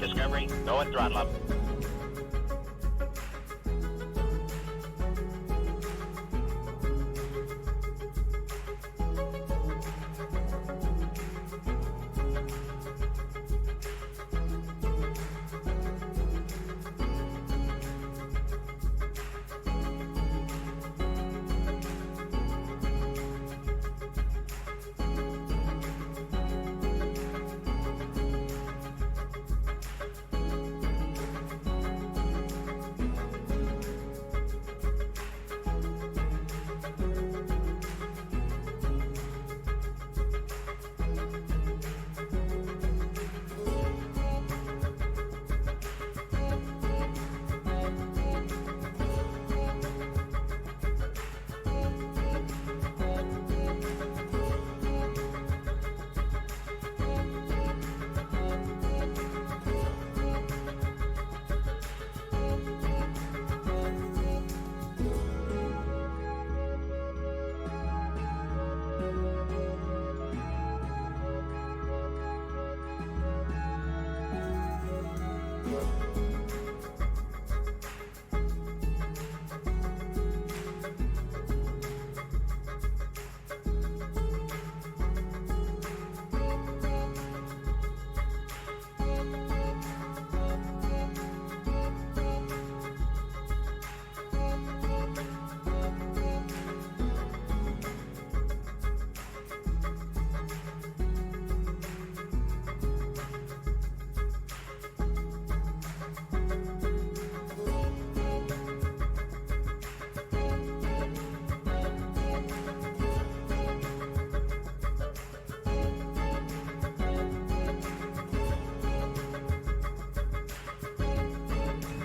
Discovery, go and throttle up.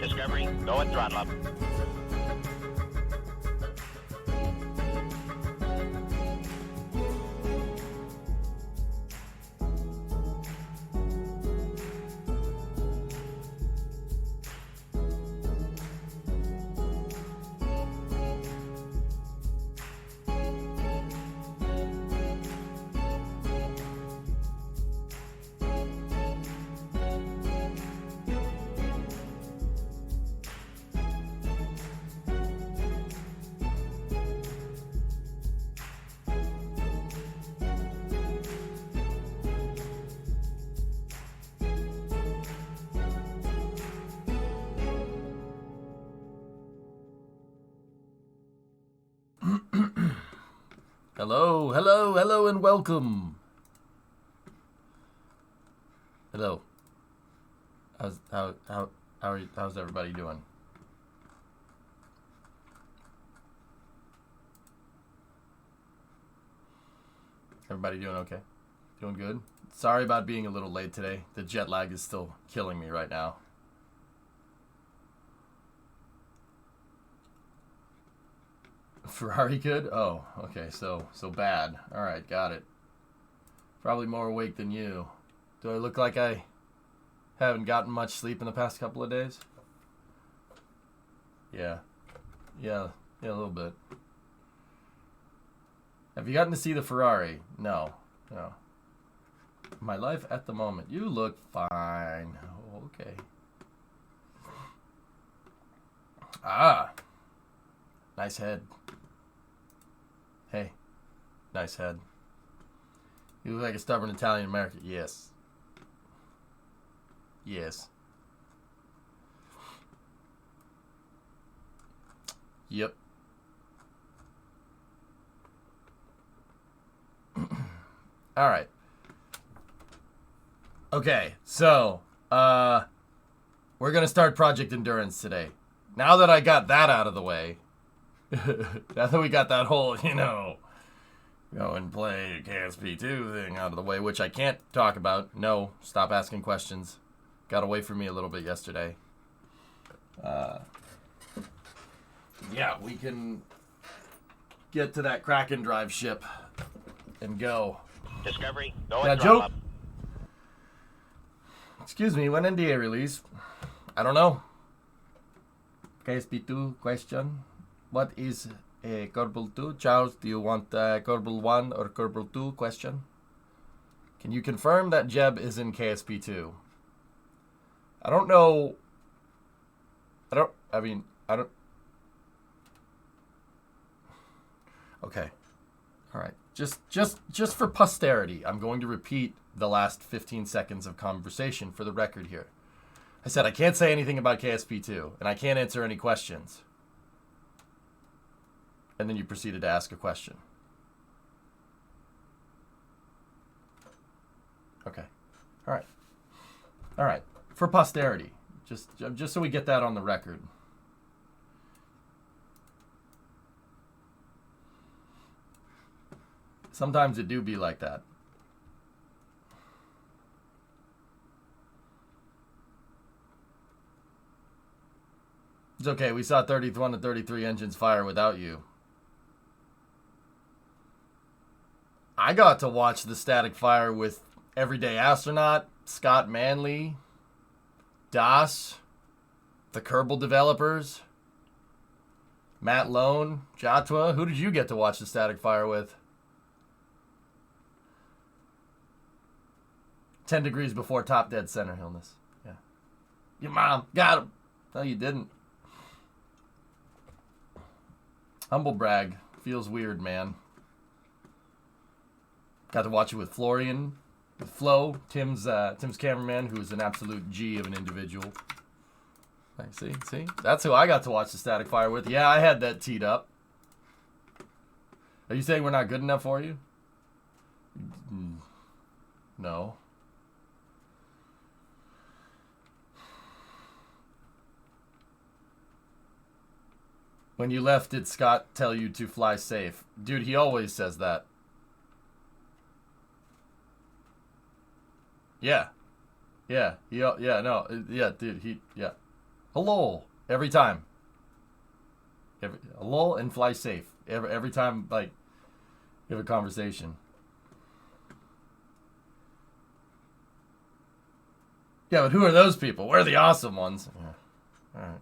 Discovery, go and throttle up. Hello, hello, hello, and welcome. Hello. How's everybody doing? Everybody doing okay? Doing good? Sorry about being a little late today. The jet lag is still killing me right now. Ferrari good? Oh, okay, so bad. Alright, got it. Probably more awake than you. Do I look like I haven't gotten much sleep in the past couple of days? Yeah, a little bit. Have you gotten to see the Ferrari? No. My life at the moment. You look fine. Okay. Ah. Nice head. Hey. Nice head. You look like a stubborn Italian American. Yes. Yes. Yep. All right. Okay, so we're gonna start Project Endurance today. Now that I got that out of the way, now that we got that whole, go and play KSP 2 thing out of the way, which I can't talk about. No, stop asking questions. Got away from me a little bit yesterday. Yeah, we can get to that Kraken drive ship and go. Discovery, go and throttle up. Excuse me, when NDA release? I don't know. KSP 2 question. What is a Kerbal 2? Charles, do you want Kerbal 1 or Kerbal 2 question? Can you confirm that Jeb is in KSP 2? I don't know. I mean, I don't. Okay. All right. Just for posterity, I'm going to repeat the last 15 seconds of conversation for the record here. I said I can't say anything about KSP2, and I can't answer any questions. And then you proceeded to ask a question. Okay. All right. All right. For posterity, just so we get that on the record. Sometimes it do be like that. It's okay. We saw 31 to 33 engines fire without you. I got to watch the static fire with Everyday Astronaut, Scott Manley, Das, the Kerbal developers, Matt Lone, Jatwa. Who did you get to watch the static fire with? 10 degrees before top dead center illness. Yeah. Your mom got him. No, you didn't. Humble brag. Feels weird, man. Got to watch it with Florian, with Flo, Tim's cameraman, who's an absolute G of an individual. See? That's who I got to watch the static fire with. Yeah, I had that teed up. Are you saying we're not good enough for you? No. When you left, did Scott tell you to fly safe? Dude, he always says that. Yeah. Yeah, dude, yeah. Hello, every time. Hello and fly safe. Every time, like, you have a conversation. Yeah, but who are those people? We're the awesome ones. Yeah. All right.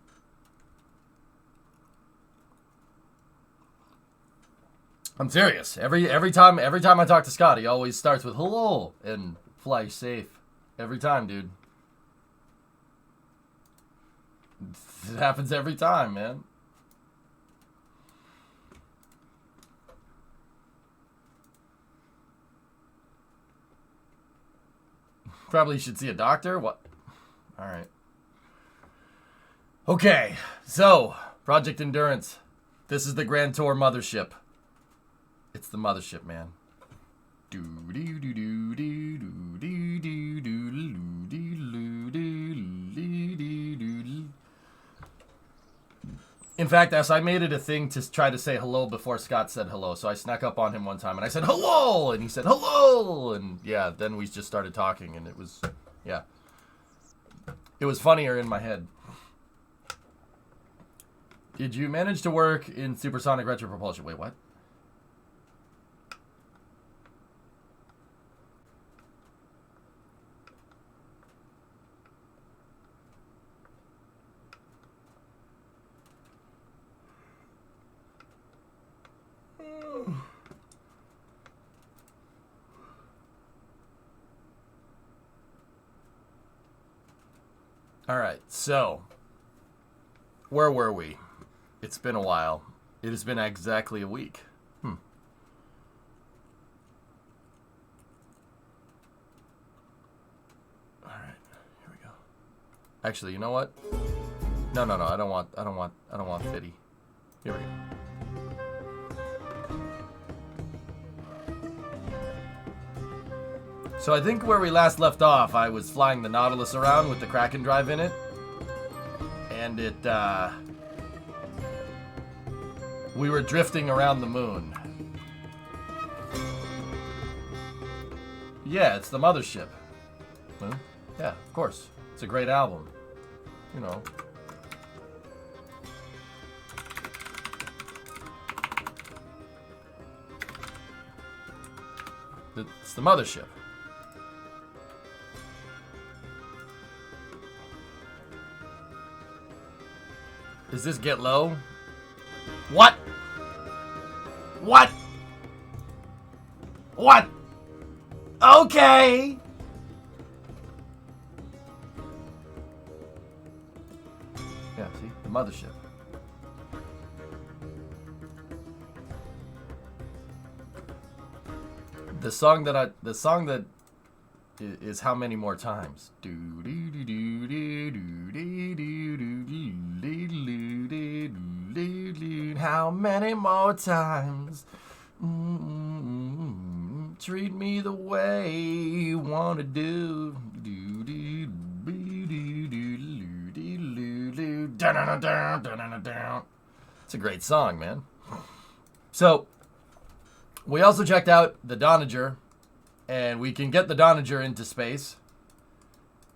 I'm serious. Every time I talk to Scott, he always starts with hello and fly safe. Every time, dude. It happens every time, man. Probably should see a doctor. What? All right. Okay, so Project Endurance. This is the Grand Tour mothership. It's the mothership, man. In fact, as I made it a thing to try to say hello before Scott said hello, so I snuck up on him one time and I said hello, and he said hello, and yeah, then we just started talking, and it was, yeah, it was funnier in my head. Did you manage to work in supersonic retropropulsion? Wait, what? All right, so where were we? It's been a while. It has been exactly a week. All right, here we go. Actually, you know what? No. I don't want Fitty. Here we go. So I think where we last left off, I was flying the Nautilus around with the Kraken drive in it. And it, we were drifting around the moon. Yeah, it's the mothership. Well, yeah, of course. It's a great album. You know. It's the mothership. Does this get low? What? What? What? Okay. mothership. The song that is how many more times? How many more times? Treat me the way you wanna do. It's a great song, man. So, we also checked out the Donager, and we can get the Donager into space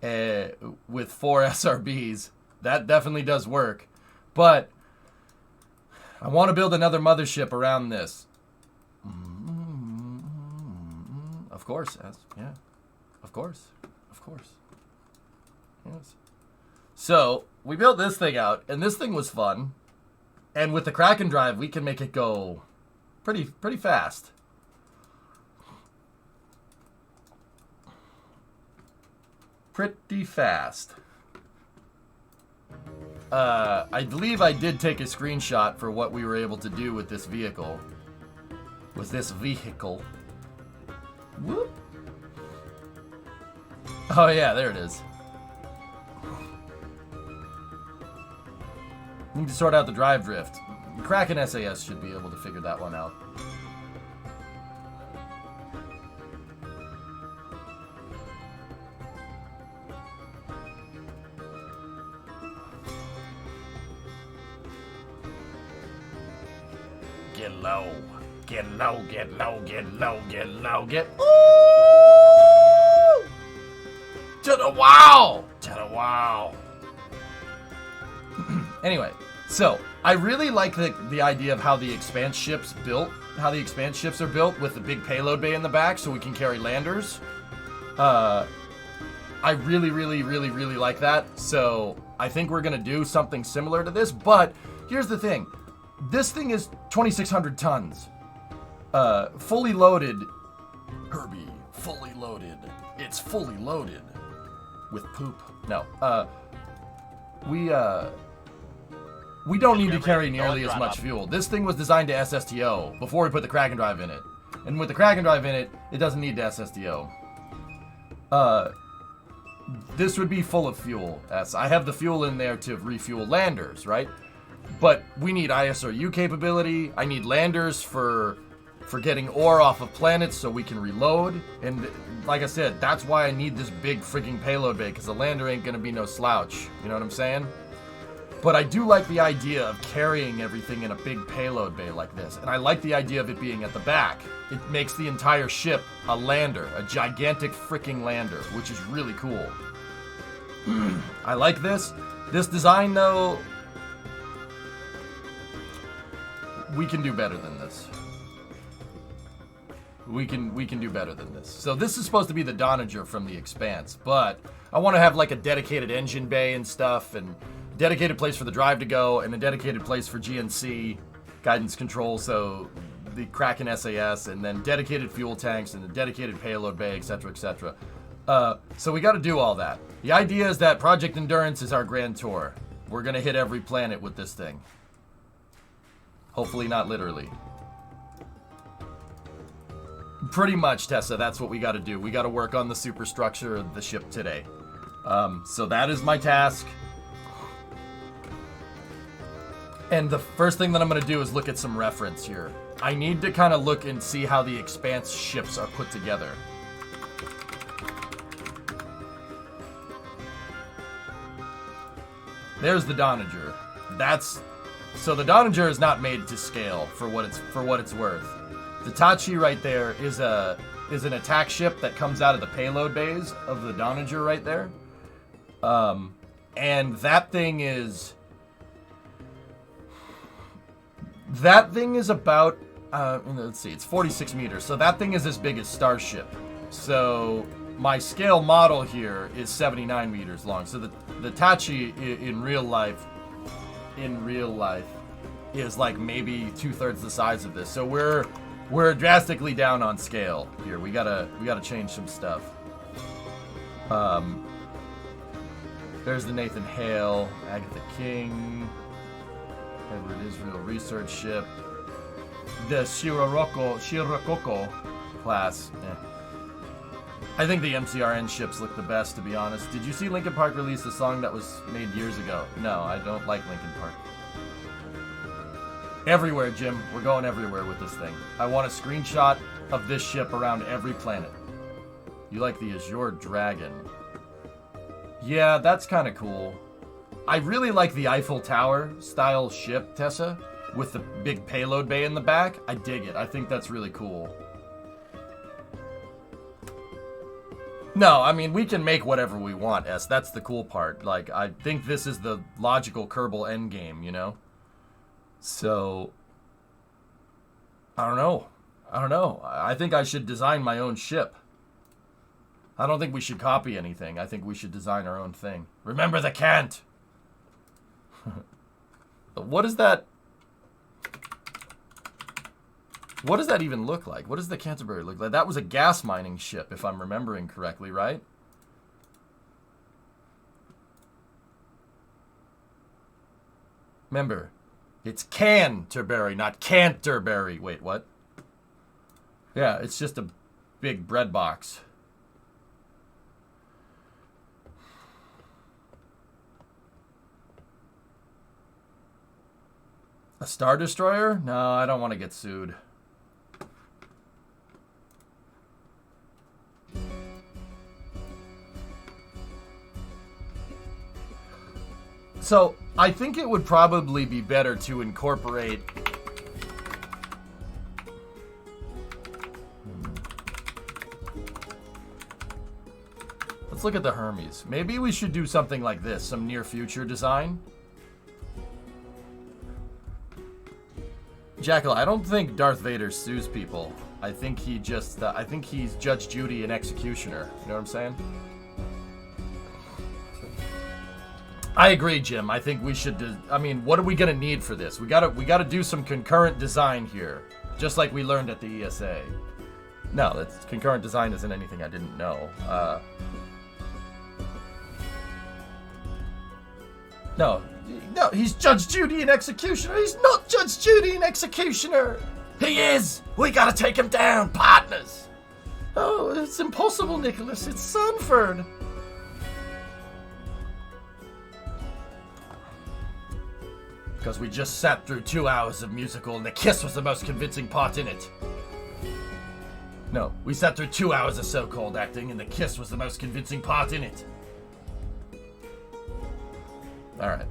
with 4 SRBs. That definitely does work. But I want to build another mothership around this. Of course, yeah. Of course. Yes. So, we built this thing out, and this thing was fun. And with the Kraken drive, we can make it go pretty fast. Pretty fast. I believe I did take a screenshot for what we were able to do with this vehicle. Whoop. Oh yeah, there it is. Need to sort out the drive drift. Kraken SAS should be able to figure that one out. Get low. Get low, get low, get low, get low, get... Ooh! To the wow! To the wow! Anyway, so I really like the idea of how the Expanse ships built, how the Expanse ships are built with the big payload bay in the back so we can carry landers. I really like that. So I think we're going to do something similar to this, but here's the thing. This thing is 2,600 tons. Fully loaded. Herbie, fully loaded. It's fully loaded. With poop. No. We don't need to carry nearly as much fuel. This thing was designed to SSTO before we put the Kraken drive in it. And with the Kraken drive in it, it doesn't need to SSTO. This would be full of fuel. I have the fuel in there to refuel landers, right? But we need ISRU capability. I need landers for getting ore off of planets so we can reload. And like I said, that's why I need this big freaking payload bay, because the lander ain't gonna be no slouch. You know what I'm saying? But I do like the idea of carrying everything in a big payload bay like this. And I like the idea of it being at the back. It makes the entire ship a lander, a gigantic freaking lander, which is really cool. I like this. This design, though, we can do better than this. We can do better than this. So this is supposed to be the Donager from the Expanse, but I want to have like a dedicated engine bay and stuff, and dedicated place for the drive to go, and a dedicated place for GNC guidance control, so the Kraken SAS, and then dedicated fuel tanks, and a dedicated payload bay, etc., etc. So we got to do all that. The idea is that Project Endurance is our grand tour. We're going to hit every planet with this thing. Hopefully not literally. Pretty much, Tessa, that's what we got to do. We got to work on the superstructure of the ship today. So that is my task. And the first thing that I'm going to do is look at some reference here. I need to kind of look and see how the Expanse ships are put together. There's the Donager. So the Donager is not made to scale for what it's worth. The Tachi right there is an attack ship that comes out of the payload bays of the Donager right there. And that thing is about, let's see, it's 46 meters. So that thing is as big as Starship. So my scale model here is 79 meters long. So the Tachi in real life is like maybe 2/3 the size of this. So we're drastically down on scale here. We gotta change some stuff. There's the Nathan Hale, Agatha King. Edward Israel research ship. The Shirokoko class. I think the MCRN ships look the best, to be honest. Did you see Linkin Park release a song that was made years ago? No, I don't like Linkin Park. Everywhere, Jim. We're going everywhere with this thing. I want a screenshot of this ship around every planet. You like the Azure Dragon. Yeah, that's kind of cool. I really like the Eiffel Tower style ship, Tessa, with the big payload bay in the back. I dig it. I think that's really cool. No, I mean, we can make whatever we want, S. That's the cool part. Like, I think this is the logical Kerbal endgame, you know? So, I don't know. I think I should design my own ship. I don't think we should copy anything. I think we should design our own thing. Remember the cant! What is that? What does that even look like? What does the Canterbury look like? That was a gas mining ship, if I'm remembering correctly, right? Remember, it's Canterbury, not Canterbury. Wait, what? Yeah, it's just a big bread box. A Star Destroyer? No, I don't want to get sued. So, I think it would probably be better to incorporate... Let's look at the Hermes. Maybe we should do something like this, some near-future design. Jackal, I don't think Darth Vader sues people. I think he just, I think he's Judge Judy and Executioner. You know what I'm saying? I agree, Jim. I think we should. I mean, what are we gonna need for this? We gotta do some concurrent design here, just like we learned at the ESA. No, that's concurrent design isn't anything I didn't know. No, he's Judge Judy and Executioner. He's not Judge Judy and Executioner. He is. We gotta take him down, partners. Oh, it's impossible, Nicholas. It's Sanford. Because we just sat through 2 hours of musical and the kiss was the most convincing part in it. No, we sat through 2 hours of so-called acting and the kiss was the most convincing part in it. Alright.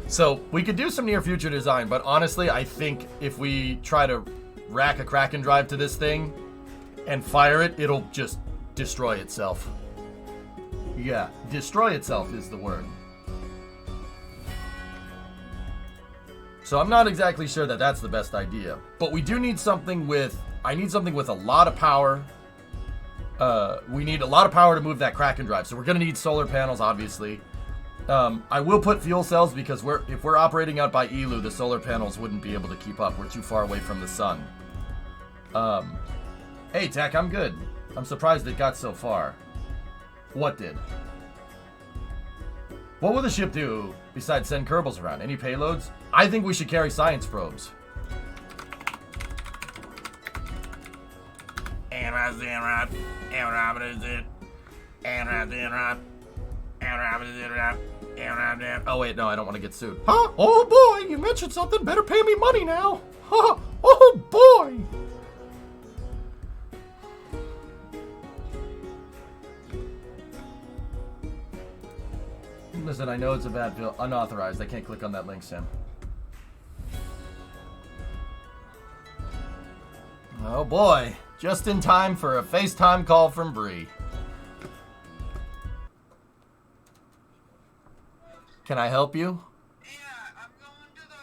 So, we could do some near-future design, but honestly, I think if we try to rack a Kraken drive to this thing and fire it, it'll just destroy itself. Yeah, destroy itself is the word. So I'm not exactly sure that that's the best idea. But we do need something with... I need something with a lot of power. We need a lot of power to move that Kraken drive. So we're going to need solar panels, obviously. I will put fuel cells because if we're operating out by ELU, the solar panels wouldn't be able to keep up. We're too far away from the sun. Hey, Tech, I'm good. I'm surprised it got so far. What did? What will the ship do besides send Kerbals around? Any payloads? I think we should carry science probes. Oh wait, no, I don't want to get sued. Huh? Oh boy, you mentioned something. Better pay me money now. Huh? Oh boy. Listen, I know it's a bad bill. Unauthorized. I can't click on that link, Sam. Oh boy. Just in time for a FaceTime call from Bree. Can I help you? Yeah, I'm going to the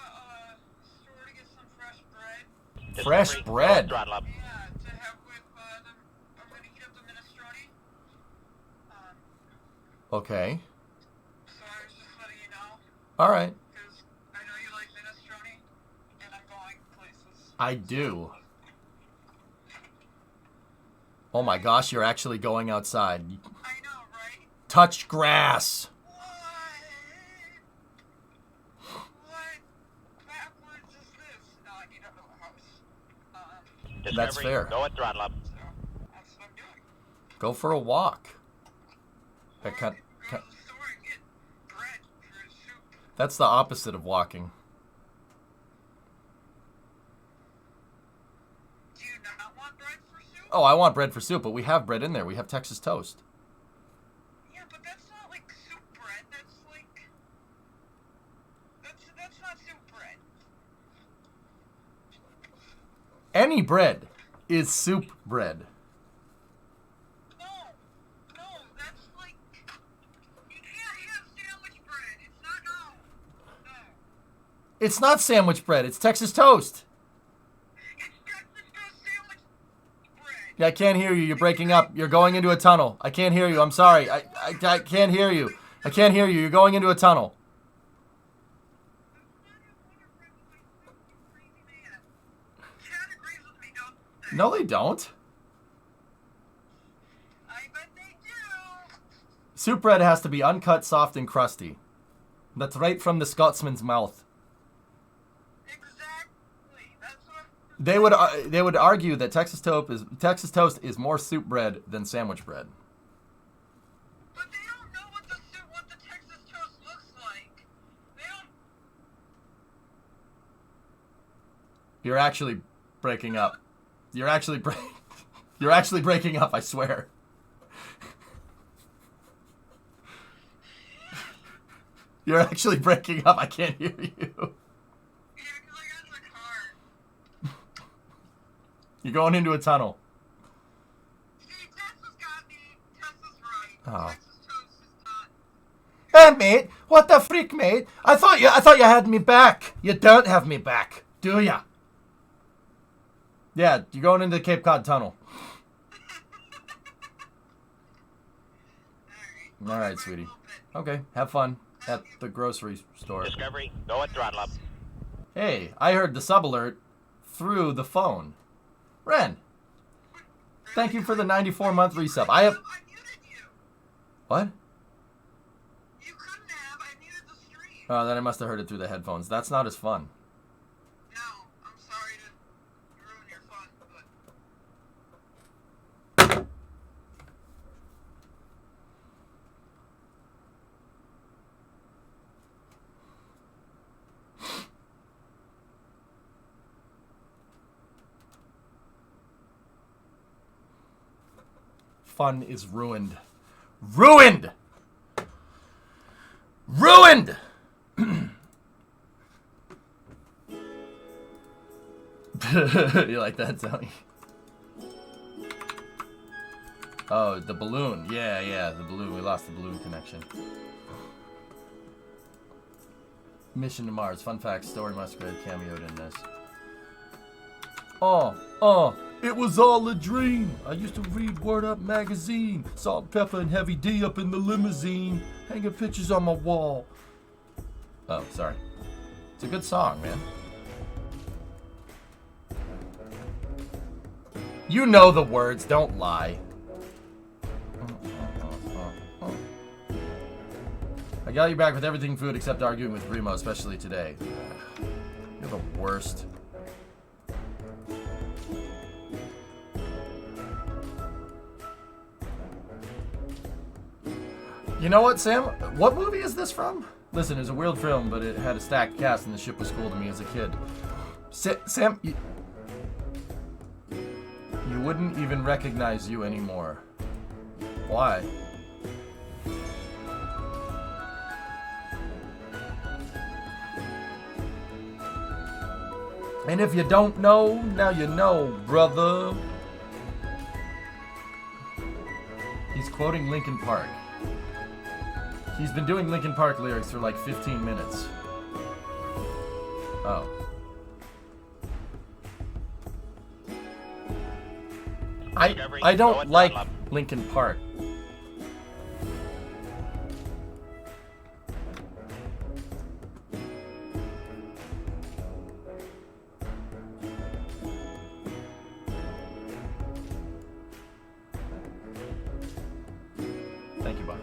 store to get some fresh bread. Fresh bread? Throttle up. Yeah, to have with I'm going to heat up the minestrone. Okay. So I was just letting you know. Alright. Because I know you like minestrone, and I'm going places. I do. Oh my gosh, you're actually going outside. I know, right? Touch grass. What? Discovery, That's fair. go at throttle up. So that's what I'm doing. Go for a walk. That Or kind, go to the store and get bread for soup. that's the opposite of walking. Do you not want bread for soup? Oh, I want bread for soup, but we have bread in there. We have Texas toast. Yeah, but that's not like soup bread. That's like that's not soup bread. Any bread is soup bread. No, that's like you can't have sandwich bread. It's not no. It's not sandwich bread. It's Texas toast. It's Texas toast sandwich bread. I can't hear you. You're breaking up. You're going into a tunnel. I can't hear you. I'm sorry. I can't hear you. I can't hear you. You're going into a tunnel. No, they don't. I bet they do. Soup bread has to be uncut, soft, and crusty. That's right from the Scotsman's mouth. Exactly. That's what. They would argue that Texas toast is more soup bread than sandwich bread. But they don't know what the Texas toast looks like. They don't. You're actually breaking up. You're actually breaking up, I swear. You're actually breaking up. I can't hear you. Yeah, 'cause I got in the car. You're going into a tunnel. See, Tesla's got me. Tesla's right. Oh. Texas toast is not. Hey, mate. What the freak, mate? I thought you had me back. You don't have me back, do ya? Yeah, you're going into the Cape Cod Tunnel. All right, sweetie. Okay, have fun at the grocery store. Discovery, go at throttle up. Hey, I heard the sub alert through the phone. Ren, thank you for the 94-month resub. I have... I muted you. What? You couldn't have. I muted the stream. Oh, then I must have heard it through the headphones. That's not as fun. No, I'm sorry to ruin your fun, but. Fun is ruined. Ruined! Ruined! You like that, Tony? Oh, the balloon. Yeah, the balloon. We lost the balloon connection. Mission to Mars. Fun fact, Story Musgrave cameoed in this. It was all a dream. I used to read Word Up magazine. Salt, Pepper, and Heavy D up in the limousine. Hanging pictures on my wall. Oh, sorry. It's a good song, man. You know the words, don't lie. I got you back with everything food except arguing with Remo, especially today. You're the worst. You know what, Sam? What movie is this from? Listen, it was a weird film, but it had a stacked cast and the ship was cool to me as a kid. Sam, you wouldn't even recognize you anymore. Why? And if you don't know, now you know, brother. He's quoting Linkin Park. He's been doing Linkin Park lyrics for like 15 minutes. Oh. I don't like Linkin Park. Thank you, Buck.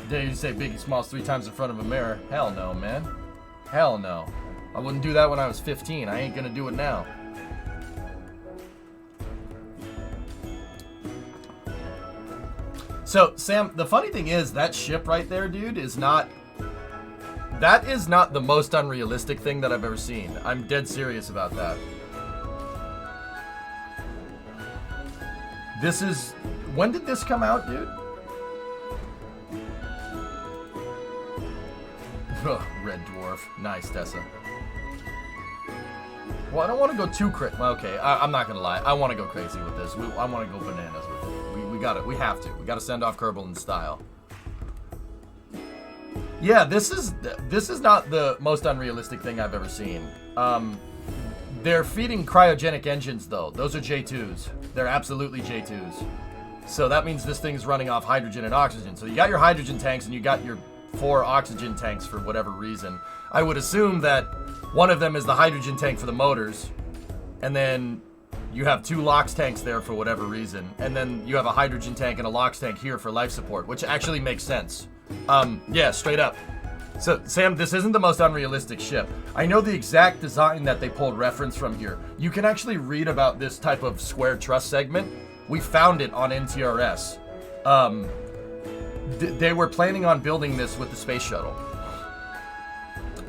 Dare you say Biggie Smalls 3 times in front of a mirror? Hell no, man. Hell no. I wouldn't do that when I was 15. I ain't gonna do it now. So, Sam, the funny thing is, that ship right there, dude, is not... That is not the most unrealistic thing that I've ever seen. I'm dead serious about that. This is... When did this come out, dude? Ugh, Red Dwarf. Nice, Tessa. Well, I don't want to go too crazy. Okay, I'm not gonna lie. I want to go crazy with this. I want to go bananas with it. We got it. We have to. We got to send off Kerbal in style. Yeah, this is not the most unrealistic thing I've ever seen. They're feeding cryogenic engines though. Those are J2s. They're absolutely J2s. So that means this thing's running off hydrogen and oxygen. So you got your hydrogen tanks and you got your 4 oxygen tanks for whatever reason. I would assume that one of them is the hydrogen tank for the motors, and then you have 2 LOX tanks there for whatever reason, and then you have a hydrogen tank and a LOX tank here for life support, which actually makes sense. Yeah, straight up. So, Sam, this isn't the most unrealistic ship. I know the exact design that they pulled reference from here. You can actually read about this type of square truss segment. We found it on NTRS. They were planning on building this with the space shuttle.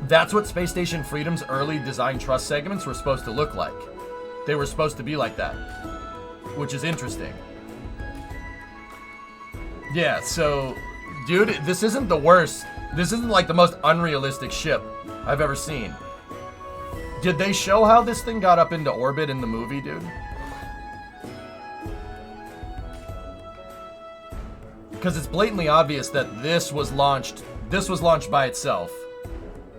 That's what Space Station Freedom's early design truss segments were supposed to look like. They were supposed to be like that, which is interesting. Yeah, so, dude, this isn't the worst. This isn't like the most unrealistic ship I've ever seen. Did they show how this thing got up into orbit in the movie, dude? Because it's blatantly obvious that this was launched by itself.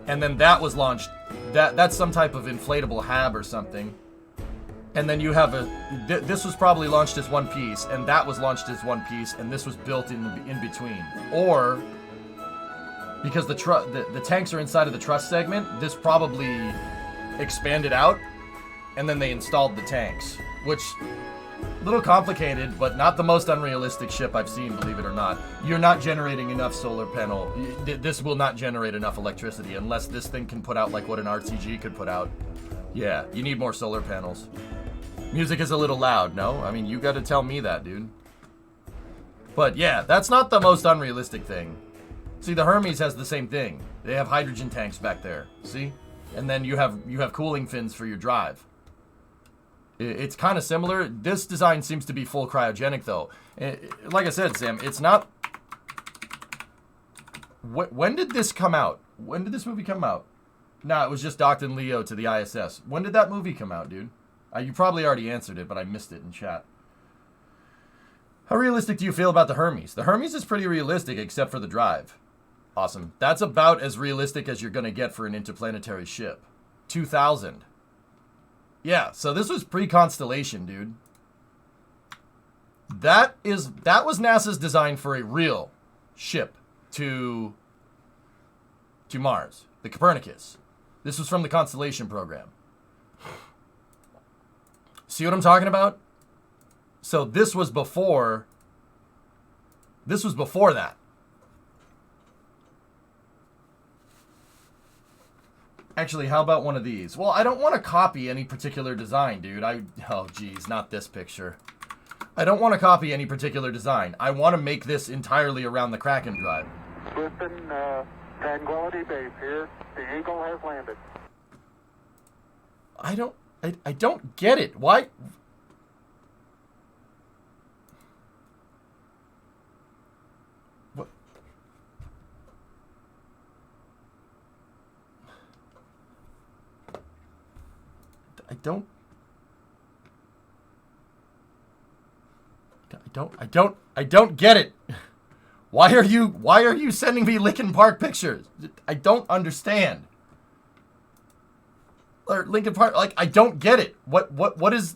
And then that was launched. That's some type of inflatable hab or something. And then you have this was probably launched as one piece, and that was launched as one piece, and this was built in between. Or because the tanks are inside of the truss segment, this probably expanded out, and then they installed the tanks, which a little complicated, but not the most unrealistic ship I've seen, believe it or not. You're not generating enough solar panel. This will not generate enough electricity unless this thing can put out like what an RTG could put out. Yeah, you need more solar panels. Music is a little loud, no? I mean, you gotta tell me that, dude. But yeah, that's not the most unrealistic thing. See, the Hermes has the same thing. They have hydrogen tanks back there, see? And then you have cooling fins for your drive. It's kind of similar. This design seems to be full cryogenic, though. Like I said, Sam, it's not... When did this come out? When did this movie come out? Nah, it was just docked in Leo to the ISS. When did that movie come out, dude? You probably already answered it, but I missed it in chat. How realistic do you feel about the Hermes? The Hermes is pretty realistic, except for the drive. Awesome. That's about as realistic as you're going to get for an interplanetary ship. 2000. Yeah, so this was pre-Constellation, dude. That was NASA's design for a real ship to Mars. The Copernicus. This was from the Constellation program. See what I'm talking about? So this was before that. Actually, how about one of these? Well, I don't want to copy any particular design, dude. Oh, geez, not this picture. I don't want to copy any particular design. I want to make this entirely around the Kraken drive. Listen, Tranquility Base here. The Eagle has landed. I don't get it. Why? What? I don't get it. Why are you sending me Linkin Park pictures? I don't understand. Or Linkin Park, like, I don't get it. What is...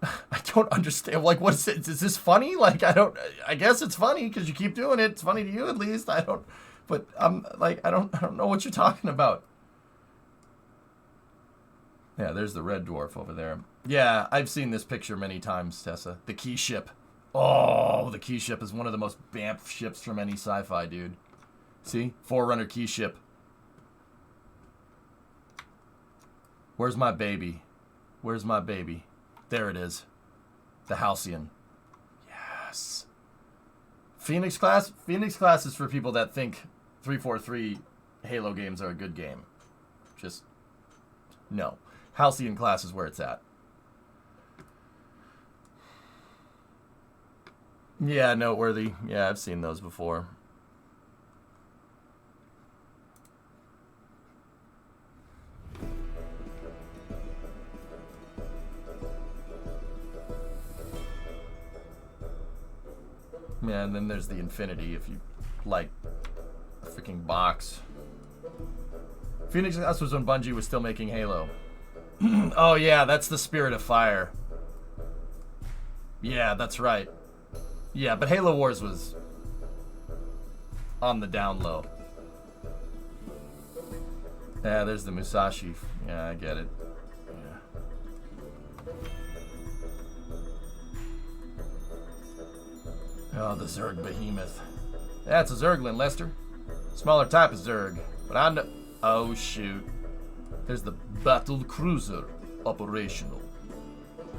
I don't understand. Like, what is it? Is this funny? Like, I guess it's funny because you keep doing it. It's funny to you at least. But I'm like, I don't know what you're talking about. Yeah, there's the red dwarf over there. Yeah, I've seen this picture many times, Tessa. The key ship. Oh, the key ship is one of the most BAMF ships from any sci-fi, dude. See? Forerunner key ship. Where's my baby? Where's my baby? There it is. The Halcyon. Yes. Phoenix class? Phoenix class is for people that think 343 Halo games are a good game. Just, no. Halcyon class is where it's at. Yeah, noteworthy. Yeah, I've seen those before. Yeah, and then there's the Infinity if you like a freaking box. Phoenix Class was when Bungie was still making Halo. Oh yeah, that's the Spirit of Fire. Yeah, that's right. Yeah, but Halo Wars was on the down low. Yeah, there's the Musashi. Yeah, I get it. Oh, the Zerg Behemoth. That's a Zerglin, Lester. Smaller type of Zerg. But I know... Oh, shoot. There's the Battle Cruiser operational.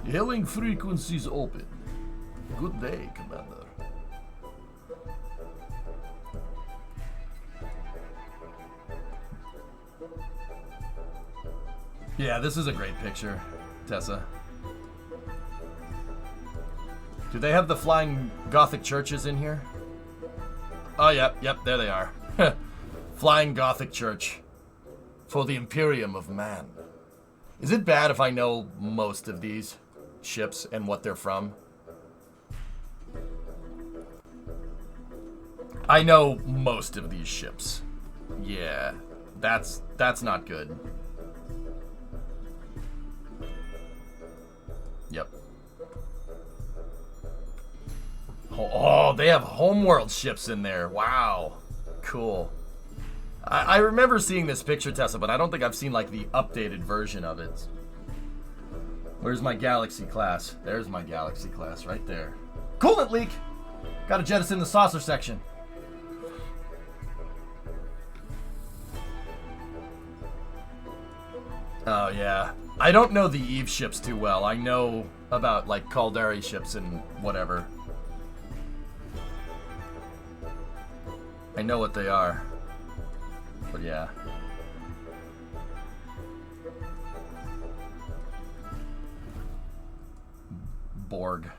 Hailing frequencies open. Good day, Commander. Yeah, this is a great picture, Tessa. Do they have the flying Gothic churches in here? Oh, yep, there they are. Flying Gothic church. For the Imperium of Man. Is it bad if I know most of these ships and what they're from? I know most of these ships. Yeah, that's not good. Yep. Oh, they have homeworld ships in there. Wow. Cool. I remember seeing this picture, Tessa, but I don't think I've seen, like, the updated version of it. Where's my Galaxy class? There's my Galaxy class right there. Coolant leak! Gotta jettison the saucer section. Oh, yeah. I don't know the Eve ships too well. I know about, like, Caldari ships and whatever. I know what they are. But yeah. Borg.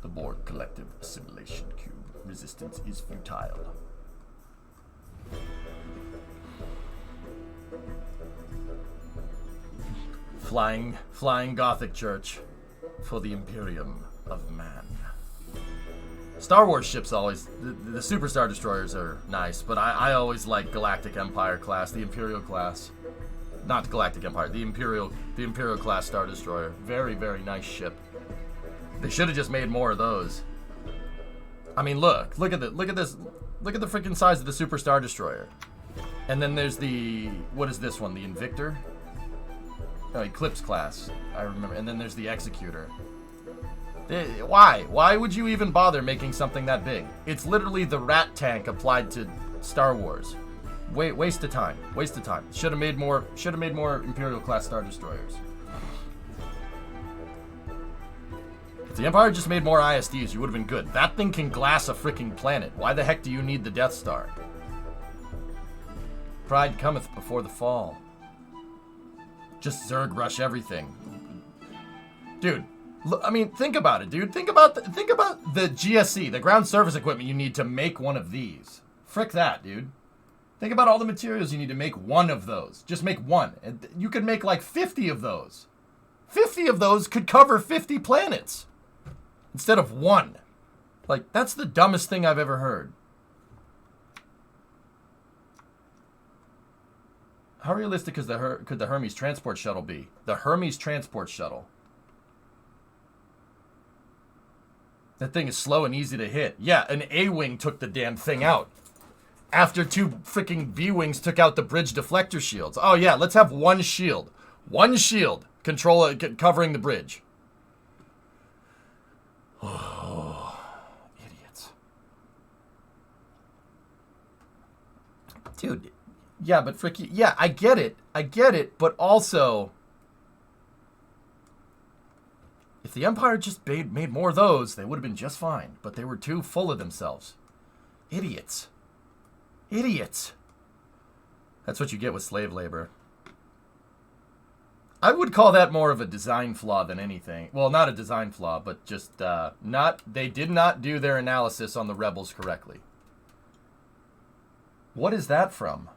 The Borg Collective Assimilation Cube. Resistance is futile. Flying Gothic Church for the Imperium of Man. Star Wars ships always, the Super Star Destroyers are nice, but I always like Galactic Empire class, the Imperial class. Not Galactic Empire, the Imperial class Star Destroyer. Very, very nice ship. They should have just made more of those. I mean, look at this. Look at the freaking size of the Super Star Destroyer. And then there's the, what is this one? The Invictor? Oh, Eclipse class. I remember. And then there's the Executor. Why? Why would you even bother making something that big? It's literally the rat tank applied to Star Wars. Waste of time. Waste of time. Should have made more Imperial class Star Destroyers. If the Empire just made more ISDs, you would have been good. That thing can glass a freaking planet. Why the heck do you need the Death Star? Pride cometh before the fall. Just Zerg rush everything. Dude, look, I mean, think about it, dude. Think about the GSC, the ground service equipment you need to make one of these. Frick that, dude. Think about all the materials you need to make one of those. Just make one. And you could make like 50 of those. 50 of those could cover 50 planets. Instead of one. Like, that's the dumbest thing I've ever heard. How realistic could the Hermes transport shuttle be? The Hermes transport shuttle. That thing is slow and easy to hit. Yeah, an A-wing took the damn thing out. After two freaking B-wings took out the bridge deflector shields. Oh yeah, let's have one shield. One shield covering the bridge. Oh, idiots. Dude, yeah, but fricky, yeah, I get it, but also, if the Empire just made more of those, they would have been just fine, but they were too full of themselves. Idiots. Idiots. That's what you get with slave labor. I would call that more of a design flaw than anything. Well, not a design flaw, but just they did not do their analysis on the rebels correctly. What is that from?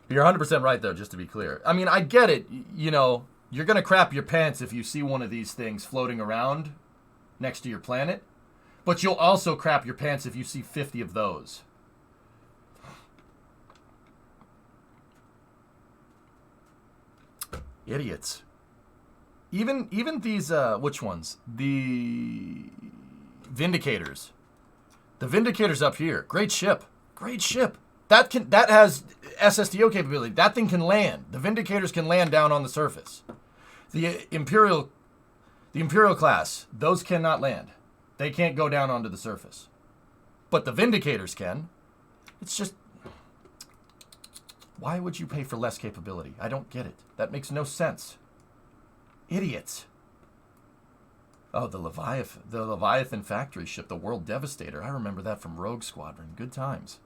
You're 100% right, though, just to be clear. I mean, I get it. You know, you're going to crap your pants if you see one of these things floating around next to your planet. But you'll also crap your pants if you see 50 of those. Idiots. Even these, which ones? The Vindicators. The Vindicator's up here. Great ship. Great ship. That has SSDO capability. That thing can land. The Vindicators can land down on the surface. The Imperial class, those cannot land. They can't go down onto the surface. But the Vindicators can. It's just, why would you pay for less capability? I don't get it. That makes no sense. Idiots. Oh, the Leviathan factory ship, the World Devastator. I remember that from Rogue Squadron. Good times.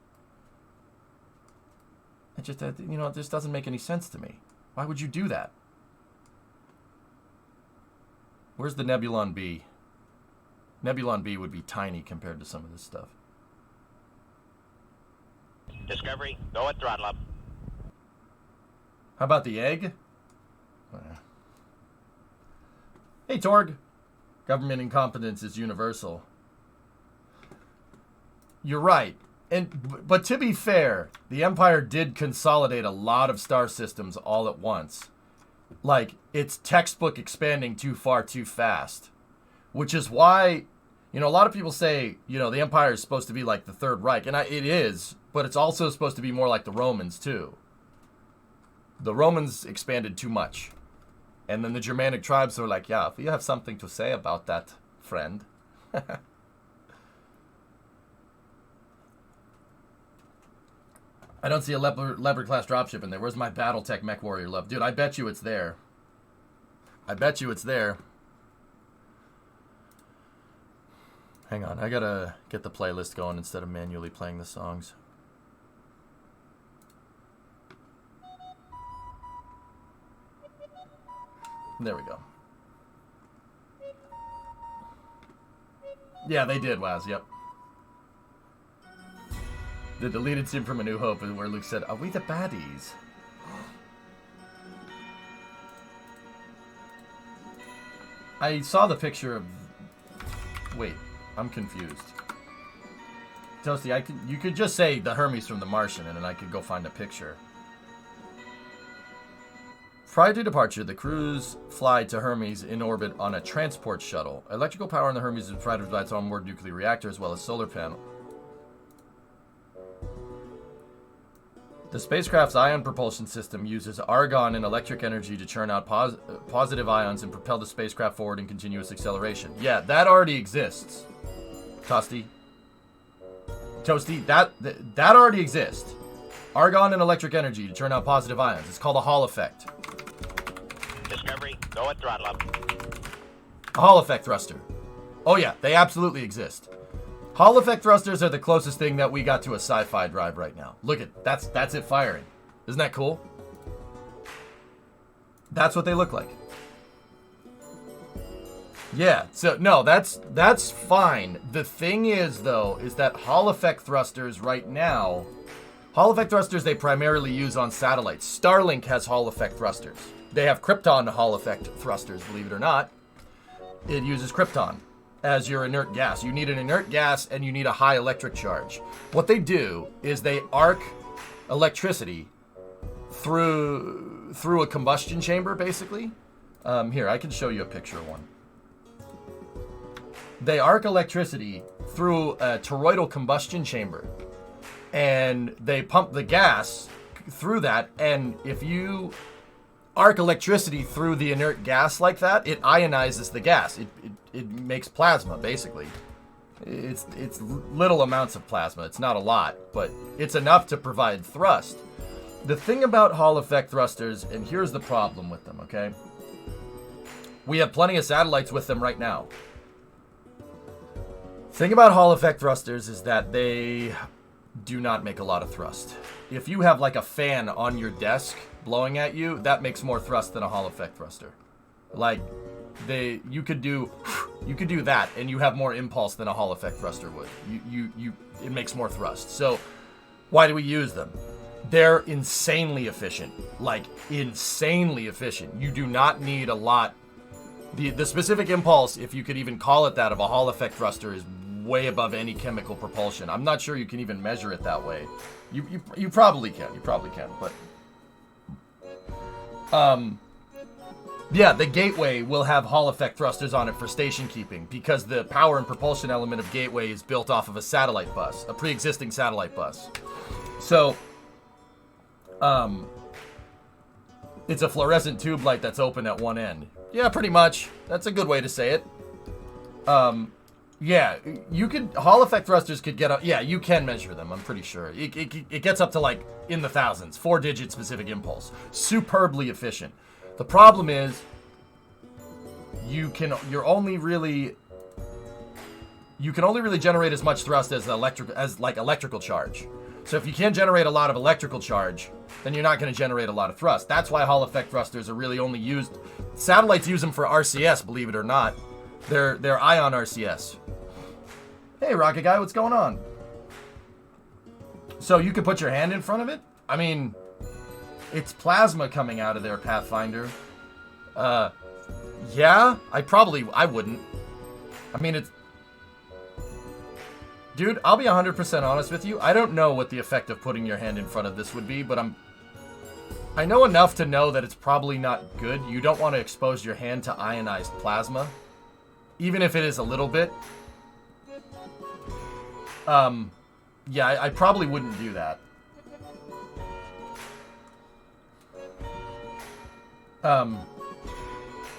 It just, it just doesn't make any sense to me. Why would you do that? Where's the Nebulon B? Nebulon B would be tiny compared to some of this stuff. Discovery, go at throttle up. How about the egg? Hey, Torg. Government incompetence is universal. You're right. But to be fair, the Empire did consolidate a lot of star systems all at once. Like, it's textbook expanding too far too fast. Which is why, a lot of people say, the Empire is supposed to be like the Third Reich. And it is, but it's also supposed to be more like the Romans, too. The Romans expanded too much. And then the Germanic tribes were like, yeah, if you have something to say about that, friend. I don't see a Leopard class dropship in there. Where's my Battletech Mech Warrior love? Dude, I bet you it's there. I bet you it's there. Hang on, I gotta get the playlist going instead of manually playing the songs. There we go. Yeah, they did, Waz, yep. The deleted scene from A New Hope is where Luke said, "Are we the baddies?" I saw the picture of... Wait, I'm confused. Toasty, you could just say the Hermes from The Martian, and then I could go find a picture. Prior to departure, the crews fly to Hermes in orbit on a transport shuttle. Electrical power in the Hermes is provided by its onboard nuclear reactor as well as solar panel. The spacecraft's ion propulsion system uses argon and electric energy to churn out positive ions and propel the spacecraft forward in continuous acceleration. Yeah, that already exists. Toasty, that already exists. Argon and electric energy to churn out positive ions. It's called a Hall effect. Discovery, go at throttle up. A Hall effect thruster. Oh yeah, they absolutely exist. Hall effect thrusters are the closest thing that we got to a sci-fi drive right now. Look at that's it firing. Isn't that cool? That's what they look like. Yeah, so no, that's fine. The thing is though, is that Hall effect thrusters right now, Hall effect thrusters they primarily use on satellites. Starlink has Hall effect thrusters. They have Krypton Hall effect thrusters, believe it or not. It uses Krypton as your inert gas. You need an inert gas and you need a high electric charge. What they do is they arc electricity through a combustion chamber, basically. Here, I can show you a picture of one. They arc electricity through a toroidal combustion chamber, and they pump the gas through that. And if you arc electricity through the inert gas like that, it ionizes the gas. It makes plasma, basically. It's little amounts of plasma. It's not a lot, but it's enough to provide thrust. The thing about Hall effect thrusters, and here's the problem with them, okay? We have plenty of satellites with them right now. Thing about Hall effect thrusters is that they do not make a lot of thrust. If you have like a fan on your desk blowing at you, that makes more thrust than a Hall effect thruster. Like, you could do that and you have more impulse than a Hall effect thruster would. It makes more thrust. So why do we use them? They're insanely efficient. Like, insanely efficient. You do not need a lot. The specific impulse, if you could even call it that, of a Hall effect thruster is way above any chemical propulsion. I'm not sure you can even measure it that way. You probably can. You probably can, but yeah, the Gateway will have Hall effect thrusters on it for station keeping because the power and propulsion element of Gateway is built off of a satellite bus, a pre-existing satellite bus. So, it's a fluorescent tube light that's open at one end. Yeah, pretty much. That's a good way to say it. Yeah, you could, Hall effect thrusters could get up, yeah, you can measure them, I'm pretty sure. It gets up to like in the thousands, 4-digit specific impulse. Superbly efficient. The problem is, you can only really generate as much thrust as electrical charge. So if you can't generate a lot of electrical charge, then you're not going to generate a lot of thrust. That's why Hall effect thrusters are really only used. Satellites use them for RCS, believe it or not. They're ion RCS. Hey, Rocket Guy, what's going on? So you could put your hand in front of it? I mean, it's plasma coming out of there, Pathfinder. Yeah, I wouldn't. I mean, it's... Dude, I'll be 100% honest with you. I don't know what the effect of putting your hand in front of this would be, but I know enough to know that it's probably not good. You don't want to expose your hand to ionized plasma, even if it is a little bit. Yeah, I probably wouldn't do that.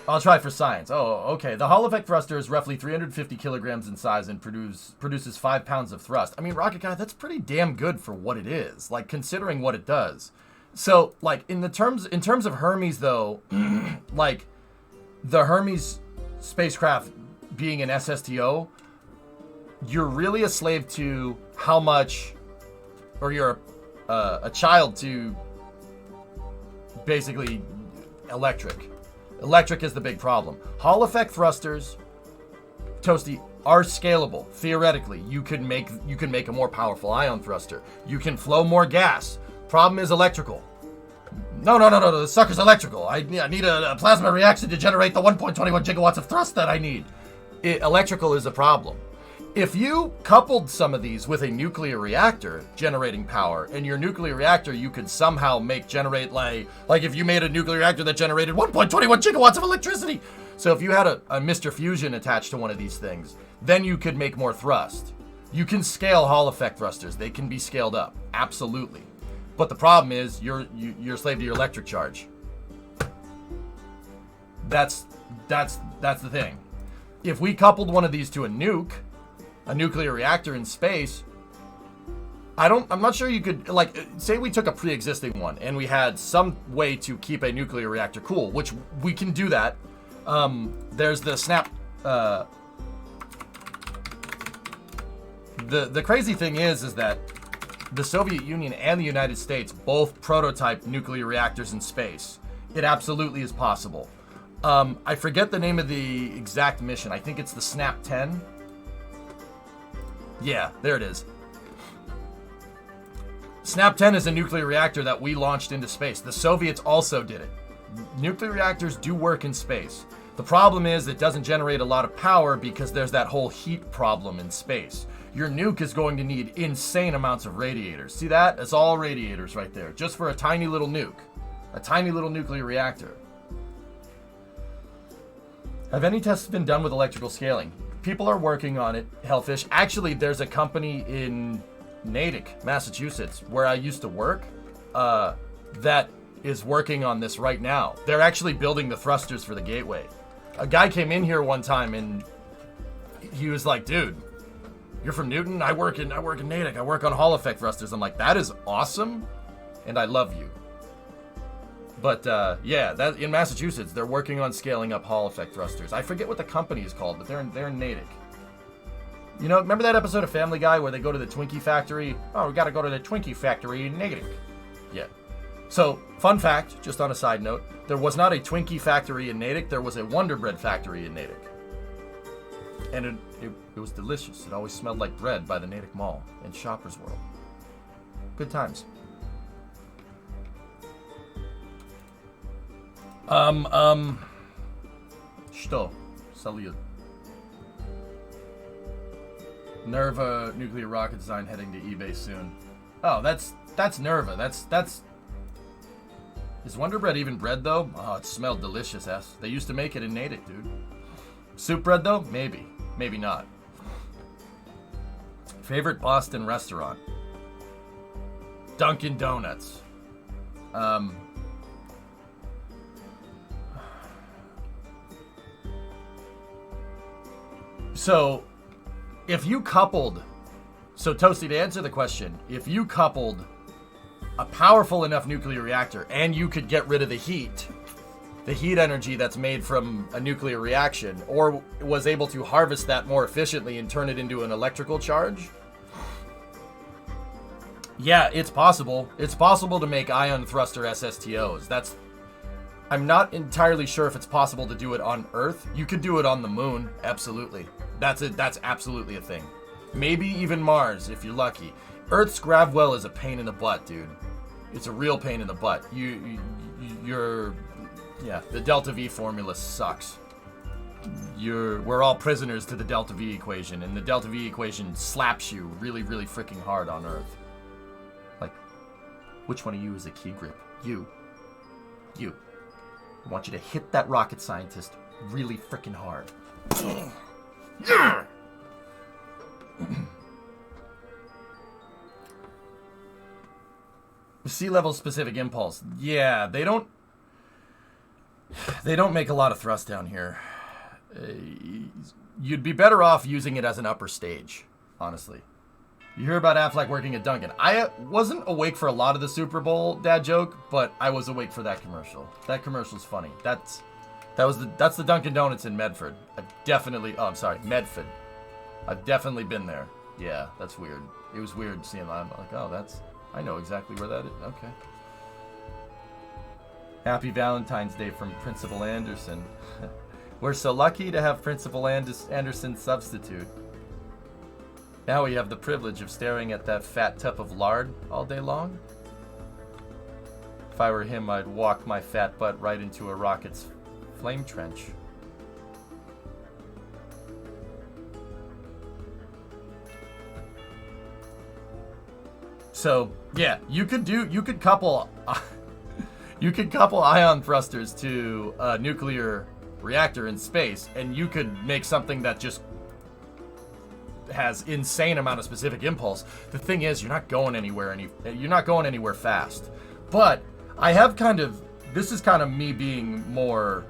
I'll try for science. Oh, okay. The Hall effect thruster is roughly 350 kilograms in size and produces 5 pounds of thrust. I mean, Rocket Guy, that's pretty damn good for what it is, like, considering what it does. So, like, in terms of Hermes, though, like, the Hermes spacecraft being an SSTO, you're really a slave to how much, or you're a child to basically electric. Electric is the big problem. Hall effect thrusters, Toasty, are scalable. Theoretically, you can make a more powerful ion thruster. You can flow more gas. Problem is electrical. No, the sucker's electrical. I need a plasma reaction to generate the 1.21 gigawatts of thrust that I need. Electrical is a problem. If you coupled some of these with a nuclear reactor generating power, and your nuclear reactor you could somehow generate like if you made a nuclear reactor that generated 1.21 gigawatts of electricity. So if you had a Mr. Fusion attached to one of these things, then you could make more thrust. You can scale Hall effect thrusters. They can be scaled up. Absolutely. But the problem is you're a slave to your electric charge. That's the thing. If we coupled one of these to a nuclear reactor in space, I'm not sure you could, like, say we took a pre-existing one and we had some way to keep a nuclear reactor cool, which we can do that. There's the snap, the crazy thing is that the Soviet Union and the United States both prototype nuclear reactors in space. It absolutely is possible. I forget the name of the exact mission. I think it's the Snap 10. Yeah, there it is. Snap 10 is a nuclear reactor that we launched into space. The Soviets also did it. Nuclear reactors do work in space. The problem is it doesn't generate a lot of power because there's that whole heat problem in space. Your nuke is going to need insane amounts of radiators. See that? It's all radiators right there, just for a tiny little nuke. A tiny little nuclear reactor. Have any tests been done with electrical scaling? People are working on it, Hellfish. Actually, there's a company in Natick, Massachusetts, where I used to work, that is working on this right now. They're actually building the thrusters for the gateway. A guy came in here one time and he was like, dude, you're from Newton? I work in Natick. I work on Hall effect thrusters. I'm like, that is awesome, and I love you. But yeah, that in Massachusetts, they're working on scaling up Hall effect thrusters. I forget what the company is called, but they're in Natick. You know, remember that episode of Family Guy where they go to the Twinkie factory? Oh, we got to go to the Twinkie factory in Natick. Yeah. So, fun fact, just on a side note, there was not a Twinkie factory in Natick. There was a Wonder Bread factory in Natick. And it was delicious. It always smelled like bread by the Natick Mall in Shoppers World. Good times. Что? Salute. Nerva nuclear rocket design heading to eBay soon. Oh, that's Nerva. That's. Is Wonder Bread even bread though? Oh, it smelled delicious, ass. They used to make it in Natick, dude. Soup bread though? Maybe. Maybe not. Favorite Boston restaurant? Dunkin' Donuts. So, if you coupled... So, Toasty, to answer the question, if you coupled a powerful enough nuclear reactor and you could get rid of the heat energy that's made from a nuclear reaction, or was able to harvest that more efficiently and turn it into an electrical charge, yeah, it's possible. It's possible to make ion thruster SSTOs. I'm not entirely sure if it's possible to do it on Earth. You could do it on the moon, absolutely. That's absolutely a thing. Maybe even Mars, if you're lucky. Earth's grav well is a pain in the butt, dude. It's a real pain in the butt. Yeah, the delta V formula sucks. We're all prisoners to the delta V equation, and the delta V equation slaps you really, really freaking hard on Earth. Like, which one of you is a key grip? You. I want you to hit that rocket scientist really freaking hard. Sea level specific impulse. Yeah, they don't make a lot of thrust down here. You'd be better off using it as an upper stage, honestly. You hear about Affleck working at Dunkin'. I wasn't awake for a lot of the Super Bowl dad joke, but I was awake for that commercial. That commercial's funny. That's the Dunkin' Donuts in Medford. Medford. I've definitely been there. Yeah, that's weird. It was weird seeing that. I'm like, oh, I know exactly where that is. Okay. Happy Valentine's Day from Principal Anderson. We're so lucky to have Principal Anderson substitute. Now we have the privilege of staring at that fat tub of lard all day long. If I were him, I'd walk my fat butt right into a rocket's flame trench. So, yeah, you could couple ion thrusters to a nuclear reactor in space, and you could make something that just has insane amount of specific impulse. The thing is, you're not going anywhere fast. But I have this is kind of me being more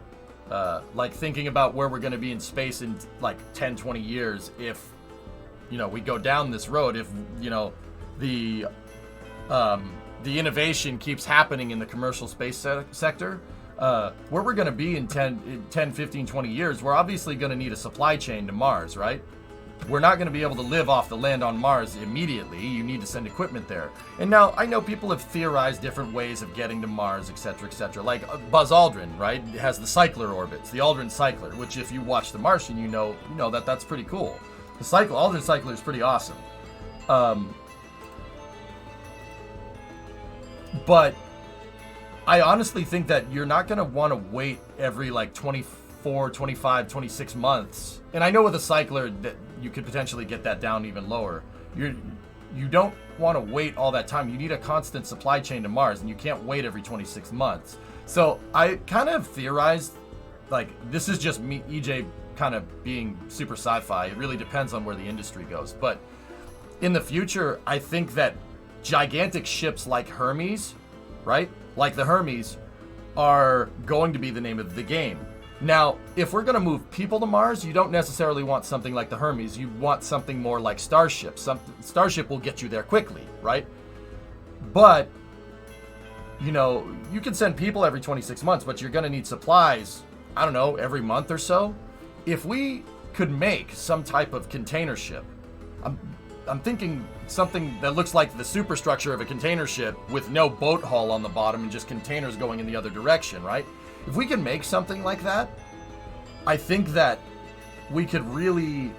like thinking about where we're going to be in space in like 10, 20 years if, we go down this road, if, the innovation keeps happening in the commercial space sector. Where we're going to be in 10, 15, 20 years, we're obviously going to need a supply chain to Mars, right? We're not going to be able to live off the land on Mars immediately. You need to send equipment there. And now, I know people have theorized different ways of getting to Mars, etc., etc. Like Buzz Aldrin, right? It has the cycler orbits, the Aldrin cycler, which if you watch The Martian, you know that's pretty cool. The Aldrin cycler is pretty awesome. But I honestly think that you're not going to want to wait every 24, 25, 26 months. And I know with a cycler that you could potentially get that down even lower. You don't want to wait all that time. You need a constant supply chain to Mars, and you can't wait every 26 months. So I kind of theorized, this is just me, EJ, kind of being super sci-fi. It really depends on where the industry goes. But in the future, I think that gigantic ships like Hermes, right? like the Hermes, are going to be the name of the game. Now, if we're going to move people to Mars, you don't necessarily want something like the Hermes. You want something more like Starship. Starship will get you there quickly, right? But, you know, you can send people every 26 months, but you're going to need supplies, I don't know, every month or so. If we could make some type of container ship, I'm thinking something that looks like the superstructure of a container ship with no boat hull on the bottom and just containers going in the other direction, right? If we can make something like that, I think that we could really,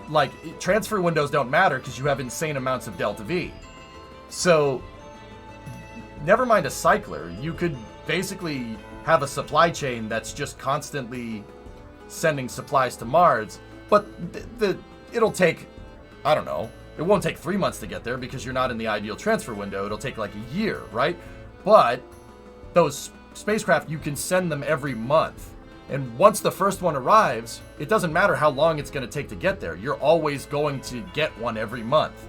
like, transfer windows don't matter because you have insane amounts of delta V. So, never mind a cycler, you could basically have a supply chain that's just constantly sending supplies to Mars, but it'll take, I don't know, it won't take 3 months to get there because you're not in the ideal transfer window. It'll take like a year, right? But those spacecraft, you can send them every month. And once the first one arrives, it doesn't matter how long it's going to take to get there. You're always going to get one every month.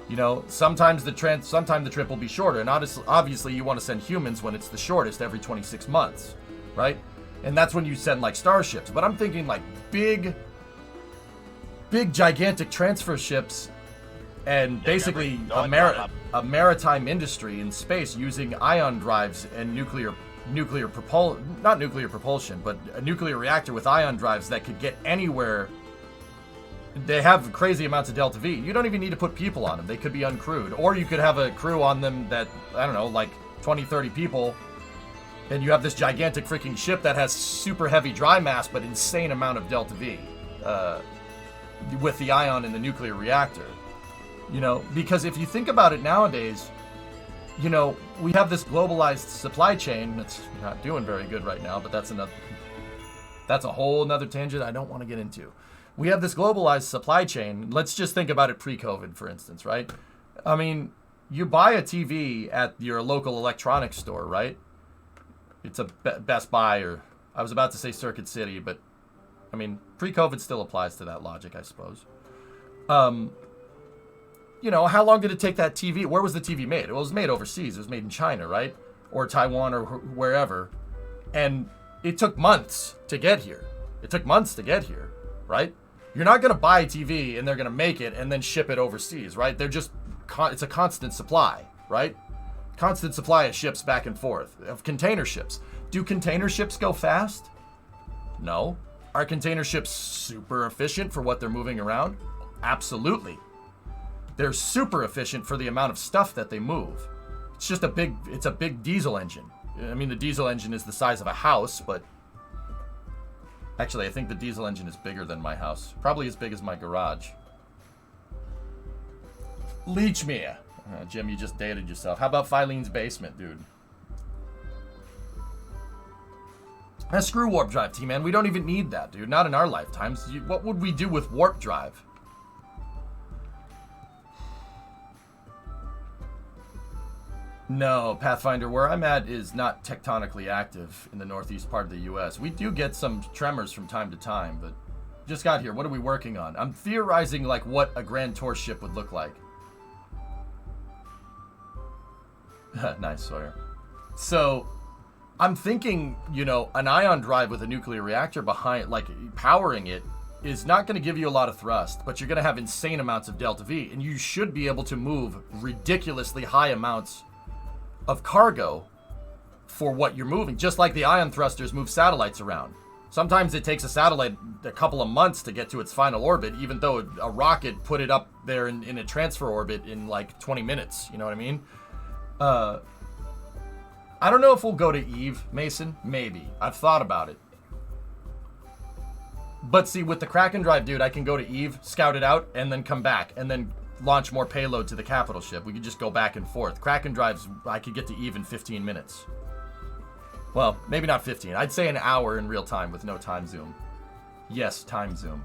You know, sometimes the trip will be shorter. And obviously you want to send humans when it's the shortest, every 26 months, right? And that's when you send like starships. But I'm thinking like big gigantic transfer ships and basically a maritime industry in space using ion drives and not nuclear propulsion, but a nuclear reactor with ion drives that could get anywhere. They have crazy amounts of delta V. You don't even need to put people on them. They could be uncrewed. Or you could have a crew on them that, I don't know, like 20, 30 people. And you have this gigantic freaking ship that has super heavy dry mass, but insane amount of delta V. With the ion in the nuclear reactor. You know, because if you think about it nowadays, you know, we have this globalized supply chain that's not doing very good right now, but that's a whole nother tangent I don't want to get into. We have this globalized supply chain. Let's just think about it pre-COVID, for instance, right? I mean, you buy a TV at your local electronics store, right? It's a Best Buy, or I was about to say Circuit City, but I mean, pre-COVID still applies to that logic, I suppose. You know, how long did it take that TV? Where was the TV made? It was made overseas. It was made in China, right? Or Taiwan or wherever. And it took months to get here. Right? You're not going to buy a TV and they're going to make it and then ship it overseas, right? They're just, it's a constant supply, right? Constant supply of ships back and forth, of container ships. Do container ships go fast? No. Are container ships super efficient for what they're moving around? Absolutely. They're super efficient for the amount of stuff that they move. It's just a big diesel engine. I mean, the diesel engine is the size of a house, but actually, I think the diesel engine is bigger than my house. Probably as big as my garage. Leech me. Jim, you just dated yourself. How about Filene's basement, dude? Screw warp drive, T-Man. We don't even need that, dude. Not in our lifetimes. What would we do with warp drive? No, Pathfinder, where I'm at is not tectonically active in the northeast part of the U.S. We do get some tremors from time to time, but just got here. What are we working on? I'm theorizing like what a Grand Tour ship would look like. Nice, Sawyer. So, I'm thinking, you know, an ion drive with a nuclear reactor behind, like, powering it is not going to give you a lot of thrust, but you're going to have insane amounts of delta V, and you should be able to move ridiculously high amounts of cargo for what you're moving, just like the ion thrusters move satellites around. Sometimes it takes a satellite a couple of months to get to its final orbit, even though a rocket put it up there in a transfer orbit in like 20 minutes, you know what I mean? I don't know if we'll go to Eve, Mason. Maybe. I've thought about it. But see, with the Kraken drive, dude, I can go to Eve, scout it out, and then come back, and then launch more payload to the capital ship. We could just go back and forth. Kraken drives, I could get to Eve in 15 minutes. Well, maybe not 15. I'd say an hour in real time with no time zoom. Yes, time zoom.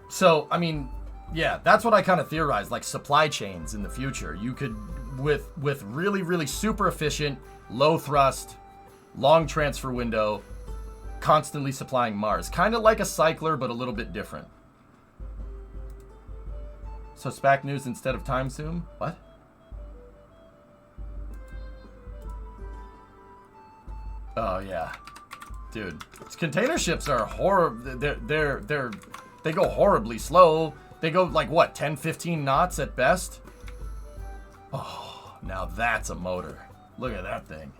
So, I mean, yeah, that's what I kind of theorized, like supply chains in the future. You could, with really, really super efficient, low thrust, long transfer window, constantly supplying Mars. Kind of like a cycler, but a little bit different. So SPAC news instead of time zoom? What? Oh yeah, dude. Container ships are horrible. They go horribly slow. They go like what, 10, 15 knots at best? Oh, now that's a motor. Look at that thing.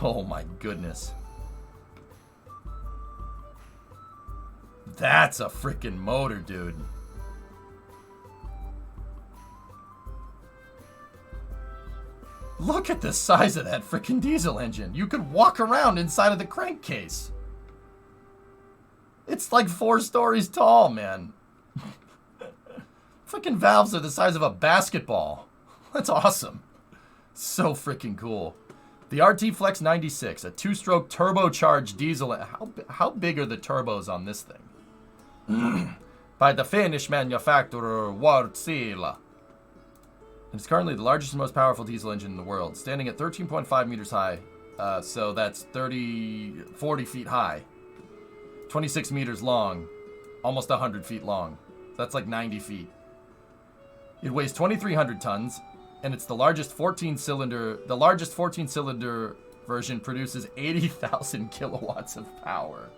Oh my goodness. That's a freaking motor, dude. Look at the size of that freaking diesel engine. You could walk around inside of the crankcase. It's like 4 stories tall, man. Freaking valves are the size of a basketball. That's awesome. So freaking cool. The RT Flex 96, a 2-stroke turbocharged diesel. How big are the turbos on this thing? By the Finnish manufacturer Waterfall. It's currently the largest and most powerful diesel engine in the world, standing at 13.5 meters high. So that's 40 feet high. 26 meters long. Almost 100 feet long. That's like 90 feet. It weighs 2,300 tons, and it's the largest 14-cylinder. The largest 14-cylinder version produces 80,000 kilowatts of power.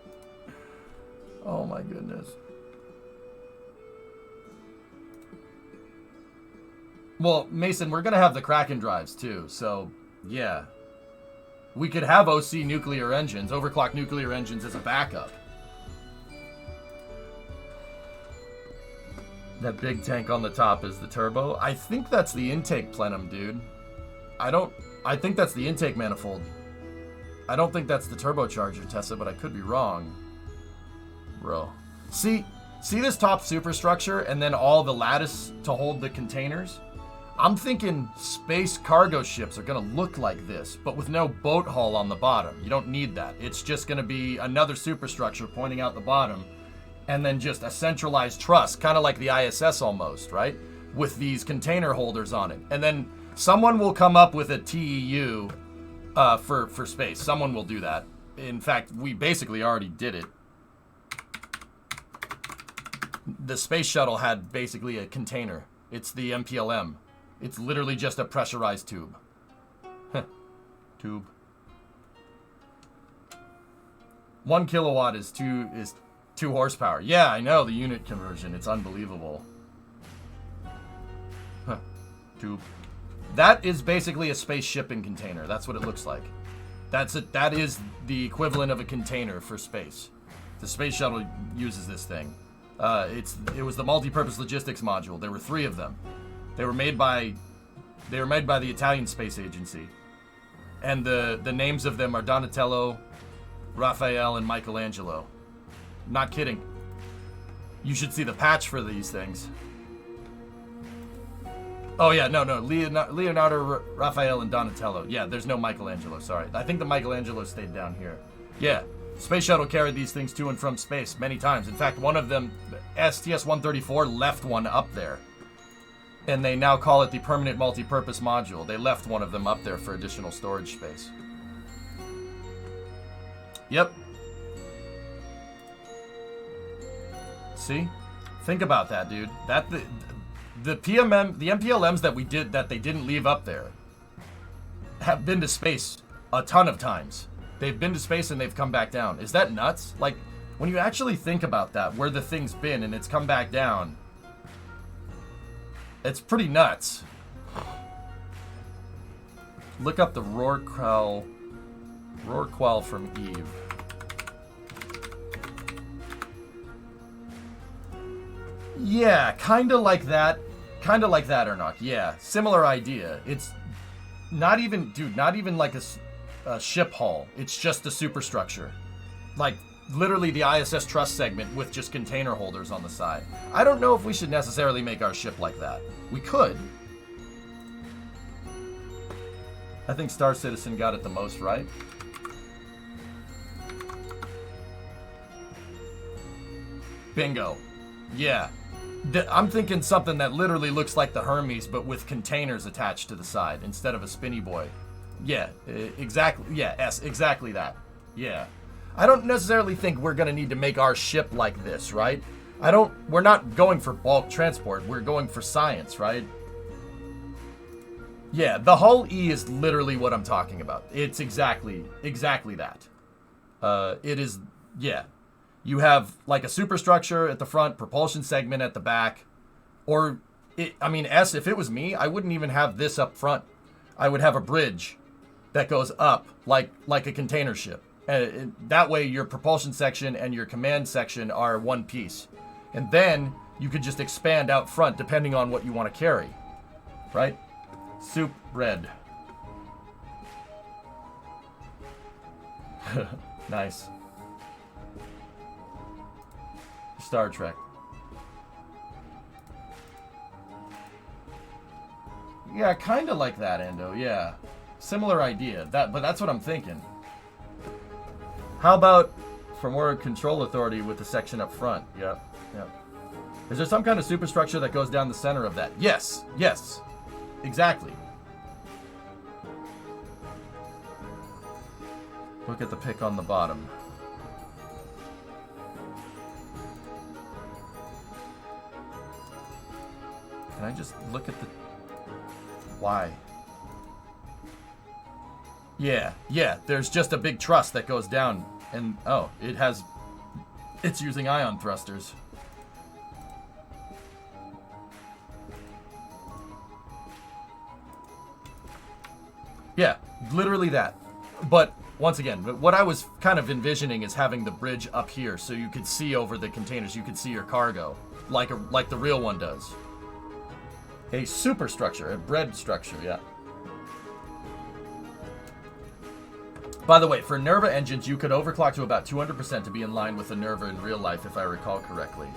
Oh my goodness. Well, Mason, we're going to have the Kraken drives too, so yeah. We could have OC nuclear engines, overclock nuclear engines as a backup. That big tank on the top is the turbo. I think that's the intake plenum, dude. I think that's the intake manifold. I don't think that's the turbocharger, Tessa, but I could be wrong. Bro. See this top superstructure and then all the lattice to hold the containers? I'm thinking space cargo ships are going to look like this, but with no boat hull on the bottom. You don't need that. It's just going to be another superstructure pointing out the bottom, and then just a centralized truss, kind of like the ISS almost, right? With these container holders on it. And then someone will come up with a TEU for space. Someone will do that. In fact, we basically already did it. The space shuttle had basically a container. It's the MPLM. It's literally just a pressurized tube. Tube. 1 kilowatt is 2 horsepower. Yeah, I know the unit conversion. It's unbelievable. Tube. That is basically a space shipping container. That's what it looks like. That is the equivalent of a container for space. The space shuttle uses this thing. It was the multi-purpose logistics module. There were 3 of them. They were made by the Italian Space Agency. And the names of them are Donatello, Raphael, and Michelangelo. Not kidding. You should see the patch for these things. Oh yeah, no. Leonardo, Raphael, and Donatello. Yeah, there's no Michelangelo, sorry. I think the Michelangelo stayed down here. Yeah. Space shuttle carried these things to and from space many times. In fact, one of them, STS-134, left one up there. And they now call it the Permanent Multi-Purpose Module. They left one of them up there for additional storage space. Yep. See? Think about that, dude. The MPLMs that they didn't leave up there have been to space a ton of times. They've been to space and they've come back down. Is that nuts? Like, when you actually think about that, where the thing's been and it's come back down, it's pretty nuts. Look up the Rorqual from Eve. Yeah, kind of like that, Ernok. Yeah, similar idea. It's not even like a ship hull. It's just a superstructure. Like, literally the ISS truss segment with just container holders on the side. I don't know if we should necessarily make our ship like that. We could. I think Star Citizen got it the most right. Bingo. Yeah. I'm thinking something that literally looks like the Hermes, but with containers attached to the side instead of a spinny boy. Yeah, exactly. Yeah, exactly that. Yeah. I don't necessarily think we're going to need to make our ship like this, right? We're not going for bulk transport. We're going for science, right? Yeah, the hull E is literally what I'm talking about. It's exactly that. It is, yeah. You have like a superstructure at the front, propulsion segment at the back, or, if it was me, I wouldn't even have this up front. I would have a bridge that goes up like a container ship. That way your propulsion section and your command section are one piece. And then you could just expand out front depending on what you want to carry. Right? Soup red. Nice. Star Trek. Yeah, kind of like that, Endo. Yeah. Similar idea. But that's what I'm thinking. How about for more control authority with the section up front? Yep. Is there some kind of superstructure that goes down the center of that? Yes. Exactly. Look at the pick on the bottom. Can I just look at the... Why? Yeah, there's just a big truss that goes down, and, oh, it's using ion thrusters. Yeah, literally that. But, once again, what I was kind of envisioning is having the bridge up here, so you could see over the containers, you could see your cargo, like the real one does. A superstructure, a bread structure, yeah. By the way, for Nerva engines, you could overclock to about 200% to be in line with the Nerva in real life, if I recall correctly.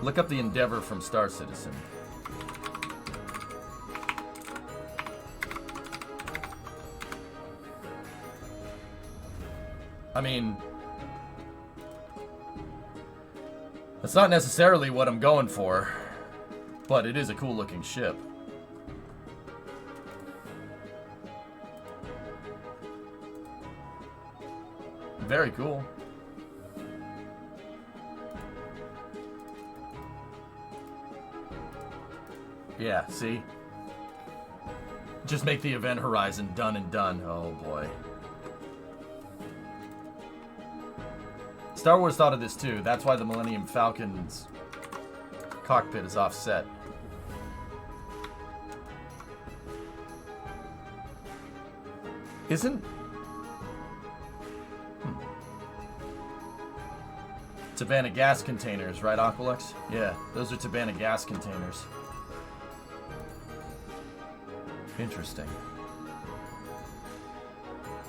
Look up the Endeavor from Star Citizen. I mean, that's not necessarily what I'm going for, but it is a cool looking ship. Very cool. Yeah, see? Just make the event horizon done and done. Oh boy. Star Wars thought of this too. That's why the Millennium Falcon's cockpit is offset. Isn't... Tabana gas containers, right, Aqualex? Yeah, those are Tabana gas containers. Interesting.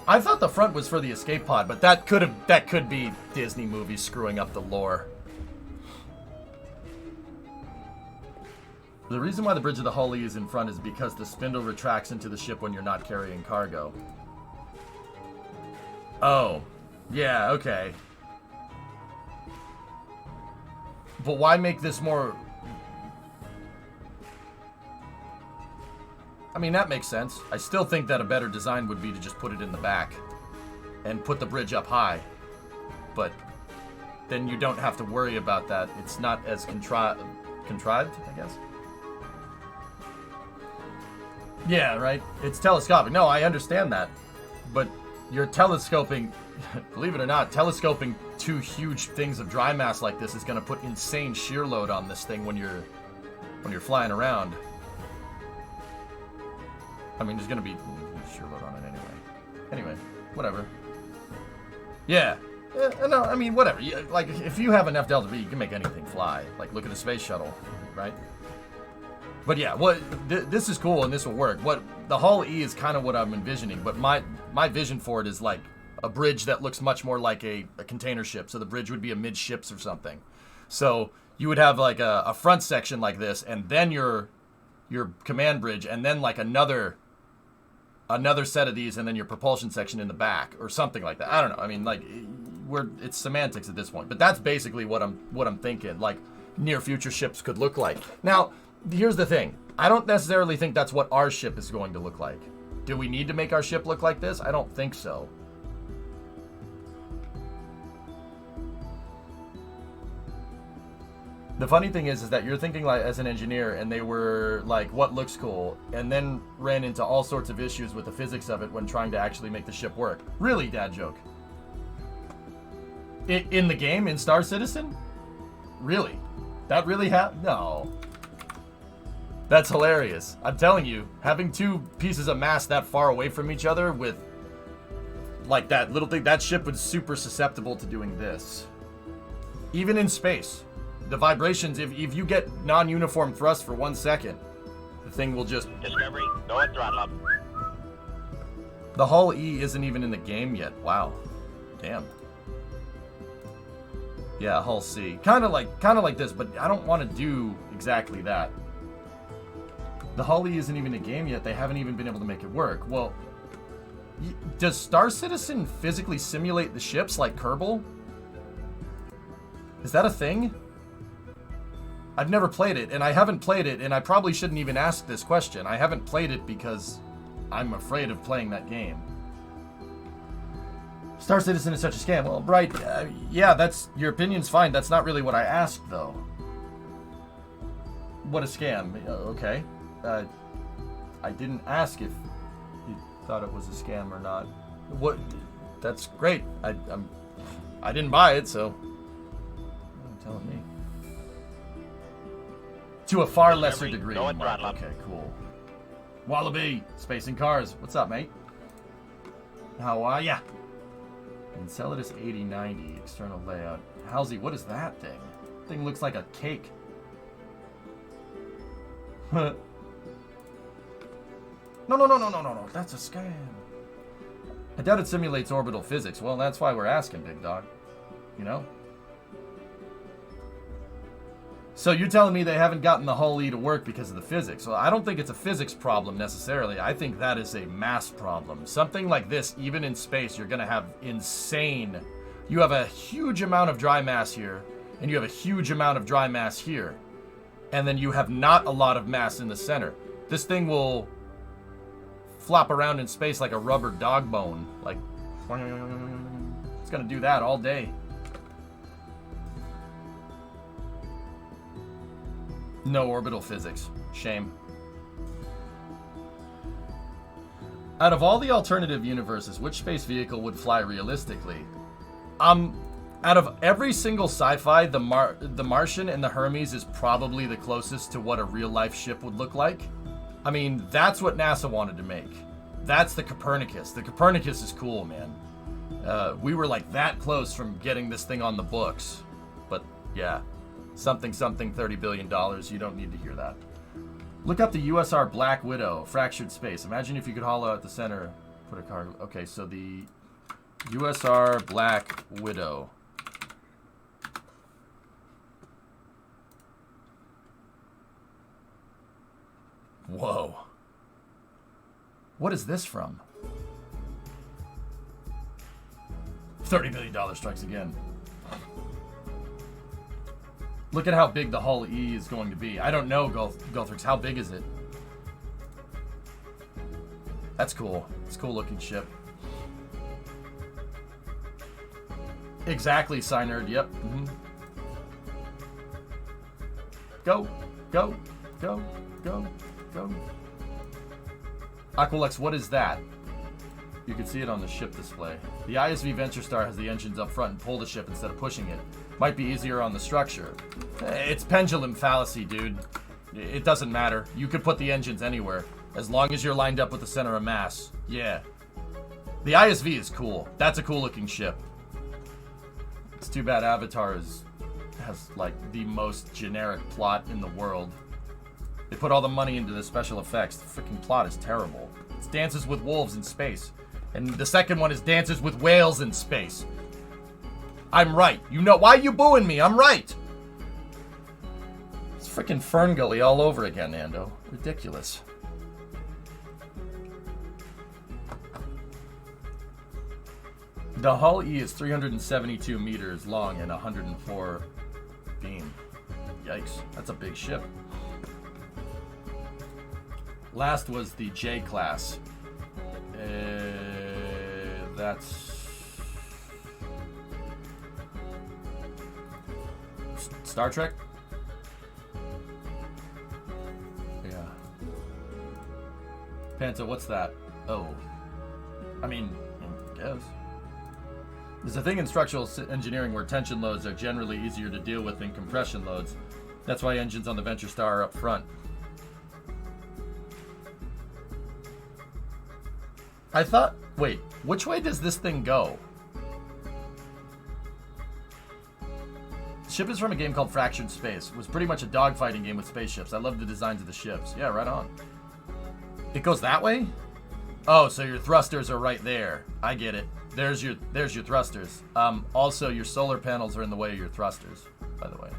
I thought the front was for the escape pod, but that could be Disney movies screwing up the lore. The reason why the bridge of the hull is in front is because the spindle retracts into the ship when you're not carrying cargo. Oh, yeah, okay. But why make this more... I mean, that makes sense. I still think that a better design would be to just put it in the back and put the bridge up high. But then you don't have to worry about that. It's not as contrived, I guess. Yeah, right? It's telescopic. No, I understand that. But you're telescoping... Believe it or not, telescoping two huge things of dry mass like this is going to put insane shear load on this thing when you're flying around. I mean, there's going to be shear load on it anyway. Anyway, whatever. Yeah. No, I mean, whatever. Like, if you have enough delta V, you can make anything fly. Like, look at the space shuttle, right? But yeah, this is cool and this will work. The hull E is kind of what I'm envisioning, but my vision for it is like a bridge that looks much more like a container ship. So the bridge would be amidships or something. So you would have like a front section like this, and then your command bridge, and then like another set of these, and then your propulsion section in the back, or something like that. I don't know. I mean, like, it's semantics at this point, but that's basically what I'm thinking. Like near future ships could look like. Now, here's the thing. I don't necessarily think that's what our ship is going to look like. Do we need to make our ship look like this? I don't think so. The funny thing is that you're thinking like as an engineer, and they were like, what looks cool, and then ran into all sorts of issues with the physics of it when trying to actually make the ship work. Really, dad joke. In the game, in Star Citizen? Really? That really happened? No. That's hilarious. I'm telling you, having two pieces of mass that far away from each other with like that little thing, that ship was super susceptible to doing this. Even in space. The vibrations, if you get non-uniform thrust for 1 second, the thing will just... Discovery, go and throttle up. The Hull E isn't even in the game yet. Wow. Damn. Yeah, Hull C. Kind of like this, but I don't want to do exactly that. The Hull E isn't even in the game yet. They haven't even been able to make it work. Well, does Star Citizen physically simulate the ships like Kerbal? Is that a thing? I've never played it, and I haven't played it, and I probably shouldn't even ask this question. I haven't played it because I'm afraid of playing that game. Star Citizen is such a scam. Well, Bright, yeah, that's your opinion's fine. That's not really what I asked, though. What a scam. Okay. I didn't ask if you thought it was a scam or not. What? That's great. I didn't buy it, so you're telling me. To a far lesser degree. Go and throttle up. Okay, cool. Wallaby, Space and Cars. What's up, mate? How are ya? Enceladus 8090 external layout. Halsey, what is that thing? Thing looks like a cake. No. That's a scam. I doubt it simulates orbital physics. Well, that's why we're asking, big dog. You know? So you're telling me they haven't gotten the Hull E to work because of the physics. Well, I don't think it's a physics problem necessarily. I think that is a mass problem. Something like this, even in space, you're going to have insane... You have a huge amount of dry mass here, and you have a huge amount of dry mass here. And then you have not a lot of mass in the center. This thing will flop around in space like a rubber dog bone. Like, it's going to do that all day. No orbital physics. Shame. Out of all the alternative universes, which space vehicle would fly realistically? Out of every single sci-fi, the Martian and the Hermes is probably the closest to what a real-life ship would look like. I mean, that's what NASA wanted to make. That's the Copernicus. The Copernicus is cool, man. We were like that close from getting this thing on the books. But, yeah. Something, $30 billion. You don't need to hear that. Look up the USR Black Widow, fractured space. Imagine if you could hollow out the center, put a car. Okay, so the USR Black Widow. Whoa. What is this from? $30 billion strikes again. Look at how big the Hull E is going to be. I don't know, Gulthrix. How big is it? That's cool. It's a cool looking ship. Exactly, Synerd. Yep. Mm-hmm. Go. Go. Go. Go. Go. Aqualux, what is that? You can see it on the ship display. The ISV Venture Star has the engines up front and pull the ship instead of pushing it. Might be easier on the structure. It's pendulum fallacy, dude. It doesn't matter. You could put the engines anywhere, as long as you're lined up with the center of mass. Yeah. The ISV is cool. That's a cool looking ship. It's too bad Avatar has like the most generic plot in the world. They put all the money into the special effects. The freaking plot is terrible. It's Dances with Wolves in space. And the second one is Dances with Whales in space. I'm right. You know, why are you booing me? I'm right. It's freaking Fern Gully all over again, Nando. Ridiculous. The Hull E is 372 meters long and 104 beam. Yikes. That's a big ship. Last was the J class. That's Star Trek? Yeah. Panta, what's that? Oh. I mean, I guess. There's a thing in structural engineering where tension loads are generally easier to deal with than compression loads. That's why engines on the Venture Star are up front. I thought... Wait, which way does this thing go? The ship is from a game called Fractured Space. It was pretty much a dogfighting game with spaceships. I love the designs of the ships. Yeah, right on. It goes that way? Oh, so your thrusters are right there. I get it. There's your thrusters. Also, your solar panels are in the way of your thrusters, by the way.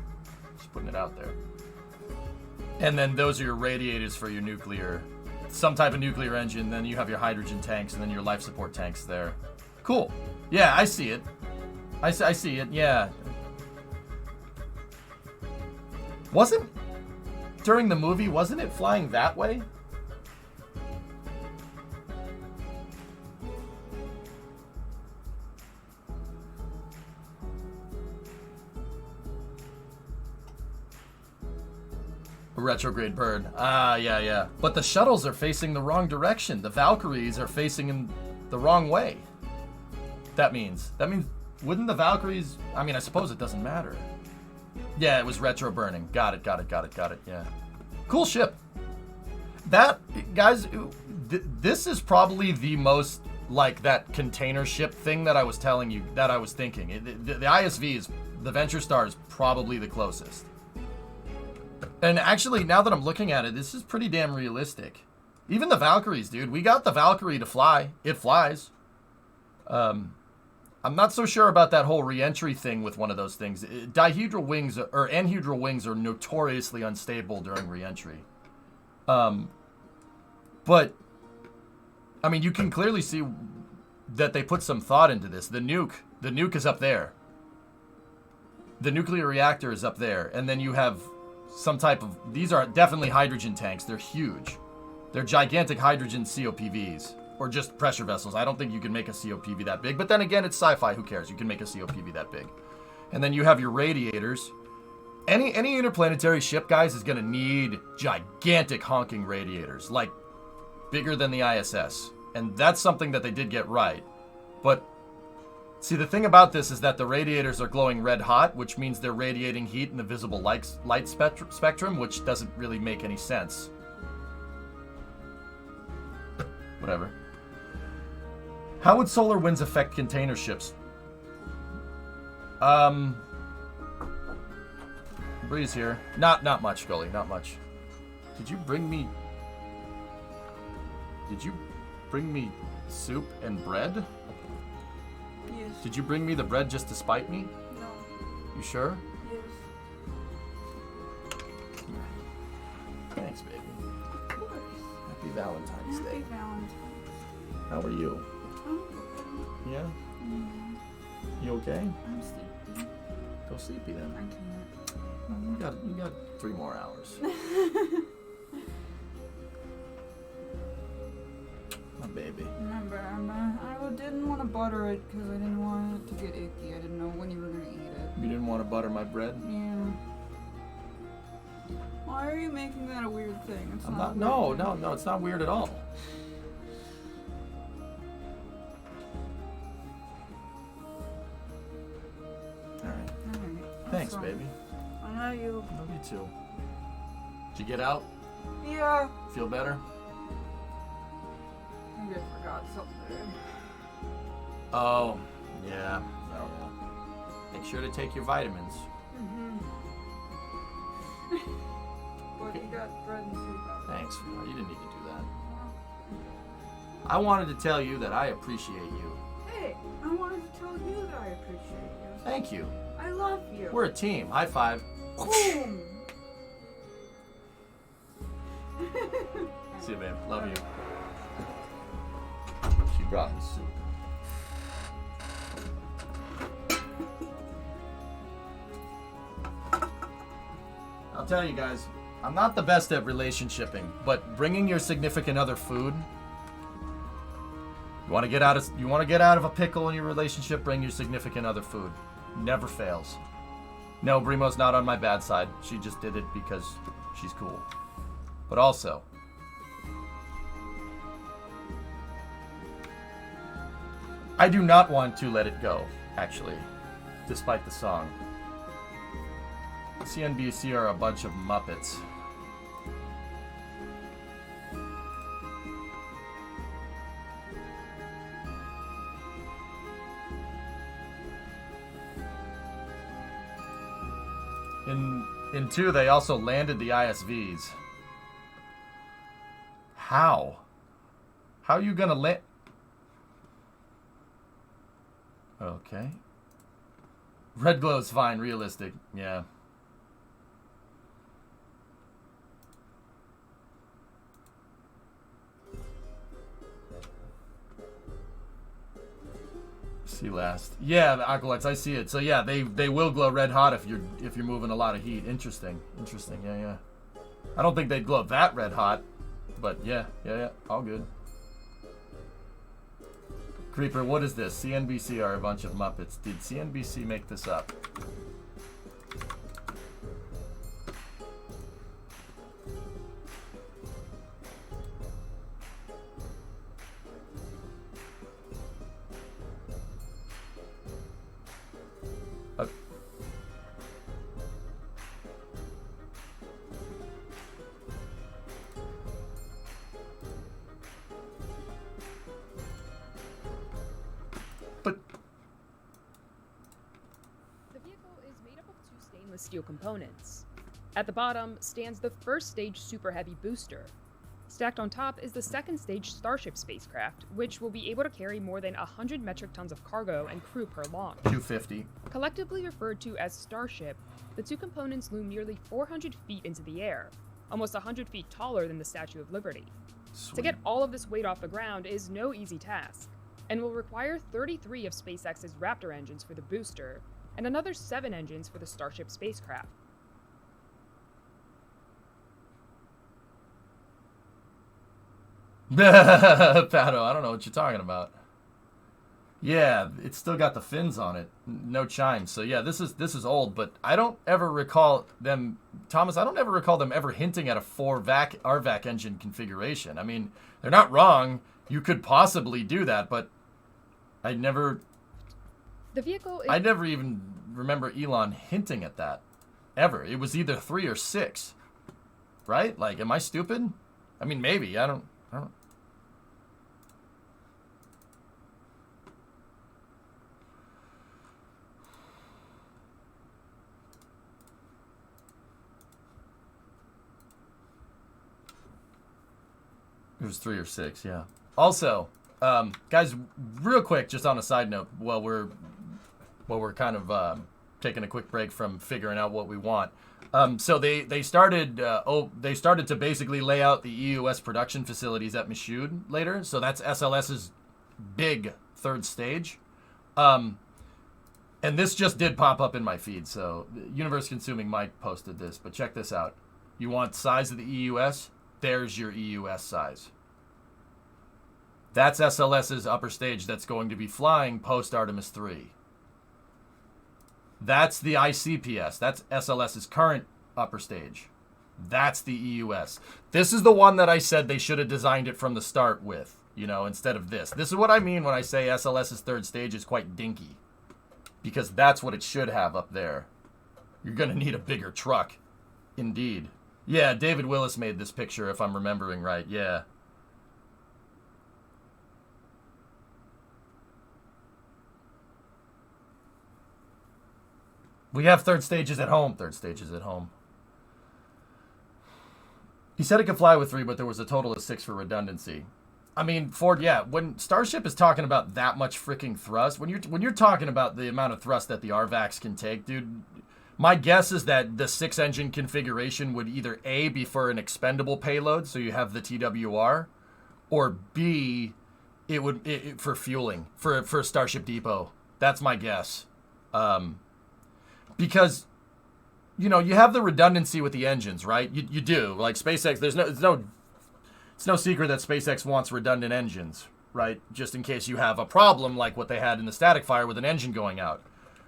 Just putting it out there. And then those are your radiators for your nuclear... Some type of nuclear engine, then you have your hydrogen tanks, and then your life support tanks there. Cool. Yeah, I see it. I see it, yeah. Wasn't... During the movie, wasn't it flying that way? A retrograde bird. Ah, yeah. But the shuttles are facing the wrong direction. The Valkyries are facing in the wrong way. That means, wouldn't the Valkyries... I mean, I suppose it doesn't matter. Yeah, it was retro burning. Got it, yeah. Cool ship. That, guys, this is probably the most, like, that container ship thing that I was telling you, that I was thinking. The ISV is, the Venture Star is probably the closest. And actually, now that I'm looking at it, this is pretty damn realistic. Even the Valkyries, dude. We got the Valkyrie to fly. It flies. I'm not so sure about that whole re-entry thing with one of those things. Dihedral wings, or anhedral wings, are notoriously unstable during re-entry. But, I mean, you can clearly see that they put some thought into this. The nuke is up there. The nuclear reactor is up there. And then you have... some type of... These are definitely hydrogen tanks. They're huge. They're gigantic hydrogen COPVs. Or just pressure vessels. I don't think you can make a COPV that big. But then again, it's sci-fi. Who cares? You can make a COPV that big. And then you have your radiators. Any interplanetary ship, guys, is going to need gigantic honking radiators. Like, bigger than the ISS. And that's something that they did get right. But... see, the thing about this is that the radiators are glowing red hot, which means they're radiating heat in the visible light spectrum, which doesn't really make any sense. Whatever. How would solar winds affect container ships? Breeze here. Not much, Gully, not much. Did you bring me soup and bread? Yes. Did you bring me the bread just to spite me? No. You sure? Yes. Thanks, baby. Of course. Happy Valentine's Day. Happy Valentine's. How are you? I'm Yeah? mm, You okay? I'm sleepy. Go sleepy then. I can't. You got 3 more hours. My baby. Remember, I didn't want to butter it because I didn't want it to get icky. I didn't know when you were going to eat it. You didn't want to butter my bread? Yeah. Why are you making that a weird thing? It's I'm not. not. a weird No, thing. no, it's not weird at all. All right. Alright. Thanks, That's fine. baby. I know you. Love you too. Did you get out? Yeah. Feel better? Maybe I forgot something. Oh, yeah. Oh, yeah. Make sure to take your vitamins. But you got bread and soup out. Thanks. You didn't need to do that. I wanted to tell you that I appreciate you. Hey, I wanted to tell you that I appreciate you. Thank you. I love you. We're a team. High five. Boom. See you, babe. Love you. She brought me soup. I'll tell you guys, I'm not the best at relationshiping, but bringing your significant other food. You want to get out of a pickle in your relationship, bring your significant other food. Never fails. No, Brimo's not on my bad side. She just did it because she's cool. But also, I do not want to let it go, actually, despite the song. CNBC are a bunch of Muppets. In 2, they also landed the ISVs. How? How are you gonna land? Okay. Red glow's fine, realistic. Yeah. See last. Yeah, the Aqualites, I see it. So yeah, they will glow red hot if you're moving a lot of heat. Interesting. Interesting. Yeah. I don't think they'd glow that red hot, but yeah. All good. Creeper, what is this? CNBC are a bunch of Muppets. Did CNBC make this up? Steel components. At the bottom stands the first stage Super Heavy booster. Stacked on top is the second stage Starship spacecraft, which will be able to carry more than 100 metric tons of cargo and crew per launch. 250. Collectively referred to as Starship, the two components loom nearly 400 feet into the air, almost 100 feet taller than the Statue of Liberty. Sweet. To get all of this weight off the ground is no easy task, and will require 33 of SpaceX's Raptor engines for the booster, and another 7 engines for the Starship spacecraft. Pato, I don't know what you're talking about. Yeah, it's still got the fins on it. No chimes. So yeah, this is old, but I don't ever recall them, Thomas, I don't ever recall them ever hinting at a 4 RVAC engine configuration. I mean, they're not wrong. You could possibly do that, but I never even remember Elon hinting at that, ever. It was either 3 or 6, right? Like, am I stupid? I mean, maybe. I don't. It was 3 or 6, yeah. Also, guys, real quick, just on a side note, while we're kind of taking a quick break from figuring out what we want. So they started to basically lay out the EUS production facilities at Michoud later. So that's SLS's big 3rd stage. And this just did pop up in my feed. So Universe Consuming Mike posted this, but check this out. You want size of the EUS? There's your EUS size. That's SLS's upper stage that's going to be flying post Artemis 3. That's the ICPS. That's SLS's current upper stage. That's the EUS. This is the one that I said they should have designed it from the start with, instead of this. This is what I mean when I say SLS's 3rd stage is quite dinky. Because that's what it should have up there. You're going to need a bigger truck. Indeed. Yeah, David Willis made this picture, if I'm remembering right. Yeah. We have 3rd stages at home. 3rd stages at home. He said it could fly with 3, but there was a total of 6 for redundancy. I mean, Ford, yeah, when Starship is talking about that much freaking thrust, when you're talking about the amount of thrust that the RVACs can take, dude, my guess is that the 6-engine configuration would either A, be for an expendable payload, so you have the TWR, or B, it would for fueling, for Starship Depot. That's my guess. Because you know, you have the redundancy with the engines, right? You do. Like SpaceX, it's no secret that SpaceX wants redundant engines, right? Just in case you have a problem like what they had in the static fire with an engine going out.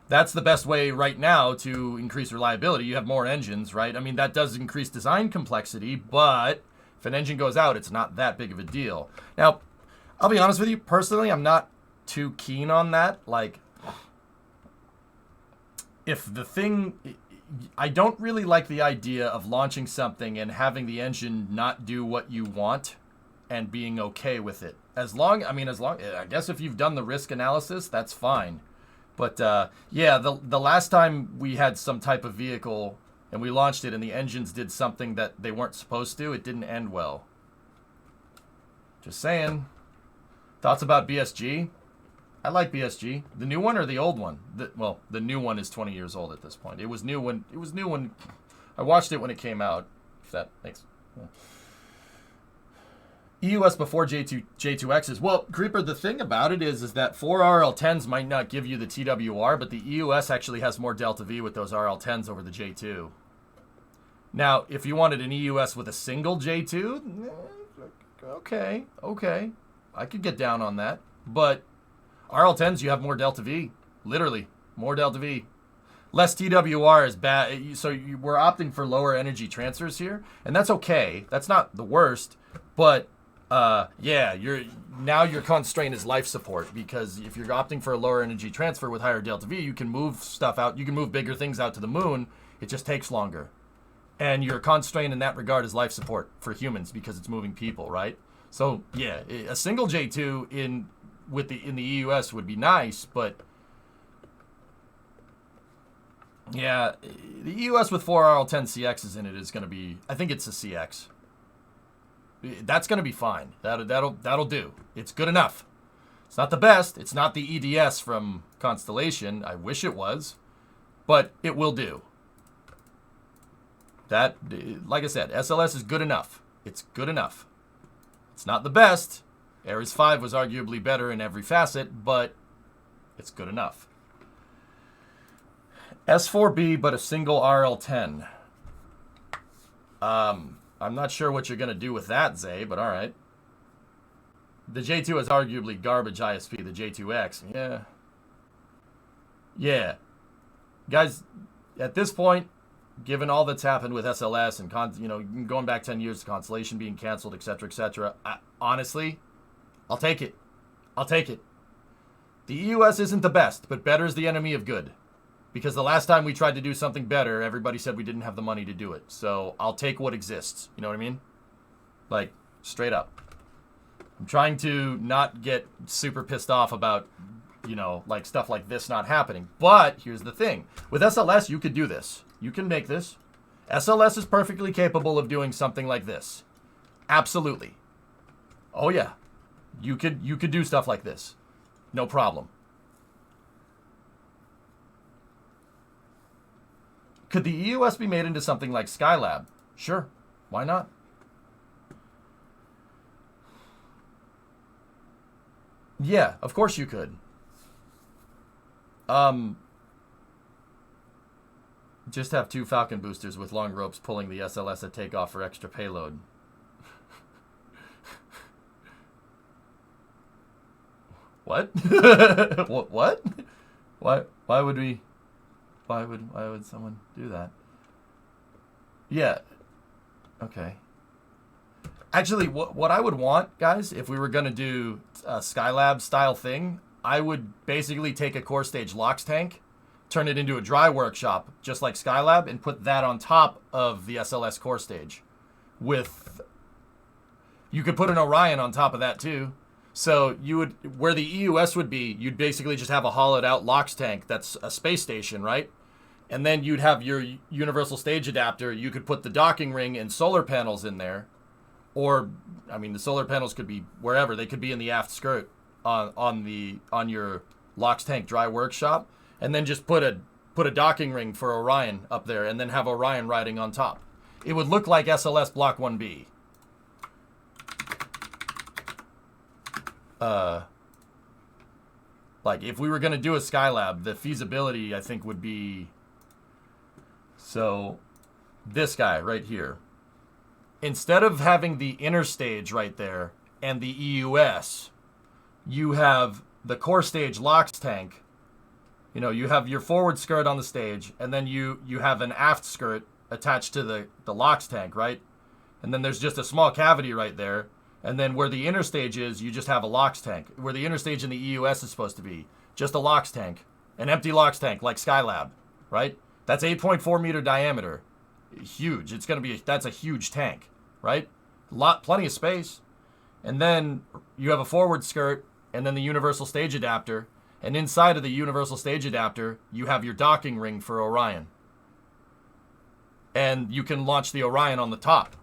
That's the best way right now to increase reliability. You have more engines, right? I mean, that does increase design complexity, but if an engine goes out, it's not that big of a deal. Now, I'll be honest with you, personally, I'm not too keen on that. Like, if the thing... I don't really like the idea of launching something and having the engine not do what you want and being okay with it. I guess if you've done the risk analysis, that's fine. But, yeah, the last time we had some type of vehicle and we launched it and the engines did something that they weren't supposed to, it didn't end well. Just saying. Thoughts about BSG? I like BSG. The new one or the old one? The new one is 20 years old at this point. It was new when I watched it when it came out. If that makes... EUS before J2Xs. Well, Creeper, the thing about it is that 4 RL10s might not give you the TWR, but the EUS actually has more delta V with those RL10s over the J2. Now, if you wanted an EUS with a single J2, okay. I could get down on that. But RL10s, you have more delta V. Literally, more delta V. Less TWR is bad. So we're opting for lower energy transfers here, and that's okay. That's not the worst, but yeah, your constraint is life support, because if you're opting for a lower energy transfer with higher delta V, you can move stuff out. You can move bigger things out to the moon. It just takes longer, and your constraint in that regard is life support for humans because it's moving people, right? So yeah, a single J2 in the EUS would be nice, but yeah, the EUS with 4 RL10 CXs in it is going to be, I think it's a CX. That's going to be fine. That'll do. It's good enough. It's not the best. It's not the EDS from Constellation. I wish it was, but it will do. That, like I said, SLS is good enough. It's good enough. It's not the best. Ares 5 was arguably better in every facet, but it's good enough. S4B, but a single RL10. I'm not sure what you're going to do with that, Zay, but all right. The J2 is arguably garbage ISP, the J2X. Yeah. Yeah. Guys, at this point, given all that's happened with SLS and, going back 10 years, Constellation being canceled, etc., honestly, I'll take it. I'll take it. The EUS isn't the best, but better is the enemy of good. Because the last time we tried to do something better, everybody said we didn't have the money to do it. So I'll take what exists. You know what I mean? Like, straight up. I'm trying to not get super pissed off about, like stuff like this not happening. But here's the thing. With SLS, you could do this. You can make this. SLS is perfectly capable of doing something like this. Absolutely. Oh, yeah. You could do stuff like this. No problem. Could the EUS be made into something like Skylab? Sure. Why not? Yeah, of course you could. Just have 2 Falcon boosters with long ropes pulling the SLS at takeoff for extra payload. What? What? Why would someone do that? Yeah. Okay. Actually, what I would want, guys, if we were going to do a Skylab style thing, I would basically take a core stage LOX tank, turn it into a dry workshop, just like Skylab, and put that on top of the SLS core stage. You could put an Orion on top of that too. So you would, where the EUS would be, you'd basically just have a hollowed out LOX tank that's a space station, right? And then you'd have your universal stage adapter. You could put the docking ring and solar panels in there. Or, the solar panels could be wherever. They could be in the aft skirt on your LOX tank dry workshop. And then just put a docking ring for Orion up there, and then have Orion riding on top. It would look like SLS Block 1B. Like, if we were going to do a Skylab, the feasibility, I think, would be So, this guy right here. Instead of having the inner stage right there and the EUS, you have the core stage LOX tank. You know, you have your forward skirt on the stage, and then you have an aft skirt attached to the LOX tank, right? And then there's just a small cavity right there. And then where the inner stage is, you just have a LOX tank. Where the inner stage in the EUS is supposed to be, just a LOX tank. An empty LOX tank, like Skylab, right? That's 8.4 meter diameter. Huge. It's going to be, that's a huge tank, right? Plenty of space. And then you have a forward skirt, and then the universal stage adapter. And inside of the universal stage adapter, you have your docking ring for Orion. And you can launch the Orion on the top.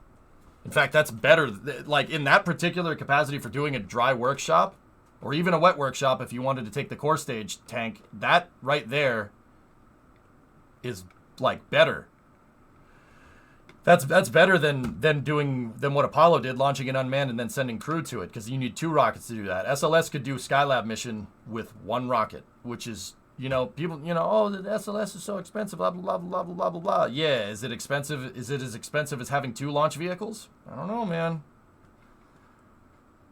In fact, that's better. Like, in that particular capacity for doing a dry workshop, or even a wet workshop if you wanted to take the core stage tank, that right there is, like, better. That's better than what Apollo did, launching an unmanned and then sending crew to it, because you need 2 rockets to do that. SLS could do Skylab mission with 1 rocket, which is, you know, people, you know, oh, the SLS is so expensive, blah, blah, blah, blah, blah, blah, blah. Yeah, is it expensive? Is it as expensive as having 2 launch vehicles? I don't know, man.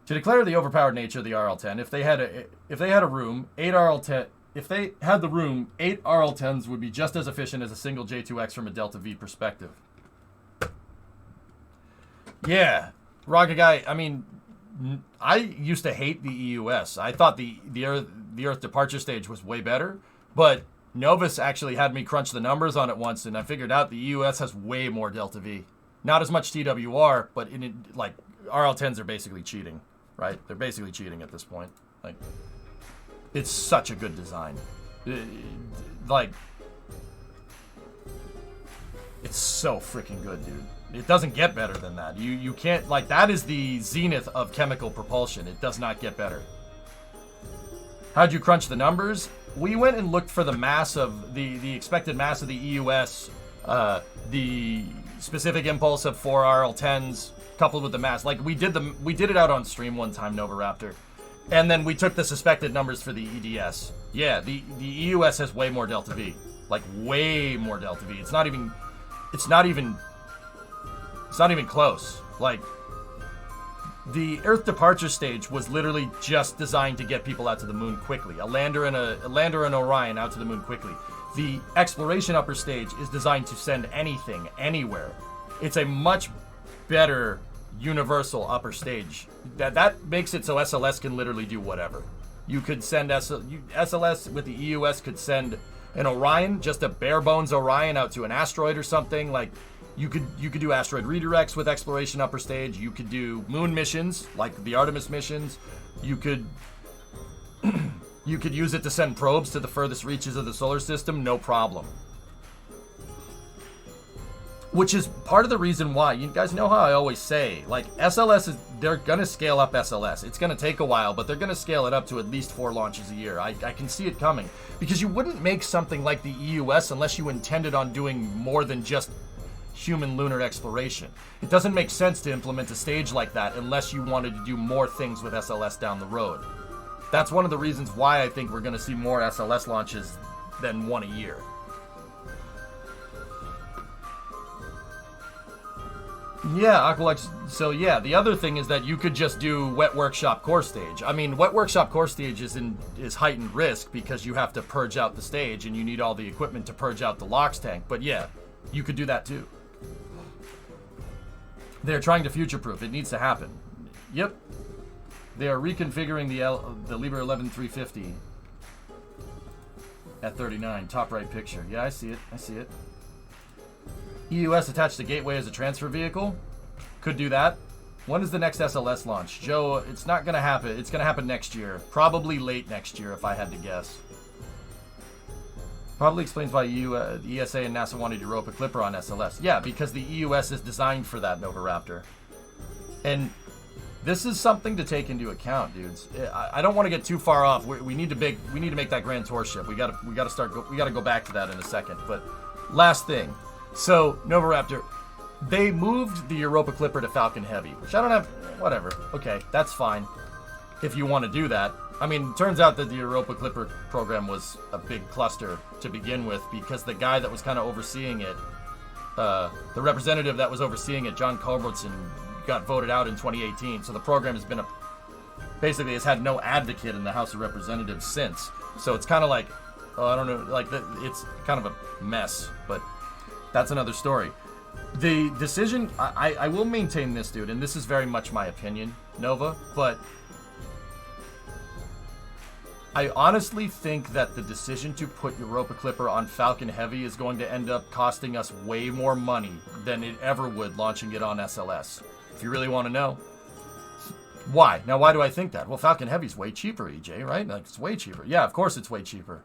To declare the overpowered nature of the RL-10, if they had a room, 8 RL-10, if they had the room, 8 RL-10s would be just as efficient as a single J2X from a Delta V perspective. Yeah, Rocket Guy, I mean, I used to hate the EUS. I thought the Earth departure stage was way better, but Novus actually had me crunch the numbers on it once, and I figured out the EUS has way more Delta V. Not as much TWR, but like, RL-10s are basically cheating, right? They're basically cheating at this point. Like, it's such a good design. Like, it's so freaking good, dude. It doesn't get better than that. You can't, like, that is the zenith of chemical propulsion. It does not get better. How'd you crunch the numbers? We went and looked for the mass of, the expected mass of the EUS, the specific impulse of 4 RL-10s, coupled with the mass. Like, we did it out on stream one time, Nova Raptor. And then we took the suspected numbers for the EDS. Yeah, the EUS has way more Delta V. Like, way more Delta V. It's not even close. Like, the Earth departure stage was literally just designed to get people out to the moon quickly. A lander and Orion out to the moon quickly. The exploration upper stage is designed to send anything, anywhere. It's a much better universal upper stage. That makes it so SLS can literally do whatever. You could send SLS with the EUS could send an Orion, just a bare bones Orion out to an asteroid or something. Like, you could do asteroid redirects with exploration upper stage. You could do moon missions like the Artemis missions. You could use it to send probes to the furthest reaches of the solar system, no problem. Which is part of the reason why, you guys know how I always say, like, SLS they're gonna scale up SLS. It's gonna take a while, but they're gonna scale it up to at least 4 launches a year. I can see it coming. Because you wouldn't make something like the EUS unless you intended on doing more than just human lunar exploration. It doesn't make sense to implement a stage like that unless you wanted to do more things with SLS down the road. That's one of the reasons why I think we're gonna see more SLS launches than 1 a year. Yeah, Aqualex. So yeah, the other thing is that you could just do wet workshop core stage. I mean, wet workshop core stage is heightened risk because you have to purge out the stage and you need all the equipment to purge out the LOX tank. But yeah, you could do that too. They're trying to future-proof. It needs to happen. Yep. They are reconfiguring the Libre 11350 at 39. Top right picture. Yeah, I see it. I see it. EUS attached to Gateway as a transfer vehicle. Could do that. When is the next SLS launch? Joe, it's not going to happen. It's going to happen next year. Probably late next year, if I had to guess. Probably explains why the ESA and NASA wanted Europa Clipper on SLS. Yeah, because the EUS is designed for that, Nova Raptor. And this is something to take into account, dudes. I don't want to get too far off. We need to make that Grand Tour ship. We got to go back to that in a second. But last thing. So, Nova Raptor, they moved the Europa Clipper to Falcon Heavy, which I don't have, whatever. Okay, that's fine if you want to do that. I mean, it turns out that the Europa Clipper program was a big cluster to begin with because the guy that was kind of overseeing it the representative that was overseeing it, John Culbertson, got voted out in 2018. So the program has been basically has had no advocate in the House of Representatives since. So it's kind of like, I don't know, like it's kind of a mess. But that's another story. The decision, I will maintain this, dude, and this is very much my opinion, Nova, but I honestly think that the decision to put Europa Clipper on Falcon Heavy is going to end up costing us way more money than it ever would launching it on SLS. If you really want to know. Why? Now, why do I think that? Well, Falcon Heavy's way cheaper, EJ, right? Like, it's way cheaper. Yeah, of course it's way cheaper.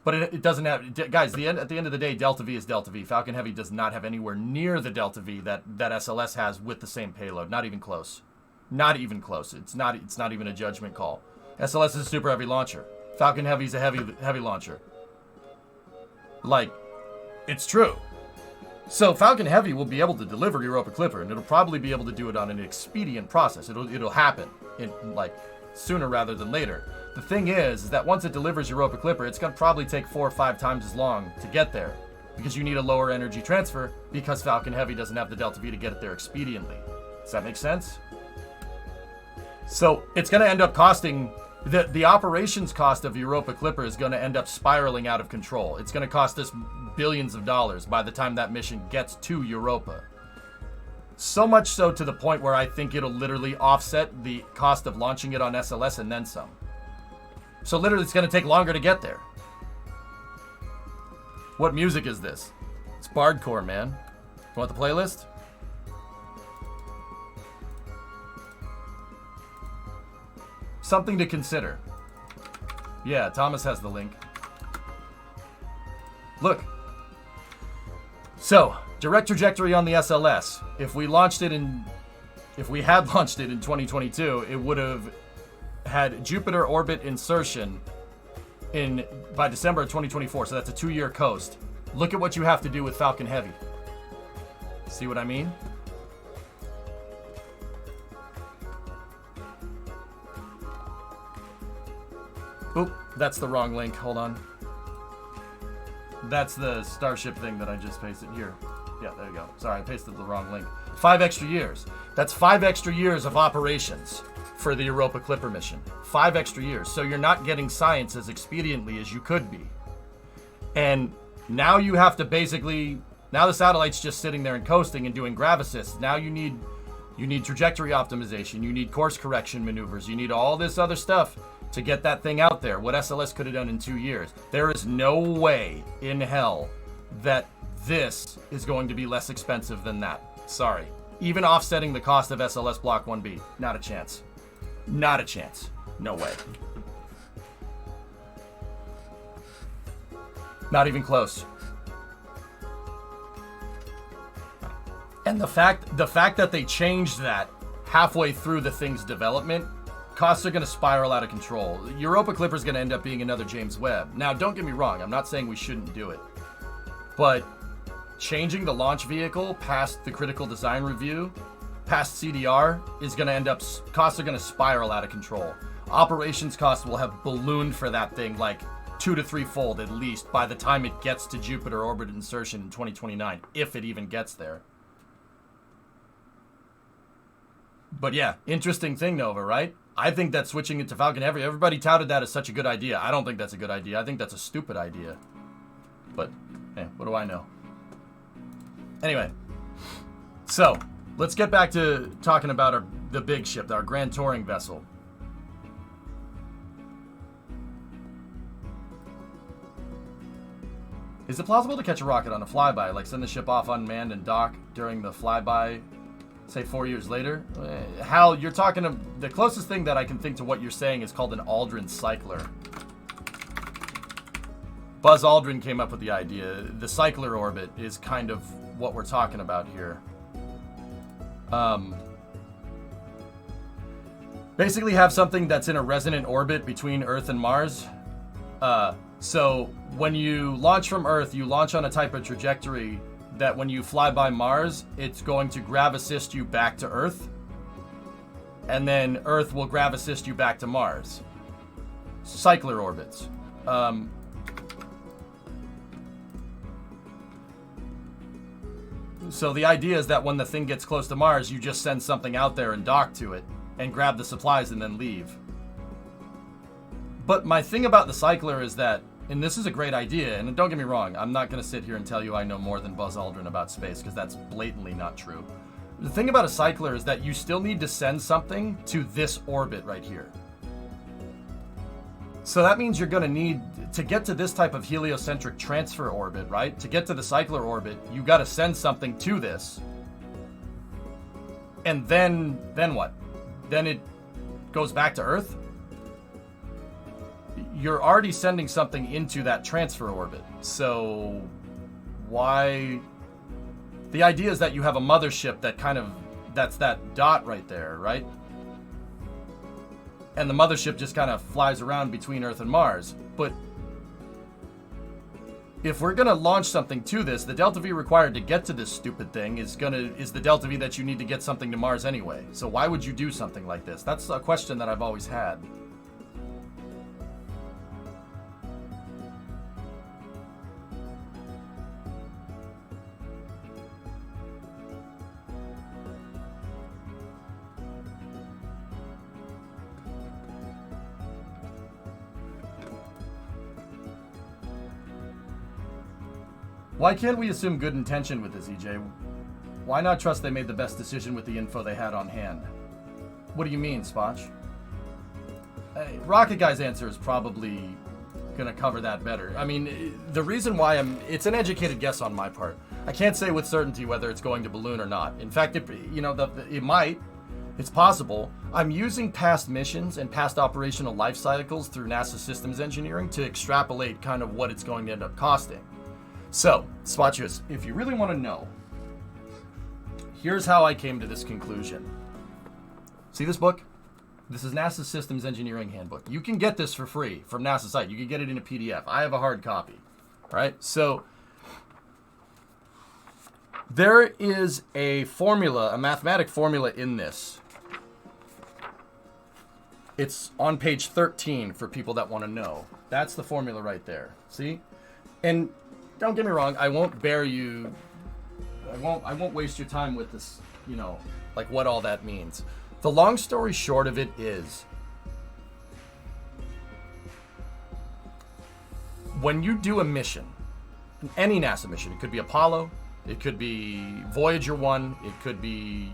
But it doesn't have... Guys, at the end of the day, Delta V is Delta V. Falcon Heavy does not have anywhere near the Delta V that SLS has with the same payload. Not even close. Not even close. It's not even a judgment call. SLS is a super heavy launcher. Falcon Heavy is a heavy launcher. Like, it's true. So Falcon Heavy will be able to deliver Europa Clipper, and it'll probably be able to do it on an expedient process. It'll happen in like sooner rather than later. The thing is that once it delivers Europa Clipper, it's gonna probably take 4 or 5 times as long to get there, because you need a lower energy transfer because Falcon Heavy doesn't have the Delta V to get it there expediently. Does that make sense? So it's gonna end up costing. The operations cost of Europa Clipper is going to end up spiraling out of control. It's going to cost us billions of dollars by the time that mission gets to Europa. So much so to the point where I think it'll literally offset the cost of launching it on SLS and then some. So literally it's going to take longer to get there. What music is this? It's Bardcore, man. You want the playlist? Something to consider. Yeah, Thomas has the link. Look. So, direct trajectory on the SLS. If we had launched it in 2022, it would have had Jupiter orbit insertion by December of 2024. So that's a 2-year coast. Look at what you have to do with Falcon Heavy. See what I mean? Oop, that's the wrong link. Hold on. That's the Starship thing that I just pasted here. Yeah, there you go. Sorry, I pasted the wrong link. 5 extra years. That's 5 extra years of operations for the Europa Clipper mission. 5 extra years. So you're not getting science as expediently as you could be. And now you have to basically... Now the satellite's just sitting there and coasting and doing grav assists. Now you need trajectory optimization. You need course correction maneuvers. You need all this other stuff to get that thing out there. What SLS could have done in 2 years. There is no way in hell that this is going to be less expensive than that. Sorry. Even offsetting the cost of SLS Block 1B. Not a chance. Not a chance. No way. Not even close. And the fact that they changed that halfway through the thing's development, costs are going to spiral out of control. Europa Clipper is going to end up being another James Webb. Now, don't get me wrong. I'm not saying we shouldn't do it. But changing the launch vehicle past the critical design review, past CDR, is going to end up... Costs are going to spiral out of control. Operations costs will have ballooned for that thing like 2 to 3-fold at least by the time it gets to Jupiter orbit insertion in 2029, if it even gets there. But yeah, interesting thing, Nova, right? I think that switching it to Falcon Heavy, everybody touted that as such a good idea. I don't think that's a good idea. I think that's a stupid idea. But, what do I know? Anyway, so let's get back to talking about the big ship, our Grand Touring vessel. Is it plausible to catch a rocket on a flyby, like send the ship off unmanned and dock during the flyby, say 4 years later? Hal, you're talking of the closest thing that I can think to what you're saying is called an Aldrin cycler. Buzz Aldrin came up with the idea. The cycler orbit is kind of what we're talking about here. Basically have something that's in a resonant orbit between Earth and Mars. So when you launch from Earth, you launch on a type of trajectory that when you fly by Mars, it's going to grav assist you back to Earth. And then Earth will grav assist you back to Mars. Cycler orbits. So the idea is that when the thing gets close to Mars, you just send something out there and dock to it and grab the supplies and then leave. But my thing about the cycler is that, and this is a great idea, and don't get me wrong, I'm not going to sit here and tell you I know more than Buzz Aldrin about space, because that's blatantly not true. The thing about a cycler is that you still need to send something to this orbit right here. So that means you're going to need, to get to this type of heliocentric transfer orbit, right? To get to the cycler orbit, you got to send something to this. And then what? Then it goes back to Earth? You're already sending something into that transfer orbit. So why? The idea is that you have a mothership that that's that dot right there, right? And the mothership just kind of flies around between Earth and Mars. But if we're going to launch something to this, the delta V required to get to this stupid thing is the delta V that you need to get something to Mars anyway. So why would you do something like this? That's a question that I've always had. Why can't we assume good intention with this, EJ? Why not trust they made the best decision with the info they had on hand? What do you mean, Spotch? Rocket Guy's answer is probably going to cover that better. I mean, the reason why it's an educated guess on my part. I can't say with certainty whether it's going to balloon or not. In fact, it might. It's possible. I'm using past missions and past operational life cycles through NASA systems engineering to extrapolate kind of what it's going to end up costing. So, Spotchus, if you really want to know, here's how I came to this conclusion. See this book? This is NASA Systems Engineering Handbook. You can get this for free from NASA site. You can get it in a PDF. I have a hard copy. All right? So, there is a formula, a mathematic formula in this. It's on page 13 for people that want to know. That's the formula right there. See? And don't get me wrong, I won't waste your time with this, like what all that means. The long story short of it is, when you do a mission, any NASA mission, it could be Apollo, it could be Voyager 1, it could be,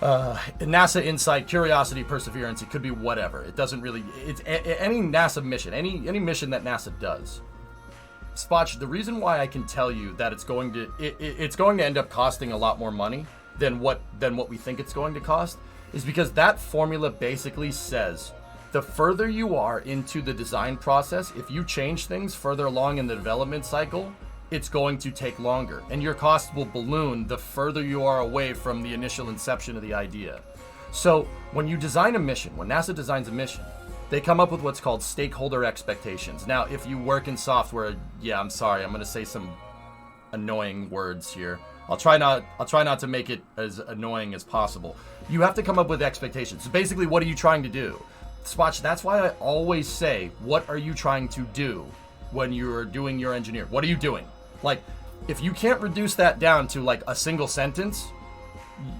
NASA Insight, Curiosity, Perseverance, it could be whatever. It doesn't really, it's any NASA mission, any mission that NASA does. Spotch, the reason why I can tell you that it's going to end up costing a lot more money than what we think it's going to cost is because that formula basically says the further you are into the design process, if you change things further along in the development cycle, it's going to take longer, and your cost will balloon the further you are away from the initial inception of the idea. So when you design a mission, when NASA designs a mission, they come up with what's called stakeholder expectations. Now, if you work in software, yeah, I'm sorry, I'm going to say some annoying words here. I'll try not to make it as annoying as possible. You have to come up with expectations. So basically, what are you trying to do? Spotch, that's why I always say, what are you trying to do when you're doing your engineer? What are you doing? Like, if you can't reduce that down to like a single sentence,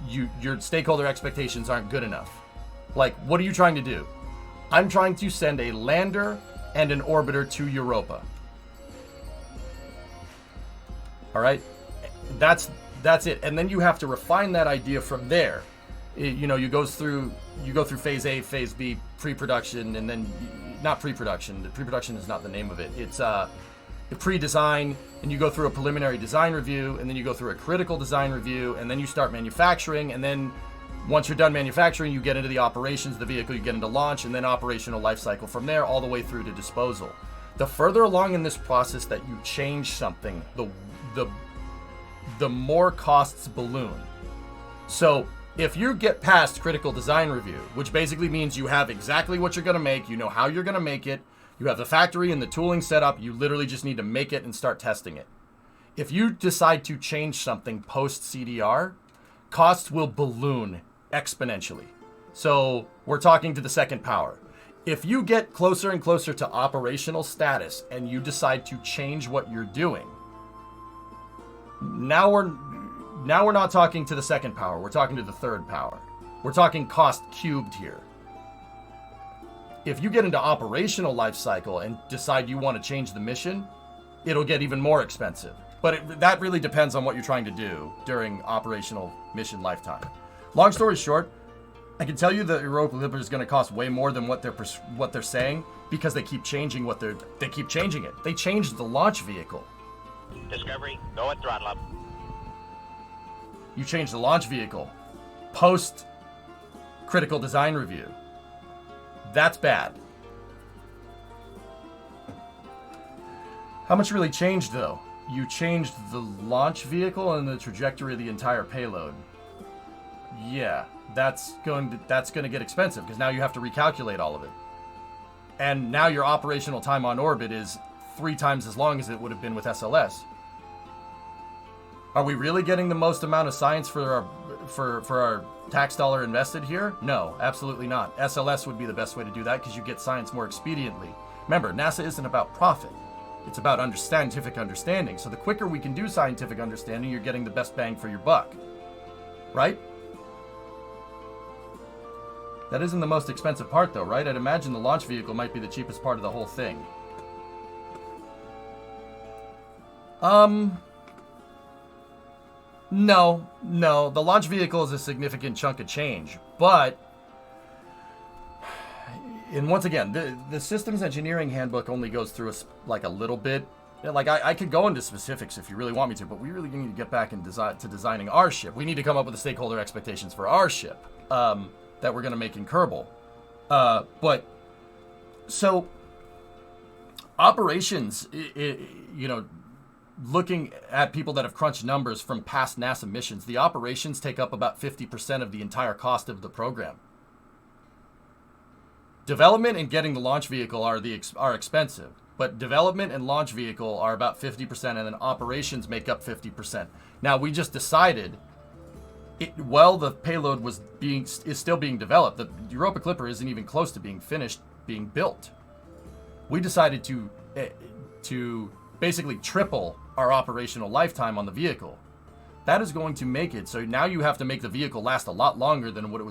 your stakeholder expectations aren't good enough. Like, what are you trying to do? I'm trying to send a lander and an orbiter to Europa. All right? That's it. And then you have to refine that idea from there. You go through phase A, phase B, pre-production, and then not pre-production. Pre-production is not the name of it. It's pre-design, and you go through a preliminary design review, and then you go through a critical design review, and then you start manufacturing, and then once you're done manufacturing, you get into the operations of the vehicle, you get into launch, and then operational life cycle from there all the way through to disposal. The further along in this process that you change something, the more costs balloon. So if you get past critical design review, which basically means you have exactly what you're going to make, you know how you're going to make it, you have the factory and the tooling set up, you literally just need to make it and start testing it. If you decide to change something post CDR, costs will balloon exponentially. So we're talking to the second power. If you get closer and closer to operational status and you decide to change what you're doing, Now we're not talking to the second power. We're talking to the third power. We're talking cost cubed here. If you get into operational life cycle and decide you want to change the mission, it'll get even more expensive. But that really depends on what you're trying to do during operational mission lifetime. Long story short, I can tell you that Europa Clipper is going to cost way more than what they're saying because they keep changing they keep changing it. They changed the launch vehicle. Discovery, go at throttle up. You changed the launch vehicle post critical design review. That's bad. How much really changed though? You changed the launch vehicle and the trajectory of the entire payload. Yeah, that's going to get expensive because now you have to recalculate all of it. And now your operational time on orbit is 3 times as long as it would have been with SLS. Are we really getting the most amount of science for our tax dollar invested here? No, absolutely not. SLS would be the best way to do that because you get science more expediently. Remember, NASA isn't about profit. It's about scientific understanding. So the quicker we can do scientific understanding, you're getting the best bang for your buck. Right? That isn't the most expensive part though, right? I'd imagine the launch vehicle might be the cheapest part of the whole thing. No. The launch vehicle is a significant chunk of change, but, and once again, the systems engineering handbook only goes through a little bit. Like I could go into specifics if you really want me to, but we really need to get back to designing our ship. We need to come up with the stakeholder expectations for our ship that we're going to make in Kerbal. But so operations, looking at people that have crunched numbers from past NASA missions, the operations take up about 50% of the entire cost of the program. Development and getting the launch vehicle are expensive, but development and launch vehicle are about 50%, and then operations make up 50%. Now we just decided, while the payload is still being developed, the Europa Clipper isn't even close to being finished being built. We decided to basically triple our operational lifetime on the vehicle. That is going to make it so now you have to make the vehicle last a lot longer than what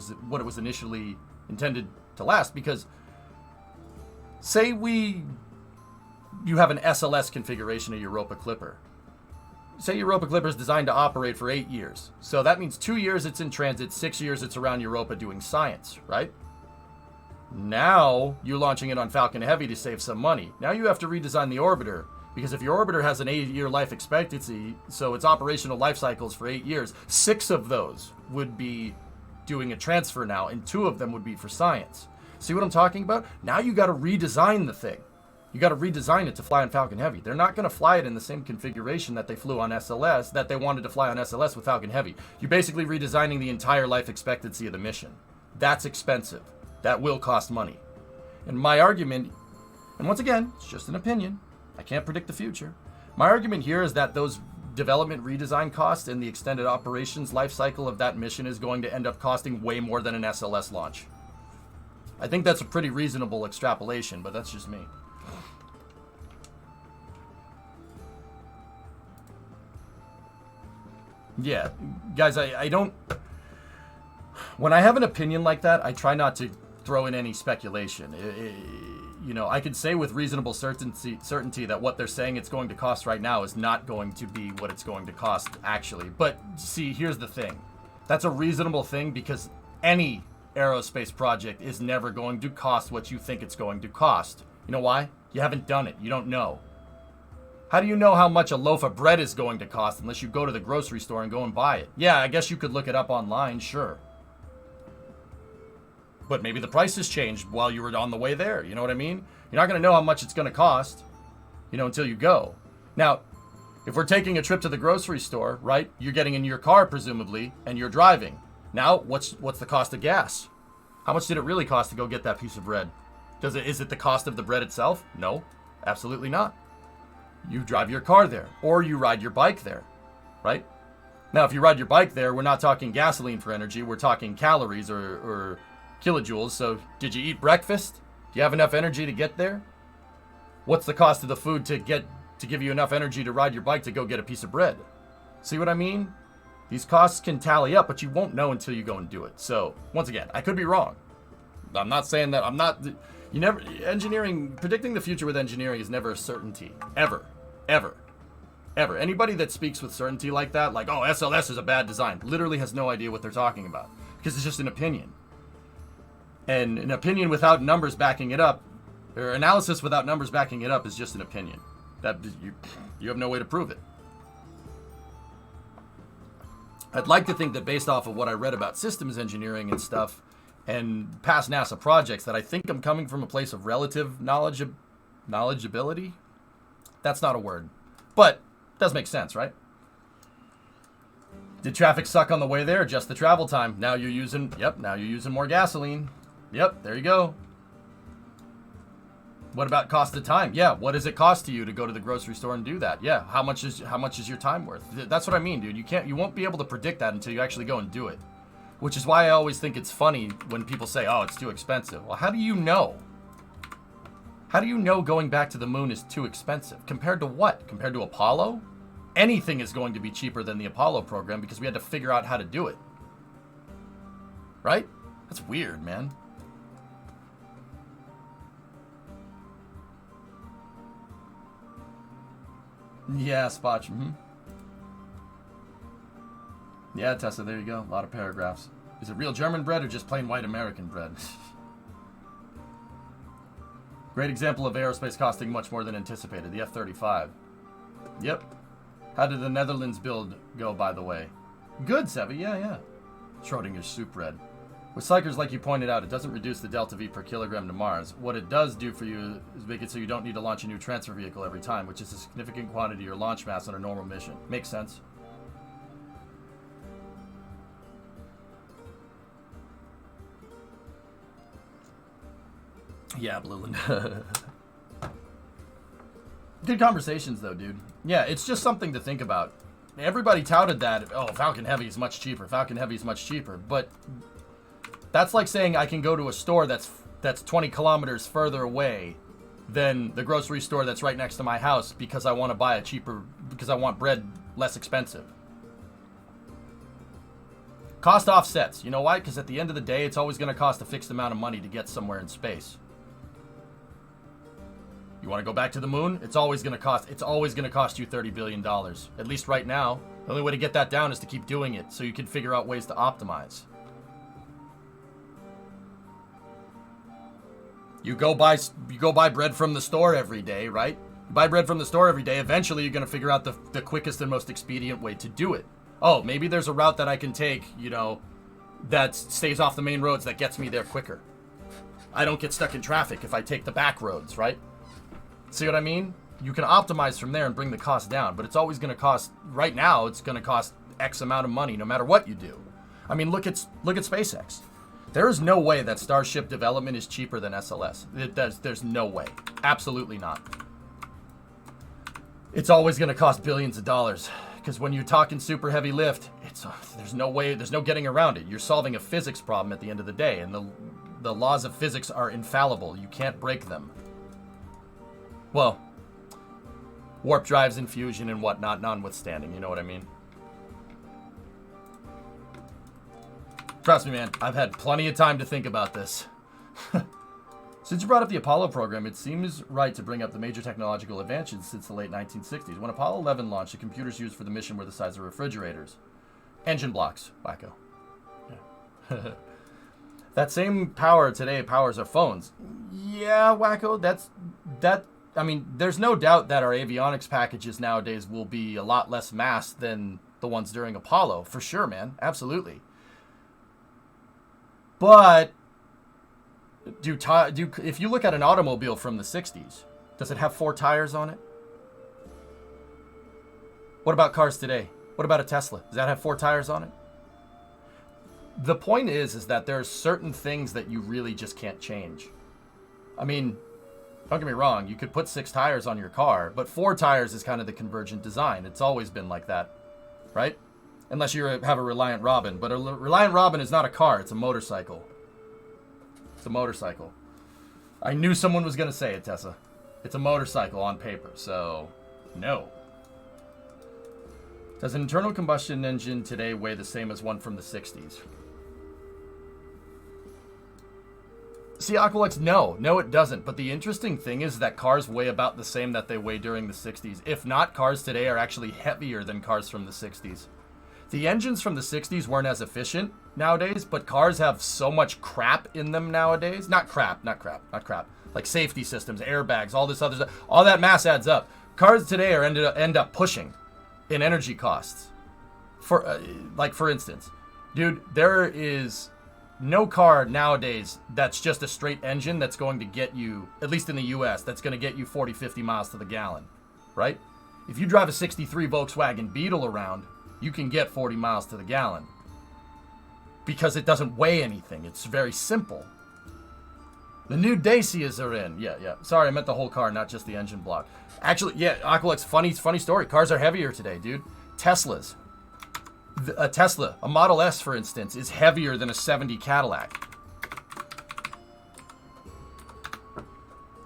it was initially intended to last, because say you have an SLS configuration of Europa Clipper. Say Europa Clipper is designed to operate for 8 years. So that means 2 years it's in transit, 6 years it's around Europa doing science, right? Now you're launching it on Falcon Heavy to save some money. Now you have to redesign the orbiter, because if your orbiter has an 8-year life expectancy, so its operational life cycles for 8 years, 6 of those would be doing a transfer now, and 2 of them would be for science. See what I'm talking about? Now you got to redesign the thing. You got to redesign it to fly on Falcon Heavy. They're not going to fly it in the same configuration that they flew on SLS, that they wanted to fly on SLS with Falcon Heavy. You're basically redesigning the entire life expectancy of the mission. That's expensive. That will cost money. And my argument, and once again, it's just an opinion, I can't predict the future. My argument here is that those development redesign costs and the extended operations life cycle of that mission is going to end up costing way more than an SLS launch. I think that's a pretty reasonable extrapolation, but that's just me. Yeah, guys, I don't... When I have an opinion like that, I try not to throw in any speculation. I could say with reasonable certainty that what they're saying it's going to cost right now is not going to be what it's going to cost actually. But see, here's the thing. That's a reasonable thing because any aerospace project is never going to cost what you think it's going to cost. You know why? You haven't done it. You don't know. How do you know how much a loaf of bread is going to cost unless you go to the grocery store and go and buy it? Yeah, I guess you could look it up online, sure. But maybe the price has changed while you were on the way there. You know what I mean? You're not going to know how much it's going to cost, until you go. Now, if we're taking a trip to the grocery store, right? You're getting in your car, presumably, and you're driving. Now, what's the cost of gas? How much did it really cost to go get that piece of bread? Is it the cost of the bread itself? No, absolutely not. You drive your car there, or you ride your bike there, right? Now, if you ride your bike there, we're not talking gasoline for energy. We're talking calories or kilojoules. So did you eat breakfast? Do you have enough energy to get there? What's the cost of the food to give you enough energy to ride your bike to go get a piece of bread? See what I mean? These costs can tally up, but you won't know until you go and do it. So, once again, I could be wrong. I'm not saying that, predicting the future with engineering is never a certainty. Ever. Ever. Ever. Anybody that speaks with certainty like that, like, oh, SLS is a bad design, literally has no idea what they're talking about. Because it's just an opinion. And an opinion without numbers backing it up, or analysis without numbers backing it up is just an opinion. That you have no way to prove it. I'd like to think that based off of what I read about systems engineering and stuff and past NASA projects, that I think I'm coming from a place of relative knowledgeability. That's not a word. But it does make sense, right? Did traffic suck on the way there? Just the travel time. Now you're using more gasoline. Yep, there you go. What about cost of time? Yeah, what does it cost to you to go to the grocery store and do that? Yeah, how much is your time worth? That's what I mean, dude. You won't be able to predict that until you actually go and do it. Which is why I always think it's funny when people say, "Oh, it's too expensive." Well, how do you know? How do you know going back to the moon is too expensive? Compared to what? Compared to Apollo? Anything is going to be cheaper than the Apollo program because we had to figure out how to do it. Right? That's weird, man. Yeah, Spotch. Yeah, Tessa, there you go. A lot of paragraphs. Is it real German bread or just plain white American bread? Great example of aerospace costing much more than anticipated. The F-35. Yep. How did the Netherlands build go, by the way? Good, Sevi. Yeah. Schrodinger's soup bread. With Cycers, like you pointed out, it doesn't reduce the delta V per kilogram to Mars. What it does do for you is make it so you don't need to launch a new transfer vehicle every time, which is a significant quantity of your launch mass on a normal mission. Makes sense. Yeah, Blueland. Good conversations, though, dude. Yeah, it's just something to think about. Everybody touted that, oh, Falcon Heavy is much cheaper. Falcon Heavy is much cheaper. But that's like saying I can go to a store that's 20 kilometers further away than the grocery store that's right next to my house because I want to buy because I want bread less expensive. Cost offsets. You know why? Because at the end of the day, it's always going to cost a fixed amount of money to get somewhere in space. You want to go back to the moon? It's always going to cost you $30 billion. At least right now. The only way to get that down is to keep doing it so you can figure out ways to optimize. You go buy bread from the store every day, right? You buy bread from the store every day. Eventually, you're going to figure out the quickest and most expedient way to do it. Oh, maybe there's a route that I can take, that stays off the main roads that gets me there quicker. I don't get stuck in traffic if I take the back roads, right? See what I mean? You can optimize from there and bring the cost down, but it's always going to cost, right now, it's going to cost X amount of money no matter what you do. I mean, look at SpaceX. There is no way that Starship development is cheaper than SLS. There's no way. Absolutely not. It's always going to cost billions of dollars. Because when you're talking super heavy lift, there's no way, there's no getting around it. You're solving a physics problem at the end of the day, and the laws of physics are infallible. You can't break them. Well, warp drives and fusion and whatnot notwithstanding, you know what I mean? Trust me, man, I've had plenty of time to think about this. Since you brought up the Apollo program, it seems right to bring up the major technological advances since the late 1960s. When Apollo 11 launched, the computers used for the mission were the size of refrigerators. Engine blocks. Wacko. Yeah. That same power today powers our phones. Yeah, Wacko, I mean, there's no doubt that our avionics packages nowadays will be a lot less mass than the ones during Apollo. For sure, man. Absolutely. But if you look at an automobile from the 60s, does it have 4 tires on it? What about cars today? What about a Tesla? Does that have 4 tires on it? The point is that there are certain things that you really just can't change. I mean, don't get me wrong, you could put 6 tires on your car, but 4 tires is kind of the convergent design. It's always been like that, right? Unless you have a Reliant Robin. But a Reliant Robin is not a car, it's a motorcycle. It's a motorcycle. I knew someone was going to say it, Tessa. It's a motorcycle on paper, so no. Does an internal combustion engine today weigh the same as one from the 60s? See, Aqualux, no. No, it doesn't. But the interesting thing is that cars weigh about the same that they weigh during the 60s. If not, cars today are actually heavier than cars from the 60s. The engines from the 60s weren't as efficient nowadays, but cars have so much crap in them nowadays. Not crap. Like safety systems, airbags, all this other stuff. All that mass adds up. Cars today are end up pushing in energy costs. For instance, dude, there is no car nowadays that's just a straight engine that's going to get you, at least in the US, that's going to get you 40, 50 miles to the gallon, right? If you drive a 63 Volkswagen Beetle around, you can get 40 miles to the gallon because it doesn't weigh anything. It's very simple. The new Dacias are in. Yeah. Sorry, I meant the whole car, not just the engine block. Actually, yeah, Aqualux, funny story. Cars are heavier today, dude. Teslas. A Tesla, a Model S, for instance, is heavier than a 70 Cadillac.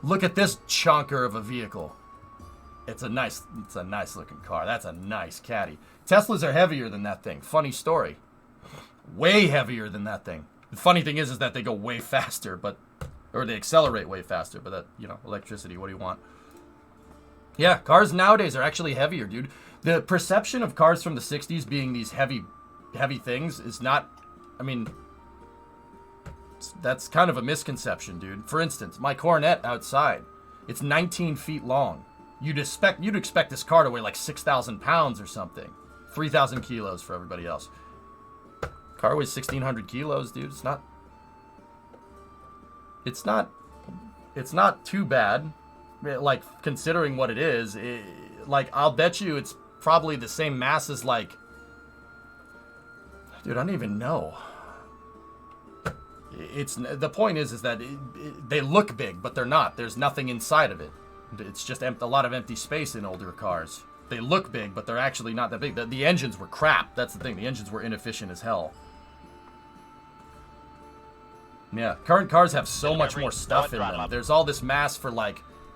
Look at this chonker of a vehicle. It's a nice looking car. That's a nice caddy. Teslas are heavier than that thing. Funny story. Way heavier than that thing. The funny thing is that they go way faster, or they accelerate way faster, but that, electricity, what do you want? Yeah, cars nowadays are actually heavier, dude. The perception of cars from the 60s being these heavy things is not, that's kind of a misconception, dude. For instance, my Coronet outside, it's 19 feet long. You'd expect this car to weigh like 6,000 pounds or something. 3,000 kilos for everybody else. Car weighs 1,600 kilos, dude. It's not too bad. Like, considering what it is, I'll bet you it's probably the same mass as, dude, I don't even know. The point is that they look big, but they're not. There's nothing inside of it. It's just a lot of empty space in older cars. They look big, but they're actually not that big. The engines were crap. That's the thing. The engines were inefficient as hell. Yeah, current cars have so much more stuff in them. There's all this mass for,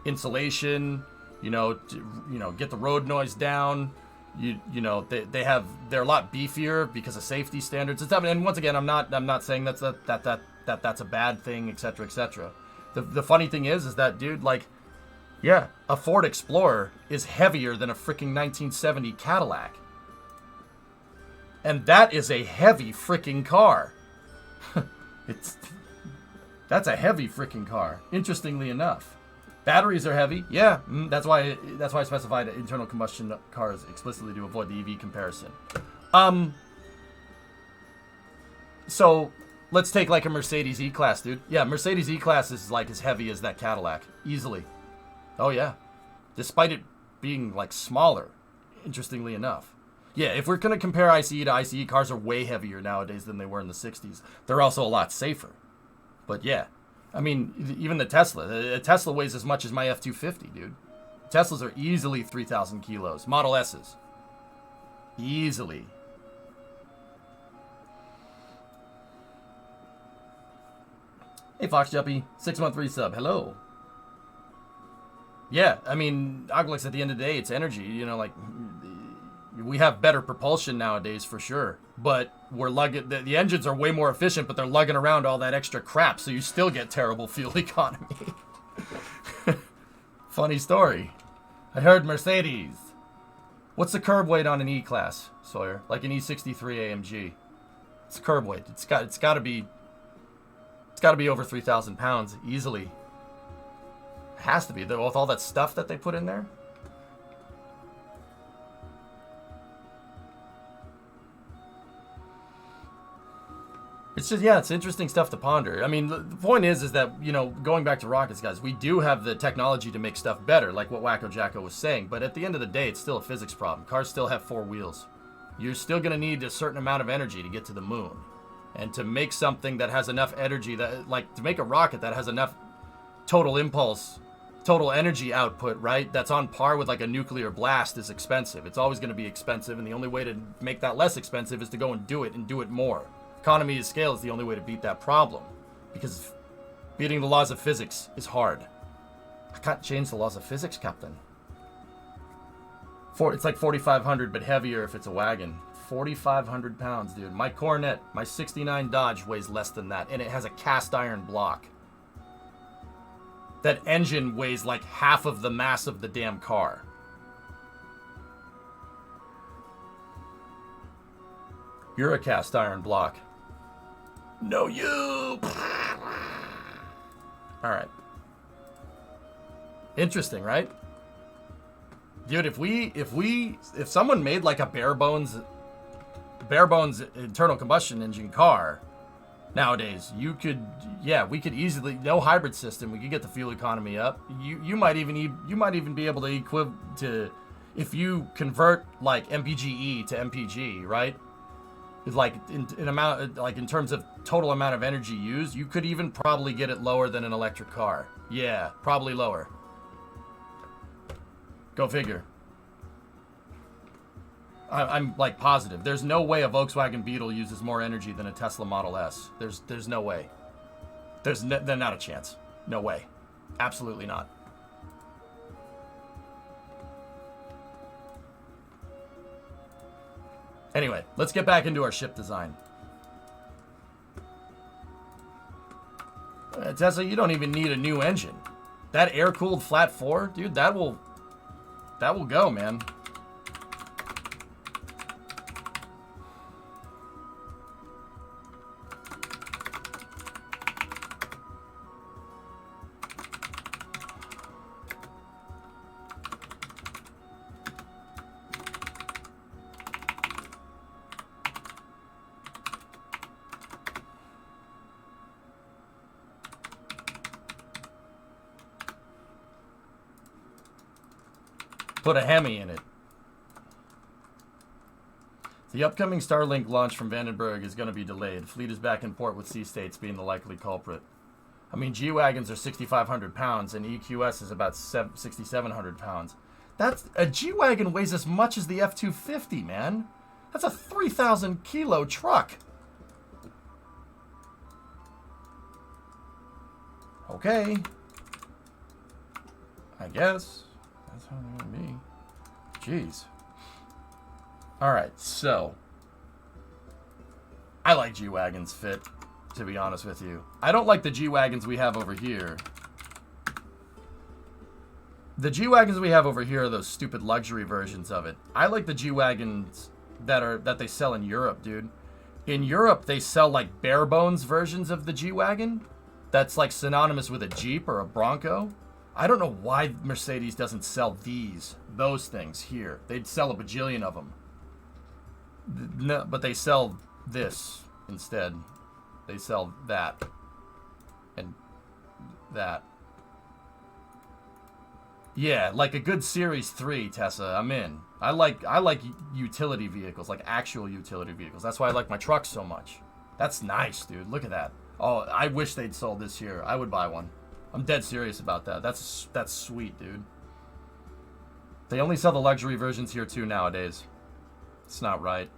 insulation, get the road noise down. They're a lot beefier because of safety standards and stuff. And once again, I'm not saying that's a bad thing, etc., etc. The funny thing is that, dude, a Ford Explorer is heavier than a freaking 1970 Cadillac, and that is a heavy freaking car. That's a heavy freaking car. Interestingly enough. Batteries are heavy. Yeah, that's why I specified internal combustion cars explicitly to avoid the EV comparison. So let's take a Mercedes E-Class, dude. Yeah, Mercedes E-Class is as heavy as that Cadillac, easily. Oh yeah, despite it being smaller. Interestingly enough. Yeah, if we're gonna compare ICE to ICE, cars are way heavier nowadays than they were in the 60s. They're also a lot safer. But yeah. Even the Tesla. A Tesla weighs as much as my F-250, dude. Teslas are easily 3,000 kilos. Model S's. Easily. Hey, Fox Juppy. 6-month resub. Hello. Yeah, Aqualux, at the end of the day, it's energy. We have better propulsion nowadays for sure, but we're lugging the engines are way more efficient, but they're lugging around all that extra crap, so you still get terrible fuel economy. Funny story. I heard Mercedes. What's the curb weight on an E-Class, Sawyer? Like an E63 AMG. It's curb weight. It's got to be over 3,000 pounds easily. It has to be, with all that stuff that they put in there. It's just, it's interesting stuff to ponder. The point is that, going back to rockets, guys, we do have the technology to make stuff better, like what Wacko Jacko was saying, but at the end of the day, it's still a physics problem. Cars still have 4 wheels. You're still going to need a certain amount of energy to get to the moon. And to make something that has enough energy, to make a rocket that has enough total impulse, total energy output, right, that's on par with a nuclear blast is expensive. It's always going to be expensive, and the only way to make that less expensive is to go and do it more. Economy of scale is the only way to beat that problem, because beating the laws of physics is hard. I can't change the laws of physics, Captain. It's like 4,500, but heavier if it's a wagon. 4,500 pounds, dude. My Coronet, my 69 Dodge weighs less than that, and it has a cast iron block. That engine weighs like half of the mass of the damn car. You're a cast iron block. No, you. All right. Interesting, right? Dude, if someone made like a bare bones internal combustion engine car nowadays, we could easily, no hybrid system, we could get the fuel economy up. You might even be able to if you convert like MPGE to MPG, right? Like in terms of total amount of energy used, you could even probably get it lower than an electric car. Yeah, probably lower. Go figure. I'm like positive. There's no way a Volkswagen Beetle uses more energy than a Tesla Model S. There's no way. There's not a chance. No way. Absolutely not. Anyway, let's get back into our ship design. Tesla, you don't even need a new engine. That air-cooled flat 4, dude, that will go, man. Put a Hemi in it. The upcoming Starlink launch from Vandenberg is going to be delayed. Fleet is back in port with Sea States being the likely culprit. I mean, G-Wagons are 6,500 pounds and EQS is about 6,700 pounds. A G-Wagon weighs as much as the F-250, man. That's a 3,000 kilo truck. Okay. I guess. That's how they're going to be. Jeez. Alright, so. I like G-Wagons fit, to be honest with you. I don't like the G-Wagons we have over here. The G-Wagons we have over here are those stupid luxury versions of it. I like the G-Wagons that they sell in Europe, dude. In Europe, they sell like bare bones versions of the G-Wagon. That's like synonymous with a Jeep or a Bronco. I don't know why Mercedes doesn't sell those things here. They'd sell a bajillion of them. No, but they sell this instead. They sell that. And that. Yeah, like a good Series 3, Tessa, I'm in. I like utility vehicles, like actual utility vehicles. That's why I like my trucks so much. That's nice, dude. Look at that. Oh, I wish they'd sold this here. I would buy one. I'm dead serious about that. That's sweet, dude. They only sell the luxury versions here too nowadays. It's not right.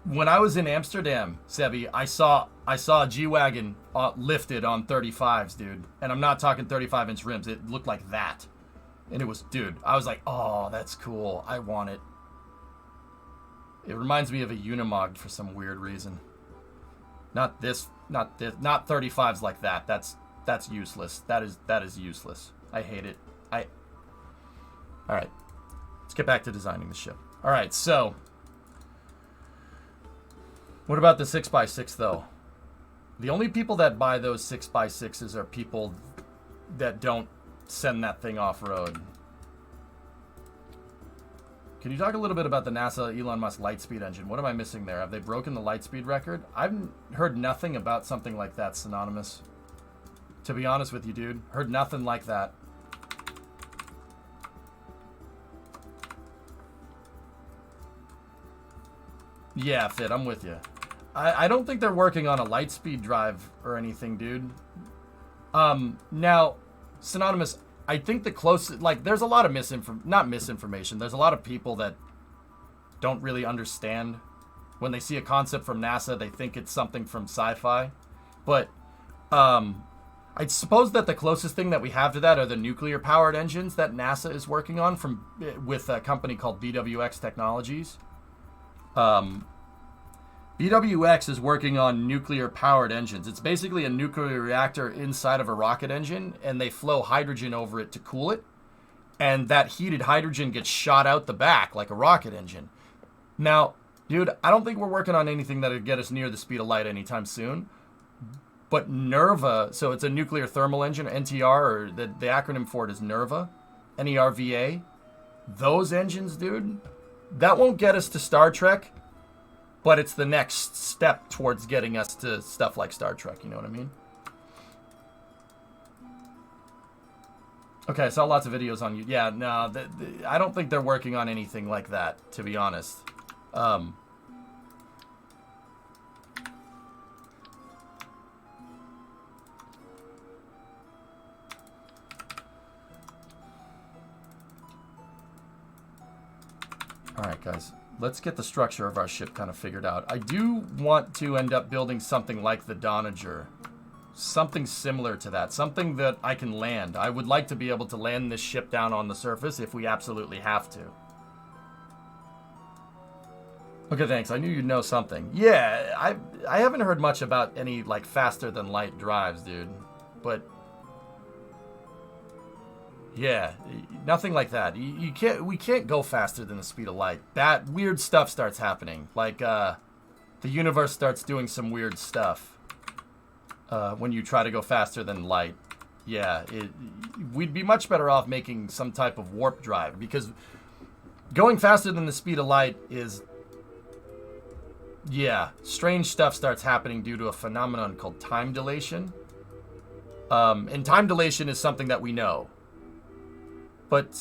When I was in Amsterdam, Sebi, I saw a G-Wagon lifted on 35s, dude. And I'm not talking 35-inch rims. It looked like that. And it was, dude, I was like, oh, that's cool. I want it. It reminds me of a Unimog for some weird reason. Not 35s like that. That's useless. That is useless. I hate it. All right. Let's get back to designing the ship. All right, so what about the 6x6 though? The only people that buy those 6x6s are people that don't send that thing off-road. Can you talk a little bit about the NASA Elon Musk Lightspeed engine? What am I missing there? Have they broken the Lightspeed record? I've heard nothing about something like that, Synonymous. To be honest with you, dude. Heard nothing like that. Yeah, Fit, I'm with you. I don't think they're working on a Lightspeed drive or anything, dude. Now, Synonymous, I think the closest, like, there's a lot of not misinformation. There's a lot of people that don't really understand. When they see a concept from NASA, they think it's something from sci-fi. But, I suppose that the closest thing that we have to that are the nuclear-powered engines that NASA is working on with a company called BWX Technologies. BWX is working on nuclear-powered engines. It's basically a nuclear reactor inside of a rocket engine, and they flow hydrogen over it to cool it. And that heated hydrogen gets shot out the back like a rocket engine. Now, dude, I don't think we're working on anything that would get us near the speed of light anytime soon. But NERVA, so it's a nuclear thermal engine, NTR, or the acronym for it is NERVA, N-E-R-V-A. Those engines, dude, that won't get us to Star Trek, but it's the next step towards getting us to stuff like Star Trek, you know what I mean? Okay, I saw lots of videos on you. Yeah, no, I don't think they're working on anything like that, to be honest. Alright, guys. Let's get the structure of our ship kind of figured out. I do want to end up building something like the Donager. Something similar to that. Something that I can land. I would like to be able to land this ship down on the surface if we absolutely have to. Okay, thanks. I knew you'd know something. Yeah, I haven't heard much about any, like, faster-than-light drives, dude. But yeah, nothing like that. We can't go faster than the speed of light. That weird stuff starts happening. Like, the universe starts doing some weird stuff when you try to go faster than light. Yeah, we'd be much better off making some type of warp drive, because going faster than the speed of light is, yeah, strange stuff starts happening due to a phenomenon called time dilation. And time dilation is something that we know. But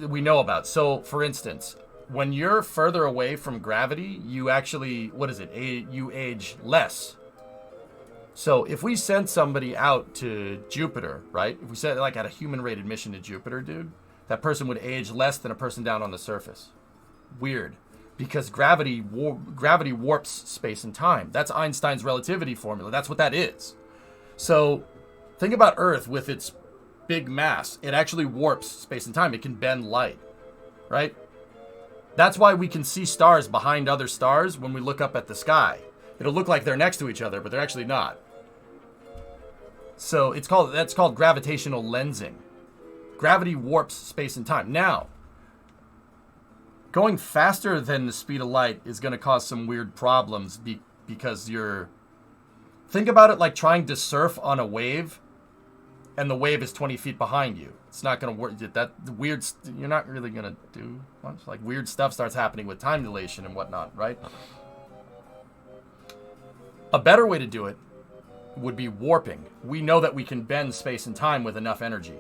we know about. So, for instance, when you're further away from gravity, you actually, you age less. So, if we send somebody out to Jupiter, right? If we send, like, at a human-rated mission to Jupiter, dude, that person would age less than a person down on the surface. Weird. Because gravity warps space and time. That's Einstein's relativity formula. That's what that is. So, think about Earth with its big mass. It actually warps space and time. It can bend light, right? That's why we can see stars behind other stars when we look up at the sky. It'll look like they're next to each other, but they're actually not. So that's called gravitational lensing. Gravity warps space and time. Now, going faster than the speed of light is going to cause some weird problems because think about it like trying to surf on a wave, and the wave is 20 feet behind you. It's not going to work. You're not really going to do much. Like, weird stuff starts happening with time dilation and whatnot, right? A better way to do it would be warping. We know that we can bend space and time with enough energy.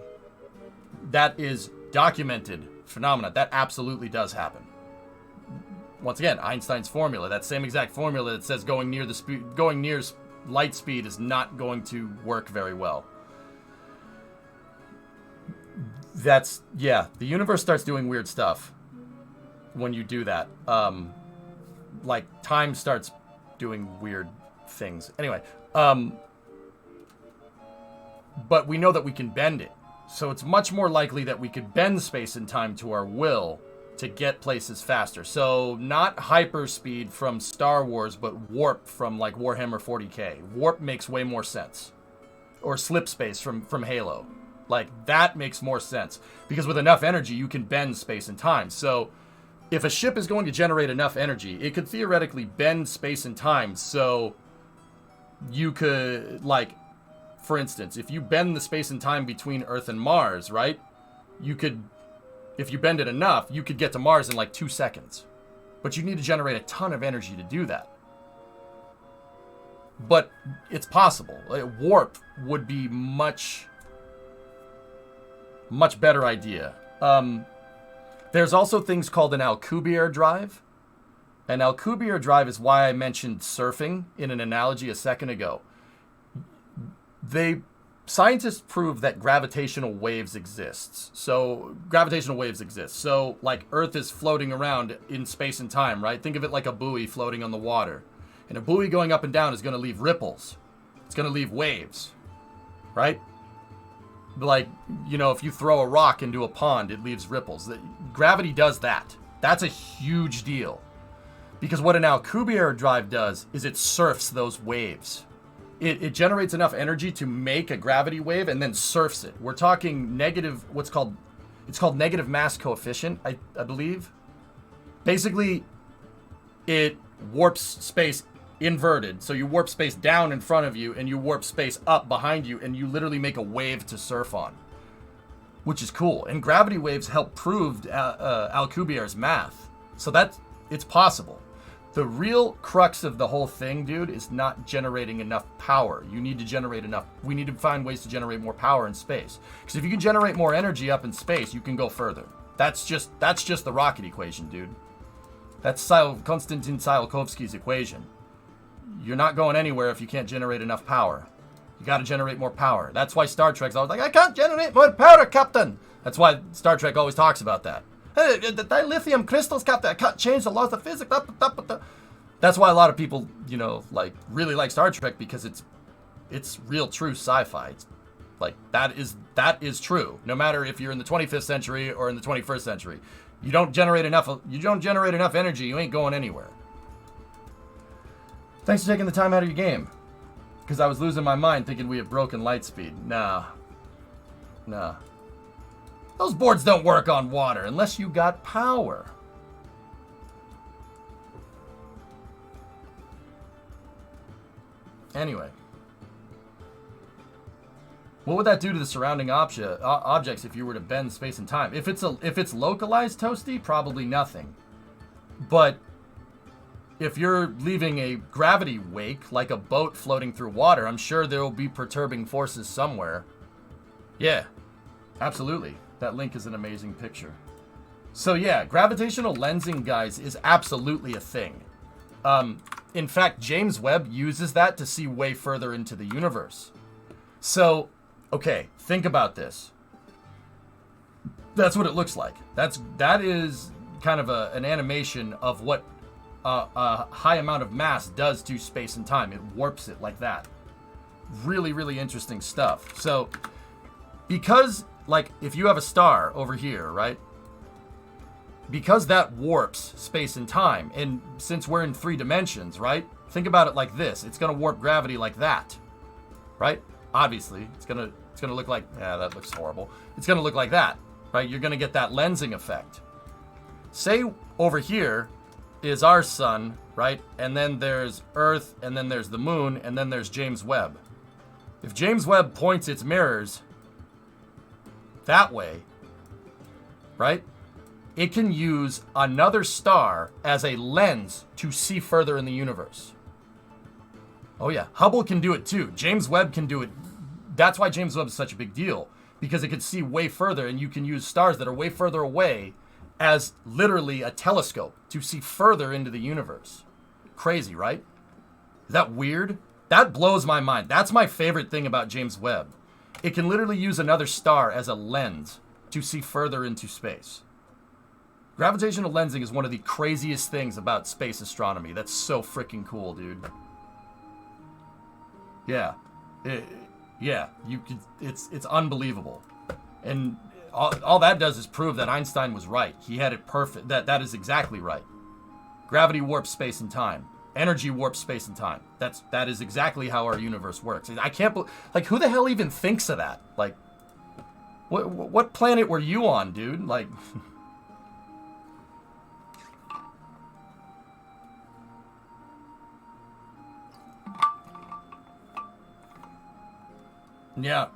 That is documented phenomena. That absolutely does happen. Once again, Einstein's formula, that same exact formula that says going near light speed is not going to work very well. The universe starts doing weird stuff when you do that. Like, time starts doing weird things. Anyway, but we know that we can bend it. So it's much more likely that we could bend space and time to our will to get places faster. So not hyperspeed from Star Wars, but warp from, like, Warhammer 40k. Warp makes way more sense. Or slip space from Halo. Like, that makes more sense. Because with enough energy, you can bend space and time. So if a ship is going to generate enough energy, it could theoretically bend space and time. So you could, like, for instance, if you bend the space and time between Earth and Mars, right? You could, if you bend it enough, you could get to Mars in like 2 seconds. But you need to generate a ton of energy to do that. But it's possible. Warp would be much better idea. There's also things called an Alcubierre drive. An Alcubierre drive is why I mentioned surfing in an analogy a second ago. Scientists prove that gravitational waves exist. So, like, Earth is floating around in space and time, right? Think of it like a buoy floating on the water. And a buoy going up and down is going to leave ripples. It's going to leave waves, right? Like, you know, if you throw a rock into a pond, it leaves ripples. Gravity does that. That's a huge deal. Because what an Alcubierre drive does is it surfs those waves. It generates enough energy to make a gravity wave and then surfs it. We're talking negative, it's called negative mass coefficient, I believe. Basically, it warps space inverted. So you warp space down in front of you and you warp space up behind you and you literally make a wave to surf on. Which is cool. And gravity waves help prove Alcubierre's math. So it's possible. The real crux of the whole thing, dude, is not generating enough power. You need to generate enough. We need to find ways to generate more power in space. Because if you can generate more energy up in space, you can go further. That's just the rocket equation, dude. That's Konstantin Tsiolkovsky's equation. You're not going anywhere if you can't generate enough power. You got to generate more power. That's why Star Trek's always like, I can't generate more power, Captain. That's why Star Trek always talks about that. Hey, the dilithium crystals, Captain, I can't change the laws of physics. That's why a lot of people, you know, like really like Star Trek, because it's real true sci-fi. It's like that is true. No matter if you're in the 25th century or in the 21st century. You don't generate enough energy, you ain't going anywhere. Thanks for taking the time out of your game. Because I was losing my mind thinking we had broken light speed. Nah. Those boards don't work on water unless you got power. Anyway. What would that do to the surrounding objects if you were to bend space and time? If it's localized, Toasty, probably nothing. But if you're leaving a gravity wake, like a boat floating through water, I'm sure there will be perturbing forces somewhere. Yeah, absolutely. That link is an amazing picture. So yeah, gravitational lensing, guys, is absolutely a thing. In fact, James Webb uses that to see way further into the universe. So, okay, think about this. That's what it looks like. That is kind of an animation of what a high amount of mass does to space and time. It warps it like that. Really, really interesting stuff. So, because, like, if you have a star over here, right? Because that warps space and time, and since we're in 3 dimensions, right? Think about it like this. It's going to warp gravity like that, right? Obviously, it's going to look like, yeah, that looks horrible. It's going to look like that, right? You're going to get that lensing effect. Say over here is our sun, right? And then there's Earth, and then there's the moon, and then there's James Webb. If James Webb points its mirrors that way, right? It can use another star as a lens to see further in the universe. Oh yeah, Hubble can do it too. James Webb can do it. That's why James Webb is such a big deal, because it can see way further, and you can use stars that are way further away as literally a telescope to see further into the universe. Crazy, right? Is that weird? That blows my mind. That's my favorite thing about James Webb. It can literally use another star as a lens to see further into space. Gravitational lensing is one of the craziest things about space astronomy. That's so freaking cool, dude. Yeah. It's unbelievable. And all that does is prove that Einstein was right. He had it perfect. That is exactly right. Gravity warps space and time. Energy warps space and time. That is exactly how our universe works. I can't believe, like, who the hell even thinks of that? Like, what planet were you on, dude? Like, yeah.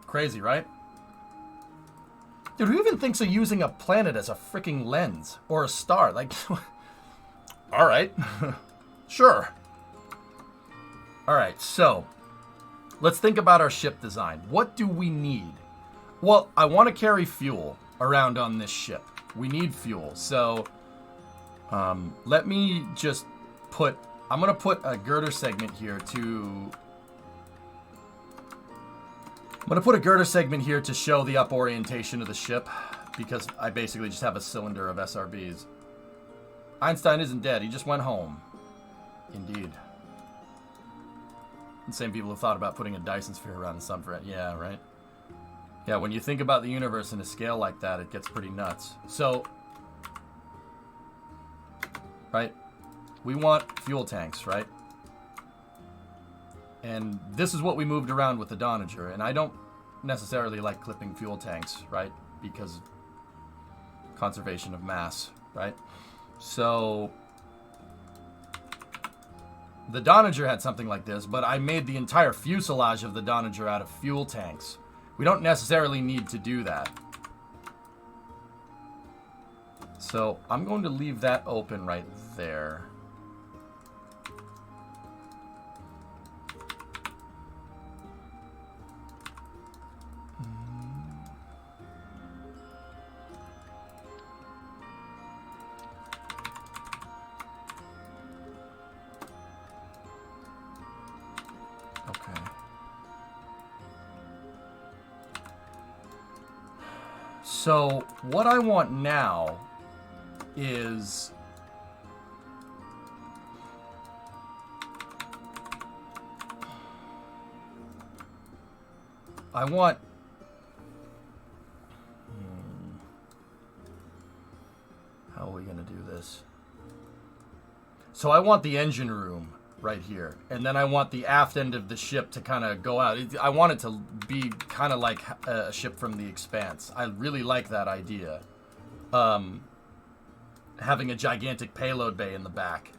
Crazy, right? Dude, who even thinks of using a planet as a freaking lens or a star? Like, all right, sure. All right, so let's think about our ship design. What do we need? Well, I want to carry fuel around on this ship. We need fuel, so let me just I'm going to put a girder segment here to... I'm going to put a girder segment here to show the up orientation of the ship, because I basically just have a cylinder of SRBs. Einstein isn't dead, he just went home. Indeed. The same people who thought about putting a Dyson sphere around the sun for it. Yeah, right? Yeah, when you think about the universe in a scale like that, it gets pretty nuts. So, right, we want fuel tanks, right? And this is what we moved around with the Donager, and I don't necessarily like clipping fuel tanks, right? Because conservation of mass, right? So the Donager had something like this, but I made the entire fuselage of the Donager out of fuel tanks. We don't necessarily need to do that. So I'm going to leave that open right there. Okay. So what I want now is I want how are we gonna do this? So I want the engine room right here, and then I want the aft end of the ship to kind of go out. I want it to be kind of like a ship from the Expanse. I really like that idea. Having a gigantic payload bay in the back.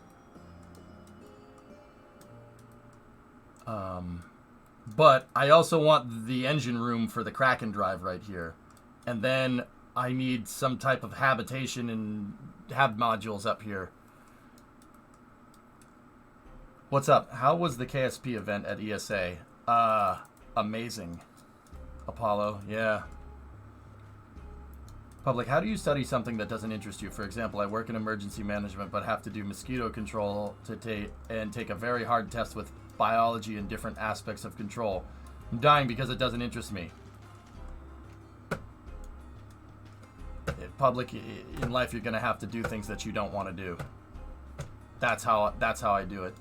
But I also want the engine room for the Kraken drive right here. And then I need some type of habitation and hab modules up here. What's up? How was the KSP event at ESA? Amazing. Apollo, yeah. Public, how do you study something that doesn't interest you? For example, I work in emergency management, but have to do mosquito control to take a very hard test with biology and different aspects of control. I'm dying because it doesn't interest me. Public, in life, you're gonna have to do things that you don't want to do. That's how I do it.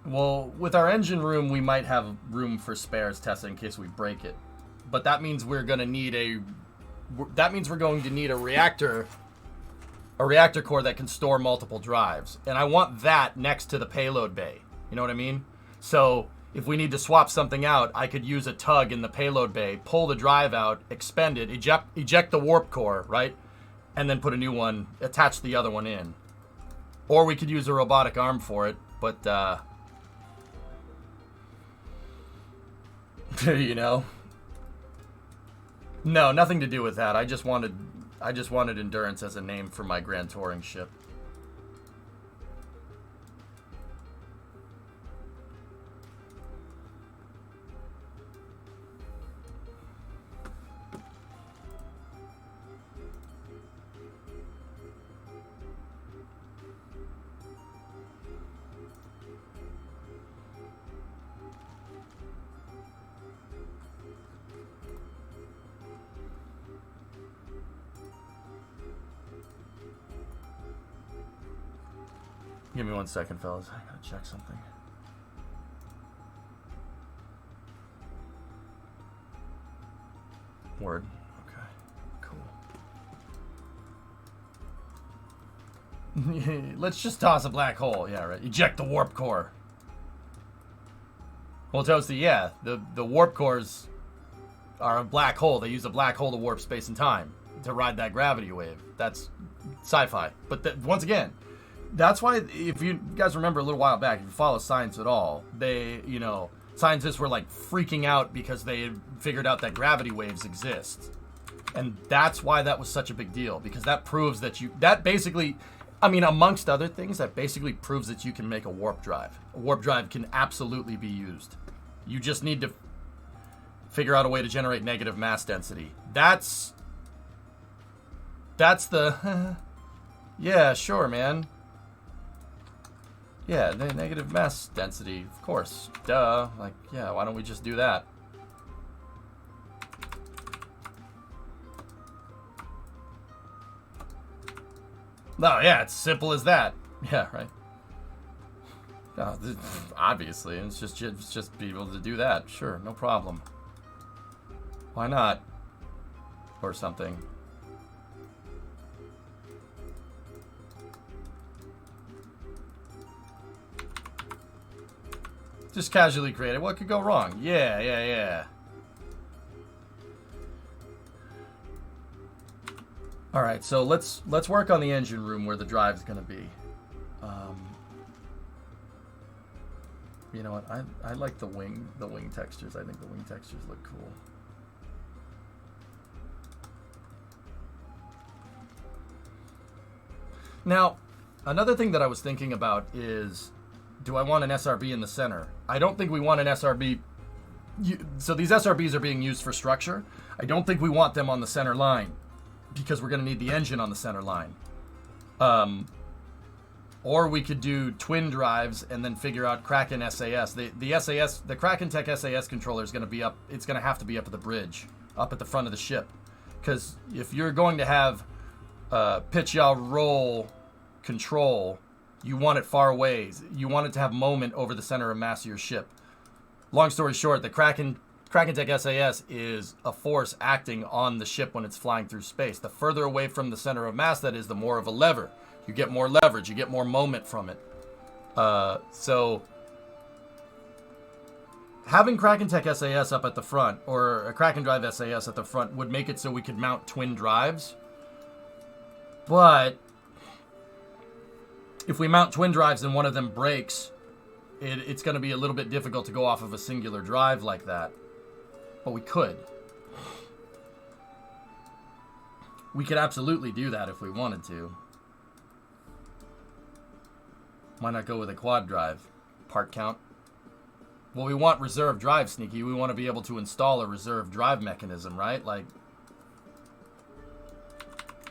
Well, with our engine room, we might have room for spares tested in case we break it. But that means we're going to need a reactor core that can store multiple drives. And I want that next to the payload bay. You know what I mean? So if we need to swap something out, I could use a tug in the payload bay, pull the drive out, expend it, eject the warp core, right? And then put a new one, attach the other one in. Or we could use a robotic arm for it, but you know. No, nothing to do with that. I just wanted Endurance as a name for my Grand Touring ship. Give me 1 second, fellas. I gotta check something. Word. Okay. Cool. Let's just toss a black hole. Yeah, right. Eject the warp core. Well, Toasty, yeah. The warp cores are a black hole. They use a black hole to warp space and time to ride that gravity wave. That's sci-fi. But once again, that's why, if you guys remember a little while back, if you follow science at all, scientists were like freaking out because they had figured out that gravity waves exist. And that's why that was such a big deal, because that proves that amongst other things, that basically proves that you can make a warp drive. A warp drive can absolutely be used. You just need to figure out a way to generate negative mass density. That's the, yeah, sure, man. Yeah, negative mass density, of course. Duh. Like, yeah, why don't we just do that? No, yeah, it's simple as that. Yeah, right. Obviously, it's just be able to do that. Sure, no problem. Why not? Or something. Just casually created. What could go wrong? Yeah, yeah, yeah. All right, so let's work on the engine room where the drive's gonna be. You know what? I like the wing textures. I think the wing textures look cool. Now, another thing that I was thinking about is, do I want an SRB in the center? I don't think we want an SRB. So these SRBs are being used for structure. I don't think we want them on the center line because we're going to need the engine on the center line. Or we could do twin drives and then figure out KRAKEN SAS. The SAS, the KRAKEN Tech SAS controller is going to be up. It's going to have to be up at the bridge, up at the front of the ship, because if you're going to have pitch, yaw, roll control, you want it far away. You want it to have moment over the center of mass of your ship. Long story short, the KRAKEN Tech SAS is a force acting on the ship when it's flying through space. The further away from the center of mass that is, the more of a lever. You get more leverage. You get more moment from it. So having KRAKEN Tech SAS up at the front, or a KRAKEN Drive SAS at the front, would make it so we could mount twin drives. But if we mount twin drives and one of them breaks, it's going to be a little bit difficult to go off of a singular drive like that. But we could. We could absolutely do that if we wanted to. Why not go with a quad drive? Part count. Well, we want reserve drive, Sneaky. We want to be able to install a reserve drive mechanism, right? Like,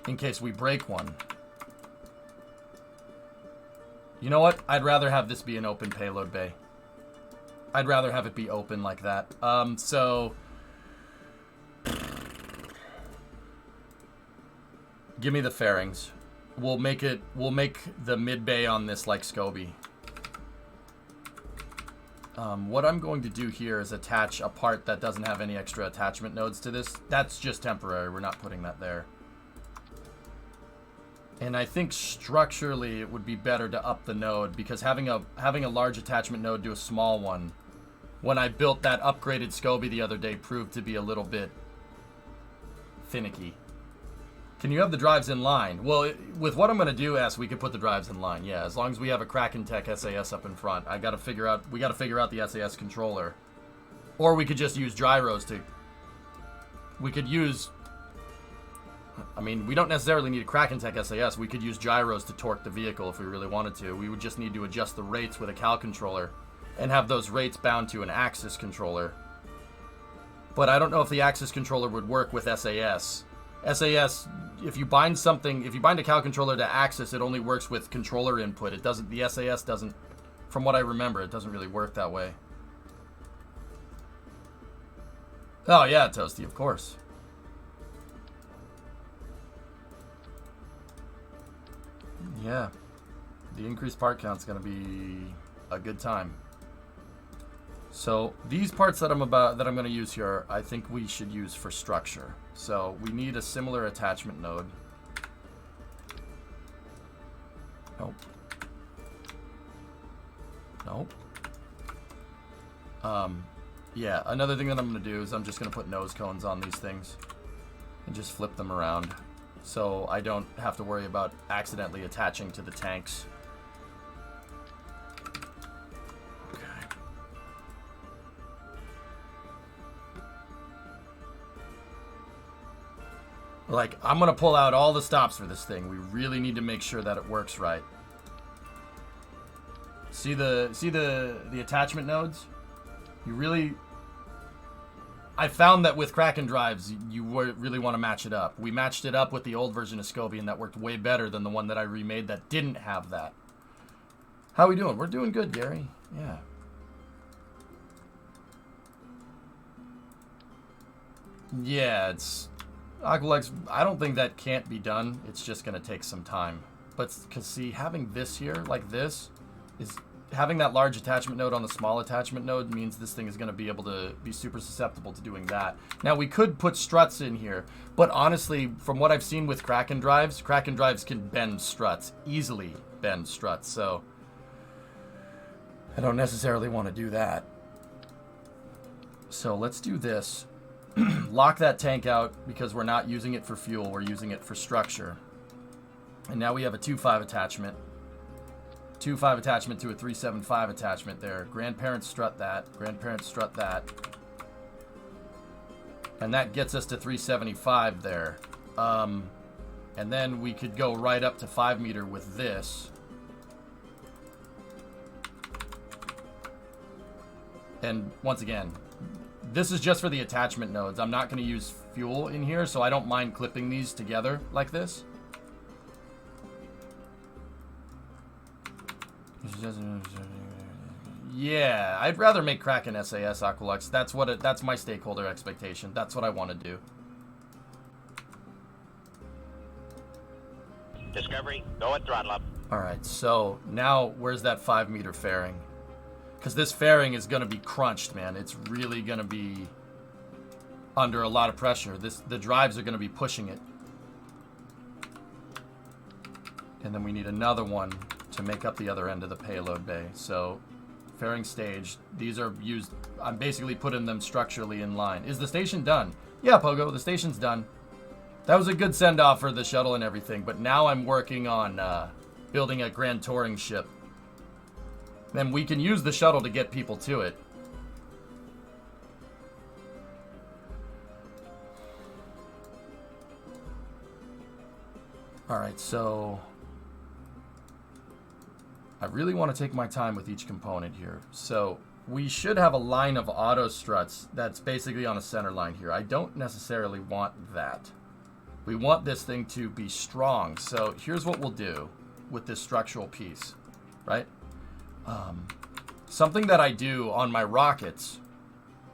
in case we break one. You know what? I'd rather have this be an open payload bay. I'd rather have it be open like that. So give me the fairings. We'll make the mid bay on this like SCOBY. What I'm going to do here is attach a part that doesn't have any extra attachment nodes to this. That's just temporary. We're not putting that there. And I think structurally it would be better to up the node, because having a large attachment node to a small one, when I built that upgraded SCOBY the other day, proved to be a little bit finicky. Can you have the drives in line? Well, with what I'm going to do, we could put the drives in line. Yeah, as long as we have a KRAKEN Tech SAS up in front. We got to figure out the SAS controller. Or we could just use gyros to... We could use... I mean, we don't necessarily need a KRAKEN Tech SAS. We could use gyros to torque the vehicle if we really wanted to. We would just need to adjust the rates with a cal controller and have those rates bound to an axis controller. But I don't know if the axis controller would work with SAS. SAS, if you bind a cal controller to axis, it only works with controller input. It doesn't, the SAS doesn't, from what I remember, it doesn't really work that way. Oh yeah, Toasty, of course. Yeah, the increased part count's gonna be a good time. So these parts that I'm gonna use here, I think we should use for structure. So we need a similar attachment node. Nope. Nope. Yeah, another thing that I'm gonna do is I'm just gonna put nose cones on these things and just flip them around, so I don't have to worry about accidentally attaching to the tanks. Okay. Like, I'm gonna pull out all the stops for this thing. We really need to make sure that it works right. See the attachment nodes? You really... I found that with KRAKEN drives, you really want to match it up. We matched it up with the old version of SCOBY, and that worked way better than the one that I remade that didn't have that. How we doing? We're doing good, Gary. Yeah. Yeah, it's... Aqualex, I don't think that can't be done. It's just going to take some time. But, because, see, having this here, like this, is having that large attachment node on the small attachment node means this thing is going to be able to be super susceptible to doing that. Now, we could put struts in here, but honestly, from what I've seen with KRAKEN drives can bend struts, easily bend struts, so I don't necessarily want to do that. So let's do this. Lock that tank out because we're not using it for fuel, we're using it for structure. And now we have a 2.5 attachment. 2.5 attachment to a 3.75 attachment there. Grandparents strut that. Grandparents strut that. And that gets us to 375 there. And then we could go right up to 5 meter with this. And once again, this is just for the attachment nodes. I'm not going to use fuel in here, so I don't mind clipping these together like this. Yeah, I'd rather make KRAKEN SAS Aqualux. That's my stakeholder expectation. That's what I want to do. Discovery, go at throttle up. All right, so now where's that 5 meter fairing? Because this fairing is going to be crunched, man. It's really going to be under a lot of pressure. The drives are going to be pushing it. And then we need another one to make up the other end of the payload bay. So, fairing stage. These are used. I'm basically putting them structurally in line. Is the station done? Yeah, Pogo, the station's done. That was a good send-off for the shuttle and everything, but now I'm working on building a grand touring ship. Then we can use the shuttle to get people to it. Alright, so I really want to take my time with each component here. So we should have a line of auto struts that's basically on a center line here. I don't necessarily want that. We want this thing to be strong. So here's what we'll do with this structural piece, right? Something that I do on my rockets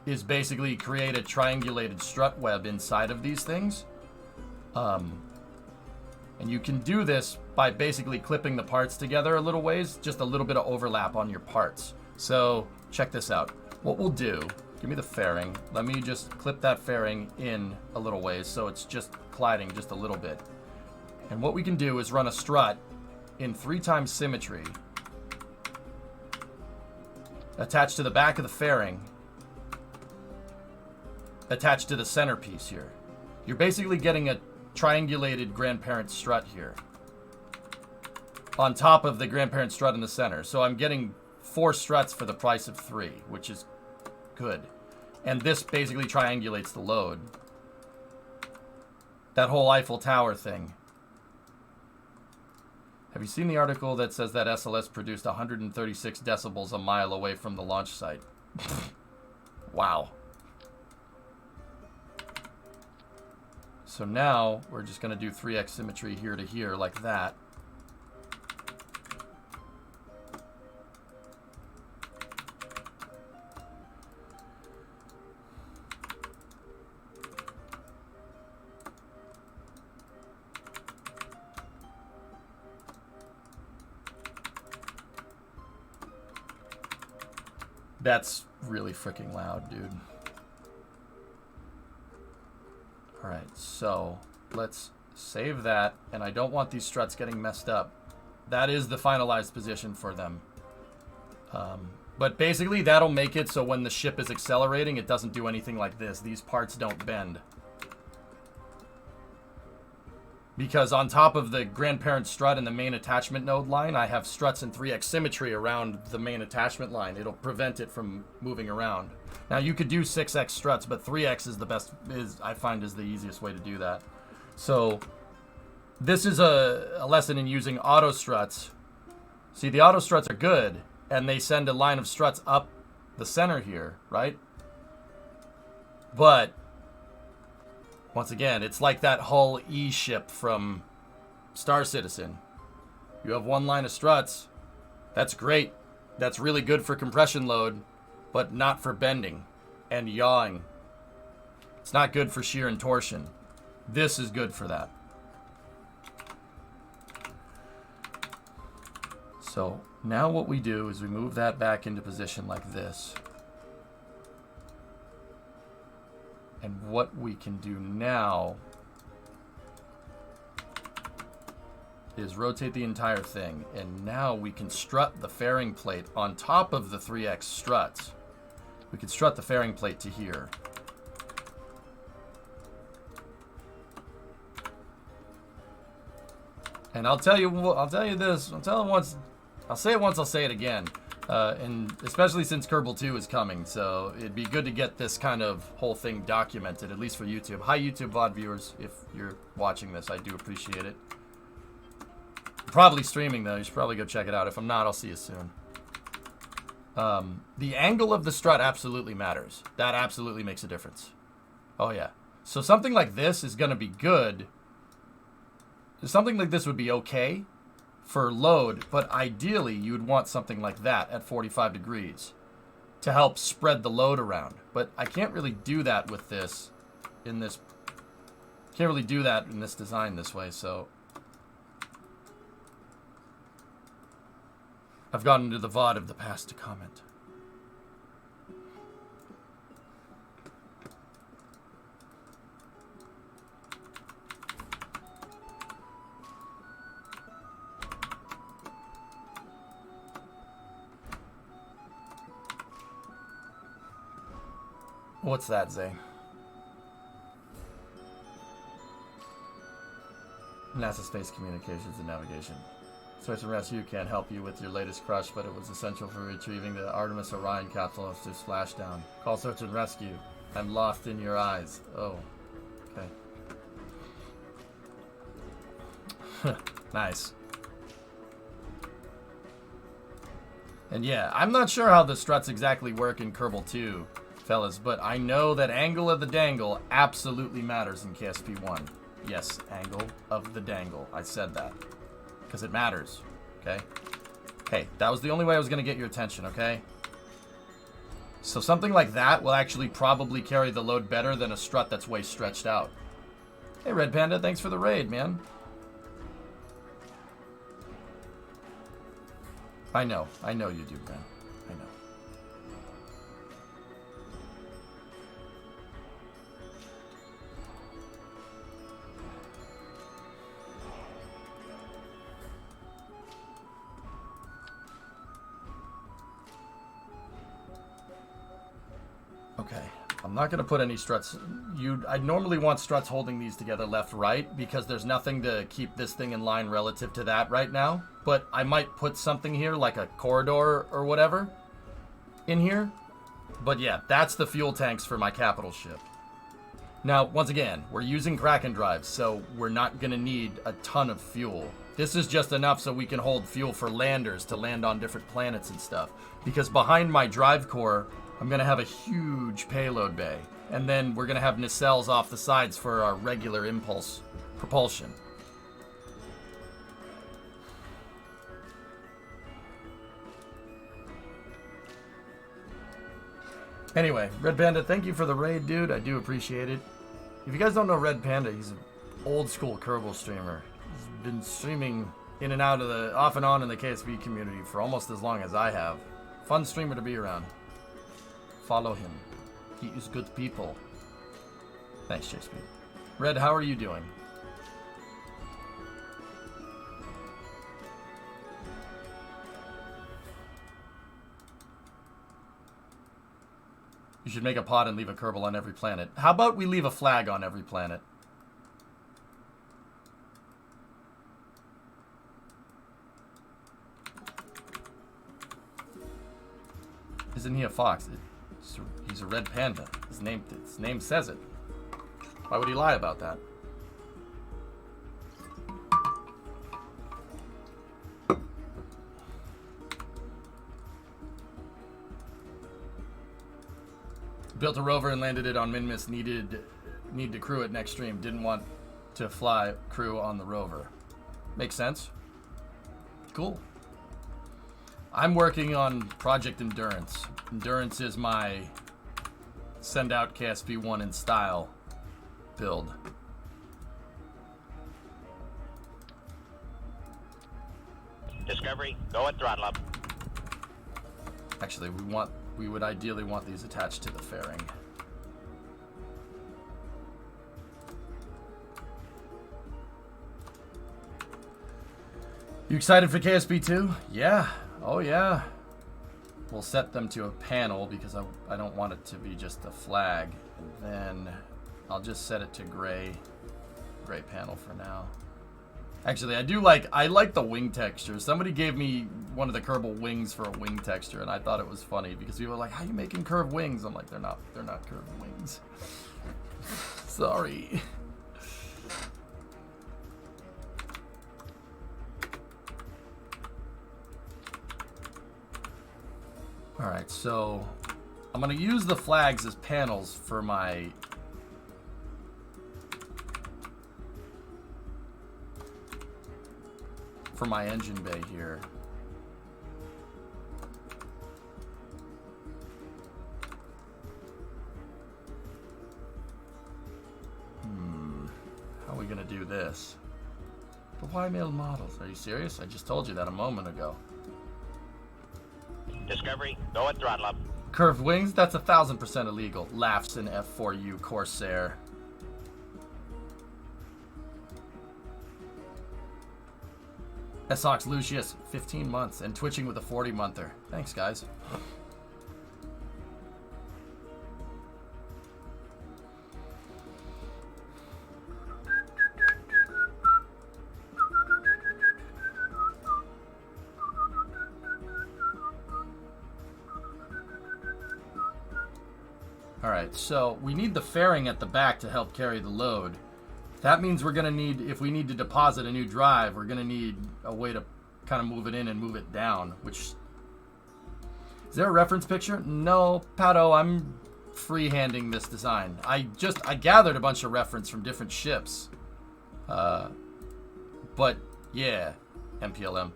is basically create a triangulated strut web inside of these things. And you can do this by basically clipping the parts together a little ways, just a little bit of overlap on your parts. So check this out. What we'll do, give me the fairing. Let me just clip that fairing in a little ways so it's just colliding just a little bit. And what we can do is run a strut in 3x symmetry attached to the back of the fairing, attached to the centerpiece here. You're basically getting a triangulated grandparent strut here on top of the grandparent strut in the center. So I'm getting 4 struts for the price of 3, which is good. And this basically triangulates the load. That whole Eiffel Tower thing. Have you seen the article that says that SLS produced 136 decibels a mile away from the launch site? Wow. So now we're just going to do 3x symmetry here to here like that. That's really freaking loud, dude. Alright, so let's save that, and I don't want these struts getting messed up. That is the finalized position for them. But basically that'll make it so when the ship is accelerating, it doesn't do anything like this. These parts don't bend. Because on top of the grandparent strut and the main attachment node line, I have struts in 3x symmetry around the main attachment line. It'll prevent it from moving around. Now you could do 6x struts, but 3x is the best, I find is the easiest way to do that. So this is a lesson in using auto struts. See, the auto struts are good, and they send a line of struts up the center here, right? But once again, it's like that Hull E ship from Star Citizen. You have one line of struts. That's great. That's really good for compression load, but not for bending and yawing. It's not good for shear and torsion. This is good for that. So Now what we do is we move that back into position like this. And what we can do now is rotate the entire thing. And now we can strut the fairing plate on top of the 3x struts. We can strut the fairing plate to here. And I'll tell you this. I'll say it once, I'll say it again. And especially since Kerbal 2 is coming, so it'd be good to get this kind of whole thing documented, at least for YouTube. Hi, YouTube VOD viewers, if you're watching this, I do appreciate it. I'm probably streaming, though. You should probably go check it out. If I'm not, I'll see you soon. The angle of the strut absolutely matters. That absolutely makes a difference. Oh, yeah. So something like this is going to be good. Something like this would be okay for load, but ideally you'd want something like that at 45 degrees to help spread the load around. But I can't really do that with this in this. Can't really do that in this design this way, so I've gotten into the VOD of the past to comment. What's that, Zay? NASA Space Communications and Navigation. Search and Rescue can't help you with your latest crush, but it was essential for retrieving the Artemis Orion capsule after splashdown. Call Search and Rescue. I'm lost in your eyes. Oh, okay. Nice. And yeah, I'm not sure how the struts exactly work in Kerbal 2. Fellas, but I know that angle of the dangle absolutely matters in KSP 1. Yes, angle of the dangle. I said that. Because it matters. Okay? Hey, that was the only way I was going to get your attention, okay? So something like that will actually probably carry the load better than a strut that's way stretched out. Hey, Red Panda, thanks for the raid, man. I know you do, man. I know. Okay, I'm not going to put any struts. I'd normally want struts holding these together left-right because there's nothing to keep this thing in line relative to that right now. But I might put something here like a corridor or whatever in here. But yeah, that's the fuel tanks for my capital ship. Now, once again, we're using Kraken drives, so we're not going to need a ton of fuel. This is just enough so we can hold fuel for landers to land on different planets and stuff. Because behind my drive core, I'm going to have a huge payload bay. And then we're going to have nacelles off the sides for our regular impulse propulsion. Anyway, Red Panda, thank you for the raid, dude. I do appreciate it. If you guys don't know Red Panda, he's an old school Kerbal streamer. He's been streaming in and out of the, off and on in the KSP community for almost as long as I have. Fun streamer to be around. Follow him. He is good people. Thanks, JSP. Red, how are you doing? You should make a pod and leave a Kerbal on every planet. How about we leave a flag on every planet? Isn't he a fox? He's a red panda. His name says it. Why would he lie about that? Built a rover and landed it on Minmus. Need to crew it next stream. Didn't want to fly crew on the rover. Makes sense. Cool. I'm working on Project Endurance. Endurance is my send out KSP 1 in style build. Discovery, go at throttle up. Actually, we would ideally want these attached to the fairing. You excited for KSP 2? Yeah. Oh yeah. We'll set them to a panel because I don't want it to be just a flag. And then I'll just set it to gray panel for now. Actually, I like the wing texture. Somebody gave me one of the Kerbal wings for a wing texture, and I thought it was funny because people were like, "How are you making curved wings?" I'm like, they're not curved wings. Sorry. All right, so I'm gonna use the flags as panels for my engine bay here. How are we gonna do this? But why male models? Are you serious? I just told you that a moment ago. Discovery, go at throttle up. Curved wings? That's 1000% illegal. Laughs in F4U Corsair. Sox Lucius, 15 months and twitching with a 40-monther. Thanks, guys. Alright, so we need the fairing at the back to help carry the load. That means we're going to need, if we need to deposit a new drive, we're going to need a way to kind of move it in and move it down, which... Is there a reference picture? No, Pato, I'm freehanding this design. I gathered a bunch of reference from different ships. But, yeah, MPLM.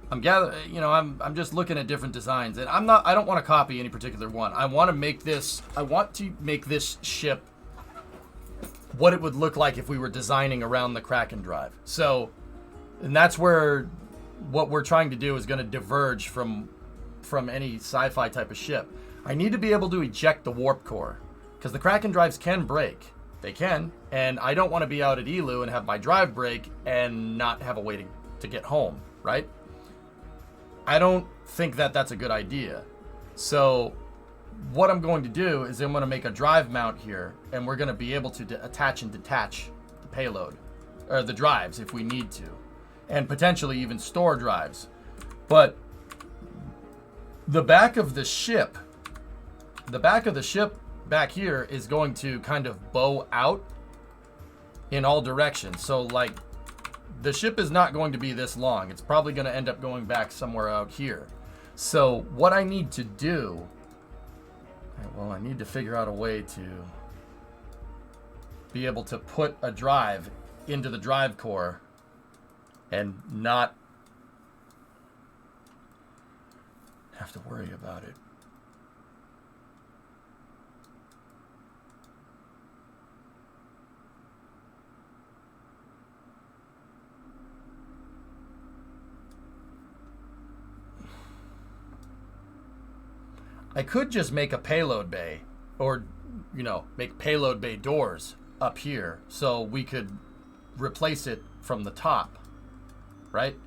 I'm just looking at different designs, and I don't want to copy any particular one. I want to make this ship what it would look like if we were designing around the KRPC drive. So, and that's where what we're trying to do is going to diverge from any sci-fi type of ship. I need to be able to eject the warp core, because the KRPC drives can break. They can, and I don't want to be out at Elu and have my drive break and not have a way to get home, right? I don't think that that's a good idea. So what I'm going to do is I'm going to make a drive mount here, and we're going to be able to attach and detach the payload, or the drives if we need to, and potentially even store drives. But the back of the ship back here is going to kind of bow out in all directions. So like, the ship is not going to be this long. It's probably going to end up going back somewhere out here. So what I need to do, well, I need to figure out a way to be able to put a drive into the drive core and not have to worry about it. I could just make a payload bay, or, make payload bay doors up here so we could replace it from the top, right?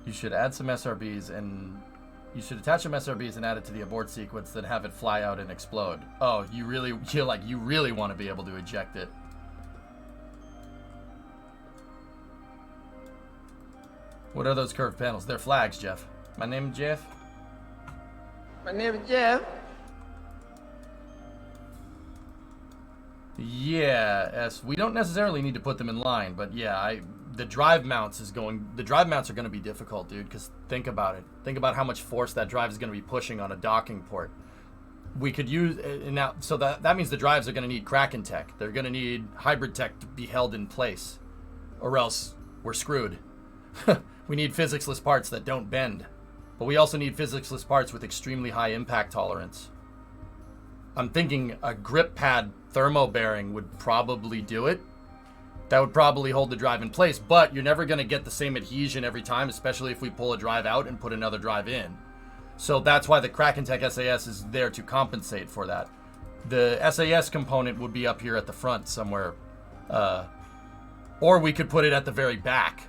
You should add some SRBs, and you should attach some SRBs and add it to the abort sequence, then have it fly out and explode. Oh, you really want to be able to eject it. What are those curved panels? They're flags, Jeff. My name is Jeff. My name is Jeff. Yeah, we don't necessarily need to put them in line, but yeah, the drive mounts are going to be difficult, dude, because think about it. Think about how much force that drive is going to be pushing on a docking port. We could use now, so that means the drives are going to need KRPC tech. They're going to need hybrid tech to be held in place, or else we're screwed. We need physics-less parts that don't bend, but we also need physics-less parts with extremely high impact tolerance. I'm thinking a grip pad thermo bearing would probably do it, That would probably hold the drive in place, but you're never going to get the same adhesion every time, especially if we pull a drive out and put another drive in. So that's why the KRAKEN Tech SAS is there to compensate for that. The SAS component would be up here at the front somewhere. Or we could put it at the very back.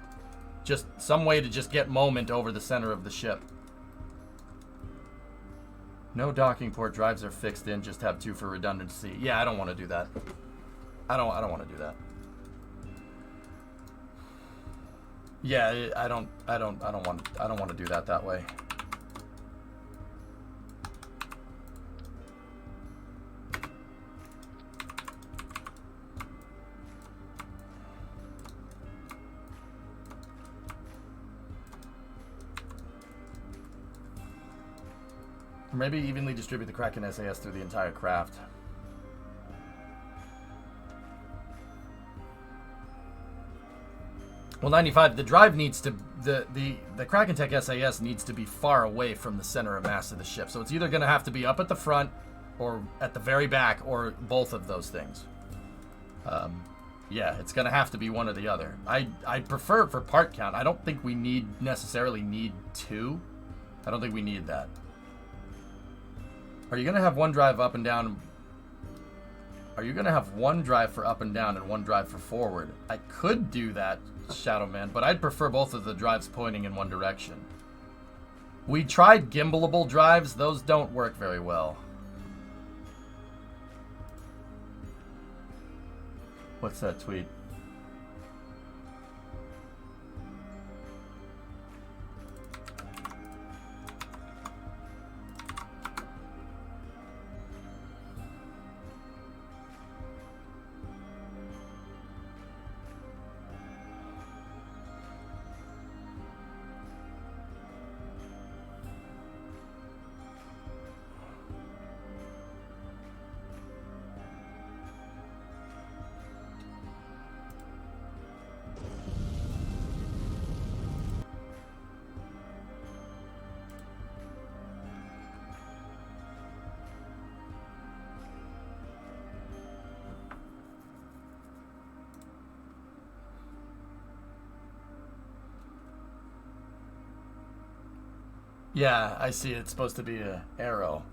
Just some way to just get moment over the center of the ship. No docking port drives are fixed in, just have 2 for redundancy. Yeah, I don't want to do that. I don't want to do that. Yeah, I don't want to do that way. Or maybe evenly distribute the KRAKEN SAS through the entire craft. Well, 95, the drive needs to, the KRAKEN Tech SAS needs to be far away from the center of mass of the ship. So it's either going to have to be up at the front or at the very back or both of those things. Yeah, it's going to have to be one or the other. I prefer for part count. I don't think we necessarily need 2. I don't think we need that. Are you going to have one drive up and down? Are you going to have one drive for up and down and one drive for forward? I could do that, Shadow Man, but I'd prefer both of the drives pointing in one direction. We tried gimbalable drives. Those don't work very well. What's that tweet? Yeah, I see. It's supposed to be an arrow.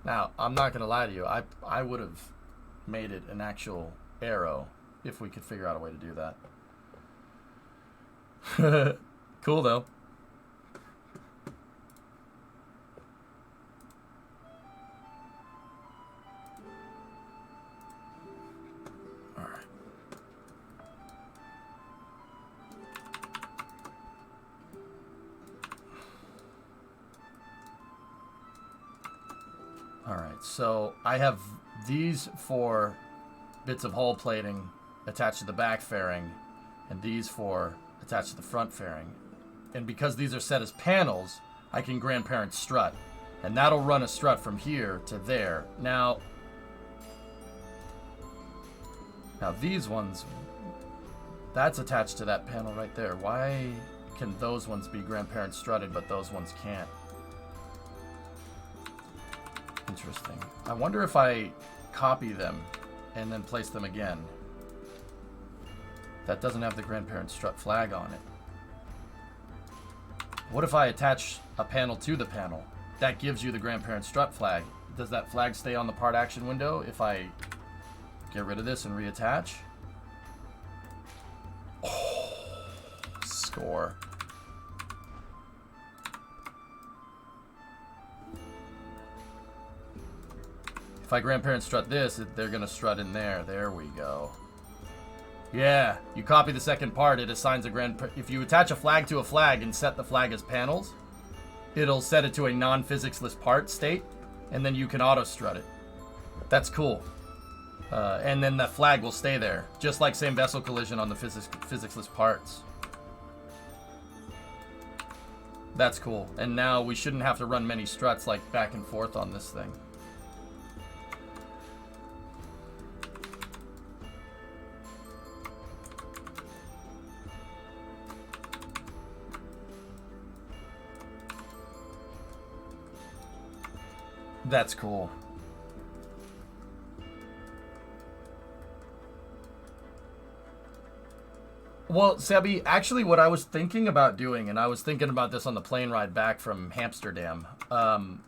Now, I'm not going to lie to you. I would have made it an actual arrow if we could figure out a way to do that. Cool, though. Alright, so I have these 4 bits of hull plating attached to the back fairing, and these 4 attached to the front fairing. And because these are set as panels, I can grandparent strut. And that'll run a strut from here to there. Now these ones, that's attached to that panel right there. Why can those ones be grandparent strutted, but those ones can't? Interesting. I wonder if I copy them and then place them again. That doesn't have the grandparent strut flag on it. What if I attach a panel to the panel? That gives you the grandparent strut flag. Does that flag stay on the part action window if I get rid of this and reattach? Oh, score. If I grandparent strut this, they're going to strut in there. There we go. Yeah, you copy the second part, it assigns a if you attach a flag to a flag and set the flag as panels, it'll set it to a non-physicsless part state, and then you can auto-strut it. That's cool. And then that flag will stay there, just like same vessel collision on the physicsless parts. That's cool. And now we shouldn't have to run many struts like back and forth on this thing. That's cool. Well, Sebi, actually what I was thinking about doing, and I was thinking about this on the plane ride back from Amsterdam, I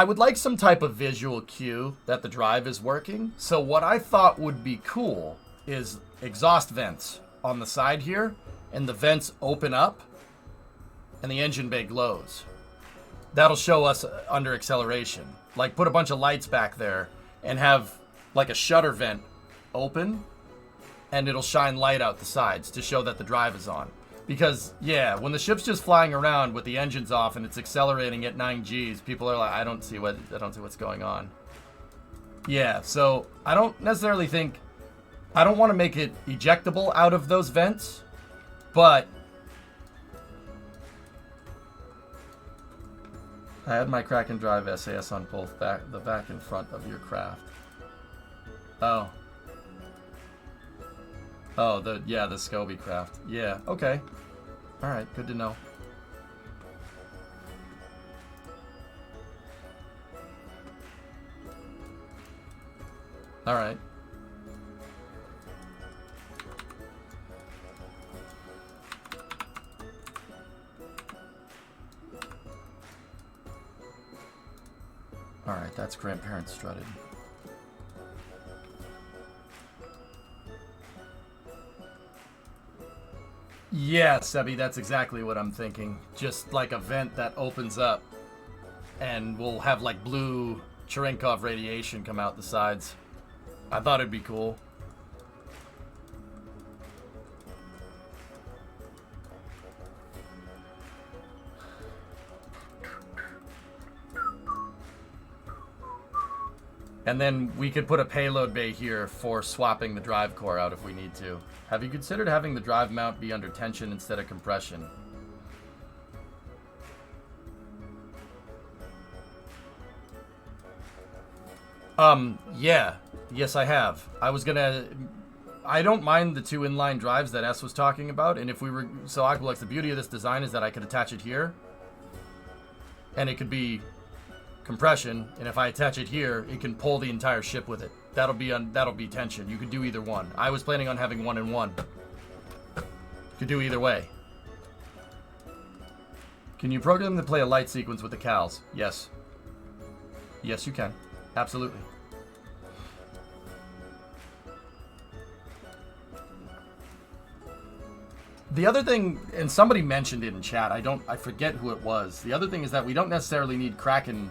would like some type of visual cue that the drive is working. So what I thought would be cool is exhaust vents on the side here, and the vents open up, and the engine bay glows. That'll show us under acceleration. Like, put a bunch of lights back there, and have, like, a shutter vent open, and it'll shine light out the sides to show that the drive is on. Because, yeah, when the ship's just flying around with the engines off and it's accelerating at 9 Gs, people are like, I don't see what's going on. Yeah, so I don't necessarily think, I don't want to make it ejectable out of those vents, but I had my Kraken Drive SAS on both the back and front of your craft. Oh. Oh, the Scobie craft. Yeah, okay. Alright, good to know. Alright. Alright, that's grandparents strutted. Yeah, Sebi, that's exactly what I'm thinking. Just like a vent that opens up and we'll have like blue Cherenkov radiation come out the sides. I thought it'd be cool. And then we could put a payload bay here for swapping the drive core out if we need to. Have you considered having the drive mount be under tension instead of compression? Yeah. Yes, I have. I don't mind the two inline drives that S was talking about, and if we were... So, Aqualex, the beauty of this design is that I could attach it here, and it could be compression, and if I attach it here, it can pull the entire ship with it. That'll be tension. You could do either one. I was planning on having 1 and 1. Could do either way. Can you program to play a light sequence with the cals? Yes. Yes, you can. Absolutely. The other thing, and somebody mentioned it in chat, I forget who it was. The other thing is that we don't necessarily need Kraken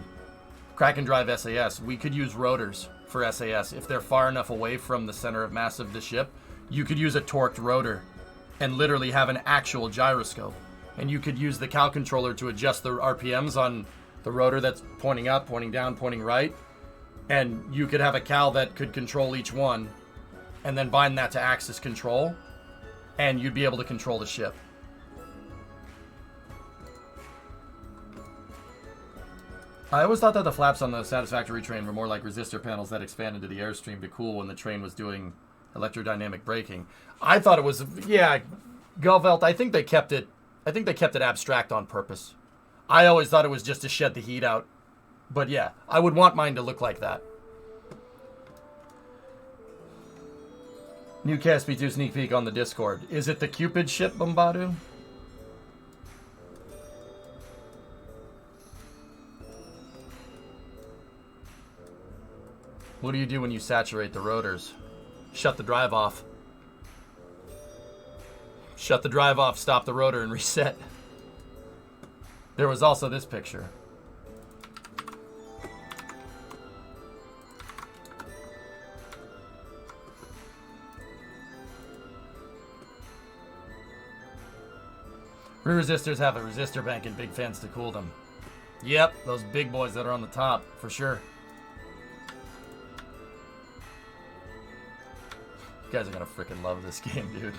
Drive SAS. We could use rotors for SAS. If they're far enough away from the center of mass of the ship, you could use a torqued rotor and literally have an actual gyroscope. And you could use the cal controller to adjust the RPMs on the rotor that's pointing up, pointing down, pointing right. And you could have a cal that could control each one and then bind that to axis control. And you'd be able to control the ship. I always thought that the flaps on the Satisfactory train were more like resistor panels that expanded to the airstream to cool when the train was doing electrodynamic braking. I thought it was, yeah, Galvelt, I think they kept it abstract on purpose. I always thought it was just to shed the heat out. But yeah, I would want mine to look like that. New KSP2 sneak peek on the Discord. Is it the Cupid ship, Bombadu? What do you do when you saturate the rotors? Shut the drive off. Shut the drive off, stop the rotor, and reset. There was also this picture. Rear resistors have a resistor bank and big fans to cool them. Yep, those big boys that are on the top, for sure. You guys are gonna freaking love this game, dude.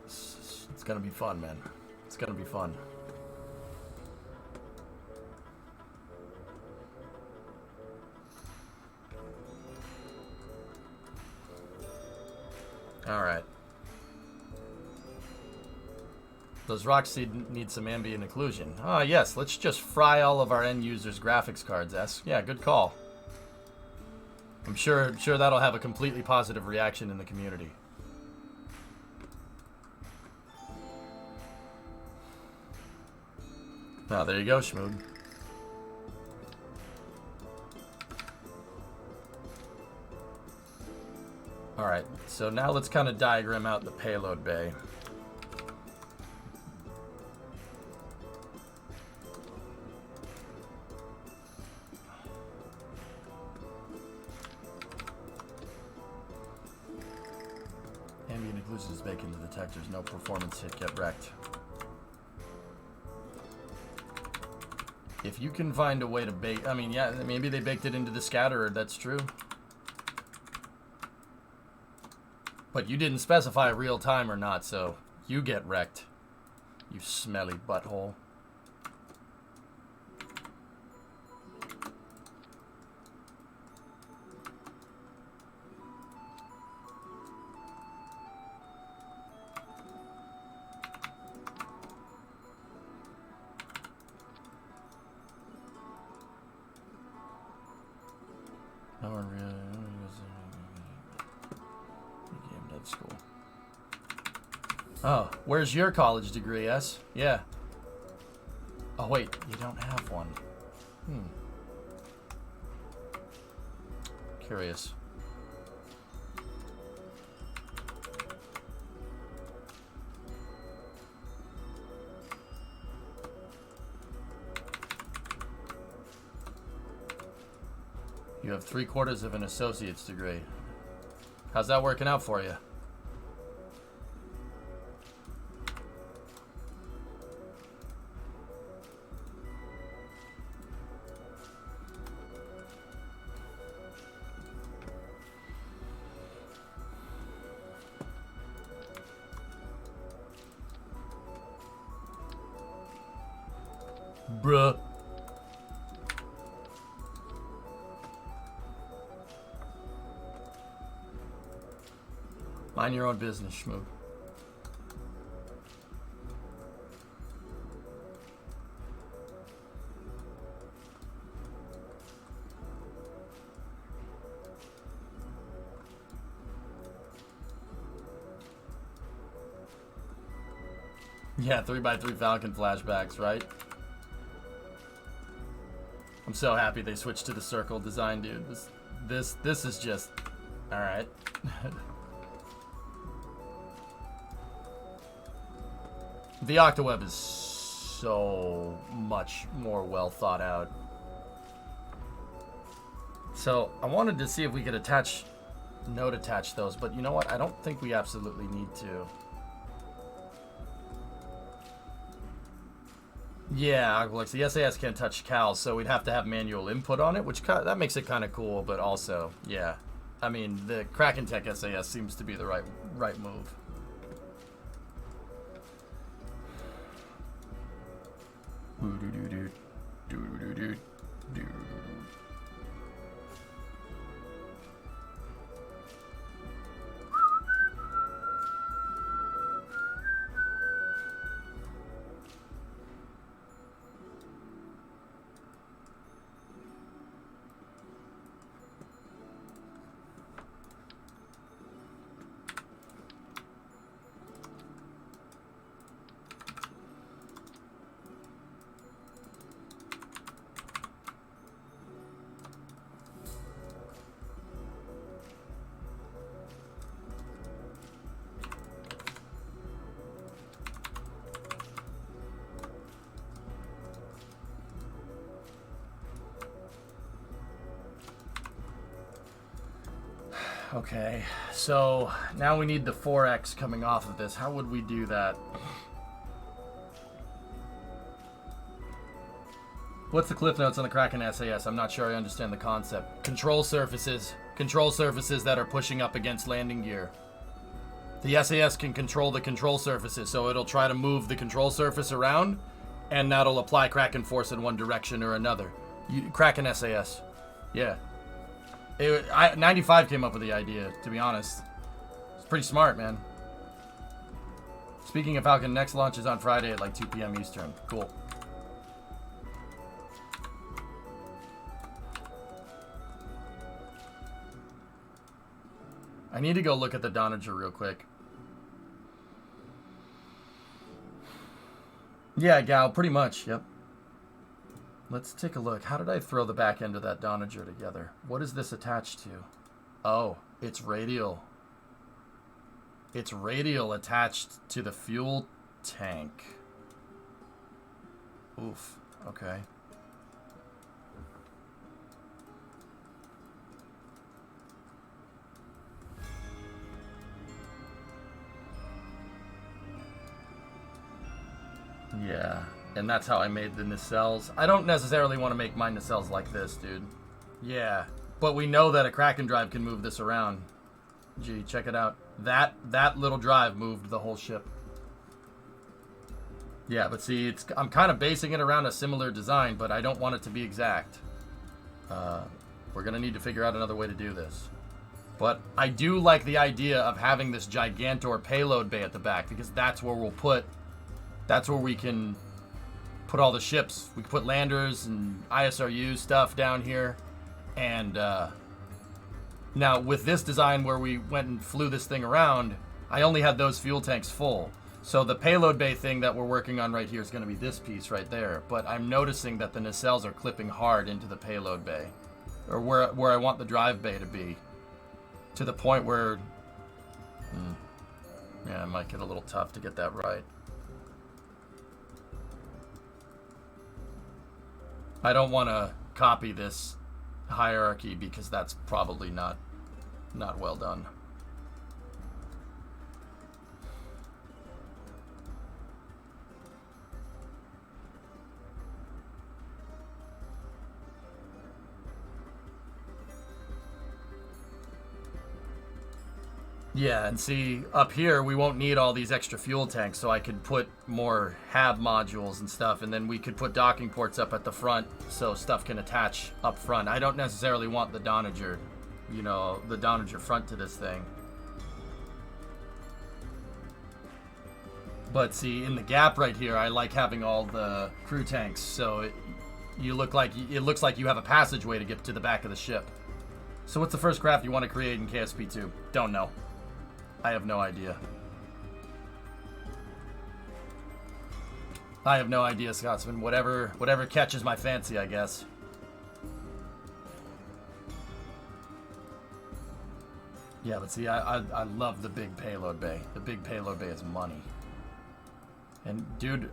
It's gonna be fun, man. It's gonna be fun. All right. Those rocks need some ambient occlusion. Ah, yes, let's just fry all of our end users' graphics cards, S. Yeah, good call. I'm sure that'll have a completely positive reaction in the community. Ah, there you go, Schmoog. Alright, so now let's kind of diagram out the payload bay. Ambient occlusion is baked into the detectors. No performance hit, get wrecked. If you can find a way to bake... I mean, yeah, maybe they baked it into the scatterer, that's true. But you didn't specify real time or not, so you get wrecked. You smelly butthole. No one really... School. Oh, where's your college degree, S? Yeah. Oh, wait, you don't have one. Curious. You have 3/4 of an associate's degree. How's that working out for you? Bruh. Mind your own business, Schmoog. Yeah, 3x3 Falcon flashbacks, right? I'm so happy they switched to the circle design, dude. This is just... Alright. The octaweb is so much more well thought out. So I wanted to see if we could node attach those, but you know what? I don't think we absolutely need to. Yeah, Aqualux, the SAS can't touch CAL, so we'd have to have manual input on it, which that makes it kind of cool, but also, yeah. I mean, the Kraken Tech SAS seems to be the right move. Okay, so now we need the 4x coming off of this. How would we do that? What's the cliff notes on the Kraken SAS? I'm not sure I understand the concept. Control surfaces that are pushing up against landing gear. The SAS can control the control surfaces, so it'll try to move the control surface around, and that'll apply Kraken force in one direction or another. Kraken SAS. Yeah. 95 came up with the idea, to be honest. It's pretty smart, man. Speaking of Falcon, next launch is on Friday at like 2 p.m. Eastern. Cool. I need to go look at the Donager real quick. Yeah, Gal, pretty much, yep. Let's take a look. How did I throw the back end of that Donager together? What is this attached to? Oh, it's radial. It's radial attached to the fuel tank. Oof, okay. Yeah, and that's how I made the nacelles. I don't necessarily want to make my nacelles like this, dude. Yeah, but we know that a Kraken drive can move this around. Gee, check it out. That little drive moved the whole ship. Yeah, but see, I'm kind of basing it around a similar design, but I don't want it to be exact. We're going to need to figure out another way to do this. But I do like the idea of having this Gigantor payload bay at the back, because that's where we'll put... That's where we can put all the ships. We can put landers and ISRU stuff down here. And now with this design where we went and flew this thing around, I only had those fuel tanks full. So the payload bay thing that we're working on right here is going to be this piece right there. But I'm noticing that the nacelles are clipping hard into the payload bay. Or where I want the drive bay to be. To the point where... yeah, it might get a little tough to get that right. I don't want to copy this hierarchy because that's probably not well done. Yeah, and see, up here, we won't need all these extra fuel tanks, so I could put more HAB modules and stuff, and then we could put docking ports up at the front so stuff can attach up front. I don't necessarily want the Donager, you know, the Donager front to this thing. But see, in the gap right here, I like having all the crew tanks, so it looks like you have a passageway to get to the back of the ship. So what's the first craft you want to create in KSP2? Don't know. I have no idea. I have no idea, Scotsman. Whatever catches my fancy, I guess. Yeah, but see, I love the big payload bay. The big payload bay is money. And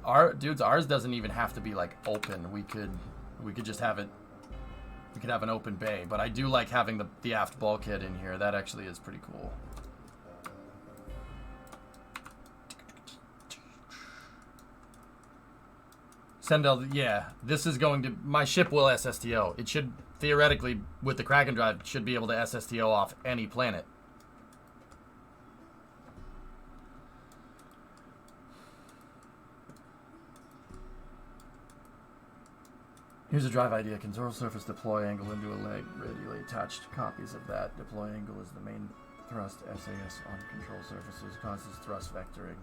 ours doesn't even have to be like open. We could just have it. We could have an open bay, but I do like having the aft bulkhead in here. That actually is pretty cool. Sendel, yeah, this is going to... My ship will SSTO. It should, theoretically, with the Kraken drive, should be able to SSTO off any planet. Here's a drive idea. Control surface deploy angle into a leg. Radially attached copies of that. Deploy angle is the main thrust. SAS on control surfaces causes thrust vectoring.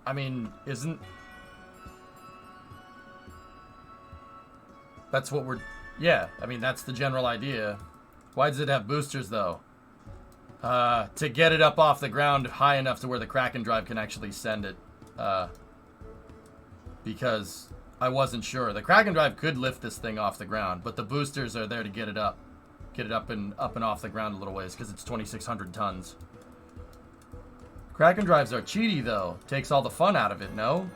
I mean, isn't... That's what we're... Yeah, I mean, that's the general idea. Why does it have boosters, though? To get it up off the ground high enough to where the Kraken drive can actually send it. Because I wasn't sure. The Kraken drive could lift this thing off the ground, but the boosters are there to get it up. Get it up and off the ground a little ways, because it's 2,600 tons. Kraken drives are cheaty, though. Takes all the fun out of it, no?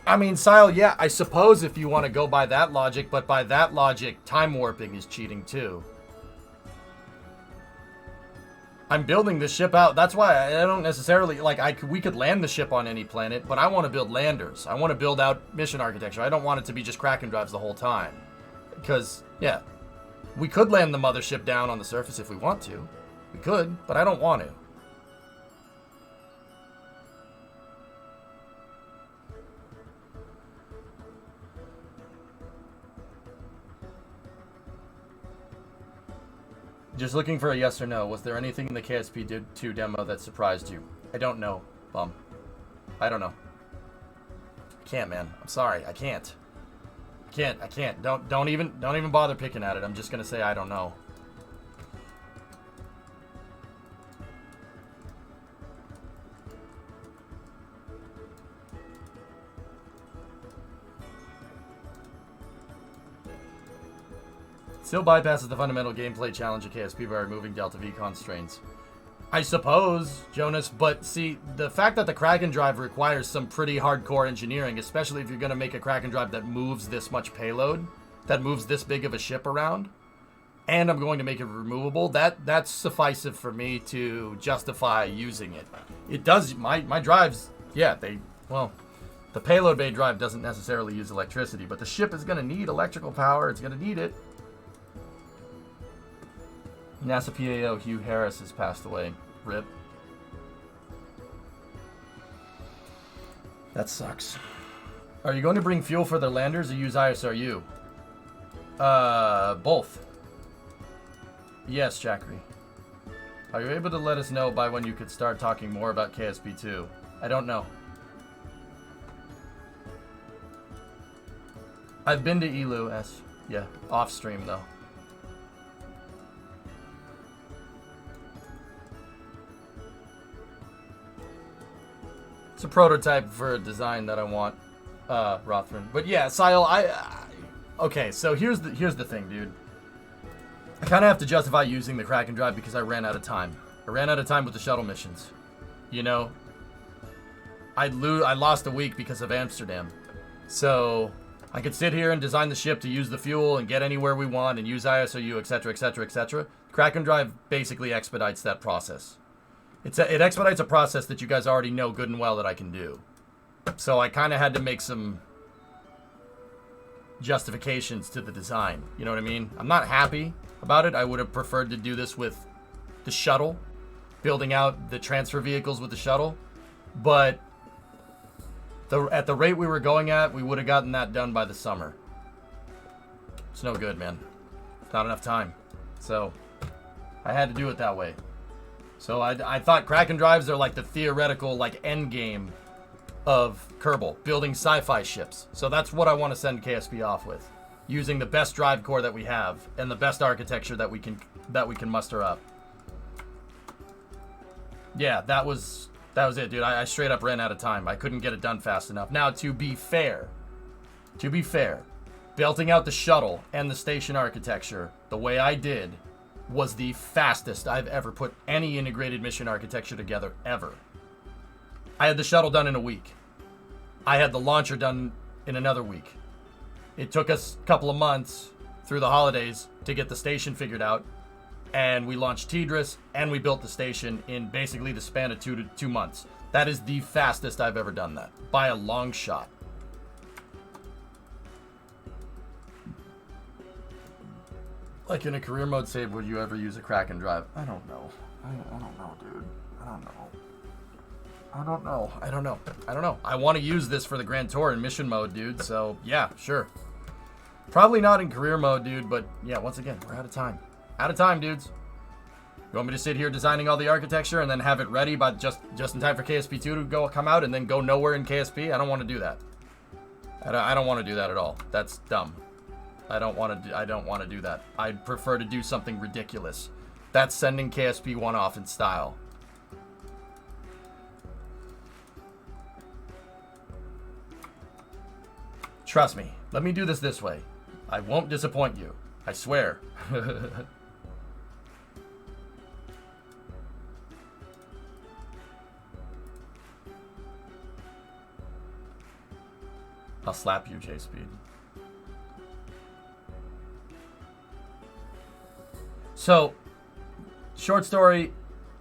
I mean, Sile, yeah, I suppose if you want to go by that logic, but by that logic, time warping is cheating too. I'm building this ship out. That's why I don't necessarily, like, we could land the ship on any planet, but I want to build landers. I want to build out mission architecture. I don't want it to be just Kraken drives the whole time. Because, yeah, we could land the mothership down on the surface if we want to. We could, but I don't want to. Just looking for a yes or no. Was there anything in the KSP 2 demo that surprised you? I don't know, Bum. I don't know. I can't, man. I'm sorry. I can't. I can't. Don't even bother picking at it. I'm just gonna say I don't know. Still bypasses the fundamental gameplay challenge of KSP by removing Delta V constraints. I suppose, Jonas, but see, the fact that the Kraken drive requires some pretty hardcore engineering, especially if you're going to make a Kraken drive that moves this much payload, that moves this big of a ship around, and I'm going to make it removable, that's sufficient for me to justify using it. It does, my drives, yeah, well, the payload bay drive doesn't necessarily use electricity, but the ship is going to need electrical power, it's going to need it. NASA PAO Hugh Harris has passed away. RIP. That sucks. Are you going to bring fuel for the landers or use ISRU? Both. Yes, Jackery. Are you able to let us know by when you could start talking more about KSP2? I don't know. I've been to ELU, yeah, off stream though. It's a prototype for a design that I want, Rothman. But yeah, Sile, okay, so here's the thing, dude. I kind of have to justify using the Kraken drive because I ran out of time. I ran out of time with the shuttle missions. You know, I lost a week because of Amsterdam. So I could sit here and design the ship to use the fuel and get anywhere we want and use ISRU, etc., etc., etc. Kraken drive basically expedites that process. It expedites a process that you guys already know good and well that I can do. So I kind of had to make some justifications to the design. You know what I mean? I'm not happy about it. I would have preferred to do this with the shuttle, building out the transfer vehicles with the shuttle. But at the rate we were going at, we would have gotten that done by the summer. It's no good, man. Not enough time. So I had to do it that way. So I thought Kraken drives are like the theoretical like end game of Kerbal, building sci-fi ships. So that's what I want to send KSP off with, using the best drive core that we have and the best architecture that we can muster up. Yeah, that was it, dude. I straight up ran out of time. I couldn't get it done fast enough. Now, to be fair, belting out the shuttle and the station architecture the way I did was the fastest I've ever put any integrated mission architecture together, ever. I had the shuttle done in a week. I had the launcher done in another week. It took us a couple of months through the holidays to get the station figured out, and we launched Tidris, and we built the station in basically the span of 2 months. That is the fastest I've ever done that, by a long shot. Like in a career mode save, would you ever use a Kraken drive? I don't know. I don't know, dude. I don't know. I want to use this for the Grand Tour in mission mode, dude. So, yeah, sure. Probably not in career mode, dude. But, yeah, once again, we're out of time. Out of time, dudes. You want me to sit here designing all the architecture and then have it ready by just in time for KSP2 to come out and then go nowhere in KSP? I don't want to do that. I don't want to do that at all. That's dumb. I don't want to do that. I'd prefer to do something ridiculous. That's sending KSP 1 off in style. Trust me. Let me do this way. I won't disappoint you. I swear. I'll slap you, J-Speed. So, short story,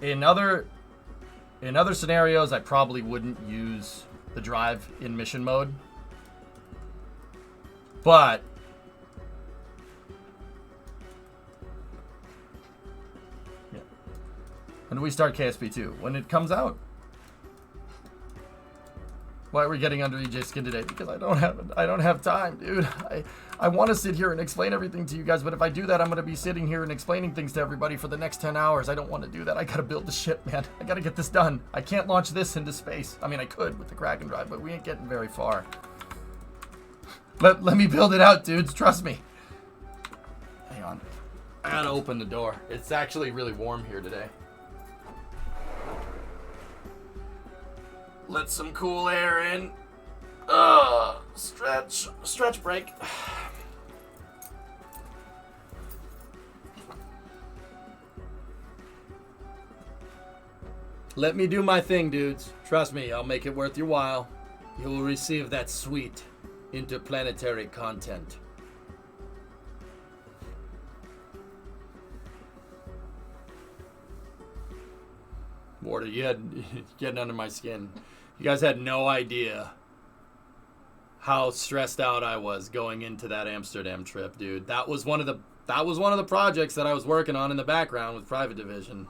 in other scenarios, I probably wouldn't use the drive in mission mode. But yeah. When do we start KSP2? When it comes out. Why are we getting under EJ's skin today? Because I don't have time, dude. I want to sit here and explain everything to you guys, but if I do that, I'm going to be sitting here and explaining things to everybody for the next 10 hours. I don't want to do that. I got to build the ship, man. I got to get this done. I can't launch this into space. I mean, I could with the Kraken drive, but we ain't getting very far. Let me build it out, dudes. Trust me. Hang on. I got to open the door. It's actually really warm here today. Let some cool air in. Stretch break. Let me do my thing, dudes. Trust me, I'll make it worth your while. You will receive that sweet interplanetary content. Mortar, you had getting under my skin. You guys had no idea how stressed out I was going into that Amsterdam trip, dude. That was one of the projects that I was working on in the background with Private Division.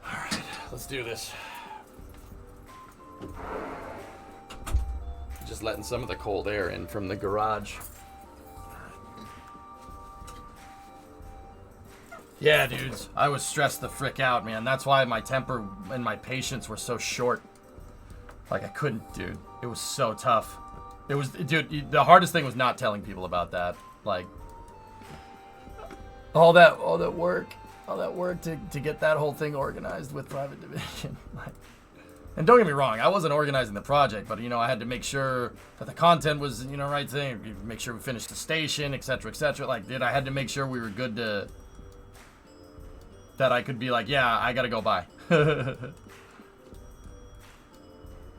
All right, let's do this. Just letting some of the cold air in from the garage. Yeah, dudes, I was stressed the frick out, man. That's why my temper and my patience were so short. Like, I couldn't, dude. It was so tough. It was, dude, the hardest thing was not telling people about that. Like, all that work to get that whole thing organized with Private Division. Like, and don't get me wrong, I wasn't organizing the project, but, you know, I had to make sure that the content was, you know, right thing. Make sure we finished the station, etc., etc. Like, dude, I had to make sure we were good to... that I could be like, yeah, I gotta go by.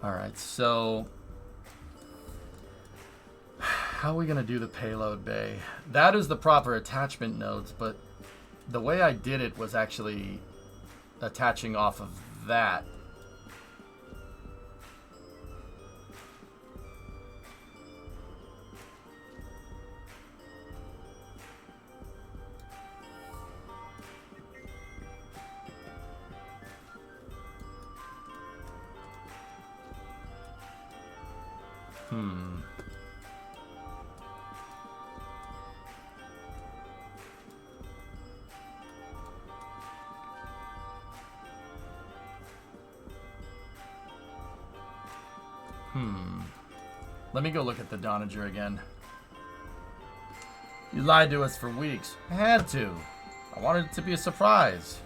Alright, so... how are we gonna do the payload bay? That is the proper attachment nodes, but the way I did it was actually attaching off of that. Let me go look at the Donager again. You lied to us for weeks. I had to. I wanted it to be a surprise.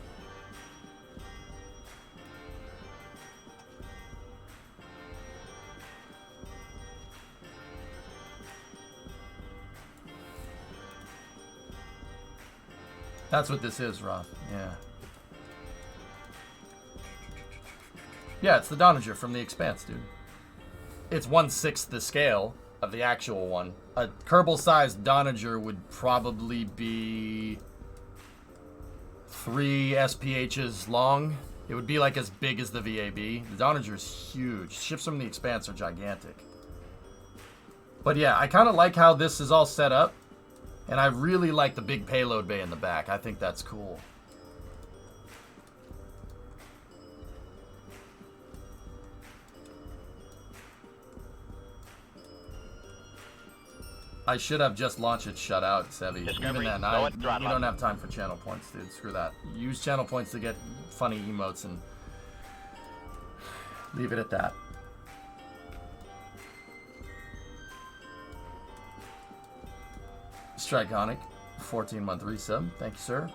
That's what this is, Roth. Yeah. Yeah, it's the Donager from The Expanse, dude. It's 1/6 the scale of the actual one. A Kerbal-sized Donager would probably be 3 SPHs long. It would be like as big as the VAB. The Donager is huge. Ships from The Expanse are gigantic. But yeah, I kind of like how this is all set up. And I really like the big payload bay in the back. I think that's cool. I should have just launched it shut out, Sevi. Even then, you don't have time for channel points, dude. Screw that. Use channel points to get funny emotes and leave it at that. Strikeonic, 14-month resub. Thank you, sir.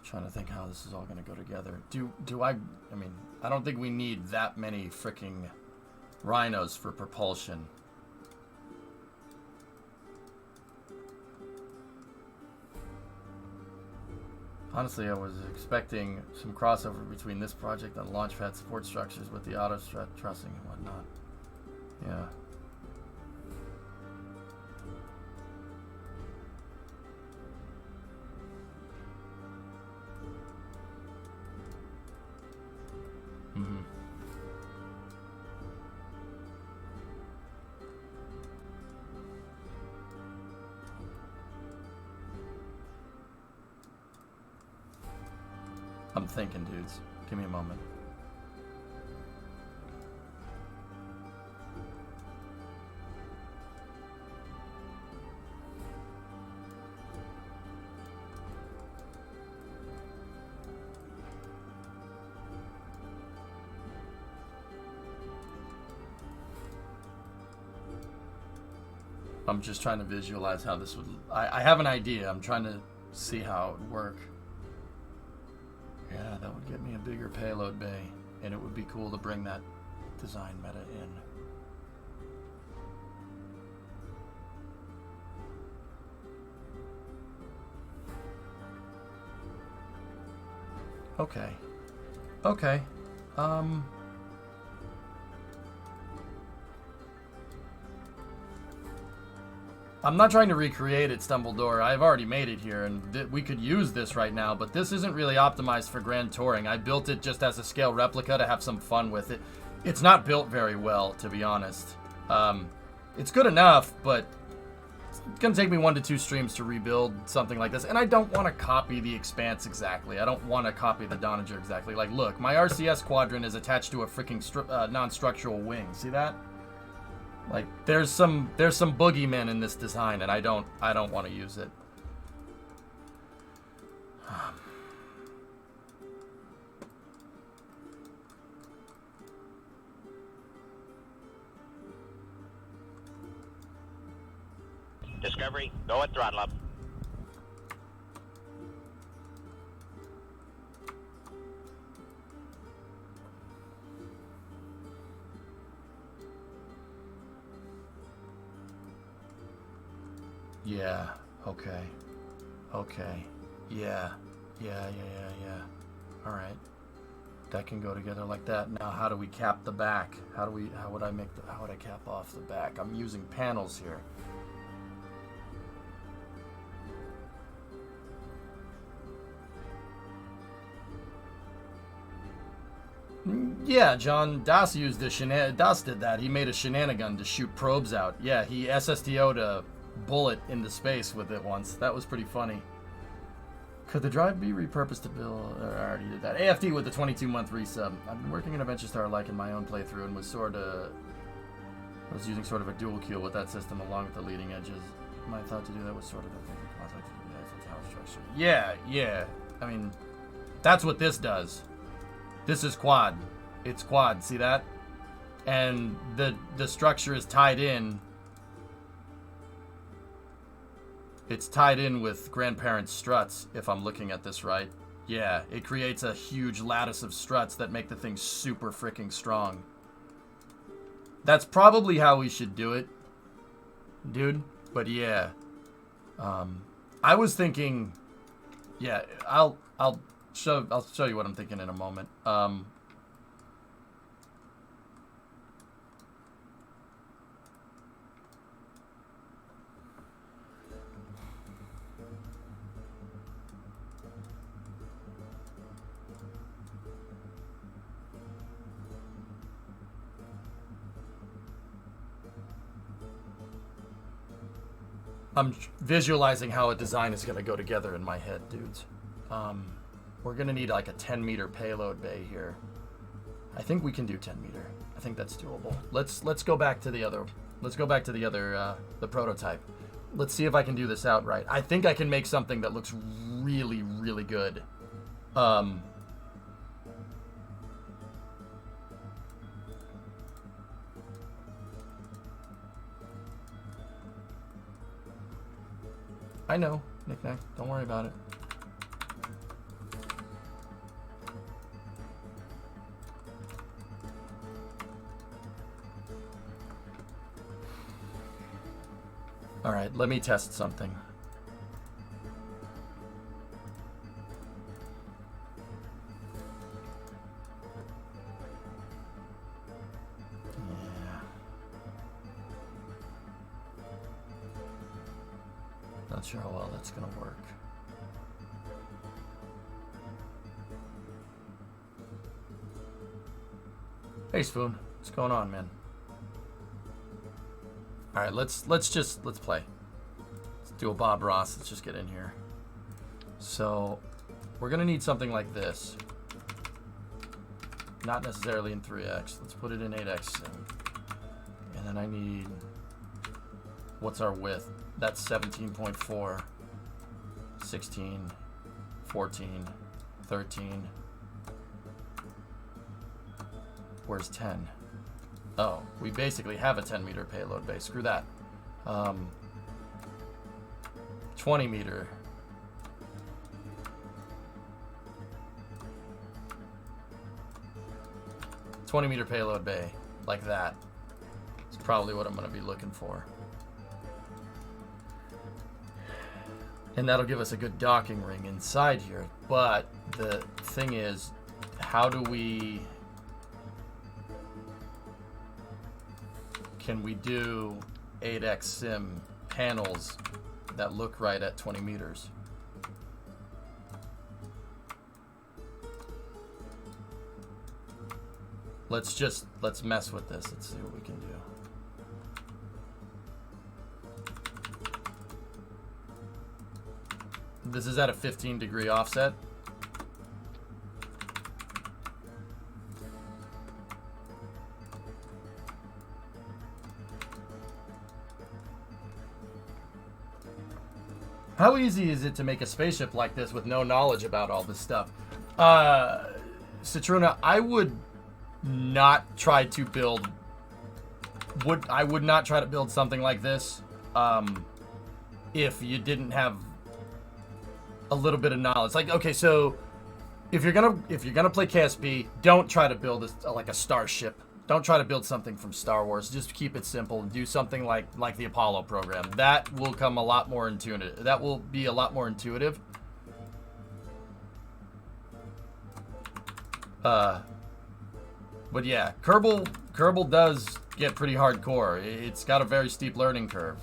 Trying to think how this is all going to go together. I mean, I don't think we need that many freaking rhinos for propulsion. Honestly, I was expecting some crossover between this project and Launchpad support structures with the auto trussing and whatnot. Yeah. Mm-hmm. I'm thinking, dudes. Give me a moment. I'm just trying to visualize how this would... I have an idea. I'm trying to see how it would work. Yeah, that would get me a bigger payload bay, and it would be cool to bring that design meta in. Okay. Okay. I'm not trying to recreate it, Stumbledore. I've already made it here, and we could use this right now, but this isn't really optimized for grand touring. I built it just as a scale replica to have some fun with it. It's not built very well, to be honest. It's good enough, but it's going to take me 1 to 2 streams to rebuild something like this, and I don't want to copy the Expanse exactly. I don't want to copy the Donager exactly. Like, look, my RCS quadrant is attached to a freaking non-structural wing. See that? Like, there's some boogeymen in this design, and I don't want to use it. Discovery, go at throttle up. Yeah, okay. Okay. Yeah. Alright. That can go together like that. Now how do we cap the back? How would I cap off the back? I'm using panels here. Yeah, John, Das used the Das did that. He made a shenanigan to shoot probes out. Yeah, he SSTO'd a bullet into space with it once. That was pretty funny. Could the drive be repurposed to build? I already did that. AFD with the 22-month resub. I've been working in Adventure Star like in my own playthrough and was using sort of a dual queue with that system along with the leading edges. My thought to do that was sort of a thing concept to do the Eiffel Tower structure. Yeah. I mean, that's what this does. This is quad. It's quad. See that? And the structure is tied in. It's tied in with grandparents' struts, if I'm looking at this right. Yeah, it creates a huge lattice of struts that make the thing super freaking strong. That's probably how we should do it, dude. But yeah, I was thinking. Yeah, I'll show you what I'm thinking in a moment. I'm visualizing how a design is going to go together in my head, dudes. We're going to need like a 10-meter payload bay here. I think we can do 10 meter. I think that's doable. Let's go back to the other. Let's go back to the other the prototype. Let's see if I can do this outright. I think I can make something that looks really, really good. I know, Nick-Nack. Don't worry about it. All right, let me test something. sure how well that's gonna work. Hey Spoon, what's going on, man? All right, let's play. Let's do a Bob Ross. Let's just get in here. So we're gonna need something like this. Not necessarily in 3x. Let's put it in 8x. And then I need, what's our width? That's 17.4, 16, 14, 13. Where's 10? Oh, we basically have a 10 meter payload bay. Screw that. 20 meter. $20-meter payload bay, like that. It's probably what I'm going to be looking for. And that'll give us a good docking ring inside here. But the thing is, how do we... Can we do 8x sim panels that look right at 20 meters? Let's mess with this. Let's see what we can do. This is at a 15-degree offset. How easy is it to make a spaceship like this with no knowledge about all this stuff? Citruna, I would not try to build... I would not try to build something like this if you didn't have a little bit of knowledge. Like, okay, so if you're gonna play KSP, don't try to build like a starship. Don't try to build something from Star Wars. Just keep it simple and do something like the Apollo program. That will come a lot more intuitive. That will be a lot more intuitive. But yeah, Kerbal does get pretty hardcore. It's got a very steep learning curve.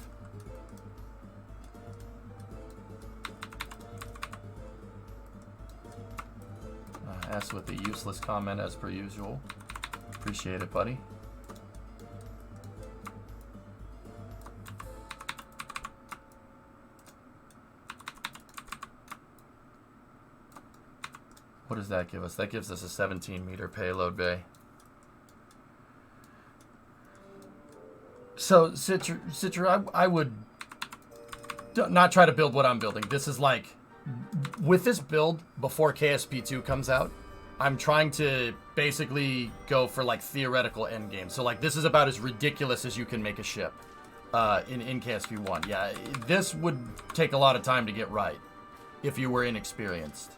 S with the useless comment as per usual. Appreciate it, buddy. What does that give us? That gives us a 17-meter payload bay. So, Citra, I would not try to build what I'm building. This is like, with this build, before KSP2 comes out, I'm trying to basically go for like theoretical endgame. So like, this is about as ridiculous as you can make a ship in KSP1. Yeah, this would take a lot of time to get right if you were inexperienced.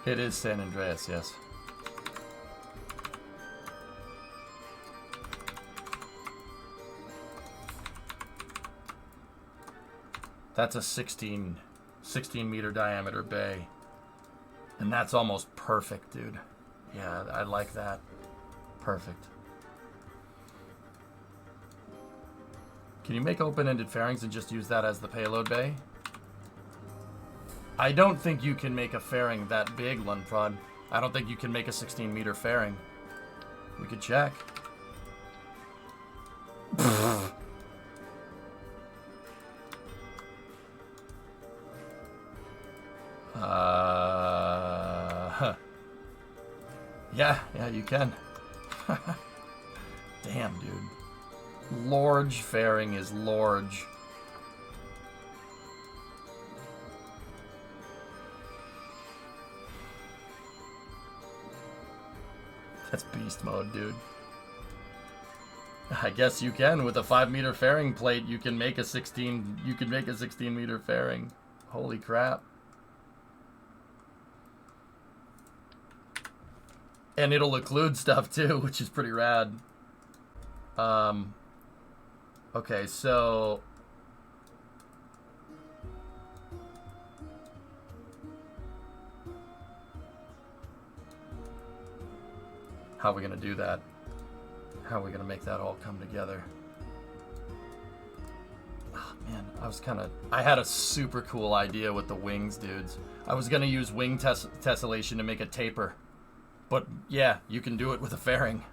It is San Andreas, yes. That's a 16 meter diameter bay. And that's almost perfect, dude. Yeah, I like that. Perfect. Can you make open-ended fairings and just use that as the payload bay? I don't think you can make a fairing that big, Lunprod. I don't think you can make a 16-meter fairing. We could check. Yeah, you can. Damn, dude. Large fairing is large. That's beast mode, dude. I guess you can. With a 5-meter fairing plate, you can make a 16. You can make a 16-meter fairing. Holy crap! And it'll occlude stuff too, which is pretty rad. Okay, so how are we gonna do that? How are we gonna make that all come together? Oh, man, I had a super cool idea with the wings, dudes. I was gonna use wing tessellation to make a taper. But yeah, you can do it with a fairing.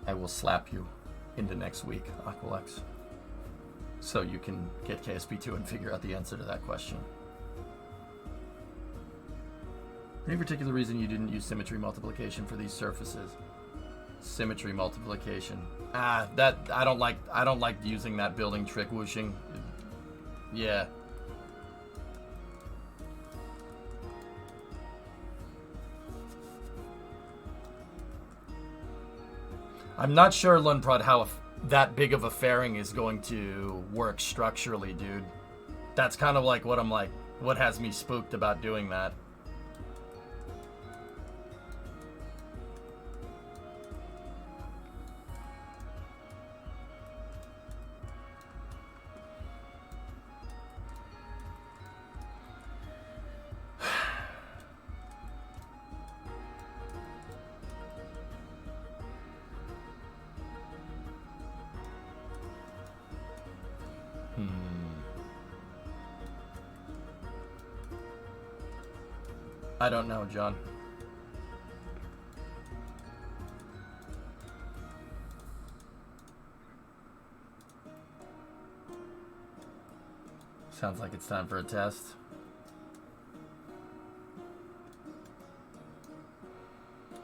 I will slap you into next week, Aqualex, so you can get KSP2 and figure out the answer to that question. Any particular reason you didn't use symmetry multiplication for these surfaces? Symmetry multiplication. That I don't like using that building trick whooshing. Yeah. I'm not sure, Lundprod, how that big of a fairing is going to work structurally, dude. That's kind of like what has me spooked about doing that. I don't know, John. Sounds like it's time for a test.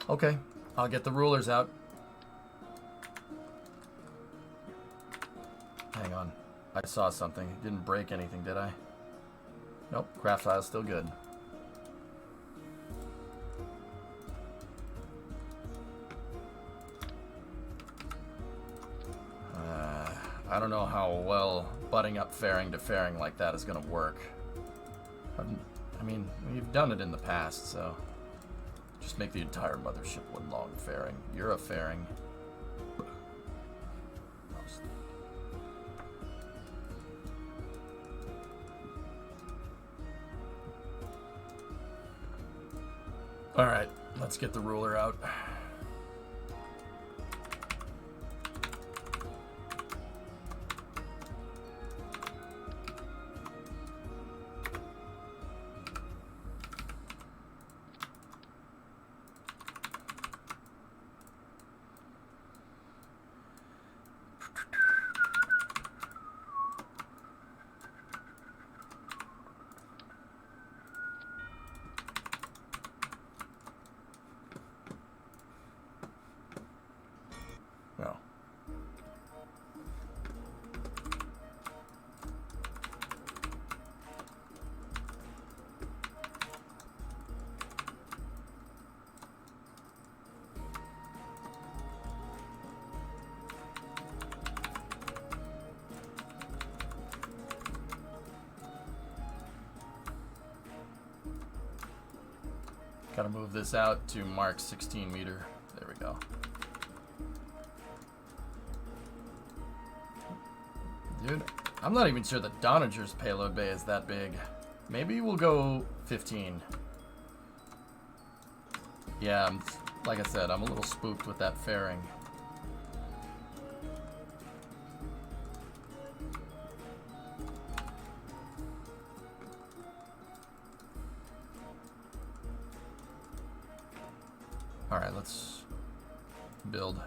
Okay, I'll get the rulers out. Hang on. I saw something. Didn't break anything, did I? Nope, craft file's still good. I don't know how well butting up fairing to fairing like that is going to work. I mean, we've done it in the past, so just make the entire mothership one long fairing. You're a fairing. All right, let's get the ruler out. Gotta move this out to mark 16 meter. There we go. Dude, I'm not even sure the Donager's payload bay is that big. Maybe we'll go 15. Yeah, like I said, I'm a little spooked with that fairing. Alright, let's build.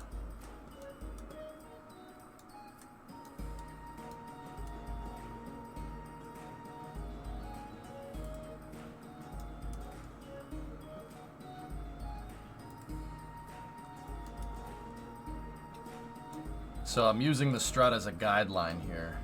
So I'm using the strut as a guideline here.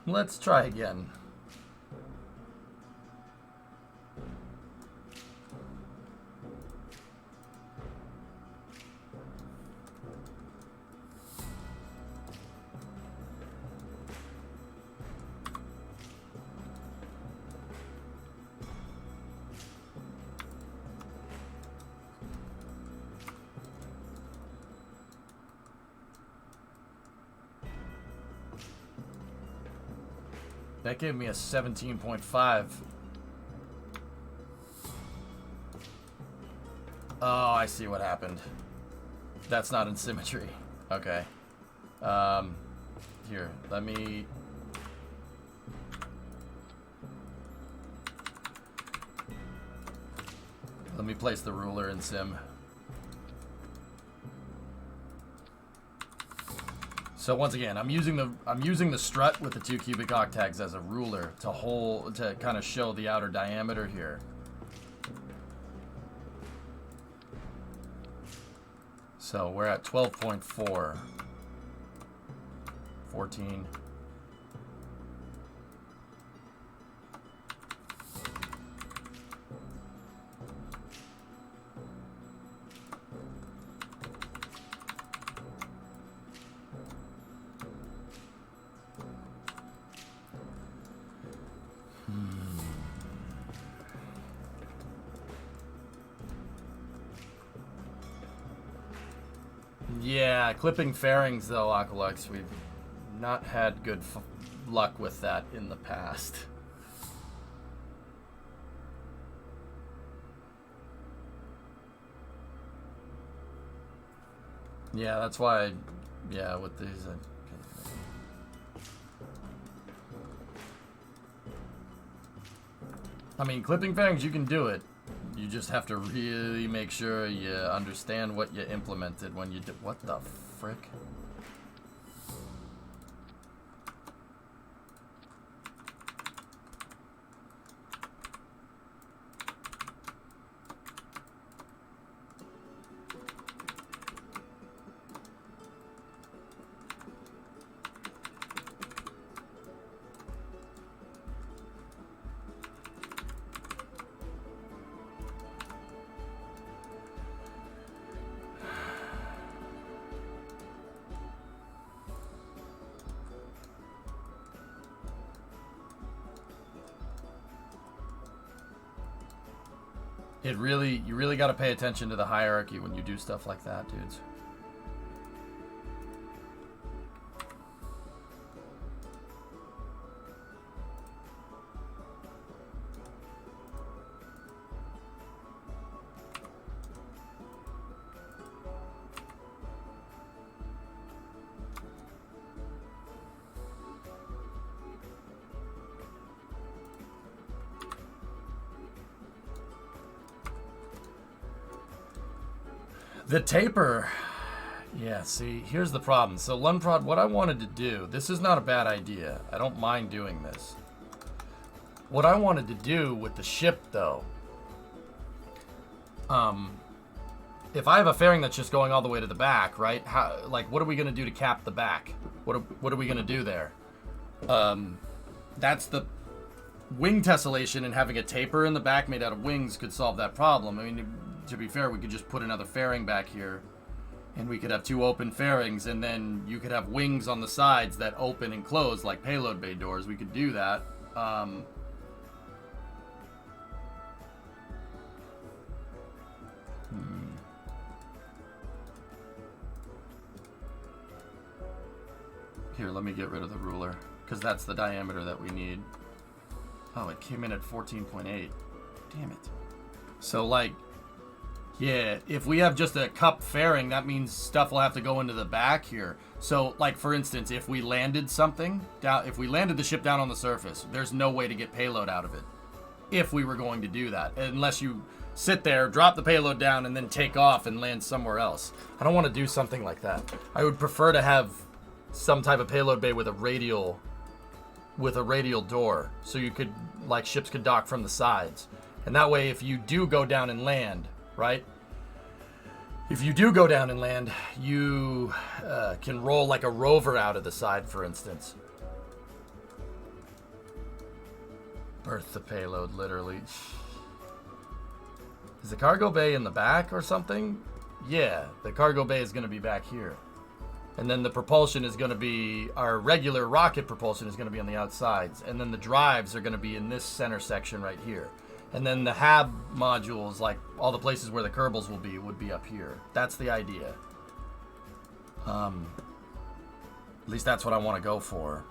Let's try again. That gave me a 17.5. Oh, I see what happened. That's not in symmetry. Okay. Here, let me place the ruler in sim. So once again, I'm using the strut with the 2 cubic octags as a ruler to kind of show the outer diameter here. So we're at 12.4. 14. Yeah, clipping fairings though, Akalux, we've not had good luck with that in the past. Yeah, that's why, yeah, with these... I mean, clipping fairings, you can do it. You just have to really make sure you understand what you implemented when you did. What the frick? You really got to pay attention to the hierarchy when you do stuff like that, dudes. The taper. Yeah, see, here's the problem. So, Lunprod, what I wanted to do, this is not a bad idea. I don't mind doing this. What I wanted to do with the ship, though, if I have a fairing that's just going all the way to the back, right? How, like, what are we gonna do to cap the back? What are we gonna do there? That's the wing tessellation, and having a taper in the back made out of wings could solve that problem. I mean, to be fair, we could just put another fairing back here, and we could have 2 open fairings, and then you could have wings on the sides that open and close like payload bay doors. We could do that. Here, let me get rid of the ruler, because that's the diameter that we need. Oh, it came in at 14.8. Damn it. So, like, yeah, if we have just a cup fairing, that means stuff will have to go into the back here. So, like, for instance, if we landed something down, if we landed the ship down on the surface, there's no way to get payload out of it. If we were going to do that, unless you sit there, drop the payload down, and then take off and land somewhere else. I don't want to do something like that. I would prefer to have some type of payload bay with a radial door, so you could, like, ships could dock from the sides, and that way if you do go down and land, right, if you do go down and land, you can roll like a rover out of the side, for instance. Berth the payload, literally. Is the cargo bay in the back or something? Yeah, the cargo bay is going to be back here. And then the propulsion is going to be, our regular rocket propulsion is going to be on the outsides. And then the drives are going to be in this center section right here. And then the HAB modules, like all the places where the Kerbals will be, would be up here. That's the idea. At least that's what I want to go for.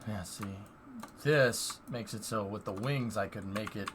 Yeah, see, this makes it so with the wings I could make it,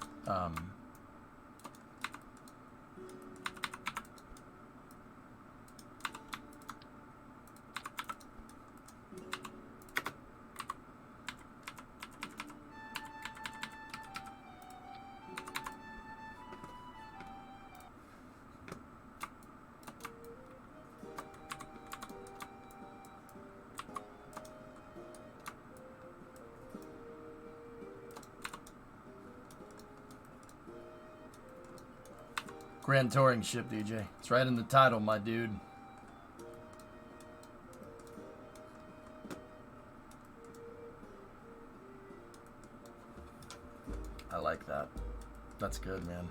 Grand Touring Ship, DJ. It's right in the title, my dude. I like that. That's good, man.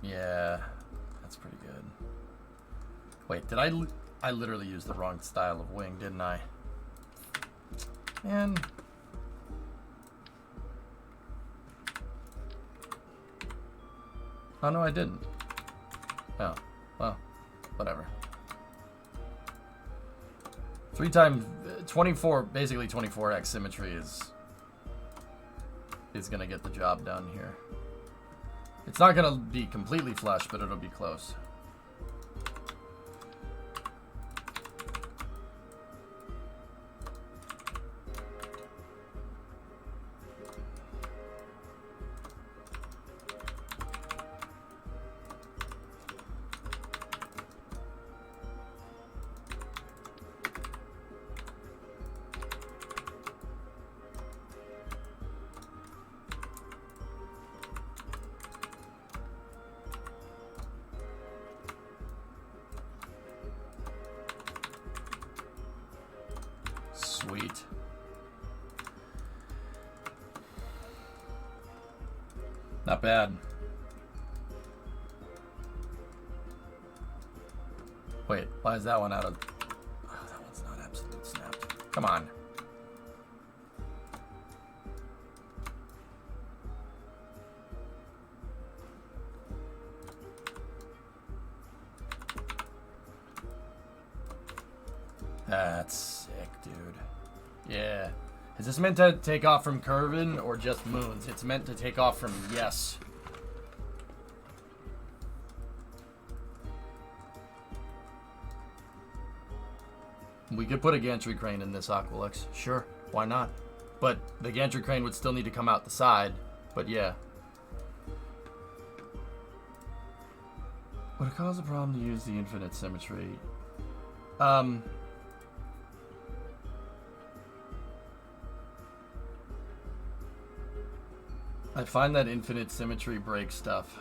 Yeah, that's pretty good. Wait, did I literally used the wrong style of wing, didn't I? Man. Oh, no, I didn't. Oh, well, whatever. 3 times 24, basically 24x symmetry is gonna get the job done here. It's not gonna be completely flush, but it'll be close. Not bad. Wait, why is that one out of... Oh, that one's not absolute snapped. Come on. That's sick, dude. Yeah. Is this meant to take off from Kerbal or just moons? It's meant to take off from yes. We could put a gantry crane in this Aqualux. Sure, why not? But the gantry crane would still need to come out the side. But yeah. Would it cause a problem to use the infinite symmetry? I find that infinite symmetry breaks stuff.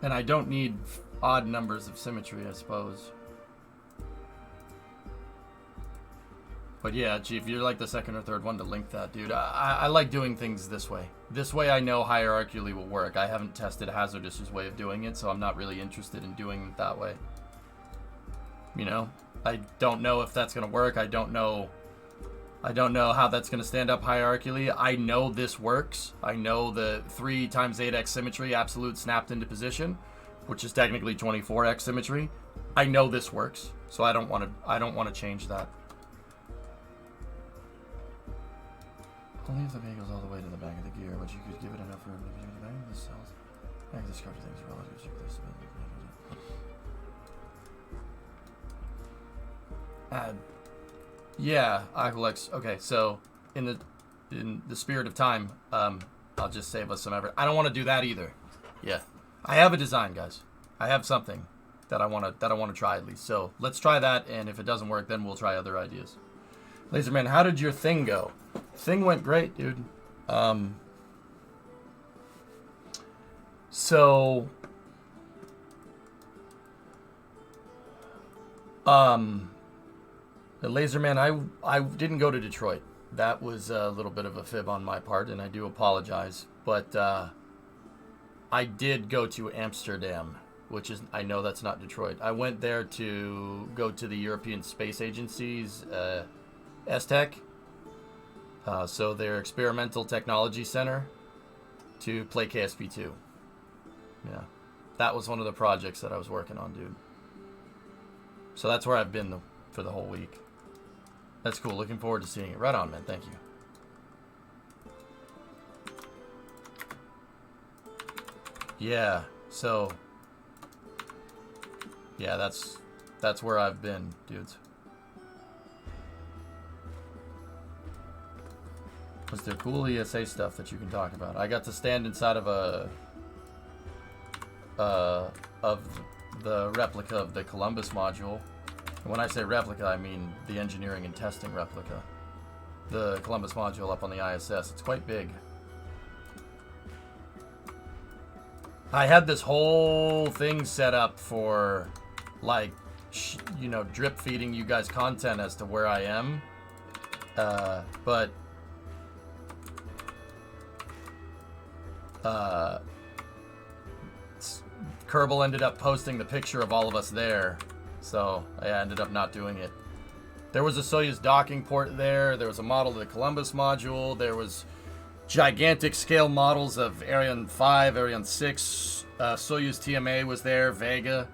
And I don't need odd numbers of symmetry, I suppose. But yeah, Chief, you're like the second or third one to link that, dude. I like doing things this way. This way I know hierarchically will work. I haven't tested Hazardous' way of doing it, so I'm not really interested in doing it that way. You know? I don't know if that's going to work. I don't know how that's going to stand up hierarchically. I know this works. I know the 3 times 8x symmetry absolute snapped into position, which is technically 24x symmetry. I know this works, so I don't want to change that. Only if the vehicle goes all the way to the back of the gear, but you could give it enough room to get to the back of the cells. Back of the structure things relative to the stability. Yeah, Aqualex. Okay, so in the spirit of time, I'll just save us some effort. I don't want to do that either. Yeah, I have a design, guys. I have something that I want to try at least. So let's try that, and if it doesn't work, then we'll try other ideas. Laserman, how did your thing go? Thing went great, dude. So the Laserman, I didn't go to Detroit. That was a little bit of a fib on my part, and I do apologize. But I did go to Amsterdam, which is, I know that's not Detroit. I went there to go to the European Space Agency's STEC, so their Experimental Technology Center, to play KSP 2. Yeah, that was one of the projects that I was working on, dude. So that's where I've been for the whole week. That's cool. Looking forward to seeing it. Right on, man. Thank you. Yeah. So. Yeah, that's where I've been, dudes. Was there cool ESA stuff that you can talk about? I got to stand inside of the replica of the Columbus module. And when I say replica, I mean the engineering and testing replica. The Columbus module up on the ISS. It's quite big. I had this whole thing set up for, like, you know, drip feeding you guys content as to where I am. But Kerbal ended up posting the picture of all of us there, so I ended up not doing it. There was a Soyuz docking port there. There was a model of the Columbus module. There was gigantic scale models of Ariane 5, Ariane 6. Soyuz TMA was there, Vega.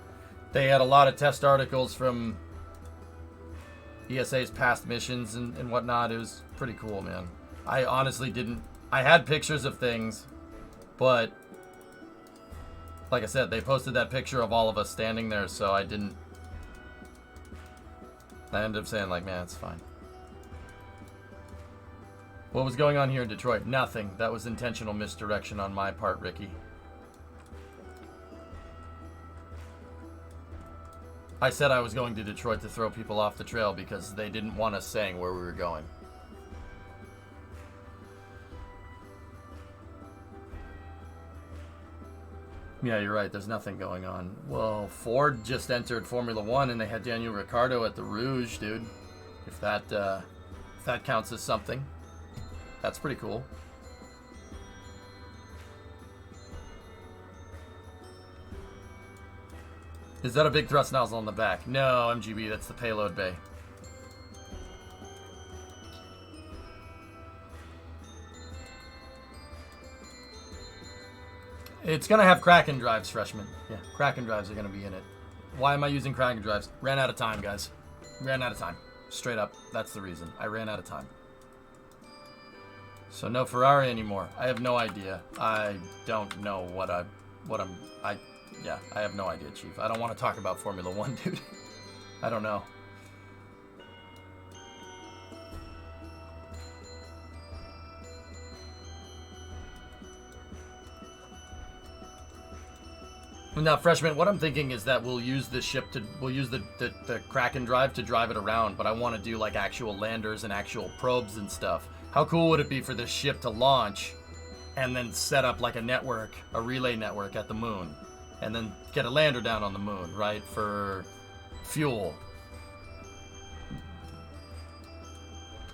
They had a lot of test articles from ESA's past missions and whatnot. It was pretty cool, man. I honestly didn't... I had pictures of things, but like I said, they posted that picture of all of us standing there, so I didn't... I ended up saying, like, man, it's fine. What was going on here in Detroit? Nothing. That was intentional misdirection on my part, Ricky. I said I was going to Detroit to throw people off the trail because they didn't want us saying where we were going. Yeah, you're right. There's nothing going on. Well, Ford just entered Formula 1 and they had Daniel Ricciardo at the Rouge, dude. If that counts as something. That's pretty cool. Is that a big thrust nozzle on the back? No, MGB, that's the payload bay. It's going to have Kraken drives, freshman. Yeah, Kraken drives are going to be in it. Why am I using Kraken drives? Ran out of time, guys. Ran out of time. Straight up, that's the reason. I ran out of time. So no Ferrari anymore. I have no idea. I don't know what I'm... Yeah, I have no idea, Chief. I don't want to talk about Formula 1, dude. I don't know. Now, freshman, what I'm thinking is that we'll use the ship to... We'll use the Kraken drive to drive it around, but I want to do, like, actual landers and actual probes and stuff. How cool would it be for this ship to launch and then set up, like, a network, a relay network at the moon, and then get a lander down on the moon, right, for fuel?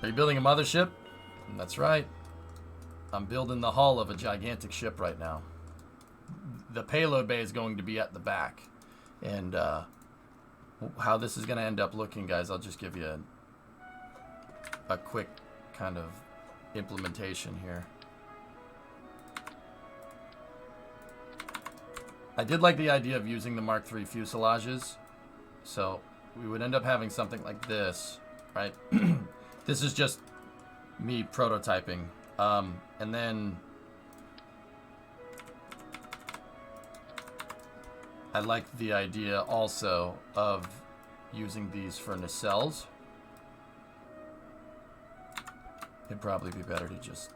Are you building a mothership? That's right. I'm building the hull of a gigantic ship right now. The payload bay is going to be at the back. And how this is going to end up looking, guys, I'll just give you a quick kind of implementation here. I did like the idea of using the Mark III fuselages. So we would end up having something like this, right? This is just me prototyping. And then I like the idea also of using these for nacelles. It'd probably be better to just...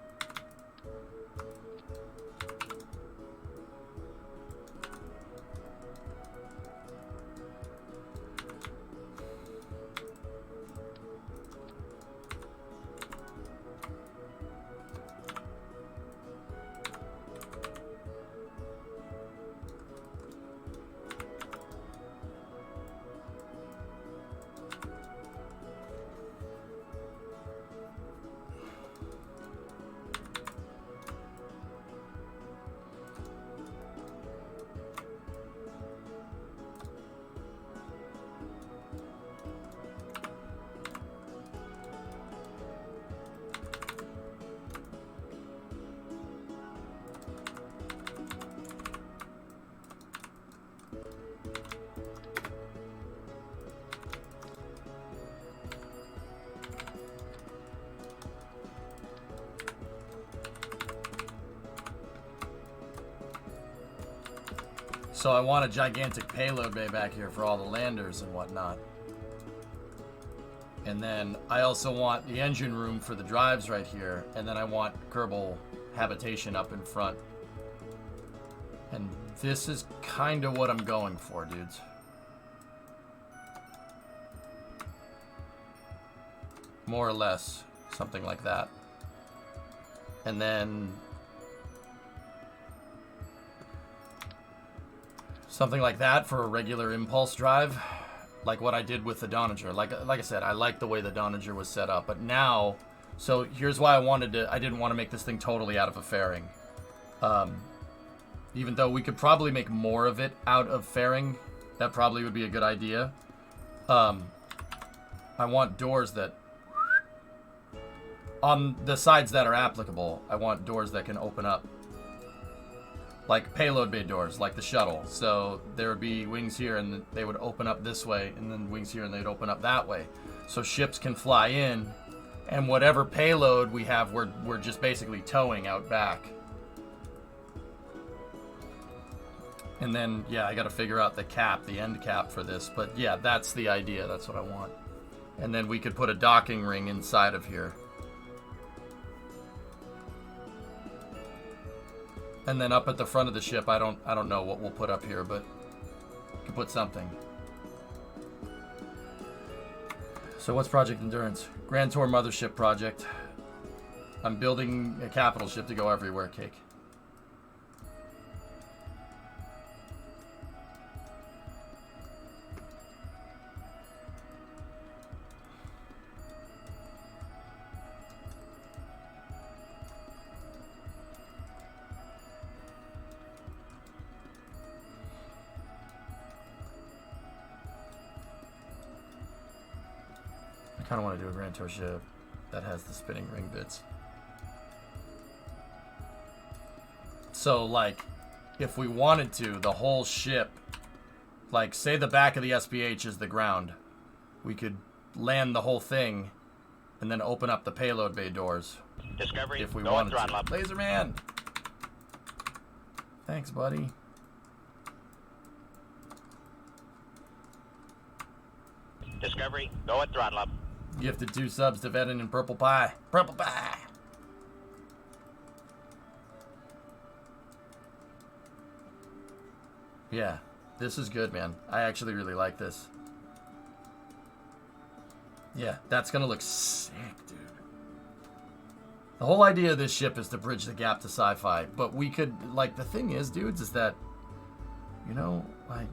So I want a gigantic payload bay back here for all the landers and whatnot. And then I also want the engine room for the drives right here. And then I want Kerbal habitation up in front. And this is kind of what I'm going for, dudes. More or less, something like that. And then something like that for a regular impulse drive, like what I did with the Donager. Like I said, I like the way the Donager was set up, but now, so here's why I didn't want to make this thing totally out of a fairing. Even though we could probably make more of it out of fairing, that probably would be a good idea. I want doors that, on the sides that are applicable, I want doors that can open up. Like payload bay doors, like the shuttle. So there would be wings here and they would open up this way, and then wings here and they'd open up that way. So ships can fly in, and whatever payload we have, we're just basically towing out back. And then, yeah, I gotta figure out the cap, the end cap for this. But yeah, that's the idea, that's what I want. And then we could put a docking ring inside of here. And then up at the front of the ship, I don't know what we'll put up here, but we can put something. So what's Project Endurance? Grand Tour Mothership Project. I'm building a capital ship to go everywhere, Cake. Kind of want to do a Grand Tour ship that has the spinning ring bits. So, like, if we wanted to, the whole ship, like, say the back of the SPH is the ground, we could land the whole thing and then open up the payload bay doors. Discovery, If we go wanted throttle to. up. Laserman! Thanks, buddy. Discovery, go at throttle up. Gifted 2 subs to Vedin and Purple Pie. Purple Pie! Yeah, this is good, man. I actually really like this. Yeah, that's gonna look sick, dude. The whole idea of this ship is to bridge the gap to sci-fi, but we could, like, the thing is, dudes, is that, you know, like,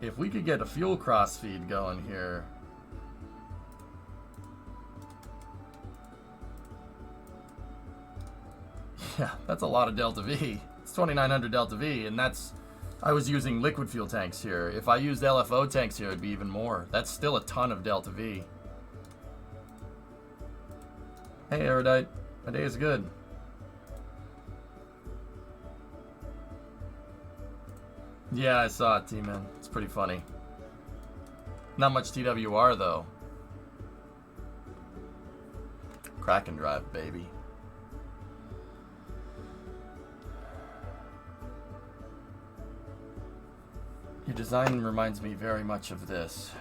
if we could get a fuel cross feed going here, yeah, that's a lot of Delta V. It's 2,900 Delta V, and that's, I was using liquid fuel tanks here. If I used LFO tanks here, it'd be even more. That's still a ton of Delta V. Hey, Erudite. My day is good. Yeah, I saw it, T-Man. It's pretty funny. Not much TWR, though. Kraken drive, baby. Your design reminds me very much of this.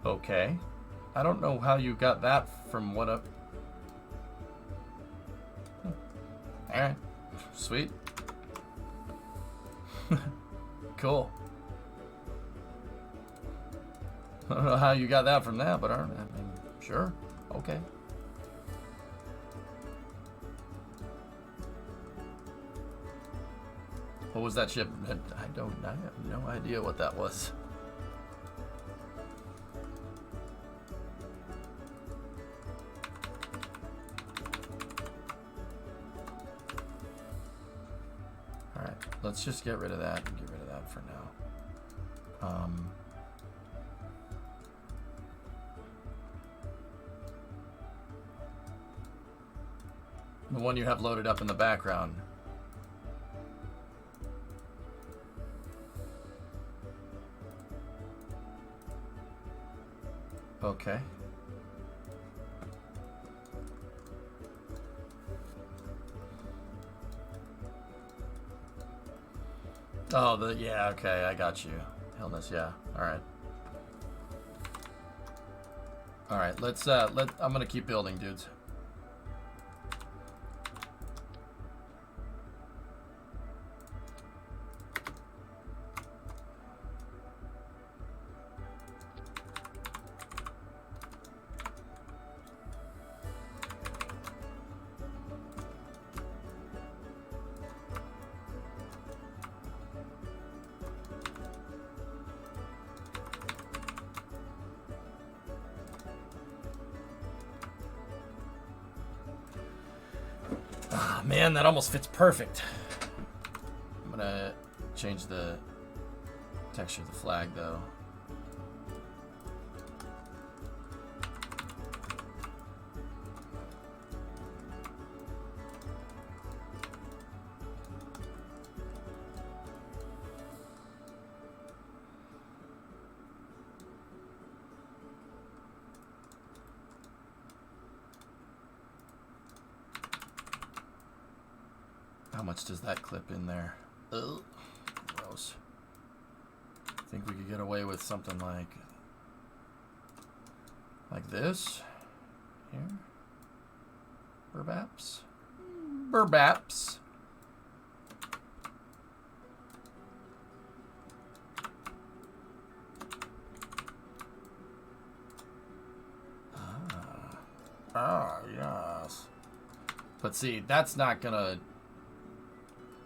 Okay. I don't know how you got that from what up. Alright. Sweet. Cool. I don't know how you got that from that, but I mean, sure. Okay. What was that ship? I have no idea what that was. Let's just get rid of that and get rid of that for now. The one you have loaded up in the background. Okay. Oh, yeah, okay, I got you. Illness, yeah. Alright. Alright, I'm gonna keep building, dudes. Man, that almost fits perfect. I'm gonna change the texture of the flag, though. How much does that clip in there? Ugh, gross. I think we could get away with something like this. Here. Burbaps. Burbaps. Ah, yes. But see, that's not gonna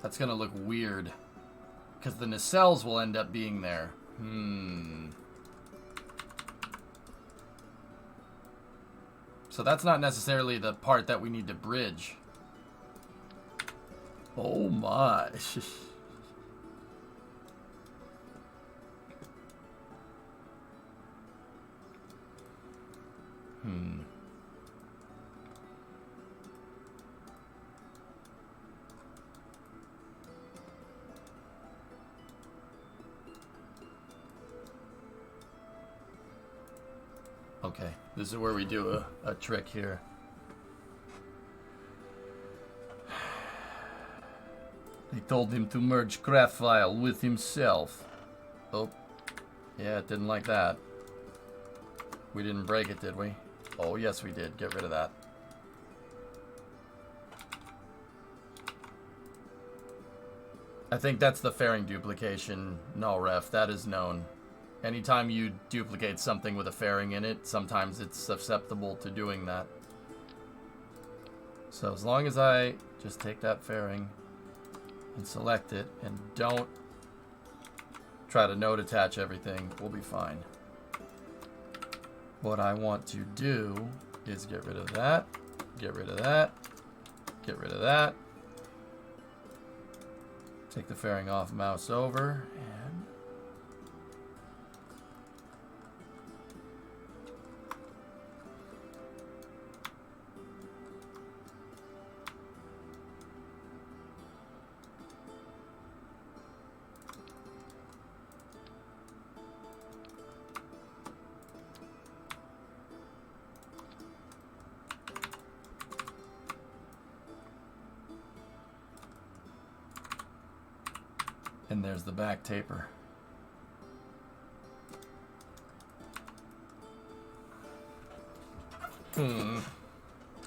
That's gonna look weird. Because the nacelles will end up being there. So that's not necessarily the part that we need to bridge. Oh my. Okay, this is where we do a trick here. They told him to merge craft file with himself. Oh, yeah, it didn't like that. We didn't break it, did we? Oh, yes, we did. Get rid of that. I think that's the fairing duplication. No, ref, that is known. Anytime you duplicate something with a fairing in it, sometimes it's susceptible to doing that. So as long as I just take that fairing and select it and don't try to node attach everything, we'll be fine. What I want to do is get rid of that, get rid of that, get rid of that. Take the fairing off, mouse over, and there's the back taper. I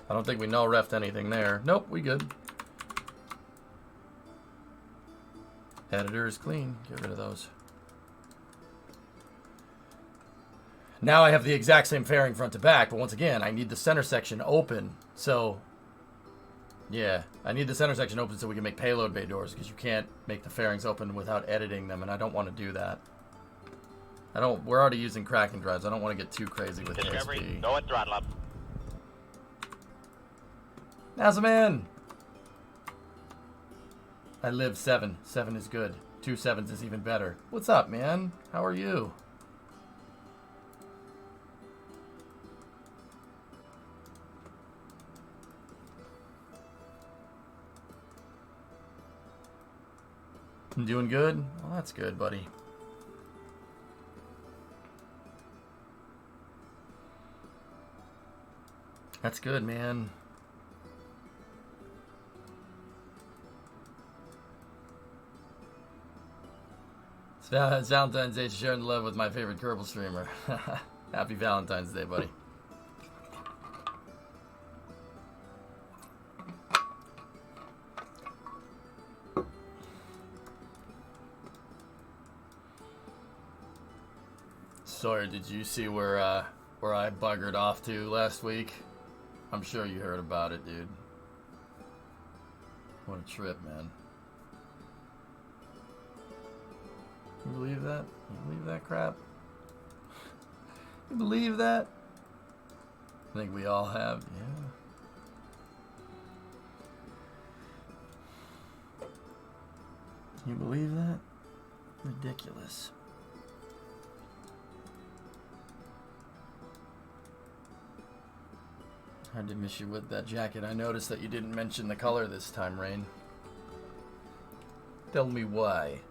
don't think we null refed anything there. Nope, we good. Editor is clean. Get rid of those. Now I have the exact same fairing front to back, but once again, I need the center section open. So, yeah, I need the center section open so we can make payload bay doors, because you can't make the fairings open without editing them, and I don't want to do that. We're already using cracking drives. I don't want to get too crazy with Discovery, KSP. go at throttle up. Nazaman! I live 7. 7 is good. 2 7s is even better. What's up, man? How are you? I'm doing good? Well, that's good, buddy. That's good, man. It's Valentine's Day, sharing the love with my favorite Kerbal streamer. Happy Valentine's Day, buddy. Sawyer, did you see where I buggered off to last week? I'm sure you heard about it, dude. What a trip, man. You believe that? You believe that crap? You believe that? I think we all have, yeah. You believe that? Ridiculous. Hard to miss you with that jacket. I noticed that you didn't mention the color this time, Rain. Tell me why.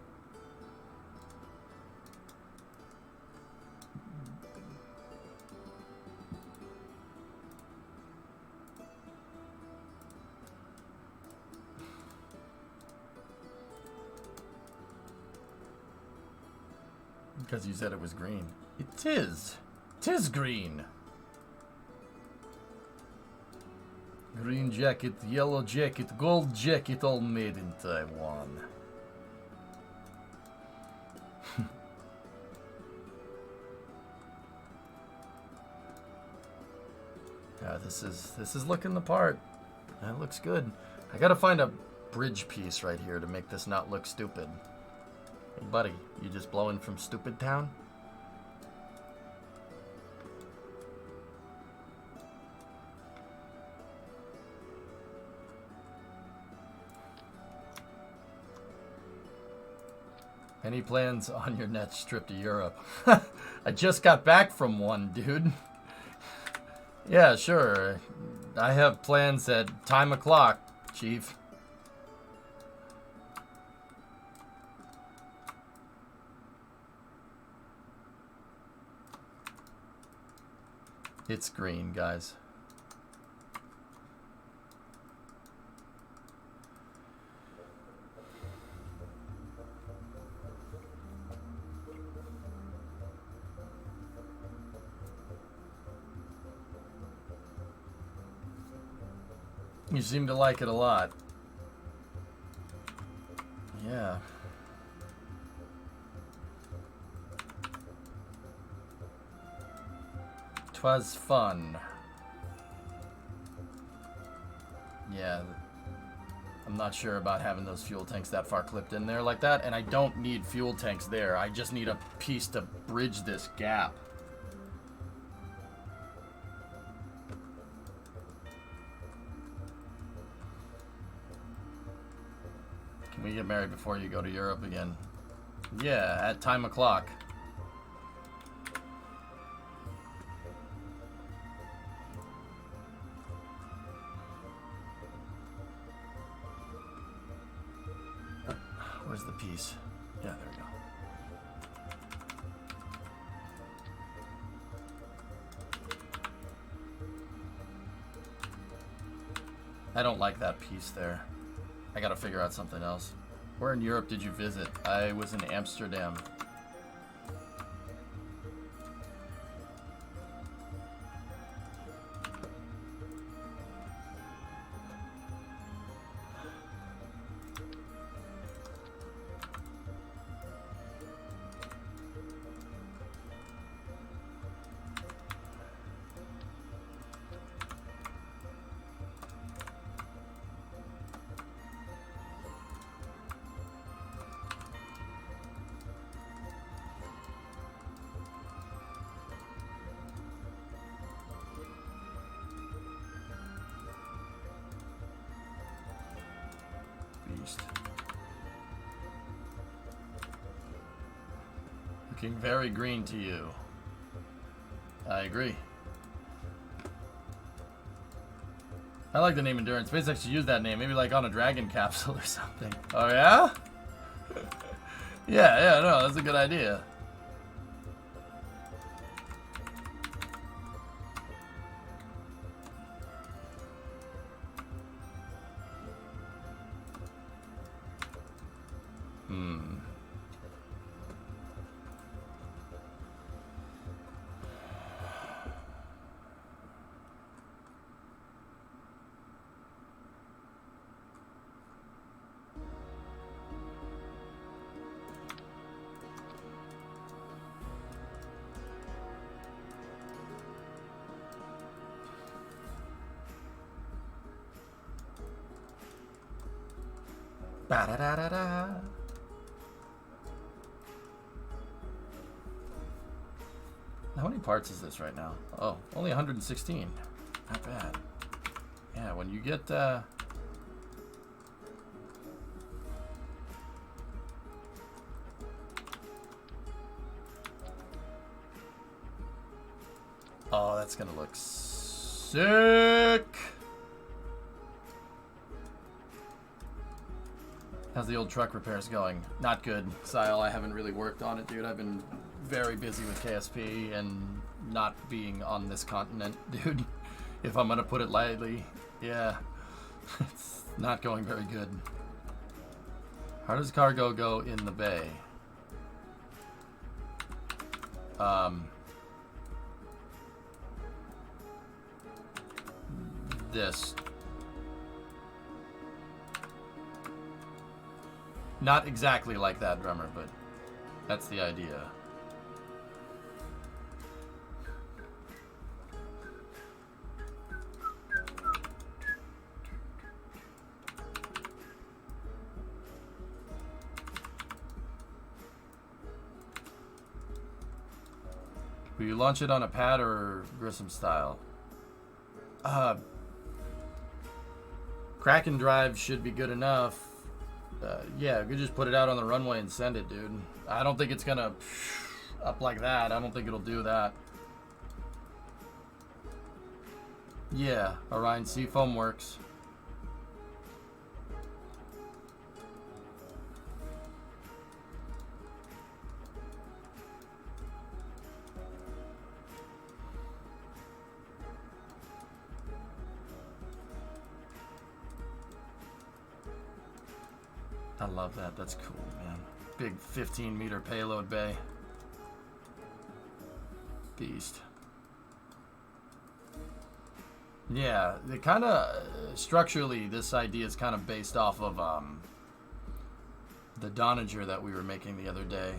Because you said it was green. It is. 'Tis green. Green jacket, yellow jacket, gold jacket, all made in Taiwan. Yeah, this is looking the part. That looks good. I gotta find a bridge piece right here to make this not look stupid. Hey, buddy, you just blowing from Stupid Town? Any plans on your next trip to Europe? I just got back from one, dude. Yeah, sure. I have plans at time o'clock, Chief. It's green, guys. You seem to like it a lot. Yeah. 'Twas fun. Yeah. I'm not sure about having those fuel tanks that far clipped in there like that, and I don't need fuel tanks there. I just need a piece to bridge this gap. Can we get married before you go to Europe again? Yeah, at time o'clock. Where's the piece? Yeah, there we go. I don't like that piece there. I gotta figure out something else. Where in Europe did you visit? I was in Amsterdam. Looking very green to you. I agree. I like the name Endurance. SpaceX should use that name, maybe like on a Dragon capsule or something. Oh yeah? Yeah, no, that's a good idea. Ba-da-da-da-da. How many parts is this right now? Oh, only 116. Not bad. Yeah, when you get oh, that's gonna look sick. How's the old truck repairs going? Not good, Sile. I haven't really worked on it, dude. I've been very busy with KSP and not being on this continent, dude. If I'm gonna put it lightly, yeah. It's not going very good. How does cargo go in the bay? This. Not exactly like that, drummer, but that's the idea. Will you launch it on a pad or Grissom style? Kraken drive should be good enough. Yeah, we could just put it out on the runway and send it, dude. I don't think it's gonna up like that. I don't think it'll do that. Yeah, Orion Seafoam works. I love that. That's cool, man. Big 15-meter payload bay. Beast. Yeah, the kind of structurally, this idea is kind of based off of the Donager that we were making the other day.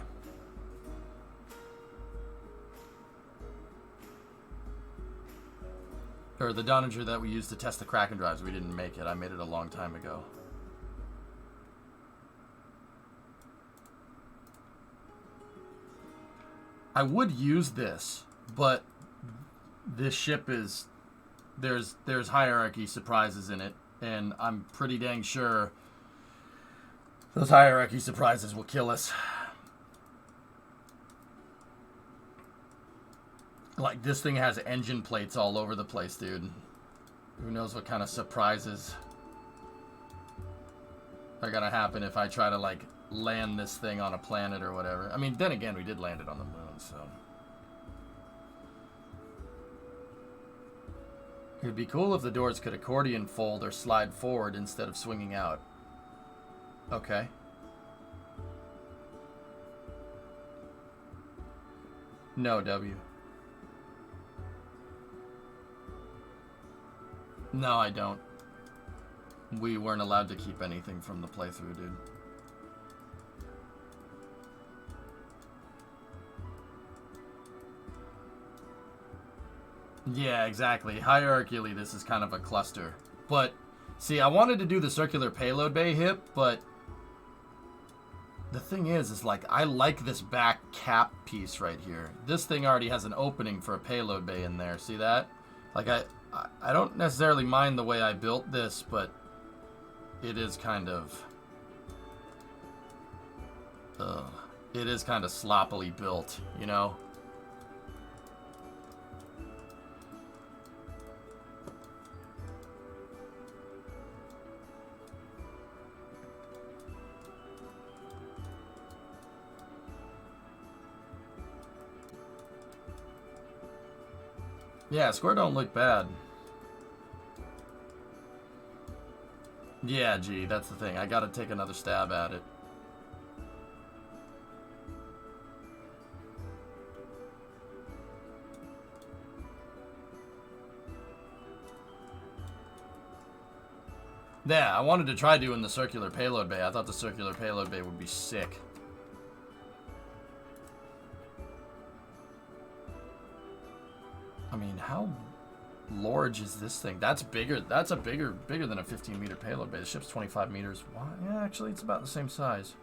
Or the Donager that we used to test the Kraken drives. We didn't make it. I made it a long time ago. I would use this, but this ship is there's hierarchy surprises in it, and I'm pretty dang sure those hierarchy surprises will kill us. Like, this thing has engine plates all over the place, dude. Who knows what kind of surprises are gonna happen if I try to, like, land this thing on a planet or whatever. I mean, then again, we did land it on the moon, so. It'd be cool if the doors could accordion fold or slide forward instead of swinging out. Okay. No, W. No, I don't. We weren't allowed to keep anything from the playthrough, dude. Yeah, exactly. Hierarchically, this is kind of a cluster. But, see, I wanted to do the circular payload bay hip, but the thing is like, I like this back cap piece right here. This thing already has an opening for a payload bay in there. See that? Like, I don't necessarily mind the way I built this, but it is kind of... it is kind of sloppily built, you know? Yeah, square don't look bad. Yeah, gee, that's the thing. I gotta take another stab at it. Yeah, I wanted to try doing the circular payload bay. I thought the circular payload bay would be sick. I mean, how large is this thing? That's bigger. That's a bigger than a 15-meter payload bay. The ship's 25 meters. Why? Yeah, actually, it's about the same size.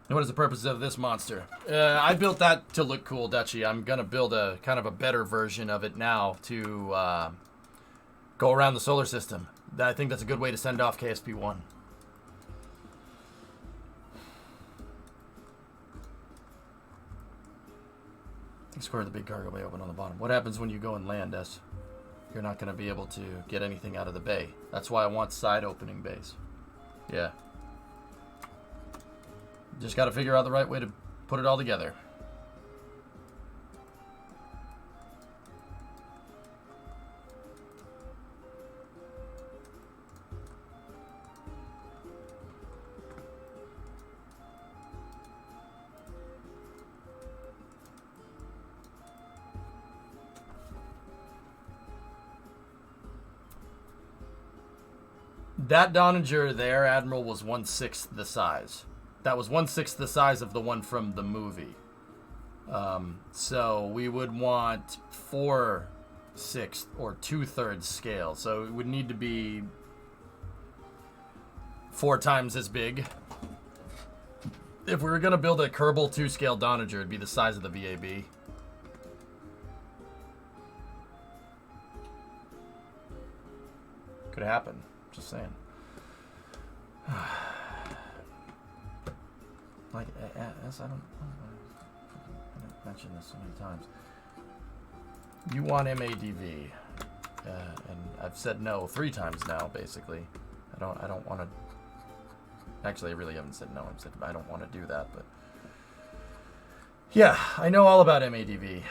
What is the purpose of this monster? I built that to look cool, Dutchy. I'm gonna build a kind of a better version of it now to go around the solar system. I think that's a good way to send off KSP-1. Square the big cargo bay open on the bottom. What happens when you go and land, S? You're not going to be able to get anything out of the bay. That's why I want side opening bays. Yeah. Just got to figure out the right way to put it all together. That Donager there, Admiral, was 1/6 the size. That was 1/6 the size of the one from the movie. So we would want 4/6 or 2/3 scale. So it would need to be 4 times as big. If we were gonna build a Kerbal 2-scale Donager, it'd be the size of the VAB. Could happen. Just saying. Like, as I don't mention this so many times. You want MADV, and I've said no 3 times now. Basically, I don't want to. Actually, I really haven't said no. I've said I don't want to do that, but yeah, I know all about MADV.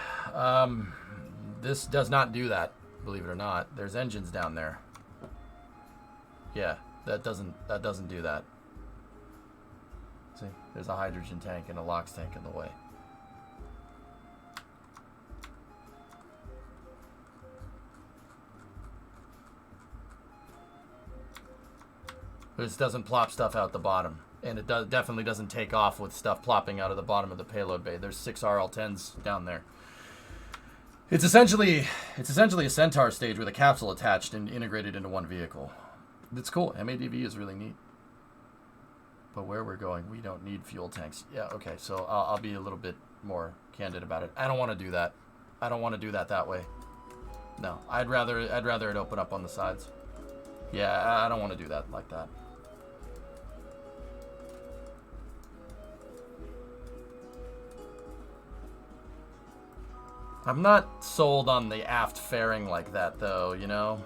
This does not do that, believe it or not. There's engines down there. Yeah, that doesn't do that. See, there's a hydrogen tank and a LOX tank in the way. This doesn't plop stuff out the bottom, and it definitely doesn't take off with stuff plopping out of the bottom of the payload bay. There's 6 RL-10s down there. It's essentially a Centaur stage with a capsule attached and integrated into one vehicle. It's cool. MADV is really neat. But where we're going, we don't need fuel tanks. Yeah, okay, so I'll be a little bit more candid about it. I don't want to do that. I don't want to do that way. No, I'd rather it open up on the sides. Yeah, I don't want to do that like that. I'm not sold on the aft fairing like that, though, you know?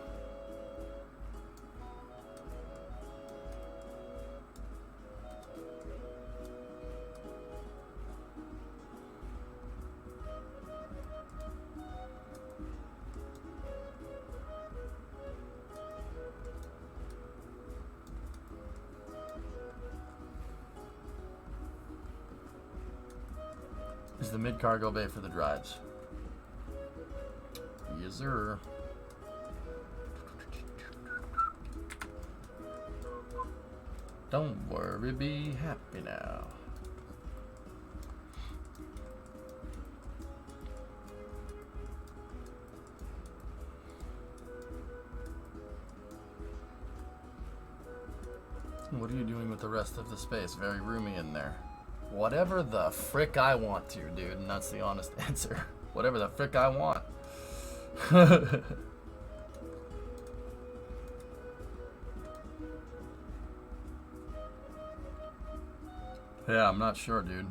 Is the mid-cargo bay for the drives? Yes, sir. Don't worry, be happy now. What are you doing with the rest of the space? Very roomy in there. Whatever the frick I want to, dude, and that's the honest answer. Whatever the frick I want. Yeah, I'm not sure, dude.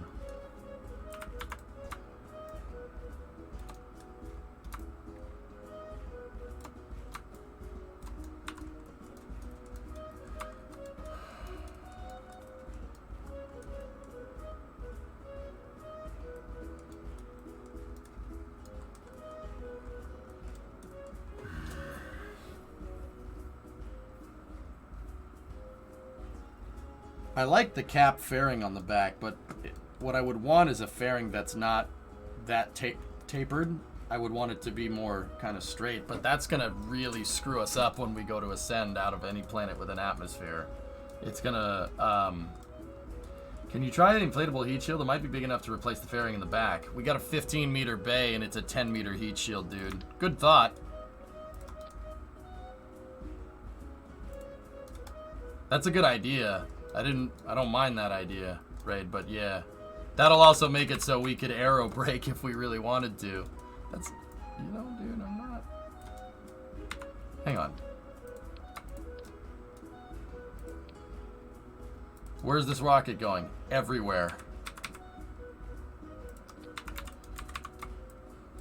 I like the cap fairing on the back, but what I would want is a fairing that's not that tapered. I would want it to be more kind of straight, but that's going to really screw us up when we go to ascend out of any planet with an atmosphere. It's going to... Can you try the inflatable heat shield? It might be big enough to replace the fairing in the back. We got a 15-meter bay, and it's a 10-meter heat shield, dude. Good thought. That's a good idea. I don't mind that idea, Raid, but yeah. That'll also make it so we could aero brake if we really wanted to. That's, you know, dude, I'm not... Hang on. Where's this rocket going? Everywhere.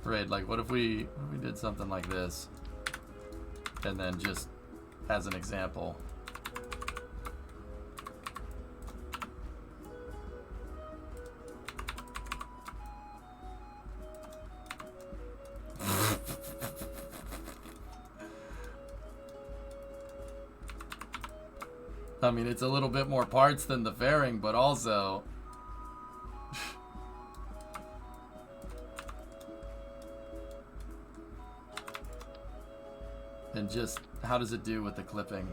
Raid, like, what if we did something like this? And then just, as an example... I mean, it's a little bit more parts than the fairing, but also... and just, how does it do with the clipping?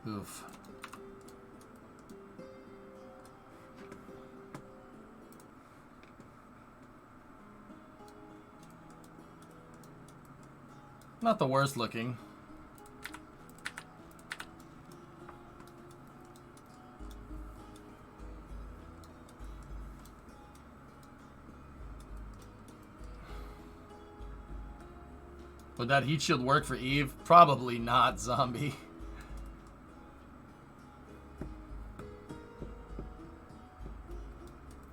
Oof. Not the worst looking. Would that heat shield work for Eve? Probably not, zombie.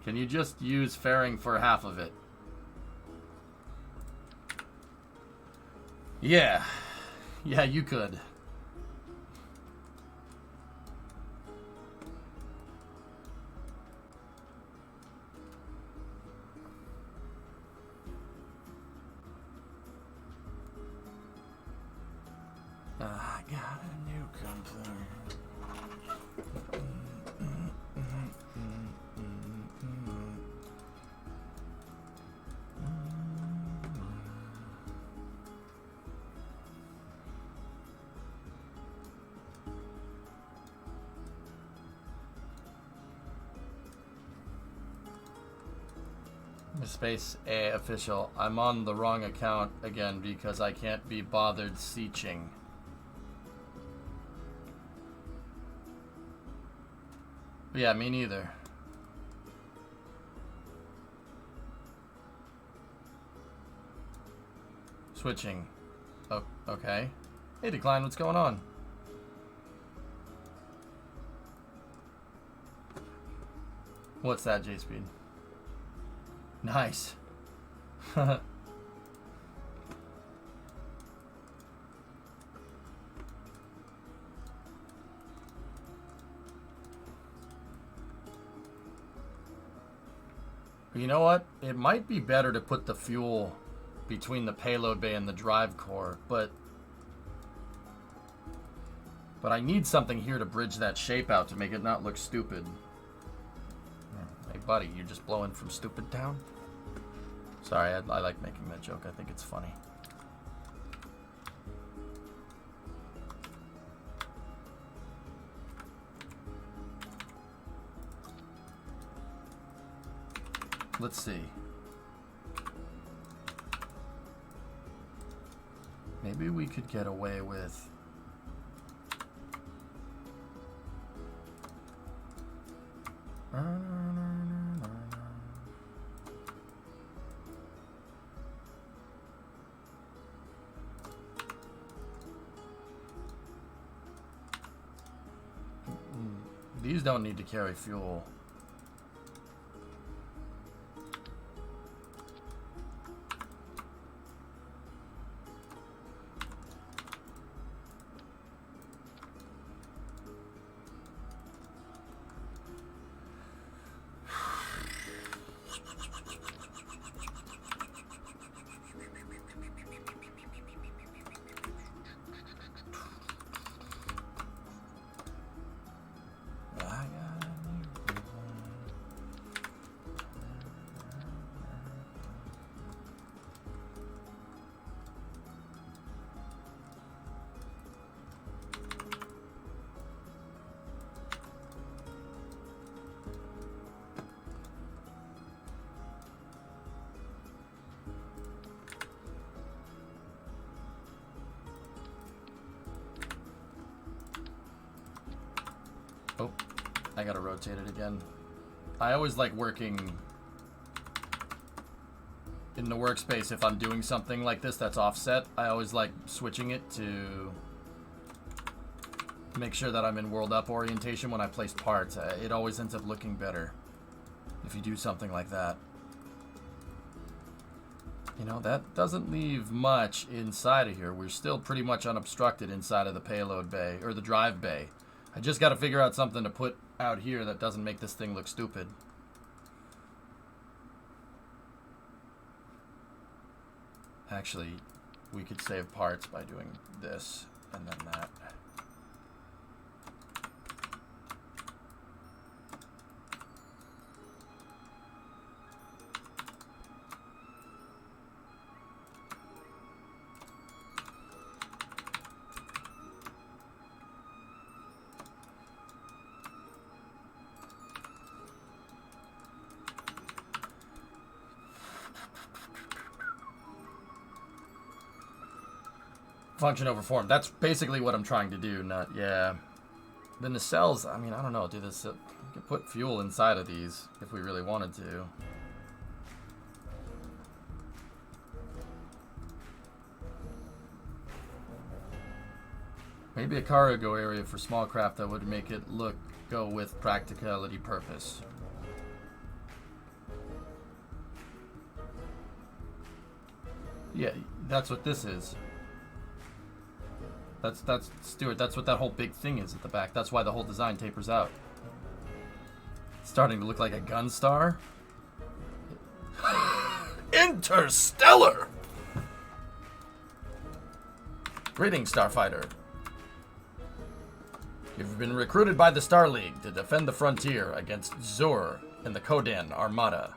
Can you just use fairing for half of it? Yeah. Yeah, you could. I got a new computer. Space A official. I'm on the wrong account again because I can't be bothered seaching. Yeah, me neither. Switching. Oh, okay. Hey, Decline, what's going on? What's that, J-Speed? Nice. You know what? It might be better to put the fuel between the payload bay and the drive core, but I need something here to bridge that shape out to make it not look stupid. Hey, buddy, you're just blowing from stupid town? Sorry, I like making that joke. I think it's funny. Let's see. Maybe we could get away with... These don't need to carry fuel. Oh, I gotta rotate it again. I always like working in the workspace if I'm doing something like this that's offset. I always like switching it to make sure that I'm in world up orientation when I place parts. It always ends up looking better if you do something like that. You know, that doesn't leave much inside of here. We're still pretty much unobstructed inside of the payload bay, or the drive bay. I just got to figure out something to put out here that doesn't make this thing look stupid. Actually, we could save parts by doing this and then that. function over form. That's basically what I'm trying to do. Not, yeah. The nacelles, I mean, I don't know. Do this, we could put fuel inside of these if we really wanted to. Maybe a cargo area for small craft that would make it go with practicality purpose. Yeah, that's what this is. That's Stuart, that's what that whole big thing is at the back. That's why the whole design tapers out. It's starting to look like a gun star. Interstellar! Greetings, Starfighter. You've been recruited by the Star League to defend the frontier against Zur and the Kodan Armada.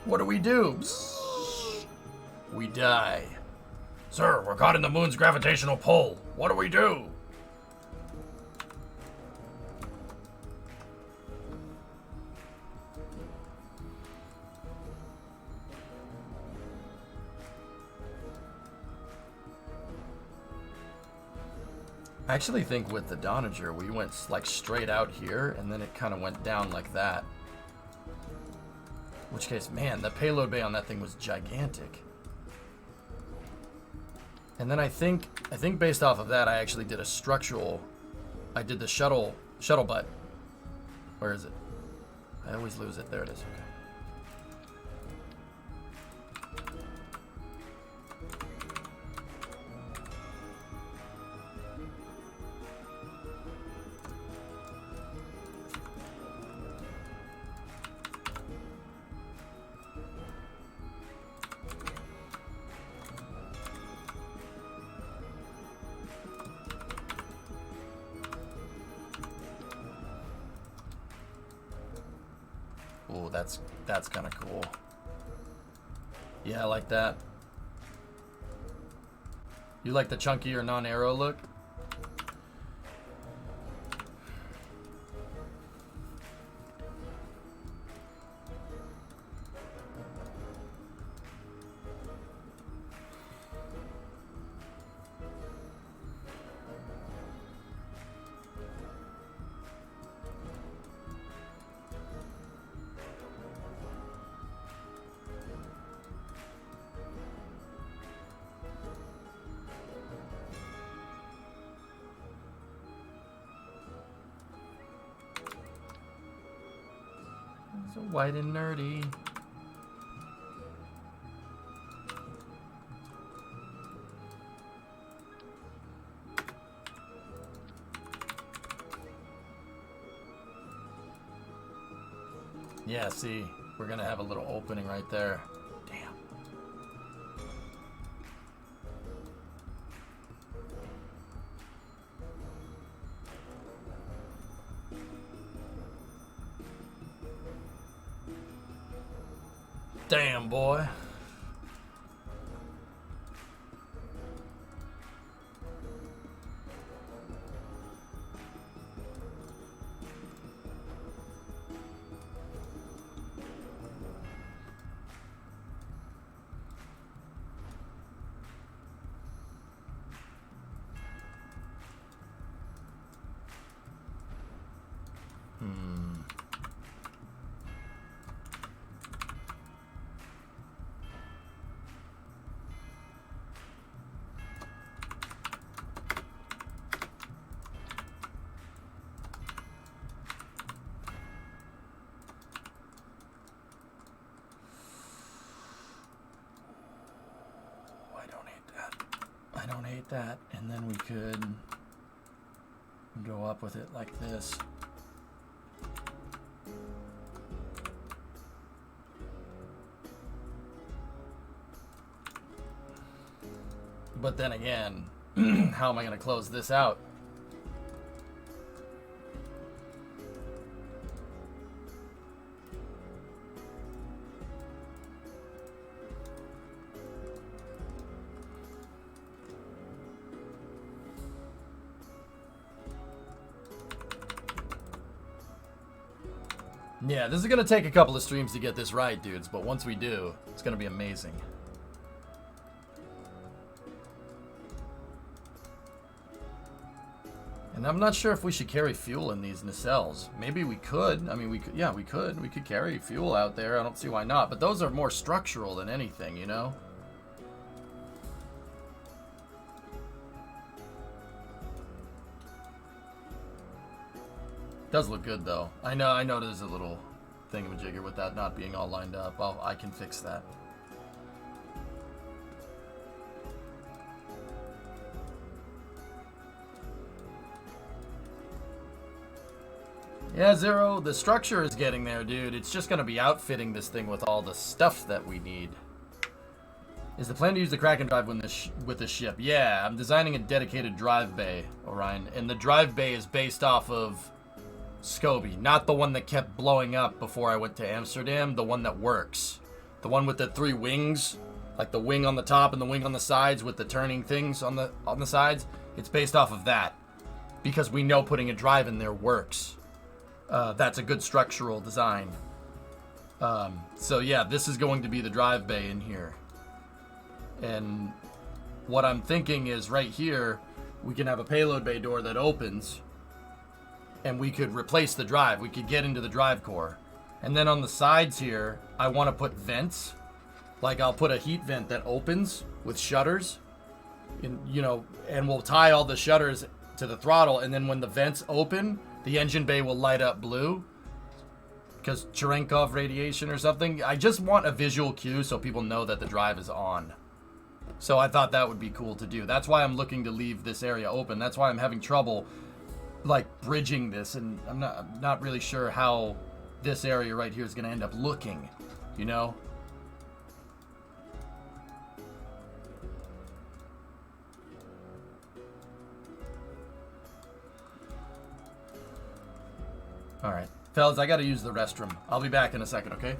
What do we do? We die. Sir, we're caught in the moon's gravitational pull. What do we do? I actually think with the Donager, we went like straight out here, and then it kind of went down like that. In which case, man, the payload bay on that thing was gigantic. And then I think based off of that, I actually did a structural. I did the shuttle butt. Where is it? I always lose it. There it is. Okay. Ooh, that's kind of cool. Yeah, I like that. You like the chunkier non-aero look? So white and nerdy. Yeah, see, we're gonna have a little opening right there. Damn. Damn, boy. I don't hate that. And then we could go up with it like this. But then again, how am I going to close this out? Yeah, this is gonna take a couple of streams to get this right, dudes, but once we do, it's gonna be amazing. And I'm not sure if we should carry fuel in these nacelles. Maybe we could. I mean, we could. Yeah, we could. We could carry fuel out there. I don't see why not. But those are more structural than anything, you know? Does look good, though. I know there's a little thingamajigger with that not being all lined up. I can fix that. Yeah, Zero, the structure is getting there, dude. It's just going to be outfitting this thing with all the stuff that we need. Is the plan to use the Kraken drive with the ship? Yeah, I'm designing a dedicated drive bay, Orion. And the drive bay is based off of Scobie, not the one that kept blowing up before I went to Amsterdam, the one that works. The one with the 3 wings, like the wing on the top and the wing on the sides with the turning things on the sides. It's based off of that, because we know putting a drive in there works. That's a good structural design. So yeah, this is going to be the drive bay in here. And what I'm thinking is right here, we can have a payload bay door that opens, and we could replace the drive. We could get into the drive core. And then on the sides here, I want to put vents. Like I'll put a heat vent that opens with shutters, and we'll tie all the shutters to the throttle, and then when the vents open, the engine bay will light up blue because Cherenkov radiation or something. I just want a visual cue so people know that the drive is on. So I thought that would be cool to do. That's why I'm looking to leave this area open. That's why I'm having trouble like bridging this, and I'm not really sure how this area right here is going to end up looking, you know? Alright. Fellas, I gotta use the restroom. I'll be back in a second, okay?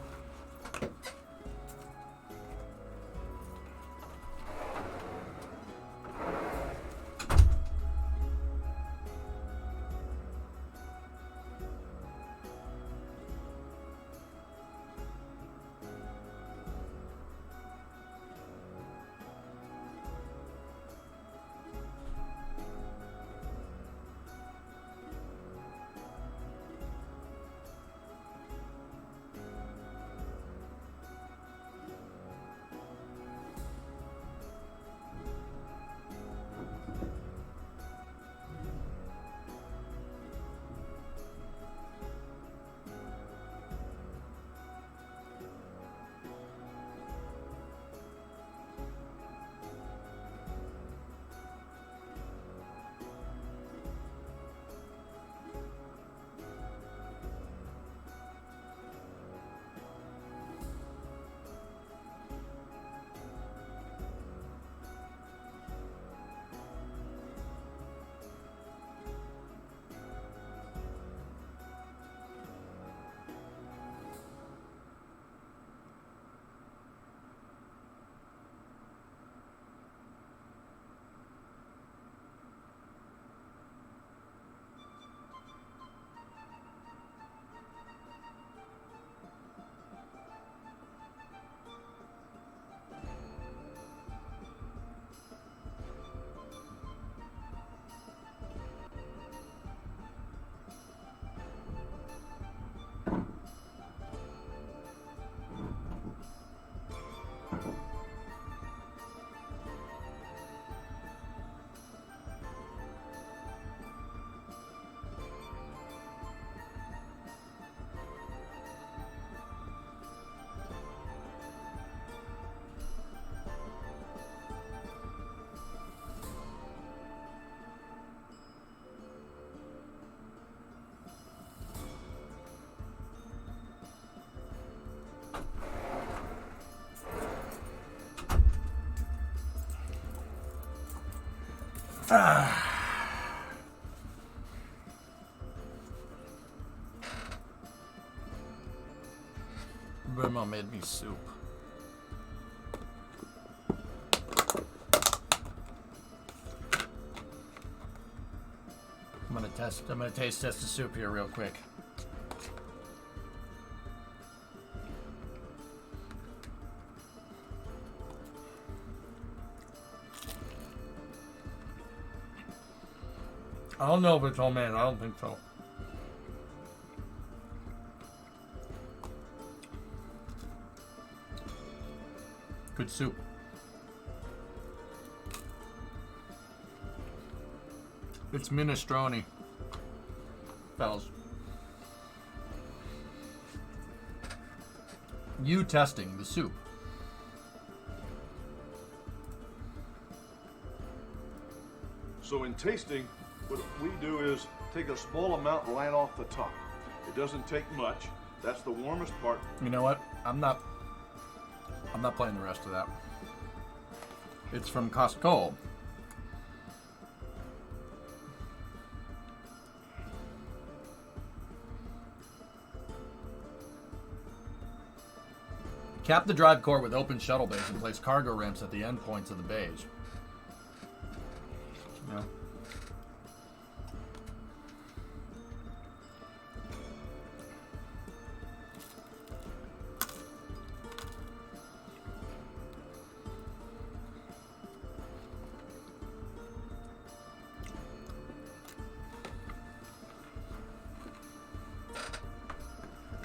Grandma made me soup. I'm gonna taste test the soup here real quick. I don't know if it's homemade. I don't think so. Good soup. It's minestrone, fellas. You testing the soup. So in tasting, what we do is take a small amount right off the top. It doesn't take much. That's the warmest part. You know what? I'm not playing the rest of that. It's from Costco. Cap the drive core with open shuttle bays and place cargo ramps at the endpoints of the bays. Yeah.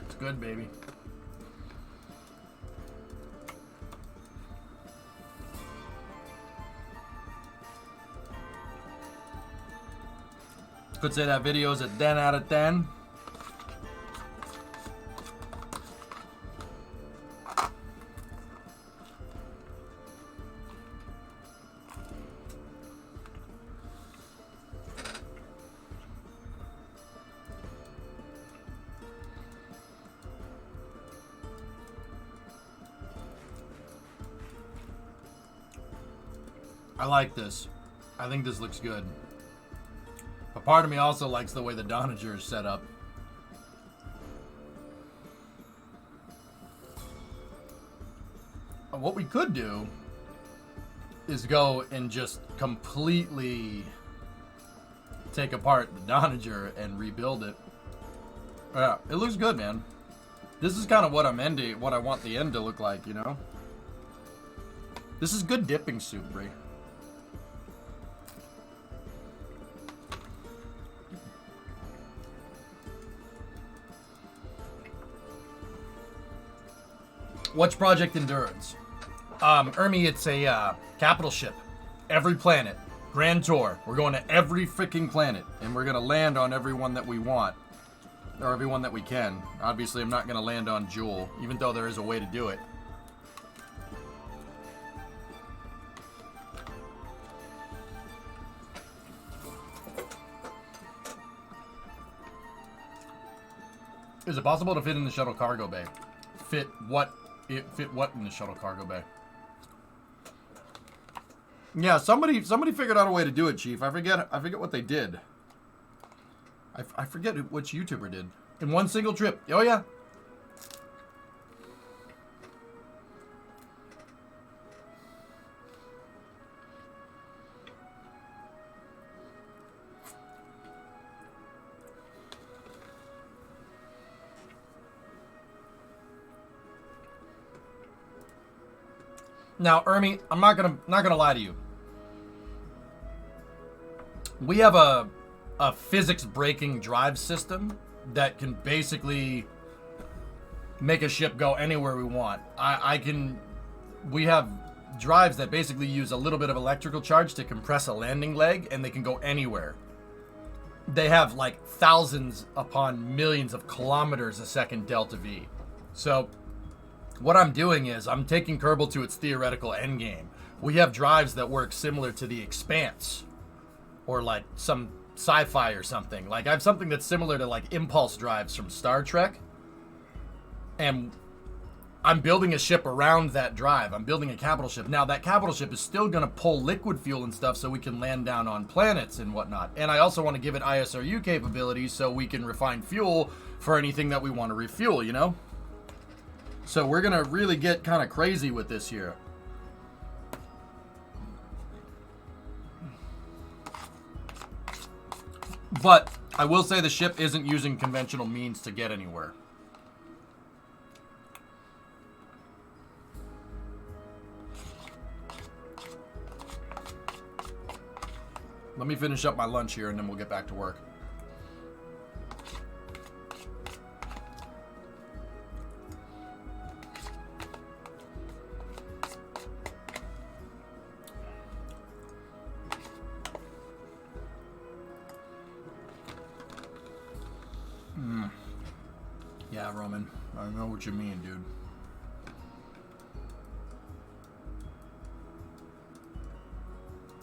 It's good, baby. Could say that video is a 10 out of 10. I like this. I think this looks good. But part of me also likes the way the Donager is set up. What we could do is go and just completely take apart the Donager and rebuild it. Yeah, it looks good, man. This is kind of what what I want the end to look like, you know? This is good dipping soup, Bree. What's Project Endurance? Ermi, it's a capital ship. Every planet. Grand tour. We're going to every freaking planet. And we're going to land on everyone that we want. Or everyone that we can. Obviously, I'm not going to land on Jewel. Even though there is a way to do it. Is it possible to fit in the shuttle cargo bay? Fit what in the shuttle cargo bay? Yeah, somebody figured out a way to do it, Chief. I forget what they did. I forget which YouTuber did. In one single trip. Oh yeah. Now, Ermi, I'm not gonna lie to you. We have a physics breaking drive system that can basically make a ship go anywhere we want. We have drives that basically use a little bit of electrical charge to compress a landing leg, and they can go anywhere. They have like thousands upon millions of kilometers a second delta V. So what I'm doing is I'm taking Kerbal to its theoretical endgame. We have drives that work similar to The Expanse or like some sci-fi or something. Like I have something that's similar to like impulse drives from Star Trek. And I'm building a ship around that drive. I'm building a capital ship. Now that capital ship is still going to pull liquid fuel and stuff so we can land down on planets and whatnot. And I also want to give it ISRU capabilities so we can refine fuel for anything that we want to refuel, you know? So we're going to really get kind of crazy with this here. But I will say the ship isn't using conventional means to get anywhere. Let me finish up my lunch here and then we'll get back to work. Yeah, Roman. I know what you mean, dude.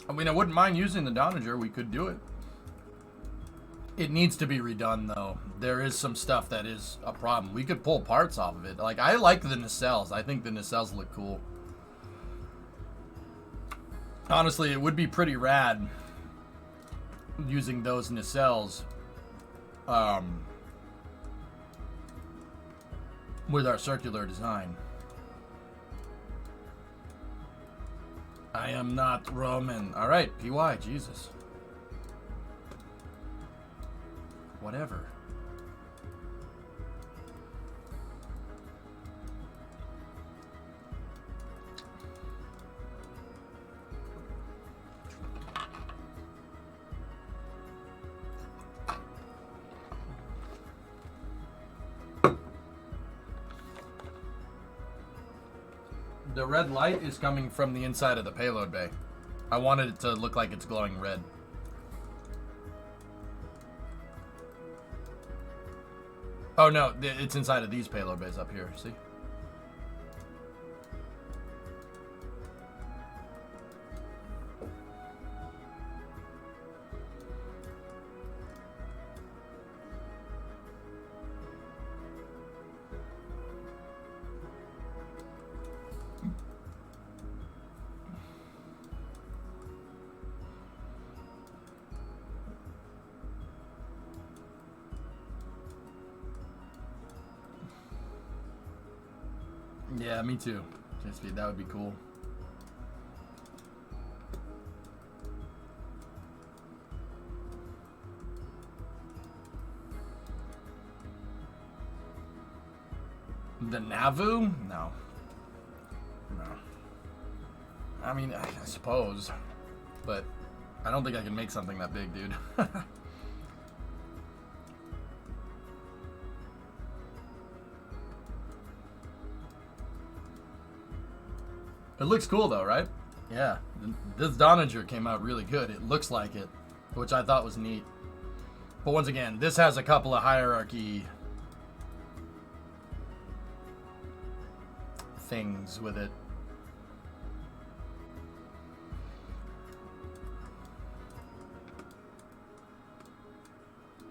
I mean, I wouldn't mind using the Donager. We could do it. It needs to be redone, though. There is some stuff that is a problem. We could pull parts off of it. Like, I like the nacelles. I think the nacelles look cool. Honestly, it would be pretty rad using those nacelles with our circular design. I am not Roman. All right, PY, Jesus. Whatever. The red light is coming from the inside of the payload bay. I wanted it to look like it's glowing red. Oh no, it's inside of these payload bays up here, see? Yeah, me too. KSP, that would be cool. The Navu? No. No. I mean, I suppose. But I don't think I can make something that big, dude. It looks cool though, right? Yeah. This Donager came out really good. It looks like it, which I thought was neat. But once again, this has a couple of hierarchy things with it.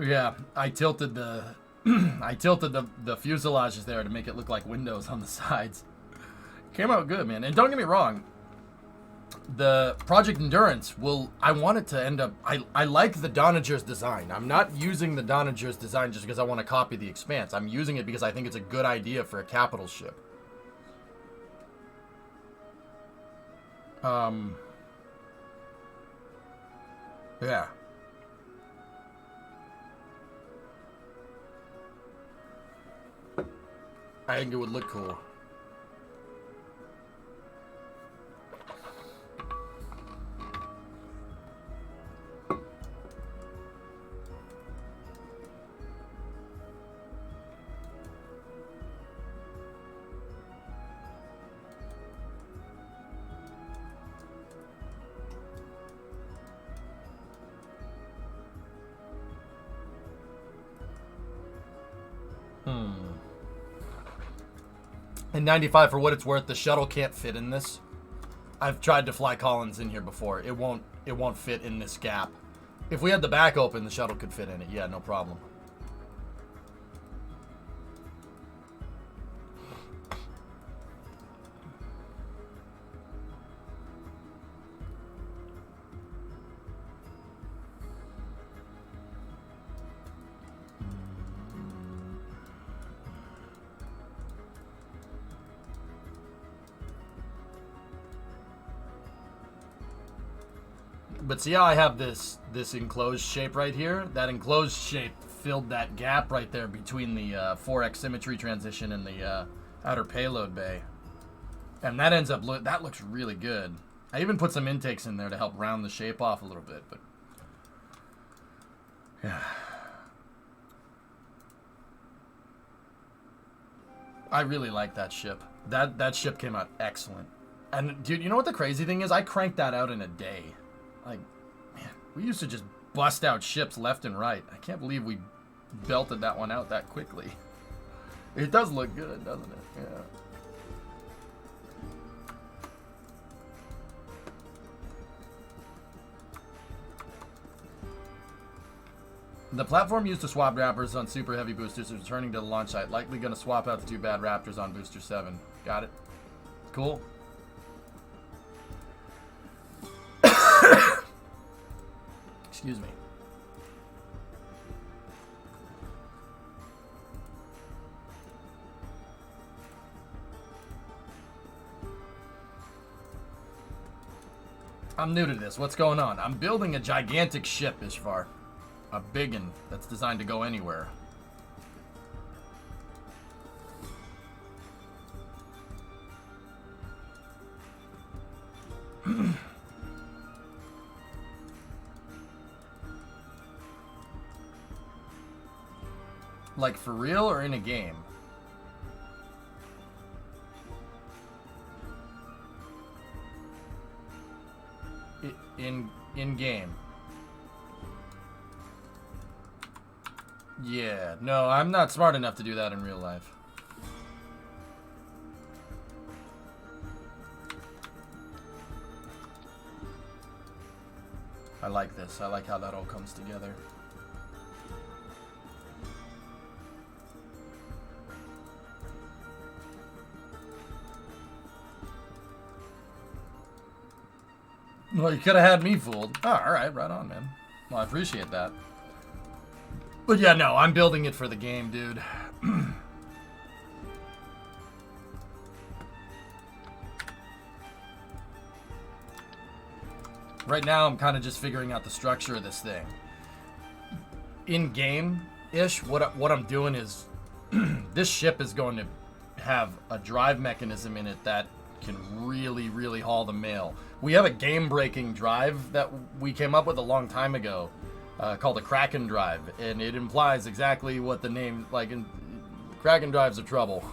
Yeah, I tilted the I tilted the fuselages there to make it look like windows on the sides. Came out good, man. And don't get me wrong, the Project Endurance I want it to end up, I like the Donager's design. I'm not using the Donager's design just because I want to copy the Expanse. I'm using it because I think it's a good idea for a capital ship. Yeah. I think it would look cool. In 95, for what it's worth, the shuttle can't fit in this. I've tried to fly Collins in here before. It won't fit in this gap. If we had the back open, the shuttle could fit in it. Yeah, no problem. But see how I have this enclosed shape right here? That enclosed shape filled that gap right there between the 4x symmetry transition and the outer payload bay. And that ends up, that looks really good. I even put some intakes in there to help round the shape off a little bit. But I really like that ship. That ship came out excellent. And dude, you know what the crazy thing is? I cranked that out in a day. Like, man, we used to just bust out ships left and right. I can't believe we belted that one out that quickly. It does look good, doesn't it? Yeah. The platform used to swap Raptors on super heavy boosters is returning to the launch site. Likely going to swap out the 2 bad Raptors on booster 7. Got it. Cool. Excuse me. I'm new to this. What's going on? I'm building a gigantic ship, Ishvar. A big one that's designed to go anywhere. Like for real or in a game? In game. Yeah, no, I'm not smart enough to do that in real life. I like this. I like how that all comes together. Well, you could have had me fooled. Oh, alright, right on, man. Well, I appreciate that. But yeah, no, I'm building it for the game, dude. Right now, I'm kind of just figuring out the structure of this thing. In-game-ish, what I'm doing is... this ship is going to have a drive mechanism in it that can really, really haul the mail. We have a game-breaking drive that we came up with a long time ago. Called a Kraken drive, and it implies exactly what the name, like, Kraken drives are trouble.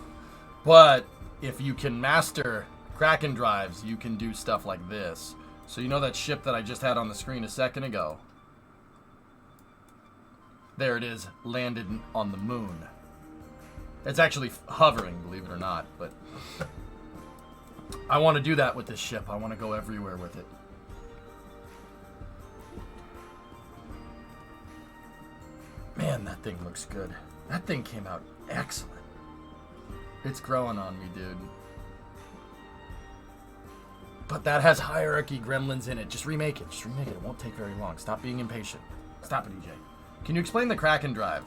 But if you can master Kraken drives, you can do stuff like this. So you know that ship that I just had on the screen a second ago? There it is, landed on the moon. It's actually hovering, believe it or not, but I want to do that with this ship. I want to go everywhere with it. Man, that thing looks good. That thing came out excellent. It's growing on me, dude. But that has hierarchy gremlins in it. Just remake it. Just remake it. It won't take very long. Stop being impatient. Stop it, EJ. Can you explain the Kraken drive?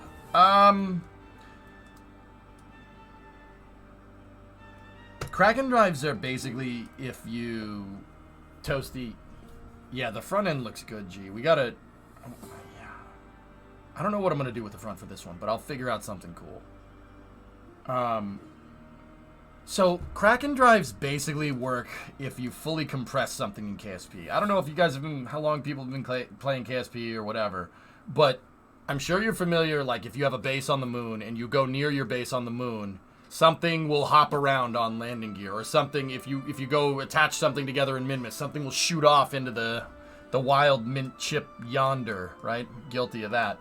Kraken drives are basically if you toast the... Yeah, the front end looks good, G. We gotta... I don't know what I'm going to do with the front for this one, but I'll figure out something cool. So, Kraken drives basically work if you fully compress something in KSP. I don't know if you guys have been, how long people have been playing KSP or whatever, but I'm sure you're familiar, like, if you have a base on the moon and you go near your base on the moon, something will hop around on landing gear, or something, if you go attach something together in Minmus, something will shoot off into the wild mint chip yonder, right? Guilty of that.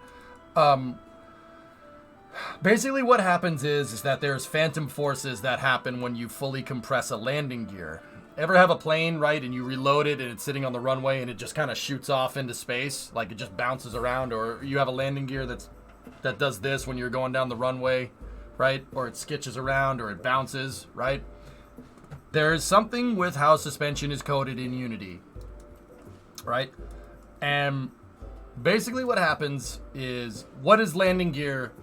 Basically what happens is that there's phantom forces that happen when you fully compress a landing gear. Ever have a plane, right, and you reload it and it's sitting on the runway and it just kind of shoots off into space, like it just bounces around, or you have a landing gear that does this when you're going down the runway, right, or it skitches around or it bounces, right? There's something with how suspension is coded in Unity, right? And basically what happens is, what does landing gear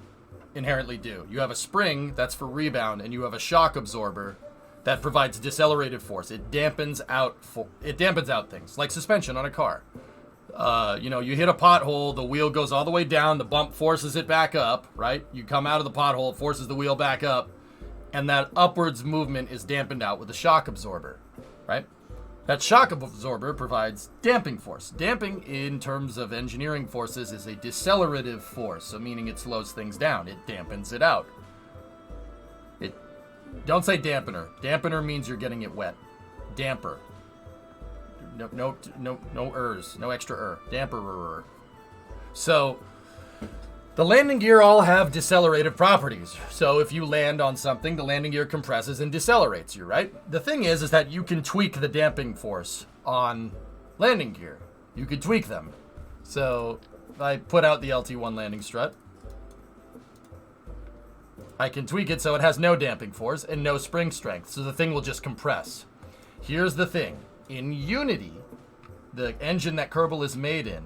inherently do? You have a spring that's for rebound, and you have a shock absorber that provides decelerated force. It dampens out things, like suspension on a car. You hit a pothole, the wheel goes all the way down, the bump forces it back up, right? You come out of the pothole, it forces the wheel back up, and that upwards movement is dampened out with a shock absorber, right? That shock absorber provides damping force. Damping, in terms of engineering forces, is a decelerative force, so meaning it slows things down. It dampens it out. Don't say dampener. Dampener means you're getting it wet. Damper. No ers. No extra Damperer. So, the landing gear all have decelerative properties. So if you land on something, the landing gear compresses and decelerates you, right? The thing is that you can tweak the damping force on landing gear. You could tweak them. So I put out the LT1 landing strut. I can tweak it so it has no damping force and no spring strength. So the thing will just compress. Here's the thing. In Unity, the engine that Kerbal is made in,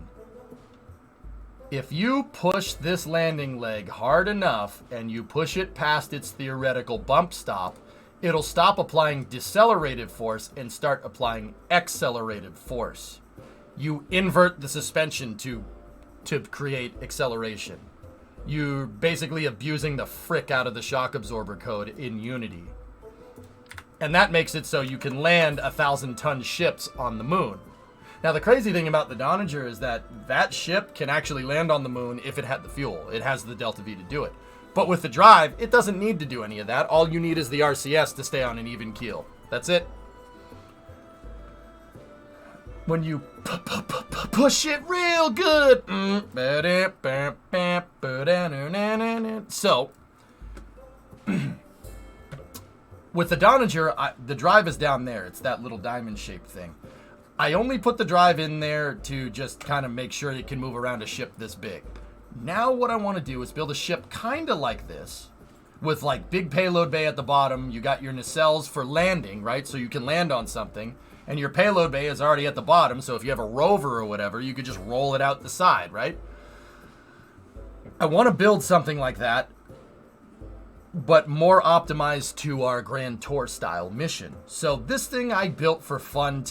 if you push this landing leg hard enough and you push it past its theoretical bump stop, it'll stop applying decelerative force and start applying accelerative force. You invert the suspension to create acceleration. You're basically abusing the frick out of the shock absorber code in Unity. And that makes it so you can land 1,000-ton ships on the moon. Now, the crazy thing about the Donager is that that ship can actually land on the moon if it had the fuel. It has the Delta V to do it. But with the drive, it doesn't need to do any of that. All you need is the RCS to stay on an even keel. That's it. When you push it real good. So, with the Donager, the drive is down there. It's that little diamond-shaped thing. I only put the drive in there to just kind of make sure it can move around a ship this big. Now what I want to do is build a ship kind of like this, with like big payload bay at the bottom. You got your nacelles for landing, right? So you can land on something. And your payload bay is already at the bottom, so if you have a rover or whatever, you could just roll it out the side, right? I want to build something like that, but more optimized to our Grand Tour style mission. So this thing I built for fun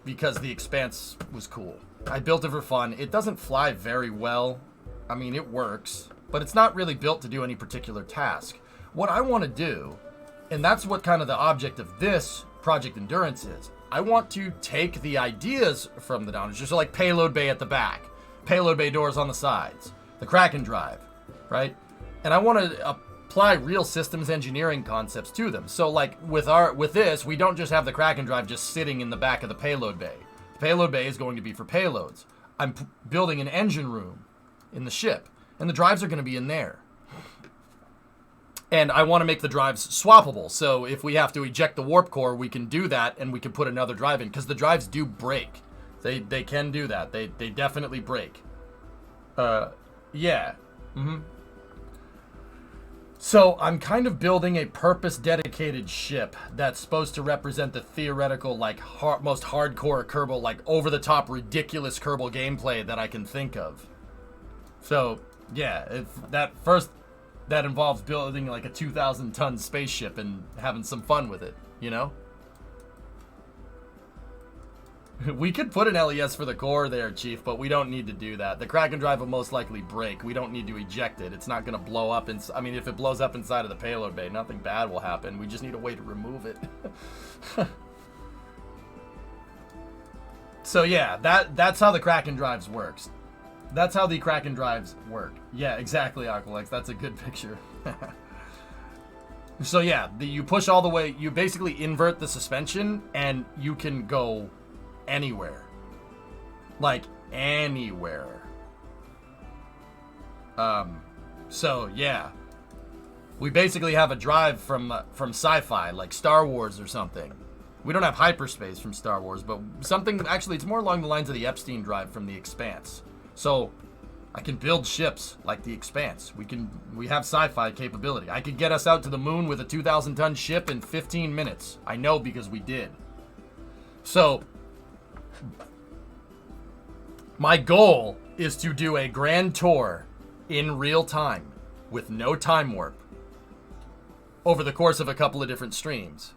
because the Expanse was cool. I built it for fun. It doesn't fly very well. I mean, it works, but it's not really built to do any particular task. What I want to do, and that's what kind of the object of this Project Endurance is, I want to take the ideas from the Donager, so like payload bay at the back, payload bay doors on the sides, the Kraken drive, right? And I want to apply real systems engineering concepts to them. So like with this, we don't just have the Kraken drive just sitting in the back of the payload bay. The payload bay is going to be for payloads. I'm building an engine room in the ship, and the drives are going to be in there. And I want to make the drives swappable, so if we have to eject the warp core, we can do that, and we can put another drive in, because the drives do break. They can do that. They definitely break. Yeah. So I'm kind of building a purpose-dedicated ship that's supposed to represent the theoretical, like, most hardcore Kerbal, like, over-the-top, ridiculous Kerbal gameplay that I can think of. So, yeah, that involves building like a 2,000-ton spaceship and having some fun with it, you know? We could put an LES for the core there, Chief, but we don't need to do that. The Kraken drive will most likely break. We don't need to eject it. It's not going to blow up. I mean, if it blows up inside of the payload bay, nothing bad will happen. We just need a way to remove it. So yeah, that's how the Kraken drives works. That's how the Kraken drives work. Yeah, exactly, Aqualex. That's a good picture. So yeah, you push all the way. You basically invert the suspension, and you can go anywhere. Like, anywhere. So yeah. We basically have a drive from sci-fi, like Star Wars or something. We don't have hyperspace from Star Wars, but something, actually, it's more along the lines of the Epstein drive from the Expanse. So, I can build ships like the Expanse. We have sci-fi capability. I could get us out to the moon with a 2,000-ton ship in 15 minutes. I know because we did. So, my goal is to do a grand tour in real time with no time warp over the course of a couple of different streams.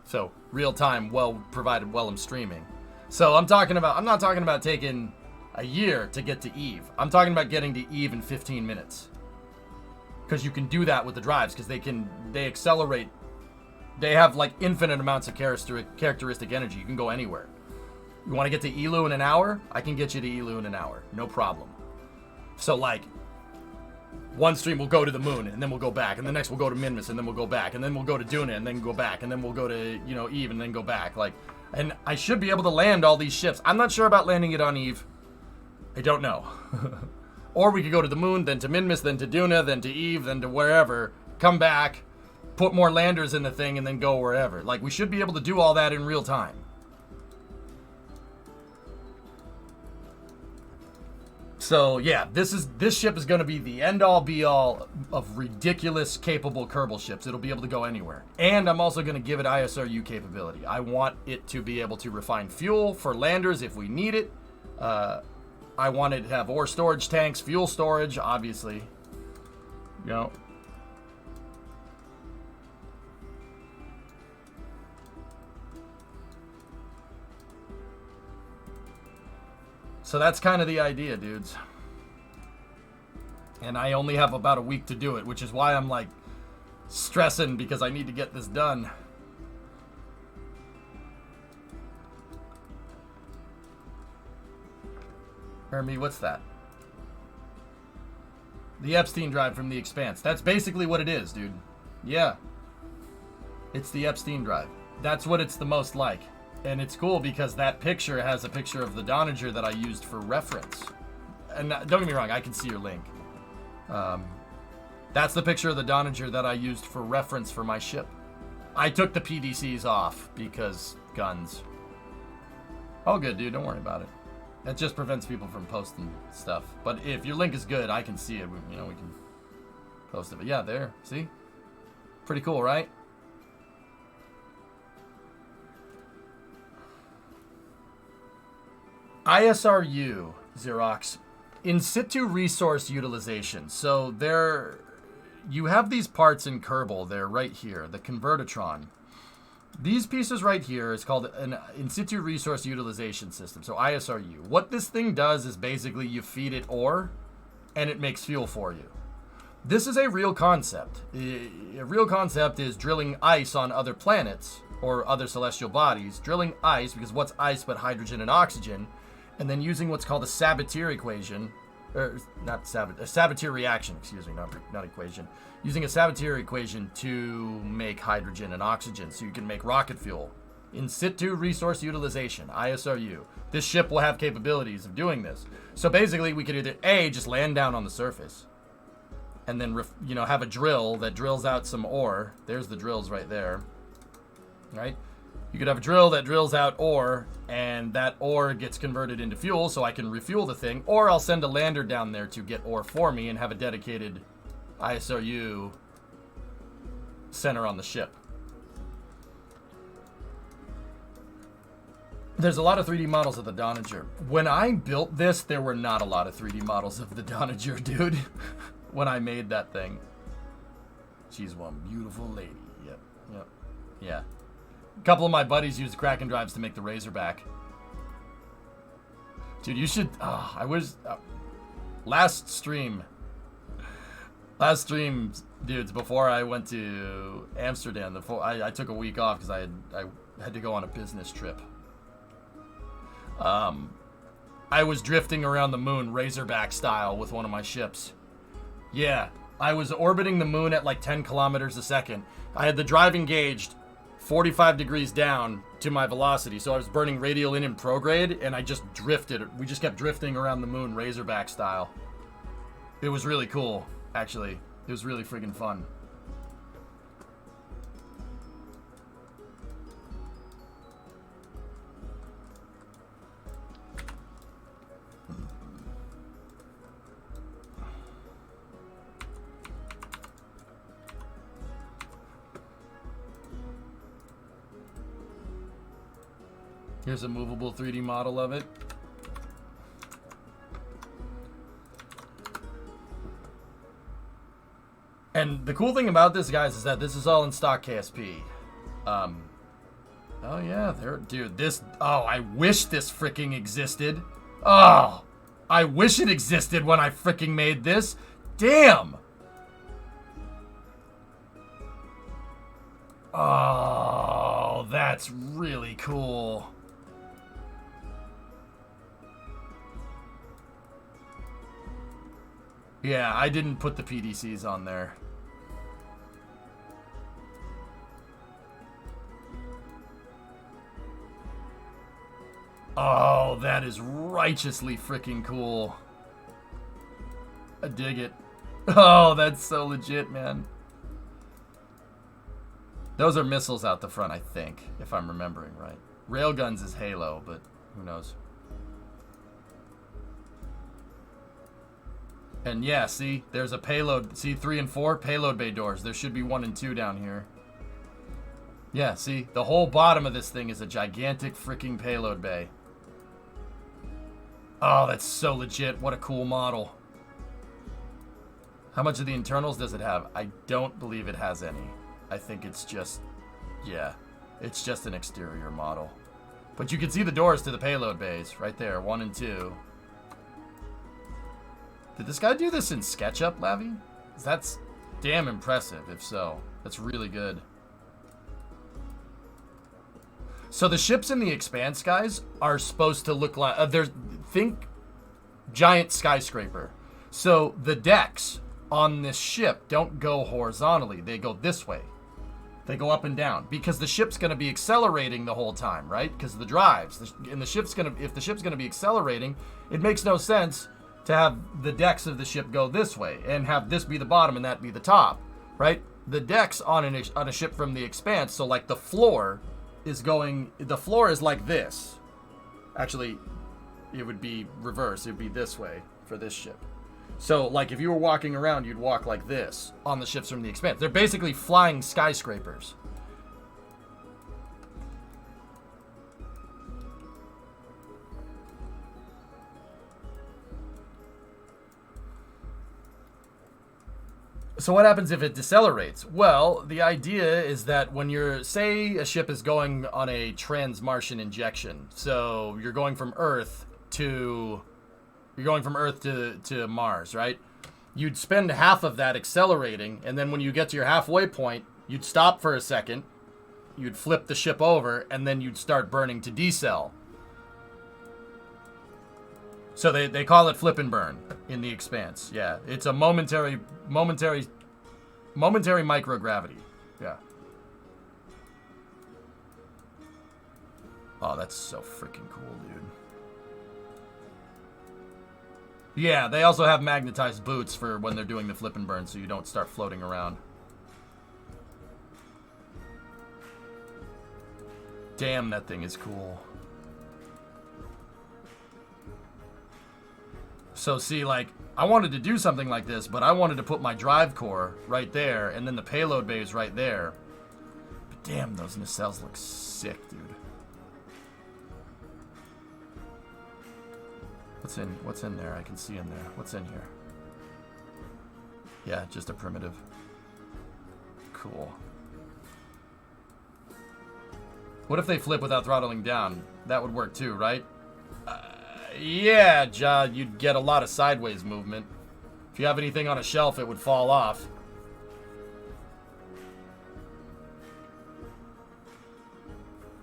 So, real time, well provided while I'm streaming. So, I'm not talking about taking a year to get to Eve. I'm talking about getting to Eve in 15 minutes. Because you can do that with the drives, because they accelerate They have like infinite amounts of characteristic energy. You can go anywhere. You want to get to Elu in an hour? I can get you to Elu in an hour. No problem. So like, one stream will go to the moon, and then we'll go back, and the next we'll go to Minmus, and then we'll go back, and then we'll go to Duna, and then go back, and then we'll go to, you know, Eve, and then go back. Like, and I should be able to land all these ships. I'm not sure about landing it on Eve. I don't know. Or we could go to the moon, then to Minmus, then to Duna, then to Eve, then to wherever, come back, put more landers in the thing, and then go wherever. Like, we should be able to do all that in real time. So, yeah, this ship is going to be the end-all, be-all of ridiculous, capable Kerbal ships. It'll be able to go anywhere. And I'm also going to give it ISRU capability. I want it to be able to refine fuel for landers if we need it. I want it to have ore storage tanks, fuel storage, obviously. You know. So that's kind of the idea, dudes. And I only have about a week to do it, which is why I'm like stressing, because I need to get this done. Hermie, what's that? The Epstein drive from The Expanse. That's basically what it is, dude. Yeah. It's the Epstein drive. That's what it's the most like. And it's cool because that picture has a picture of the Donager that I used for reference. And don't get me wrong, I can see your link. That's the picture of the Donager that I used for reference for my ship. I took the PDCs off because guns. All good, dude. Don't worry about it. That just prevents people from posting stuff. But if your link is good, I can see it. You know, we can post it. But yeah, there. See? Pretty cool, right? ISRU, Xerox. In situ resource utilization. So you have these parts in Kerbal. They're right here. The Convertitron. These pieces right here is called an in situ resource utilization system, so ISRU. What this thing does is basically you feed it ore, and it makes fuel for you. This is a real concept. A real concept is drilling ice on other planets or other celestial bodies, drilling ice, because what's ice but hydrogen and oxygen, and then using what's called a Sabatier equation, or not Sabatier, a Sabatier reaction, excuse me, not equation. Using a Sabatier equation to make hydrogen and oxygen so you can make rocket fuel. In situ resource utilization, ISRU. This ship will have capabilities of doing this. So basically we could either A, just land down on the surface and then, have a drill that drills out some ore. There's the drills right there, right? You could have a drill that drills out ore, and that ore gets converted into fuel so I can refuel the thing, or I'll send a lander down there to get ore for me and have a dedicated ISRU center on the ship. There's a lot of 3D models of the Donager. When I built this, there were not a lot of 3D models of the Donager, dude. When I made that thing. She's one beautiful lady. Yep. Yeah. A couple of my buddies used Kraken drives to make the Razorback. Dude, you should... I wish... Last stream, dudes, before I went to Amsterdam, I took a week off because I had to go on a business trip. I was drifting around the moon Razorback style with one of my ships. Yeah, I was orbiting the moon at like 10 kilometers a second. I had the drive engaged 45 degrees down to my velocity, so I was burning radial in prograde, and I just drifted. We just kept drifting around the moon Razorback style. It was really cool, actually. It was really friggin' fun. Here's a movable 3D model of it. And the cool thing about this, guys, is that this is all in stock KSP. Oh yeah, dude, this, I wish this freaking existed. Oh, I wish it existed when I freaking made this. Damn. Oh, that's really cool. Yeah, I didn't put the PDCs on there. Oh, that is righteously freaking cool. I dig it. Oh, that's so legit, man. Those are missiles out the front, I think, if I'm remembering right. Railguns is Halo, but who knows. And yeah, see, there's a payload. See, 3 and 4, payload bay doors. There should be 1 and 2 down here. Yeah, see, the whole bottom of this thing is a gigantic freaking payload bay. Oh, that's so legit. What a cool model. How much of the internals does it have? I don't believe it has any. I think it's just, yeah, it's just an exterior model. But you can see the doors to the payload bays right there, 1 and 2. Did this guy do this in SketchUp, Lavi? That's damn impressive, if so. That's really good. So the ships in the Expanse, guys, are supposed to look like, think giant skyscraper. So the decks on this ship don't go horizontally. They go this way. They go up and down because the ship's going to be accelerating the whole time, right? Because of the drives. And the ship's going to, if the ship's going to be accelerating, it makes no sense to have the decks of the ship go this way and have this be the bottom and that be the top, right? The decks on a ship from the Expanse, so like the floor is going, the floor is like this. Actually, it would be reverse. It would be this way for this ship. So, like, if you were walking around, you'd walk like this on the ships from the Expanse. They're basically flying skyscrapers. So what happens if it decelerates? Well, the idea is that when you're, say a ship is going on a trans-Martian injection, so you're going from Earth to Mars, right? You'd spend half of that accelerating, and then when you get to your halfway point, you'd stop for a second, you'd flip the ship over, and then you'd start burning to decel. So they call it flip and burn in the Expanse. Yeah, it's a momentary microgravity. Yeah. Oh, that's so freaking cool, dude. Yeah, they also have magnetized boots for when they're doing the flip and burn so you don't start floating around. Damn, that thing is cool. So see, like, I wanted to do something like this, but I wanted to put my drive core right there, and then the payload bay is right there. But damn, those nacelles look sick, dude. What's in there? I can see in there. What's in here? Yeah, just a primitive. Cool. What if they flip without throttling down? That would work too, right? Yeah, Ja, you'd get a lot of sideways movement. If you have anything on a shelf, it would fall off.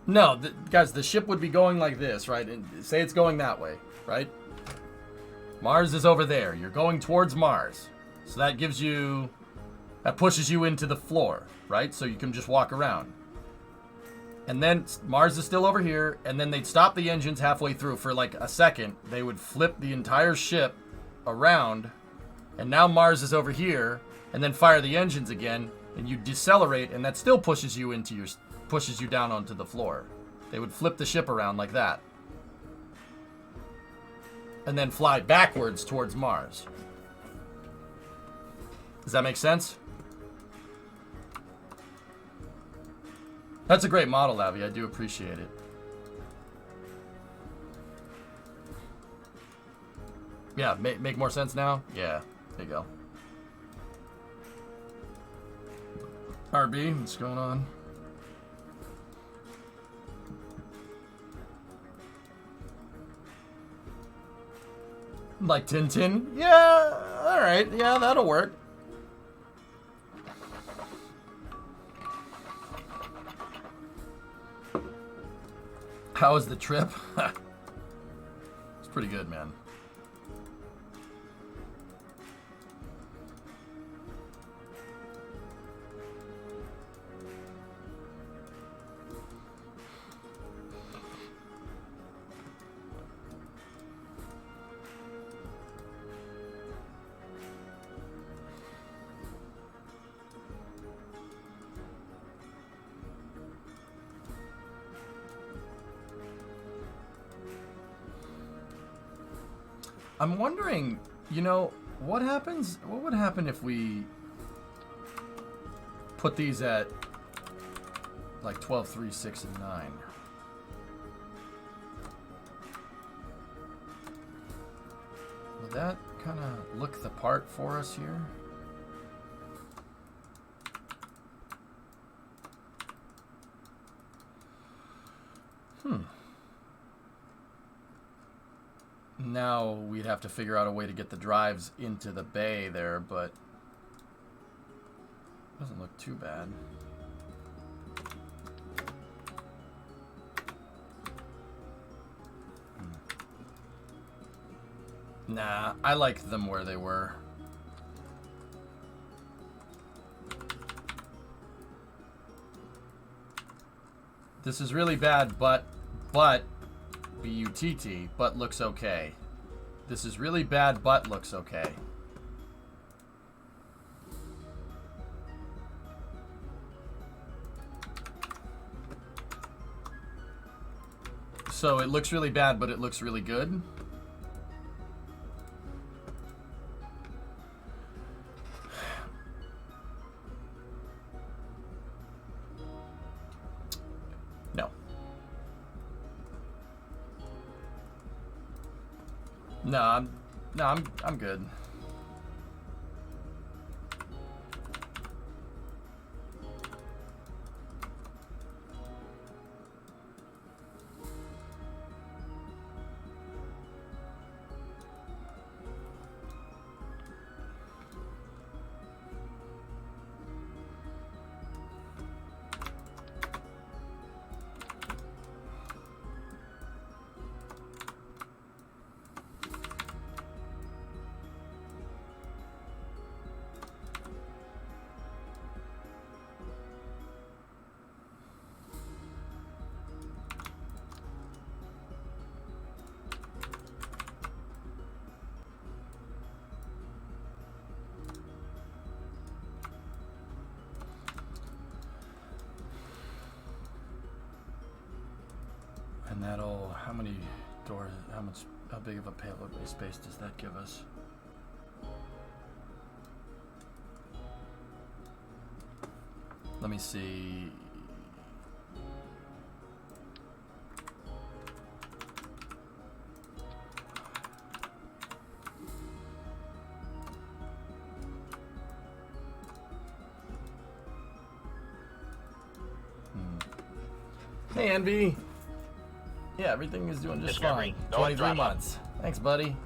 No, guys, the ship would be going like this, right? And say it's going that way, right? Mars is over there. You're going towards Mars. So that gives you... that pushes you into the floor, right? So you can just walk around. And then Mars is still over here, and then they'd stop the engines halfway through for like a second. They would flip the entire ship around, and now Mars is over here, and then fire the engines again, and you decelerate, and that still pushes you into your, pushes you down onto the floor. They would flip the ship around like that, and then fly backwards towards Mars. Does that make sense? That's a great model, Avi. I do appreciate it. Yeah, make more sense now? Yeah, there you go. RB, what's going on? Like Tintin? Yeah, alright. Yeah, that'll work. How was the trip? It's pretty good, man. I'm wondering, you know, what would happen if we put these at like 12, 3, 6, and 9? Will that kind of look the part for us here? Now we'd have to figure out a way to get the drives into the bay there, but doesn't look too bad. Nah, I like them where they were. This is really bad, but B-U-T-T, but looks okay. This is really bad, but looks okay. So it looks really bad, but it looks really good. No, I'm good. And that'll, how many doors, how big of a payload space does that give us? Let me see. Hey, Envy. Yeah, everything is doing just Discovery. fine. Go 23 throttle. months. Thanks, buddy.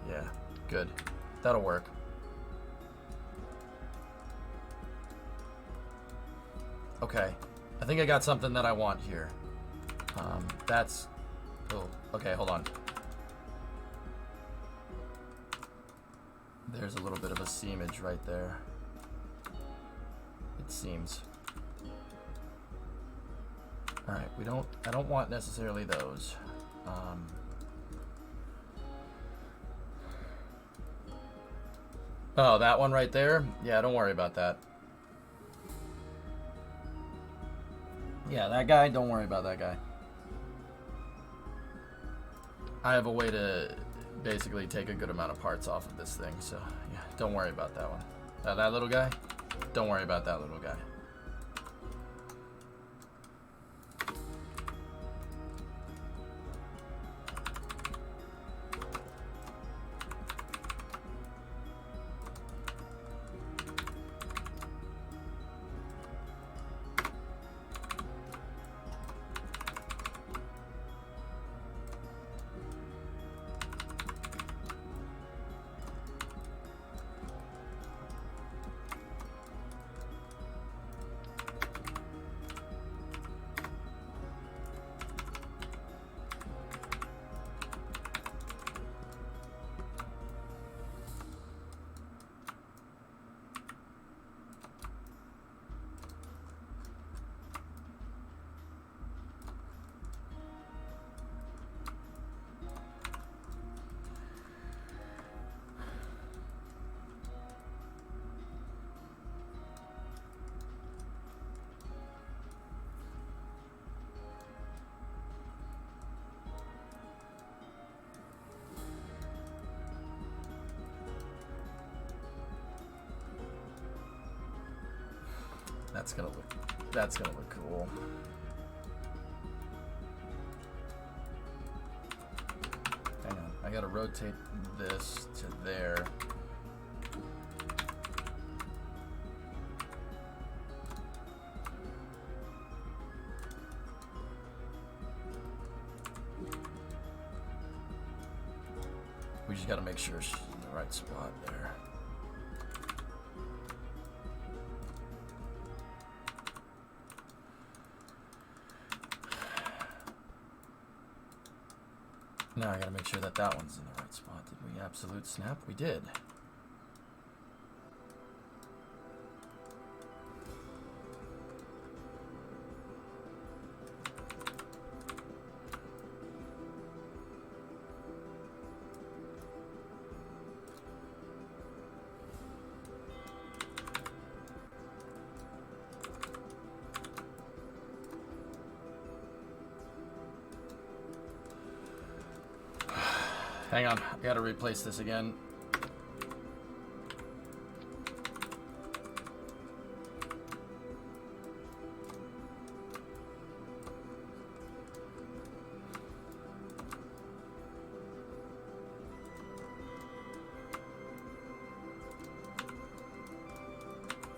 Yeah, good. That'll work. Okay. I think I got something that I want here. That's... Oh, okay, hold on. There's a little bit of a seamage right there. It seems. Alright, I don't want necessarily those. Oh, that one right there? Yeah, don't worry about that. Yeah, that guy, don't worry about that guy. I have a way to basically take a good amount of parts off of this thing, so yeah, don't worry about that one. That little guy? Don't worry about that little guy. That's gonna look cool. Hang on, I gotta rotate this to there. We just gotta make sure she's in the right spot there. Now I gotta make sure that that one's in the right spot. Did we absolute snap? We did. Hang on, I gotta replace this again.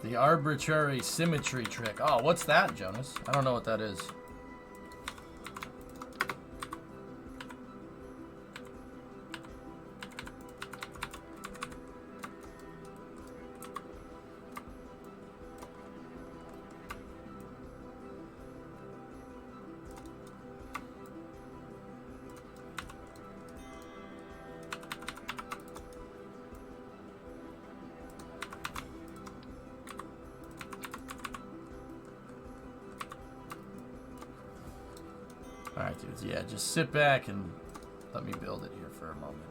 The arbitrary symmetry trick. Oh, what's that, Jonas? I don't know what that is. Alright, dudes, yeah, just sit back and let me build it here for a moment.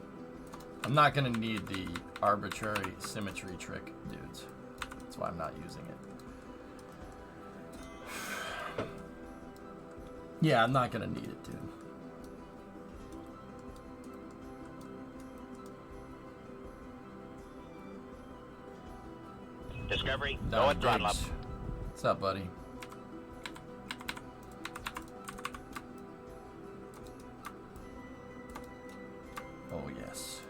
I'm not going to need the arbitrary symmetry trick, dudes. That's why I'm not using it. Yeah, I'm not going to need it, dude. Discovery, go Don at throttle up. Diggs. What's up, buddy? Oh, yes.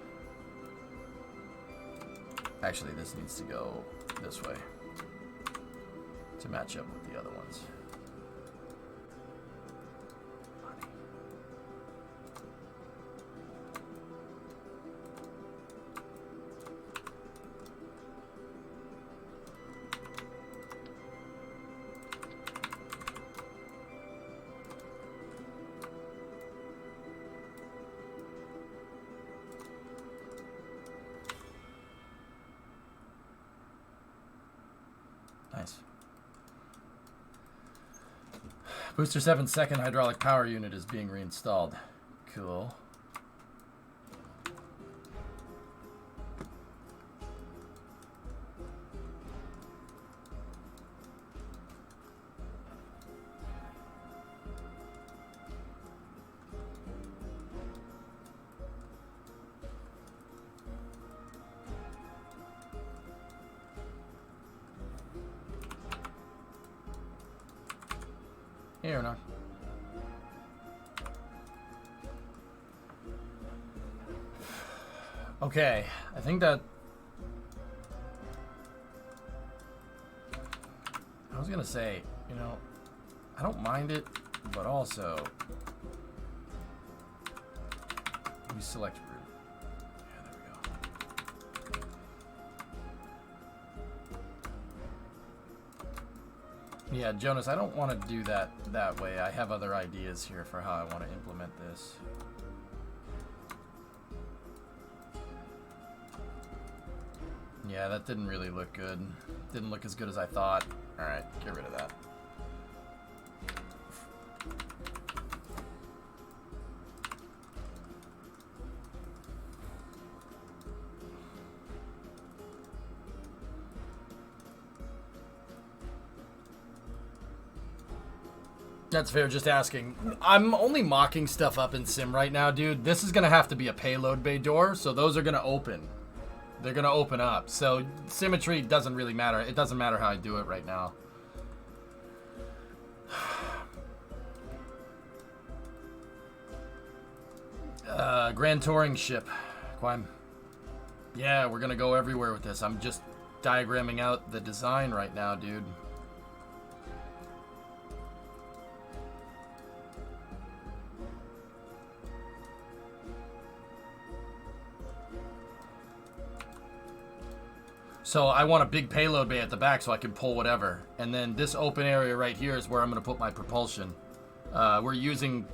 Actually, this needs to go this way to match up with the other ones. Nice. Booster 7's second hydraulic power unit is being reinstalled. Cool. Here or not. Okay, I think that I was gonna say, you know, I don't mind it, but also we select route. Yeah, there we go. Yeah, Jonas, I don't want to do that way. I have other ideas here for how I want to implement this. Yeah, that didn't really look good. Didn't look as good as I thought. Alright, get rid of that. That's fair, just asking. I'm only mocking stuff up in Sim right now, dude. This is going to have to be a payload bay door, so those are going to open. They're going to open up. So symmetry doesn't really matter. It doesn't matter how I do it right now. Grand Touring Ship. Quime. Yeah, we're gonna go everywhere with this. I'm just diagramming out the design right now, dude. So I want a big payload bay at the back so I can pull whatever. And then this open area right here is where I'm going to put my propulsion. We're using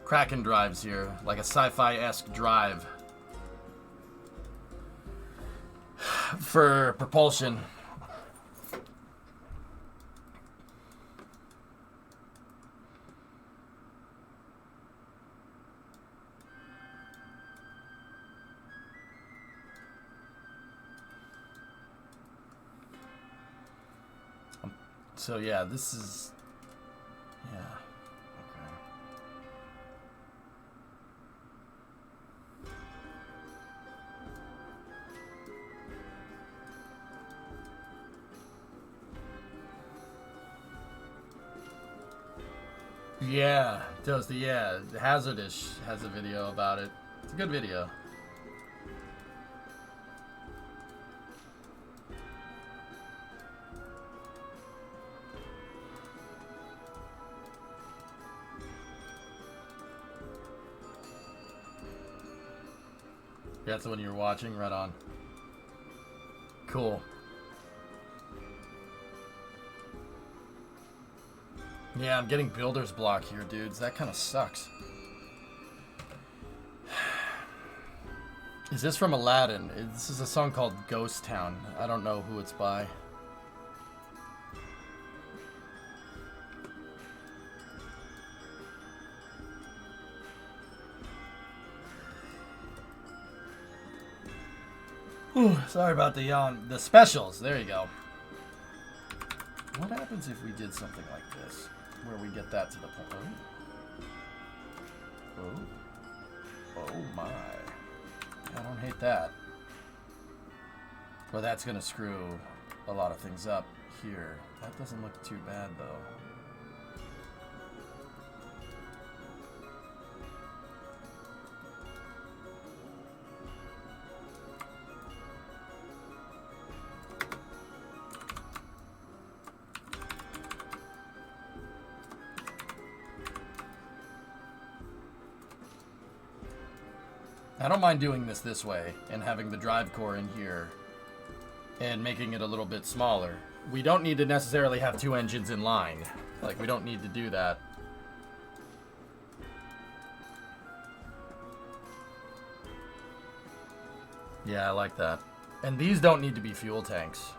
KRAKEN drives here, like a sci-fi-esque drive for propulsion. So yeah, this is, yeah, okay. Yeah, does the, yeah, Hazardish has a video about it. It's a good video. That's the one you're watching? Right on. Cool. Yeah, I'm getting builder's block here, dudes. That kind of sucks. Is this from Aladdin? This is a song called Ghost Town. I don't know who it's by. Ooh, sorry about the yawn. The specials. There you go. What happens if we did something like this, where we get that to the point? Oh my! I don't hate that. Well, that's gonna screw a lot of things up here. That doesn't look too bad though. I don't mind doing this way and having the drive core in here and making it a little bit smaller. We don't need to necessarily have two engines in line. Like, we don't need to do that. Yeah, I like that. And these don't need to be fuel tanks.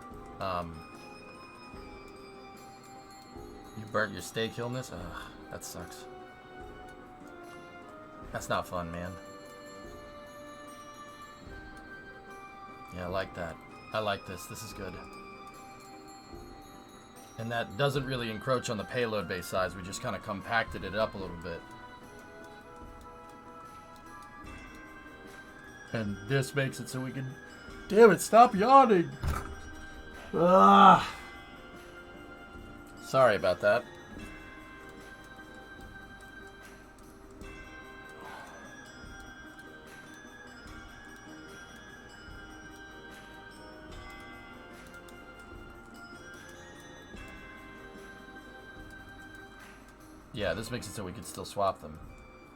You burnt your steak, illness? Ugh, that sucks. That's not fun, man. Yeah, I like that. I like this. This is good. And that doesn't really encroach on the payload bay size. We just kind of compacted it up a little bit. And this makes it so we can... Damn it, stop yawning! Ah! Sorry about that. Yeah, this makes it so we can still swap them.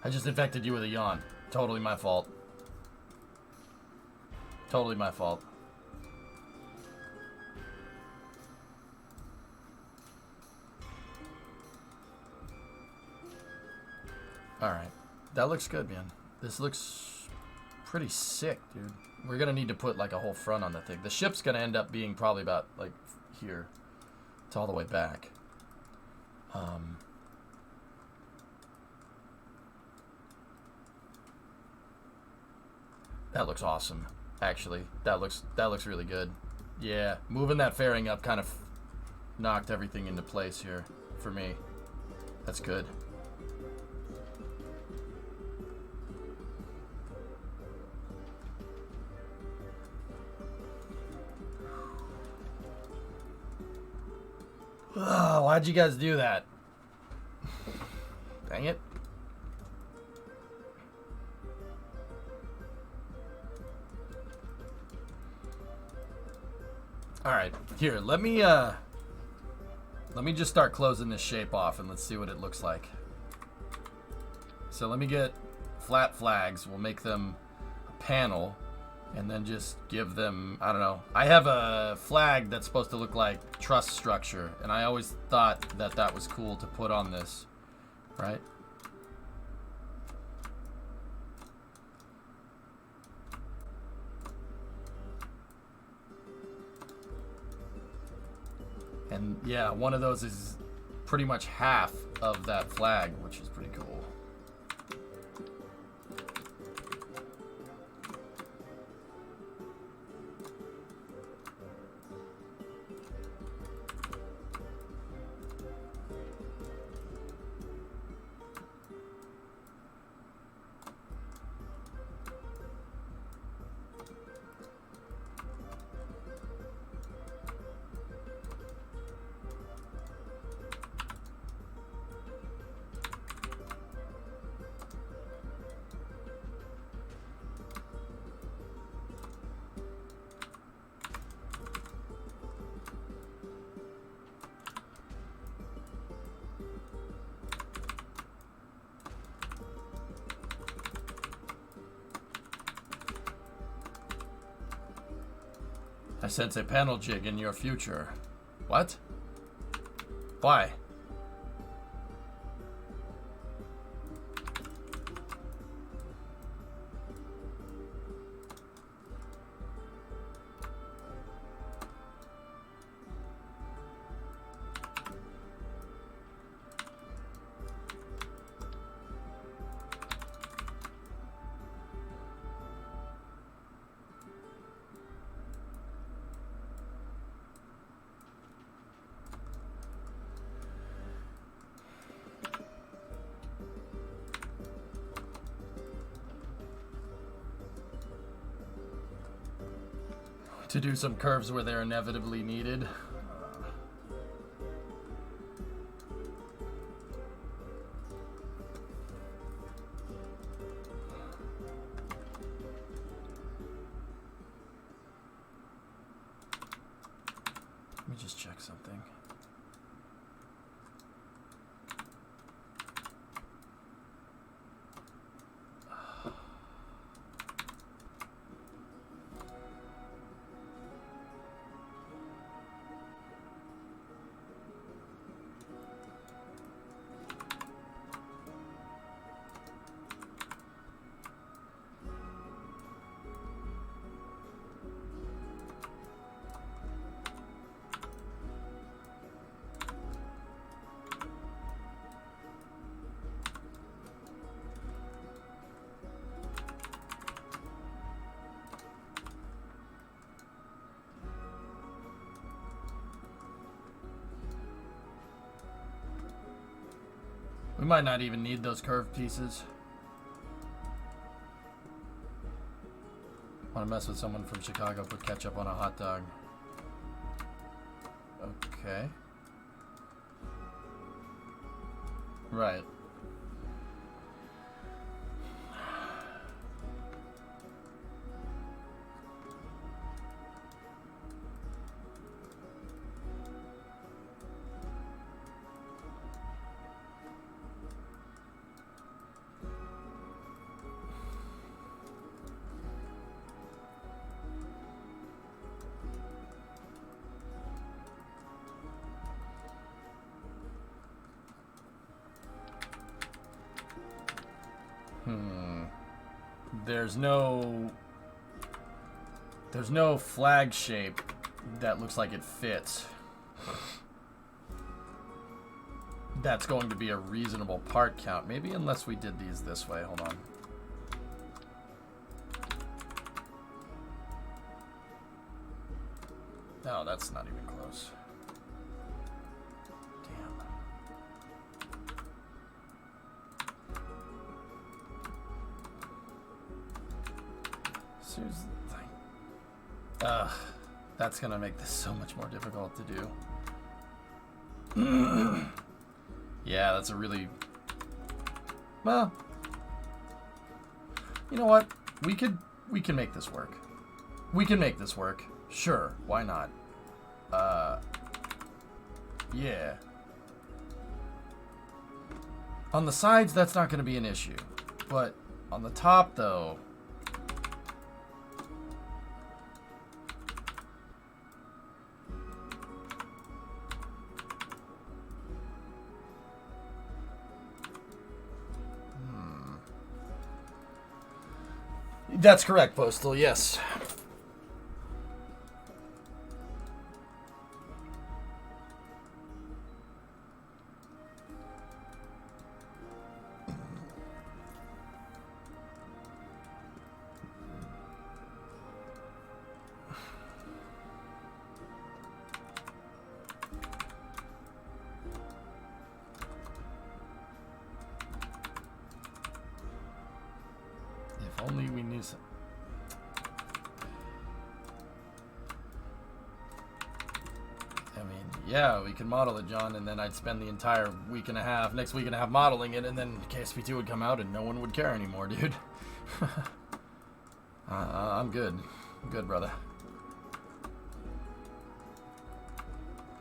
I just infected you with a yawn. Totally my fault. Totally my fault. Alright. That looks good, man. This looks pretty sick, dude. We're gonna need to put like a whole front on the thing. The ship's gonna end up being probably about like here. It's all the way back. That looks awesome, actually. That looks really good. Yeah, moving that fairing up kind of knocked everything into place here for me. That's good. Oh, why'd you guys do that? Dang it. Alright, here, let me just start closing this shape off and let's see what it looks like. So let me get flat flags. We'll make them a panel and then just give them, I don't know. I have a flag that's supposed to look like truss structure, and I always thought that that was cool to put on this, right? And yeah, one of those is pretty much half of that flag, which is pretty cool. I sense a panel jig in your future. What? Why? To do some curves where they're inevitably needed. Let me just check something. We might not even need those curved pieces. Want to mess with someone from Chicago, put ketchup on a hot dog. Okay. Right. There's no flag shape that looks like it fits. That's going to be a reasonable part count. Maybe unless we did these this way. Hold on. No, that's not even close. Damn. Seriously. That's gonna make this so much more difficult to do. Yeah, that's a really... Well... You know what? We can make this work. We can make this work. Sure, why not? Yeah. On the sides, that's not going to be an issue. But on the top, though... That's correct, Postal, yes. If only we knew some. I mean, yeah, we can model it, John, and then I'd spend the entire next week and a half modeling it, and then KSP2 would come out and no one would care anymore, dude. I'm good. I'm good, brother.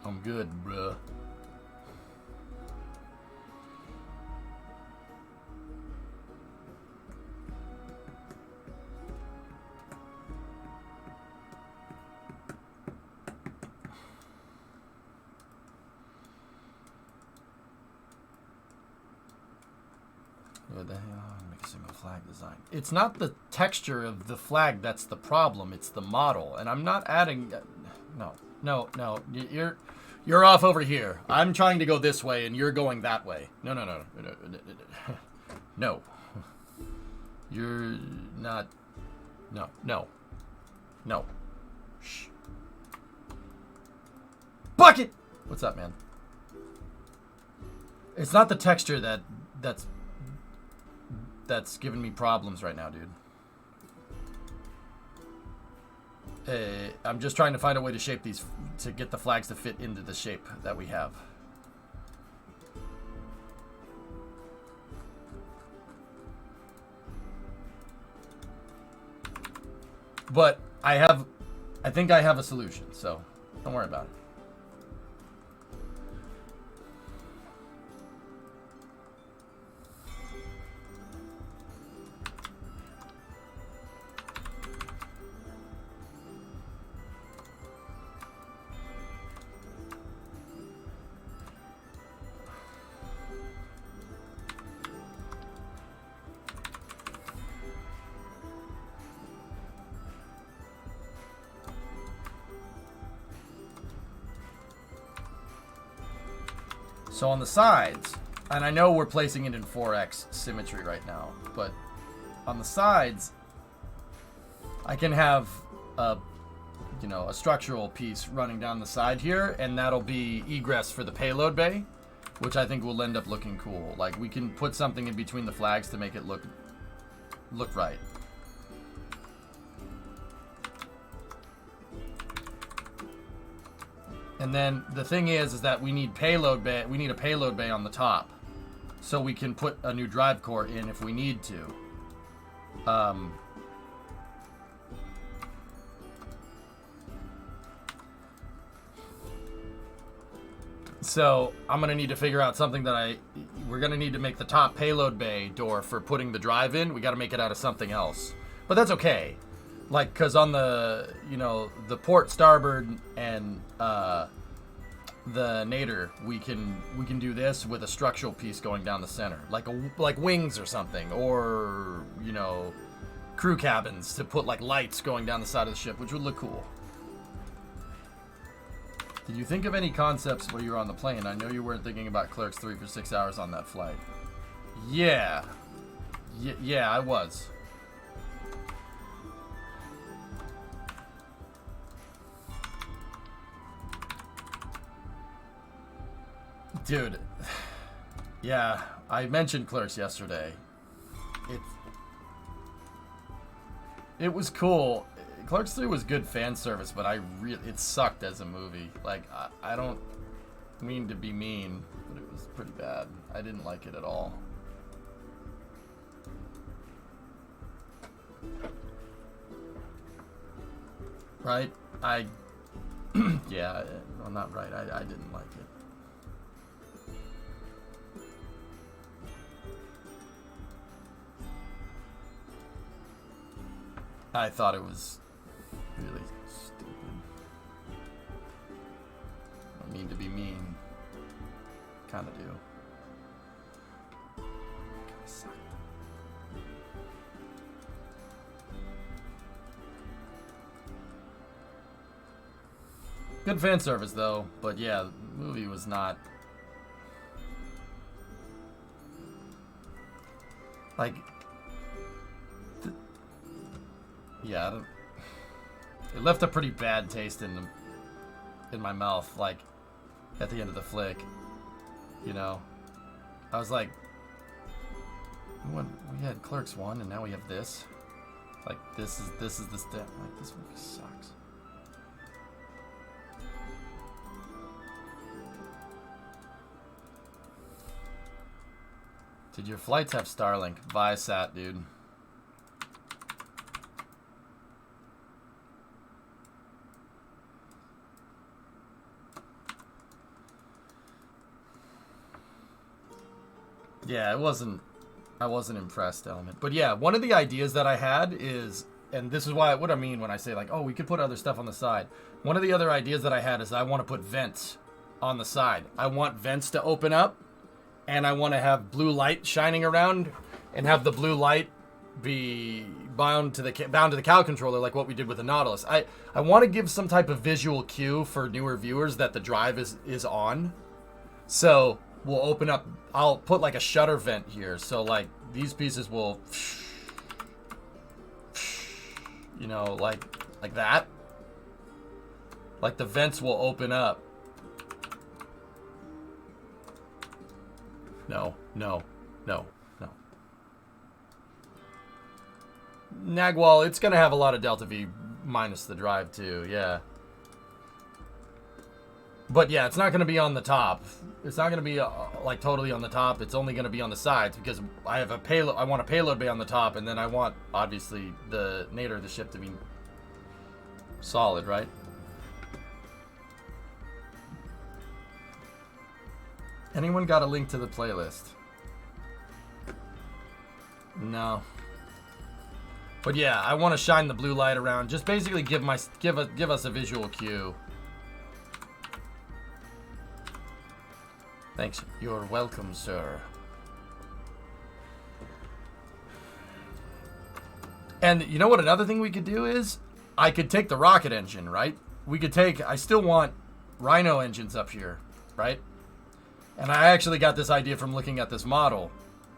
I'm good, bruh. What the hell? Make a single flag design. It's not the texture of the flag that's the problem. It's the model, and I'm not adding. No. You're off over here. I'm trying to go this way, and you're going that way. No. No. You're not. No. Shh. Bucket. What's up, man? It's not the texture that's giving me problems right now, dude. I'm just trying to find a way to shape these, to get the flags to fit into the shape that we have. But I think I have a solution, so don't worry about it. So on the sides, and I know we're placing it in 4x symmetry right now, but on the sides, I can have a structural piece running down the side here, and that'll be egress for the payload bay, which I think will end up looking cool. Like, we can put something in between the flags to make it look right. And then the thing is that we need payload bay. We need a payload bay on the top, so we can put a new drive core in if we need to. So I'm gonna need to figure out something that we're gonna need to make the top payload bay door for putting the drive in. We got to make it out of something else, but that's okay. Like, cause on the the port starboard and the nadir, we can do this with a structural piece going down the center, like wings or something, or crew cabins to put like lights going down the side of the ship, which would look cool. Did you think of any concepts while you were on the plane? I know you weren't thinking about Clerks 3 for 6 hours on that flight. Yeah, I was. Dude, yeah, I mentioned Clerks yesterday. It was cool. Clerks 3 was good fan service, but it sucked as a movie. Like, I don't mean to be mean, but it was pretty bad. I didn't like it at all. Right? Yeah, I'm not right. I didn't like it. I thought it was really stupid. I don't mean to be mean. Kinda do. Kinda suck. Good fan service though, but yeah, the movie was not like yeah, I don't, it left a pretty bad taste in my mouth, like at the end of the flick. You know, I was like, we had Clerks 1 and now we have this. Like this is the step. Like this movie sucks. Did your flights have Starlink? Viasat, dude. Yeah, I wasn't impressed, Element. But yeah, one of the ideas that I had is, and this is what I mean when I say like, oh, we could put other stuff on the side. One of the other ideas that I had is I want to put vents on the side. I want vents to open up, and I want to have blue light shining around, and have the blue light be bound to the cow controller, like what we did with the Nautilus. I want to give some type of visual cue for newer viewers that the drive is on. So we'll open up. I'll put like a shutter vent here, so like these pieces will, you know, like that. Like the vents will open up. No. Nagwal, it's gonna have a lot of Delta V minus the drive too, yeah. But yeah, it's not gonna be on the top. It's not gonna be like totally on the top. It's only gonna be on the sides because I have a payload. I want a payload bay on the top, and then I want obviously the nadir of the ship to be solid, right? Anyone got a link to the playlist? No. But yeah, I want to shine the blue light around. Just basically give us a visual cue. Thanks. You're welcome, sir. And you know what another thing we could do is? I could take the rocket engine, right? We could take... I still want Rhino engines up here, right? And I actually got this idea from looking at this model.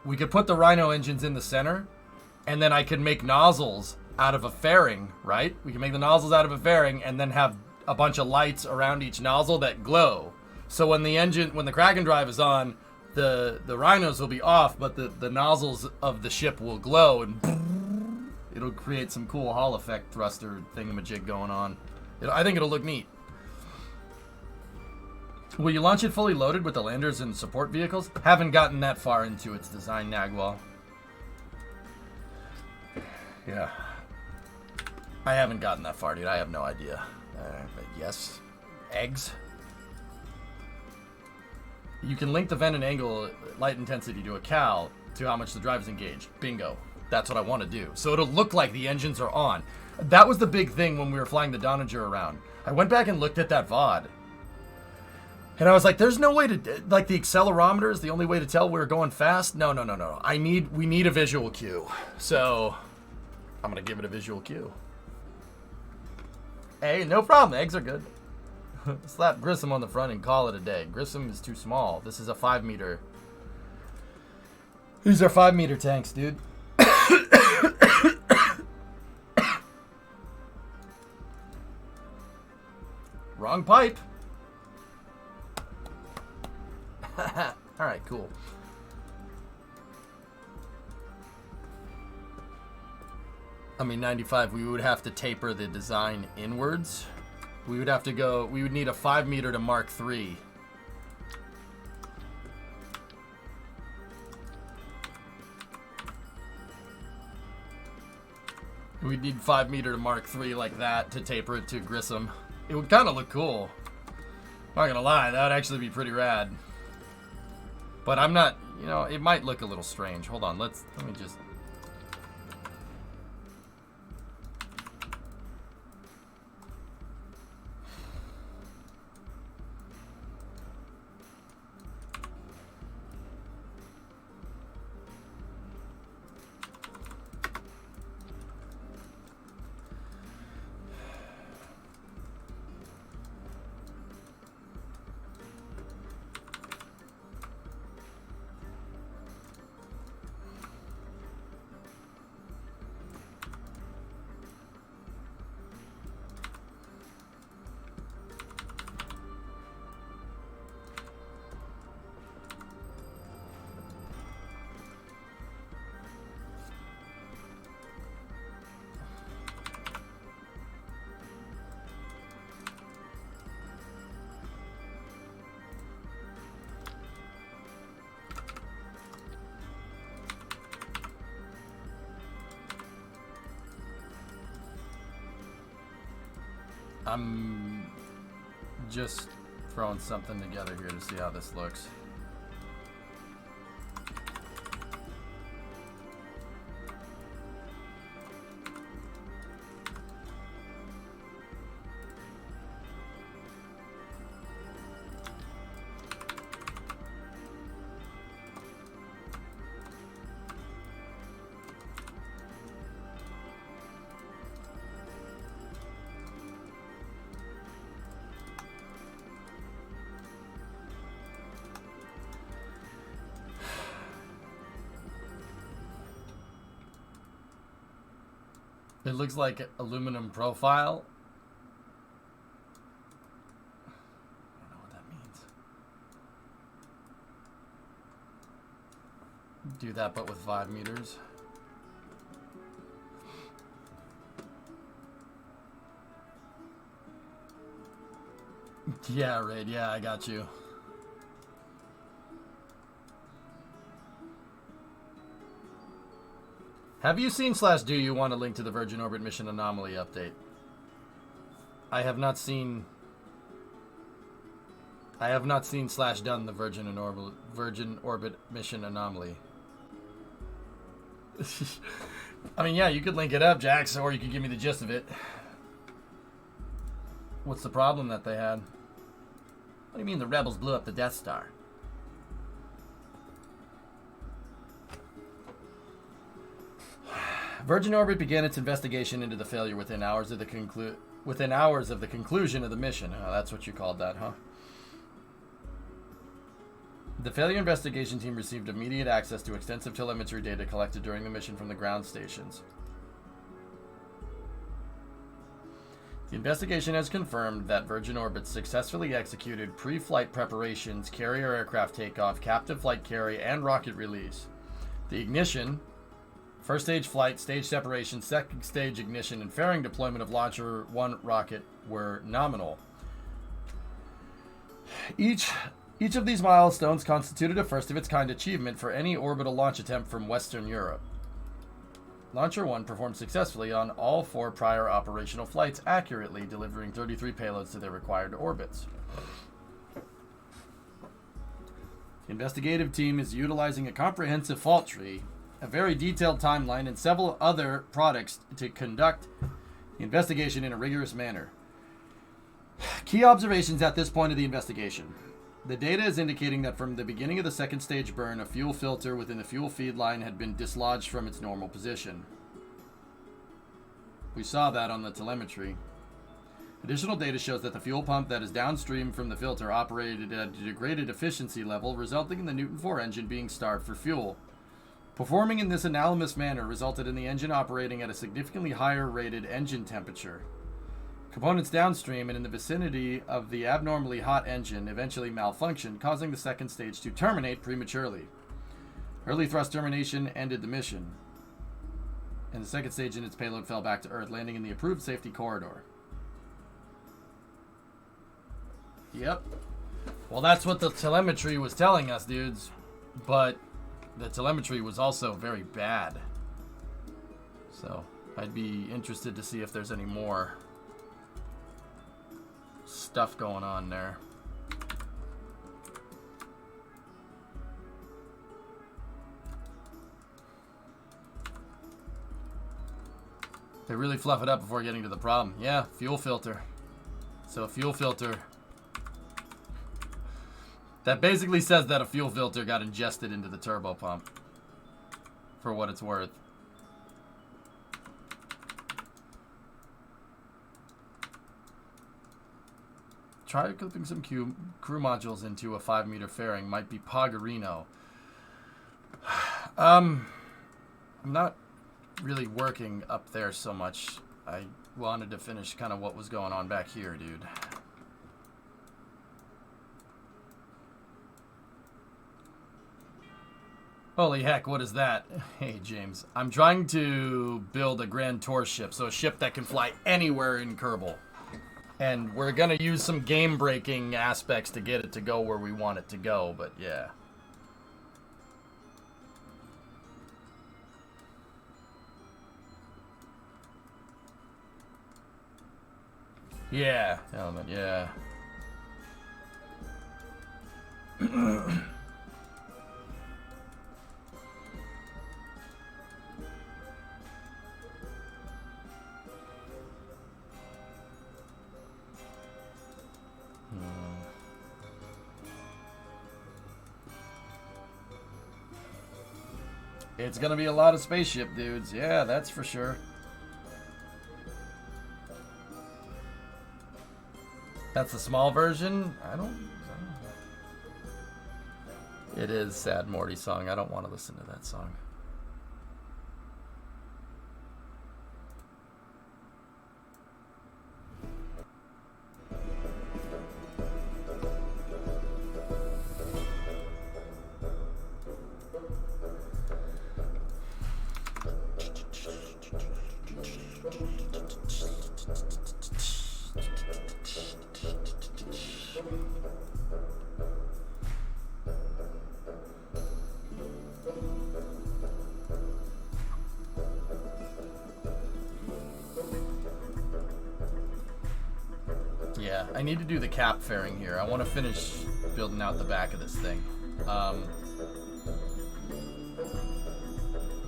We could put the Rhino engines in the center, and then I could make nozzles out of a fairing, right? We can make the nozzles out of a fairing and then have a bunch of lights around each nozzle that glow. So when the KRAKEN drive is on, the Rhinos will be off, but the nozzles of the ship will glow, and it'll create some cool Hall effect thruster thingamajig going on. I think it'll look neat. Will you launch it fully loaded with the landers and support vehicles? Haven't gotten that far into its design, Nagwal. Yeah. I haven't gotten that far, dude. I have no idea. But yes. Eggs. You can link the vent and angle light intensity to a cal to how much the drive is engaged. Bingo. That's what I want to do. So it'll look like the engines are on. That was the big thing when we were flying the Donager around. I went back and looked at that VOD. And I was like, there's no way to, like, the accelerometer is the only way to tell we're going fast. No. We need a visual cue. So I'm going to give it a visual cue. Hey, no problem. Eggs are good. Slap Grissom on the front and call it a day. Grissom is too small. This is a 5 meter. These are 5 meter tanks, dude. Wrong pipe. Alright, cool. I mean, 95, we would have to taper the design inwards. We would have to go, we would need a 5 meter to Mark III. We'd need 5 meter to Mark III like that to taper it to Grissom. It would kind of look cool. Not gonna lie, that would actually be pretty rad. But I'm not, you know, it might look a little strange. Hold on, let me just... I'm just throwing something together here to see how this looks. It looks like aluminum profile. I don't know what that means. Do that, but with 5 meters. Yeah, Raid. Yeah, I got you. Have you seen / do you want a link to the Virgin Orbit mission anomaly update? I have not seen / done the Virgin Orbit mission anomaly. I mean, yeah, you could link it up, Jax, or you could give me the gist of it. What's the problem that they had? What do you mean the rebels blew up the Death Star? Virgin Orbit began its investigation into the failure within hours of the conclusion of the mission. Oh, that's what you called that, huh? The failure investigation team received immediate access to extensive telemetry data collected during the mission from the ground stations. The investigation has confirmed that Virgin Orbit successfully executed pre-flight preparations, carrier aircraft takeoff, captive flight carry, and rocket release. The ignition, first stage flight, stage separation, second stage ignition, and fairing deployment of Launcher 1 rocket were nominal. Each of these milestones constituted a first-of-its-kind achievement for any orbital launch attempt from Western Europe. Launcher 1 performed successfully on all 4 prior operational flights, accurately delivering 33 payloads to their required orbits. The investigative team is utilizing a comprehensive fault tree, a very detailed timeline, and several other products to conduct the investigation in a rigorous manner. Key observations at this point of the investigation. The data is indicating that from the beginning of the second stage burn, a fuel filter within the fuel feed line had been dislodged from its normal position. We saw that on the telemetry. Additional data shows that the fuel pump that is downstream from the filter operated at a degraded efficiency level, resulting in the Newton 4 engine being starved for fuel. Performing in this anomalous manner resulted in the engine operating at a significantly higher rated engine temperature. Components downstream and in the vicinity of the abnormally hot engine eventually malfunctioned, causing the second stage to terminate prematurely. Early thrust termination ended the mission, and the second stage and its payload fell back to Earth, landing in the approved safety corridor. Yep. Well, that's what the telemetry was telling us, dudes. But the telemetry was also very bad. So, I'd be interested to see if there's any more. stuff going on there. They really fluff it up before getting to the problem. Yeah, fuel filter. So a fuel filter. That basically says that a fuel filter got ingested into the turbo pump. For what it's worth. Try clipping some crew modules into a 5-meter fairing. Might be Poggerino. I'm not really working up there so much. I wanted to finish kind of what was going on back here, dude. Holy heck, what is that? Hey, James. I'm trying to build a Grand Tour ship, so a ship that can fly anywhere in Kerbal. And we're going to use some game-breaking aspects to get it to go where we want it to go, but yeah. Yeah, element, yeah. It's gonna be a lot of spaceship dudes. Yeah, that's for sure. That's the small version? I don't. It is Sad Morty song. I don't want to listen to that song. Yeah, I need to do the cap fairing here. I want to finish building out the back of this thing.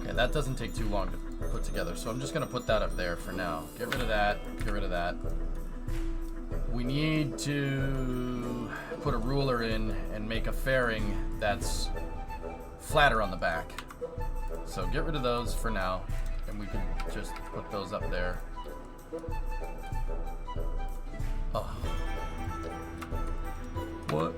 Okay, that doesn't take too long to put together, so I'm just going to put that up there for now. Get rid of that, get rid of that. We need to put a ruler in and make a fairing that's flatter on the back. So get rid of those for now, and we can just put those up there. Oh. What?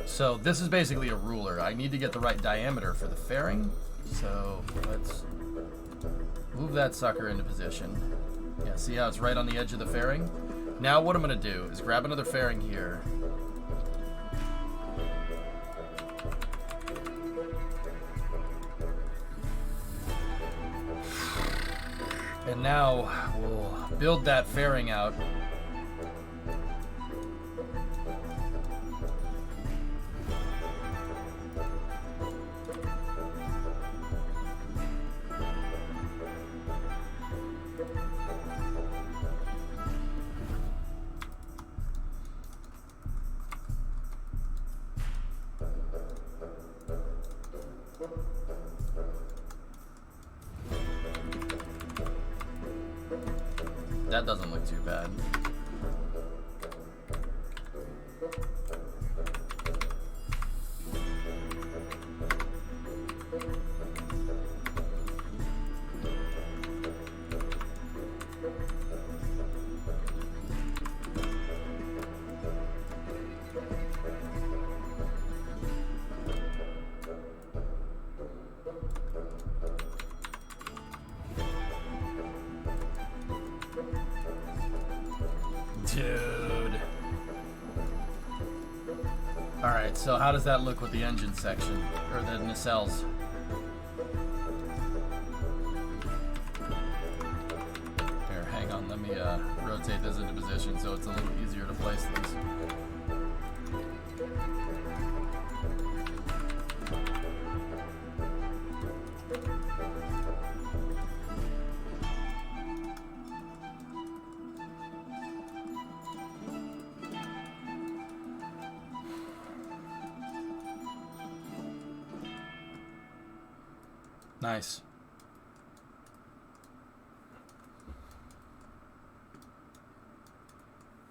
So this is basically a ruler. I need to get the right diameter for the fairing. So let's move that sucker into position. Yeah, see how it's right on the edge of the fairing? Now what I'm gonna do is grab another fairing here. And now we'll build that fairing out. That doesn't look too bad. Alright, so how does that look with the engine section? Or the nacelles? Here, hang on, let me rotate this into position so it's a little easier to place these. Nice.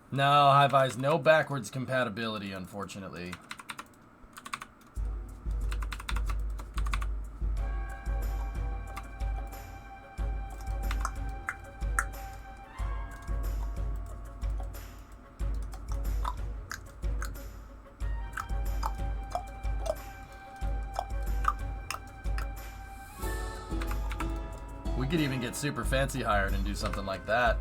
No, Hi-Fi's no backwards compatibility, unfortunately. We could even get super fancy hired and do something like that.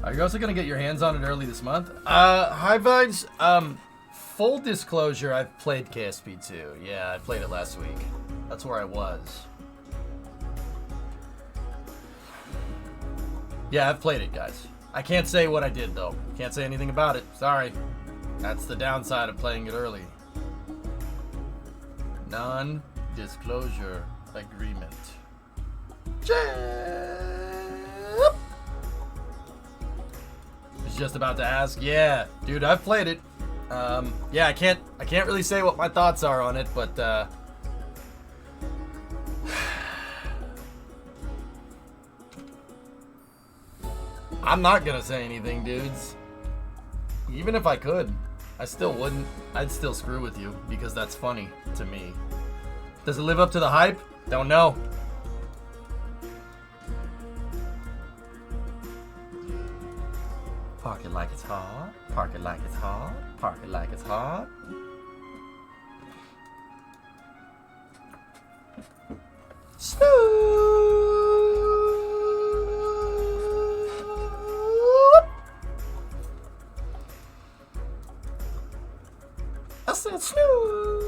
Are you also gonna get your hands on it early this month? Hi Vibes. Full disclosure, I've played KSP 2. Yeah, I played it last week. That's where I was. Yeah, I've played it, guys. I can't say what I did, though. Can't say anything about it. Sorry. That's the downside of playing it early. Non-disclosure agreement. Was just about to ask. Yeah, dude, I've played it. Yeah, I can't really say what my thoughts are on it, but I'm not gonna say anything, dudes. Even if I could, I still wouldn't. I'd still screw with you because that's funny to me. Does it live up to the hype? Don't know. Park it like it's hard. Park it like it's hard. Park it like it's hard. I said snoo.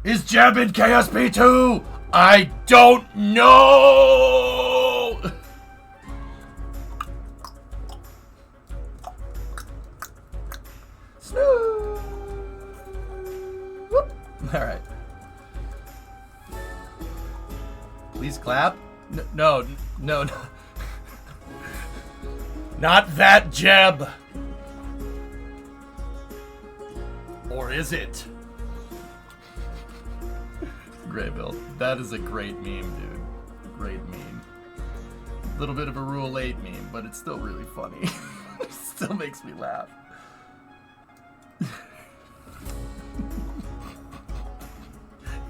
Is Jeb in KSP 2? I don't know. Snoo. All right. Please clap. No. Not that Jeb. Or is it? Graybill. That is a great meme, dude. Great meme. A little bit of a Rule 8 meme, but it's still really funny. It still makes me laugh.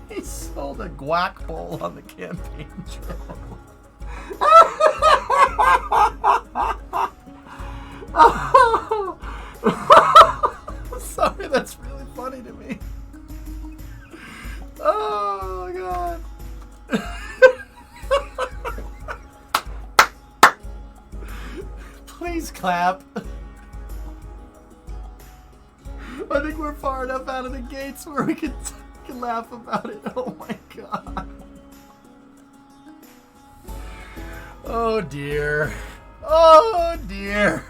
He sold a guac bowl on the campaign trail. Sorry, that's really funny to me. Oh, God. Please clap. I think we're far enough out of the gates where we can laugh about it. Oh, my God. Oh, dear. Oh, dear.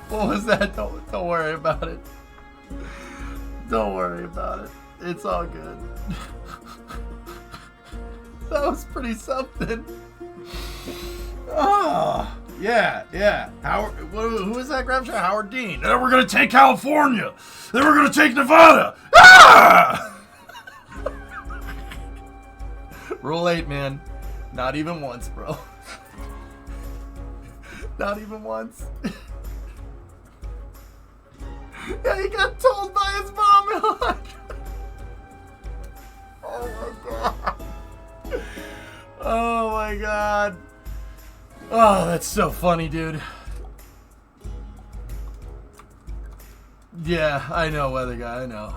What was that? Don't worry about it. Don't worry about it. It's all good. That was pretty something. Oh, yeah. Howard, who is that grab shot? Howard Dean. Then we're gonna take California. Then we're gonna take Nevada. Ah! Rule 8, man. Not even once, bro. Not even once. Yeah, he got told by his mom. Oh my god. Oh my god. Oh, that's so funny, dude. Yeah, I know, weather guy. I know.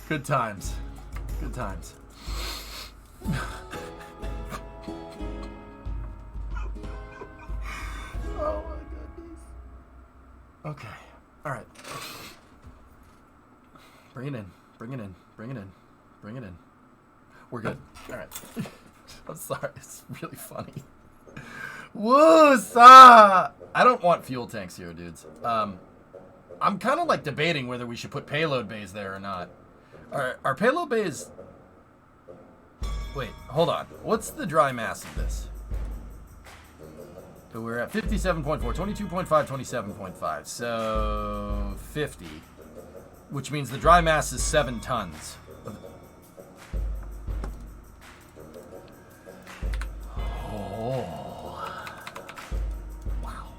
Good times. Good times. Oh my goodness. Okay. All right. Bring it in. Bring it in. Bring it in. Bring it in. We're good. All right. I'm sorry. It's really funny. Woo-sa! I don't want fuel tanks here, dudes. I'm kind of like debating whether we should put payload bays there or not. Are payload bays... Wait, hold on. What's the dry mass of this? So we're at 57.4, 22.5, 27.5. So 50. Which means the dry mass is 7 tons. Oh. Wow.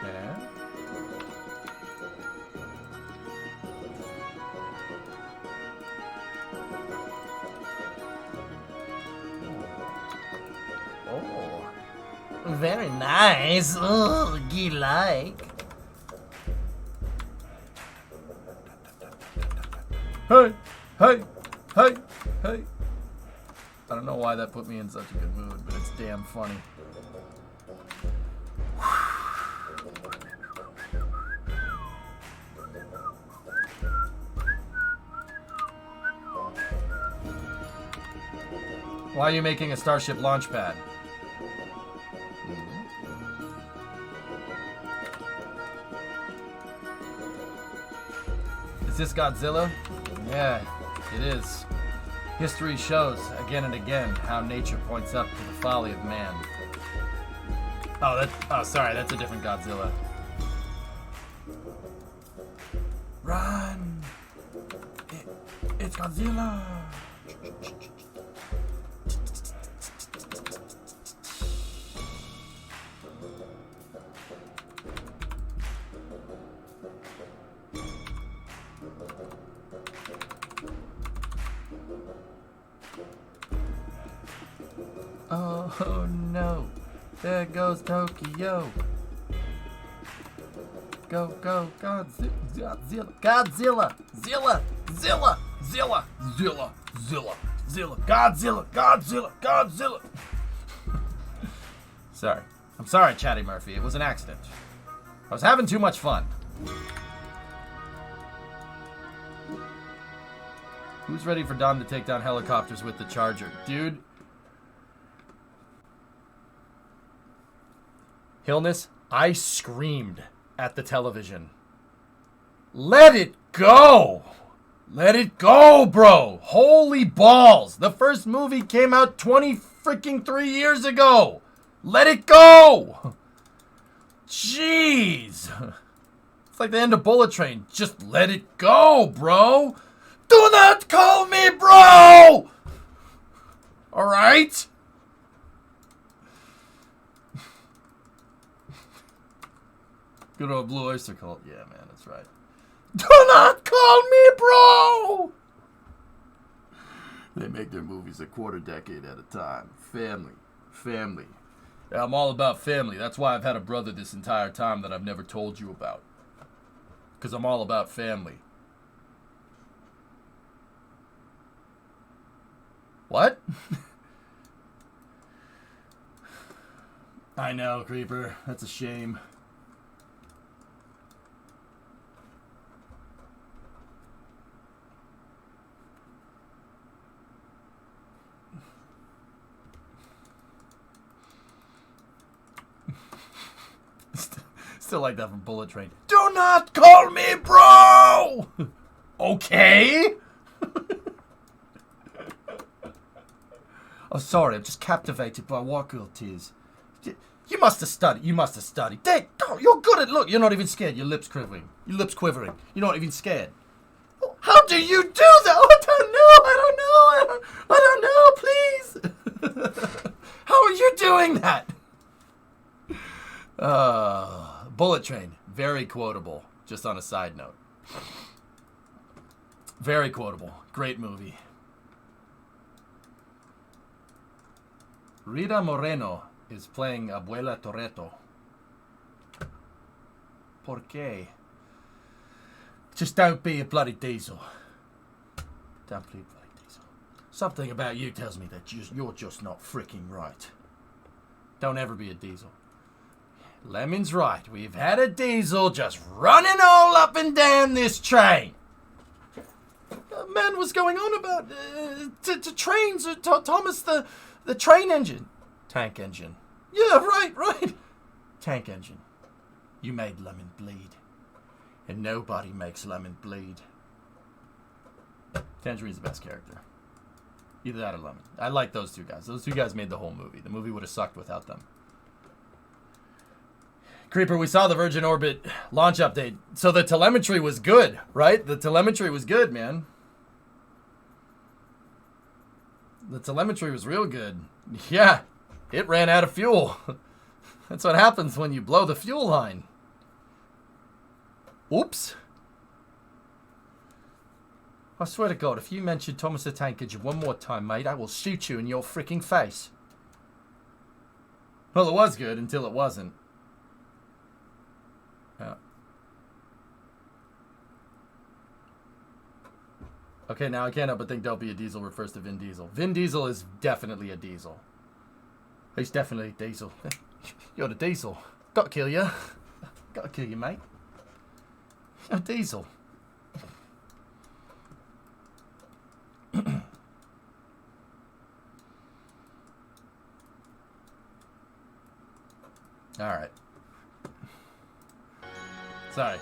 Yeah. Oh. Very nice. Oh, you like. Hey, hey, hey, hey. I don't know why that put me in such a good mood, but it's damn funny. Why are you making a Starship launch pad? Is this Godzilla? Yeah, it is. History shows again and again how nature points up to the folly of man. Oh, sorry, that's a different Godzilla. Run! It's Godzilla! Oh no, there goes Tokyo. Go, go, Godzilla, Godzilla, Zilla, Zilla, Zilla, Zilla, Zilla, Zilla, Godzilla, Godzilla, Godzilla. Sorry. I'm sorry, Chatty Murphy. It was an accident. I was having too much fun. Who's ready for Dom to take down helicopters with the Charger? Dude. Hillness, I screamed at the television. Let it go! Let it go, bro! Holy balls! The first movie came out 23 years ago! Let it go! Jeez! It's like the end of Bullet Train. Just let it go, bro! Do not call me bro! Alright? Good old Blue Oyster Cult. Yeah, man, that's right. Do not call me bro! They make their movies a quarter decade at a time. Family. Family. Yeah, I'm all about family. That's why I've had a brother this entire time that I've never told you about. Because I'm all about family. What? I know, Creeper. That's a shame. Still like that from Bullet Train. Do not call me bro! Okay? Oh, sorry, I'm just captivated by War Girl tears. You must have studied. You must have studied. Dang, oh, you're good at look. You're not even scared. Your lips quivering. Your lips quivering. You're not even scared. How do you do that? Oh, I don't know. I don't know. Please. How are you doing that? Bullet Train, very quotable. Just on a side note. Very quotable. Great movie. Rita Moreno is playing Abuela Toretto. ¿Por qué? Just don't be a bloody diesel. Don't be a bloody diesel. Something about you tells me that you're just not freaking right. Don't ever be a diesel. Lemon's right. We've had a diesel just running all up and down this train. Man was going on about trains. Thomas, the train engine. Tank engine. Yeah, right. Tank engine. You made Lemon bleed. And nobody makes Lemon bleed. Tangerine's the best character. Either that or Lemon. I like those two guys. Those two guys made the whole movie. The movie would have sucked without them. Creeper, we saw the Virgin Orbit launch update. So the telemetry was good, right? The telemetry was good, man. The telemetry was real good. Yeah, it ran out of fuel. That's what happens when you blow the fuel line. Oops. I swear to God, if you mention Thomas the Tank Engine one more time, mate, I will shoot you in your freaking face. Well, it was good until it wasn't. Yeah. Okay, now I can't help but think Don't Be a Diesel refers to Vin Diesel. Vin Diesel is definitely a diesel. He's definitely a diesel. You're the diesel. Gotta kill you. Gotta kill you, mate. You're a diesel. Alright. Sorry.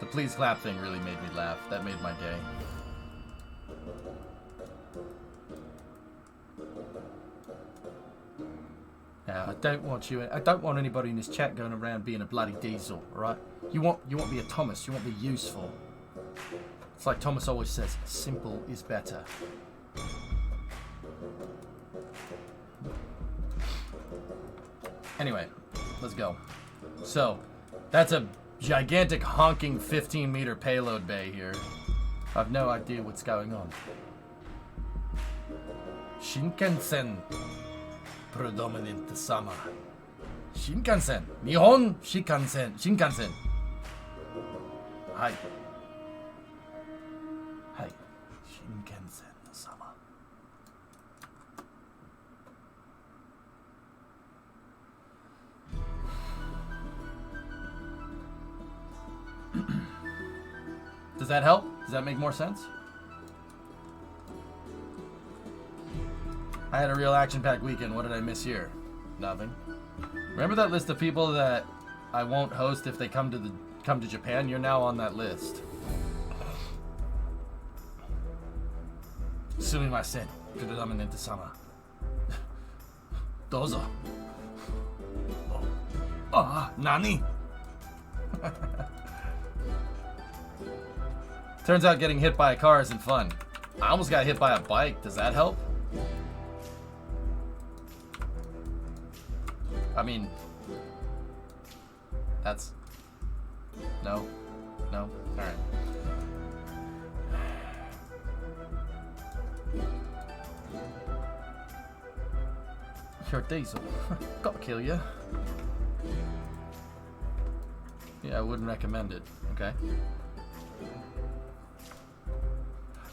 The please clap thing really made me laugh. That made my day. Now, I don't want anybody in this chat going around being a bloody diesel, alright? You want to be a Thomas, you want to be useful. It's like Thomas always says, simple is better. Anyway, let's go. So, that's a gigantic honking 15-meter payload bay here. I have no idea what's going on. Shinkansen. Predominant summer. Shinkansen. Nihon Shinkansen. Hi. Hi. Shinkansen summer. Does that help? Does that make more sense? I had a real action-packed weekend. What did I miss here? Nothing. Remember that list of people that I won't host if they come to Japan? You're now on that list. Sumimasen. Predominant summer. Dozo. Nani? Turns out getting hit by a car isn't fun. I almost got hit by a bike. Does that help? I mean, that's... No. Alright. You're diesel. Gotta kill you. Yeah, I wouldn't recommend it. Okay.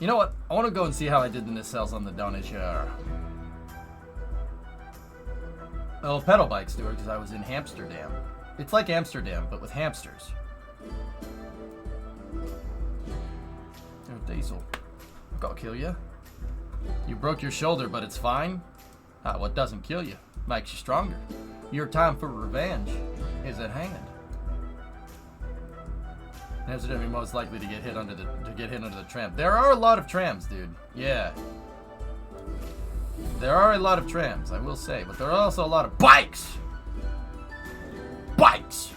You know what? I want to go and see how I did in the cells on the Donager. Oh, pedal bikes do it because I was in Amsterdam. It's like Amsterdam, but with hamsters. Oh, diesel. Gotta kill you. You broke your shoulder, but it's fine. What doesn't kill you makes you stronger. Your time for revenge is at hand. Amsterdam, you're most likely to get hit under the tram. There are a lot of trams, dude. Yeah. There are a lot of trams, I will say, but there are also a lot of bikes! Bikes!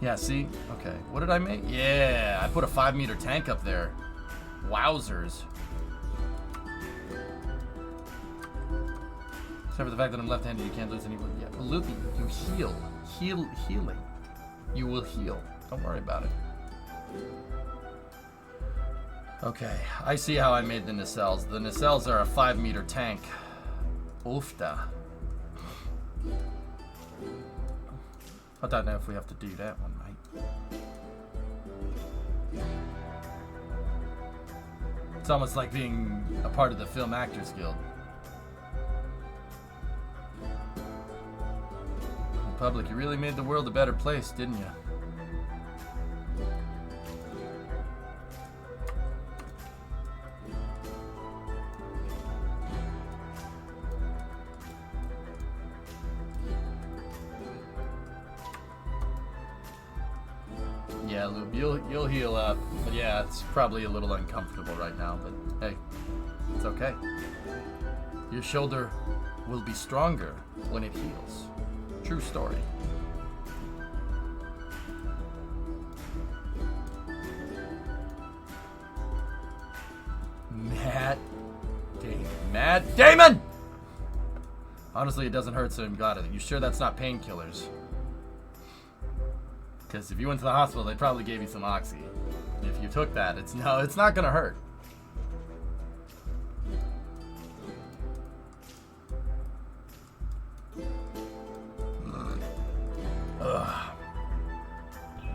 Yeah, see? Okay, what did I make? Yeah, I put a 5-meter tank up there. Wowzers. Except for the fact that I'm left-handed, you can't lose any. Yeah, but Loopy, you heal. Healing. You will heal. Don't worry about it. Okay, I see how I made the nacelles. The nacelles are a 5-meter tank. Oofda. I don't know if we have to do that one, mate. It's almost like being a part of the Film Actors Guild. Republic, you really made the world a better place, didn't you? Yeah, Lube, you'll heal up. But yeah, it's probably a little uncomfortable right now, but hey, it's okay. Your shoulder will be stronger when it heals. True story. Matt Damon! Honestly, it doesn't hurt, so I'm glad of it. You sure that's not painkillers? Because if you went to the hospital, they probably gave you some oxy. If you took that, it's not gonna hurt. Ugh.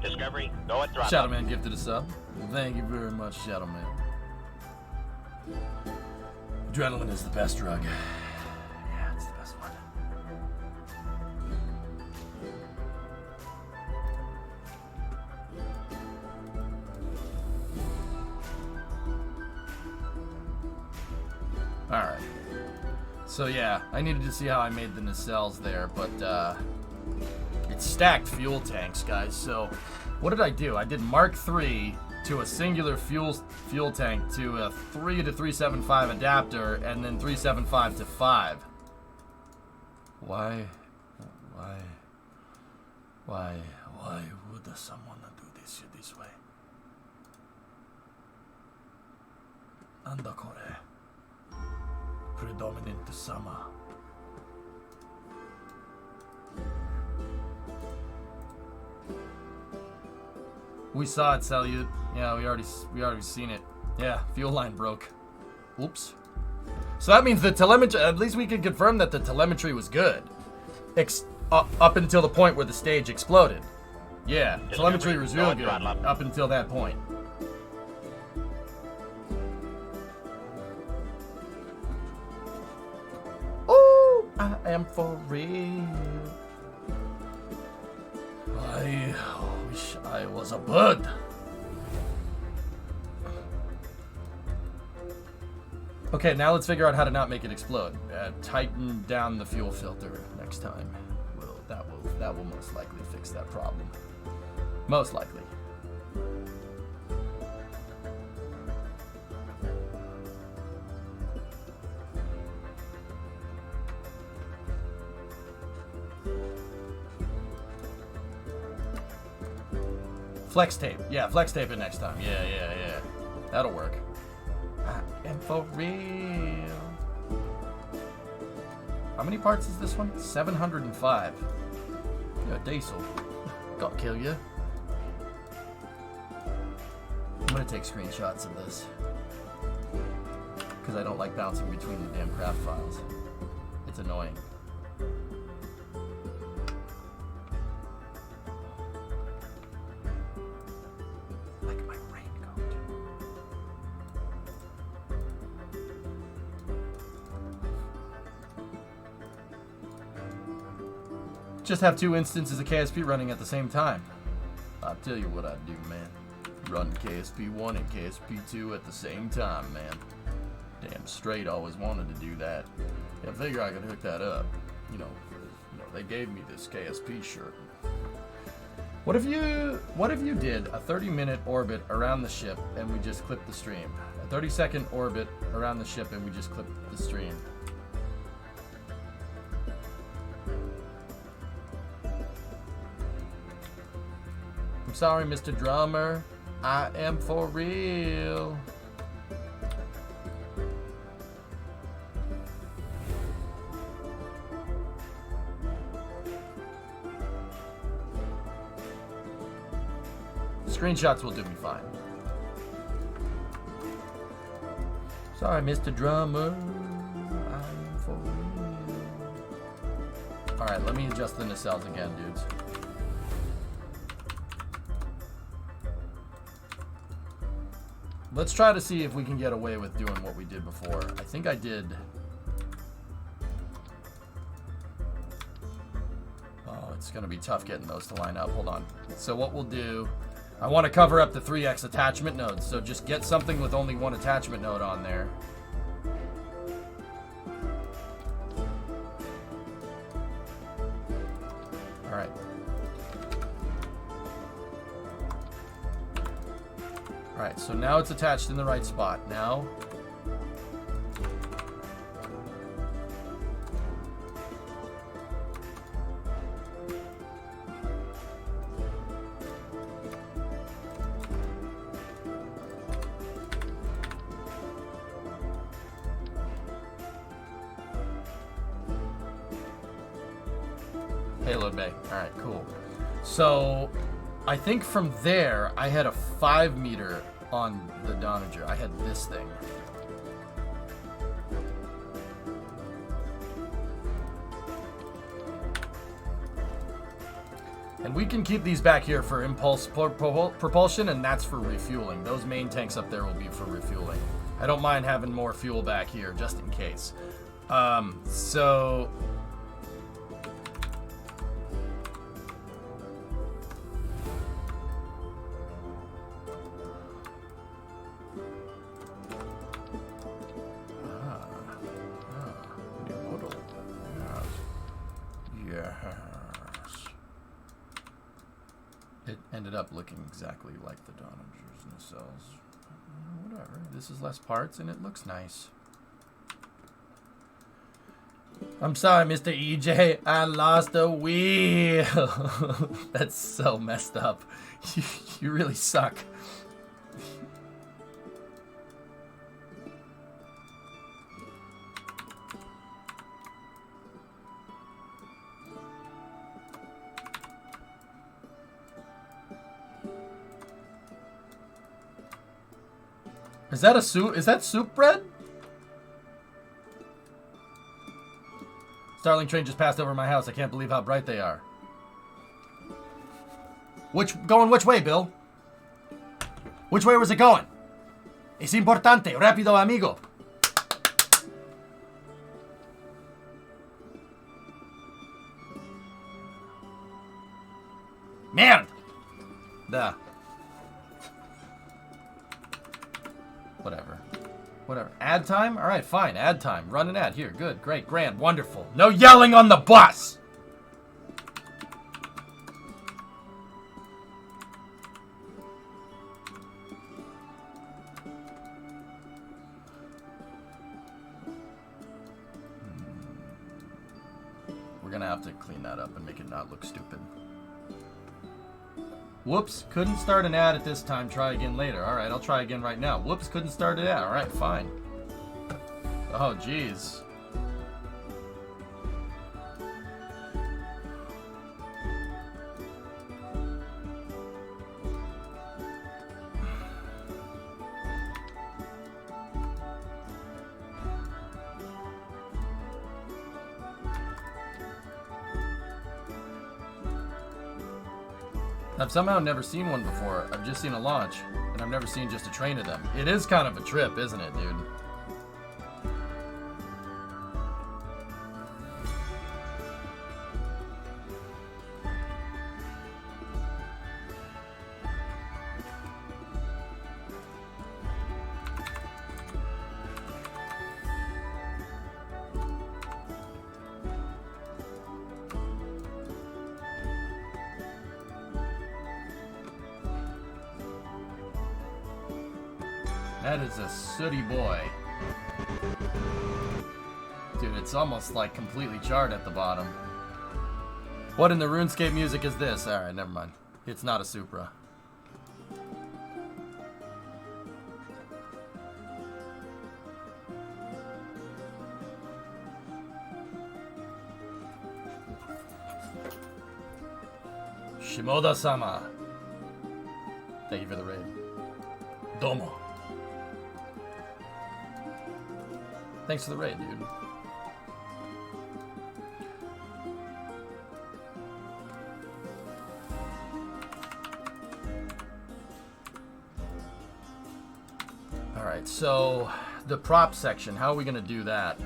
Discovery, go at throttle. Shadow Man gifted a sub. Thank you very much, Shadow Man. Adrenaline is the best drug. Yeah, it's the best one. Alright. So yeah, I needed to see how I made the nacelles there, but it's stacked fuel tanks, guys. So what did I do? I did Mark III to a singular fuel tank to a 3 to 375 adapter, and then 375 to 5. Why would someone do this way? Anda kore. Predominant summer. We saw it, Salute. Yeah, we already seen it. Yeah, fuel line broke. Oops. So that means the telemetry, at least we can confirm that the telemetry was good. Up until the point where the stage exploded. Yeah, telemetry was real good up until that point. Oh, I am for real. I wish I was a bird. Okay, now let's figure out how to not make it explode. Tighten down the fuel filter next time. That will most likely fix that problem. Most likely. Flex tape. Yeah, flex tape it next time. Yeah. That'll work. And for real. How many parts is this one? 705. Yeah, diesel. Gotta kill you. I'm gonna take screenshots of this. Because I don't like bouncing between the damn craft files. It's annoying. Just have 2 instances of KSP running at the same time. I'll tell you what I do, man. Run KSP1 and KSP2 at the same time, man. Damn straight always wanted to do that. Yeah, I figure I could hook that up. You know, they gave me this KSP shirt. What if you did a 30-minute orbit around the ship and we just clipped the stream? A 30-second orbit around the ship and we just clipped the stream. I'm sorry, Mr. Drummer. I am for real. Screenshots will do me fine. Sorry, Mr. Drummer. I'm for real. Alright, let me adjust the nacelles again, dudes. Let's try to see if we can get away with doing what we did before. I think I did... Oh, it's going to be tough getting those to line up. Hold on. So what we'll do... I want to cover up the 3x attachment nodes, so just get something with only one attachment node on there. Alright. Alright, so now it's attached in the right spot. Now... Payload bay. Alright, cool. So, I think from there, I had a 5 meter on the Donager. I had this thing. And we can keep these back here for impulse propulsion, and that's for refueling. Those main tanks up there will be for refueling. I don't mind having more fuel back here, just in case. So... It ended up looking exactly like the Donagers nacelles. Whatever. This is less parts and it looks nice. I'm sorry, Mr. EJ. I lost a wheel. That's so messed up. You really suck. Is that a soup? Is that soup bread? Starling train just passed over my house. I can't believe how bright they are. Going which way, Bill? Which way was it going? Es importante. Rápido, amigo. Merde. Duh. Whatever. Ad time? Alright, fine. Ad time. Run an ad. Here. Good. Great. Grand. Wonderful. No yelling on the bus! We're gonna have to clean that up and make it not look stupid. Whoops, couldn't start an ad at this time. Try again later. Alright, I'll try again right now. Whoops, couldn't start an ad. Alright, fine. Oh, jeez. I've somehow never seen one before. I've just seen a launch, and I've never seen just a train of them. It is kind of a trip, isn't it, dude? That is a sooty boy. Dude, it's almost like completely charred at the bottom. What in the RuneScape music is this? Alright, never mind. It's not a Supra. Shimoda-sama. Thank you for the raid. Domo. Thanks for the raid, dude. Alright, so the prop section, how are we going to do that?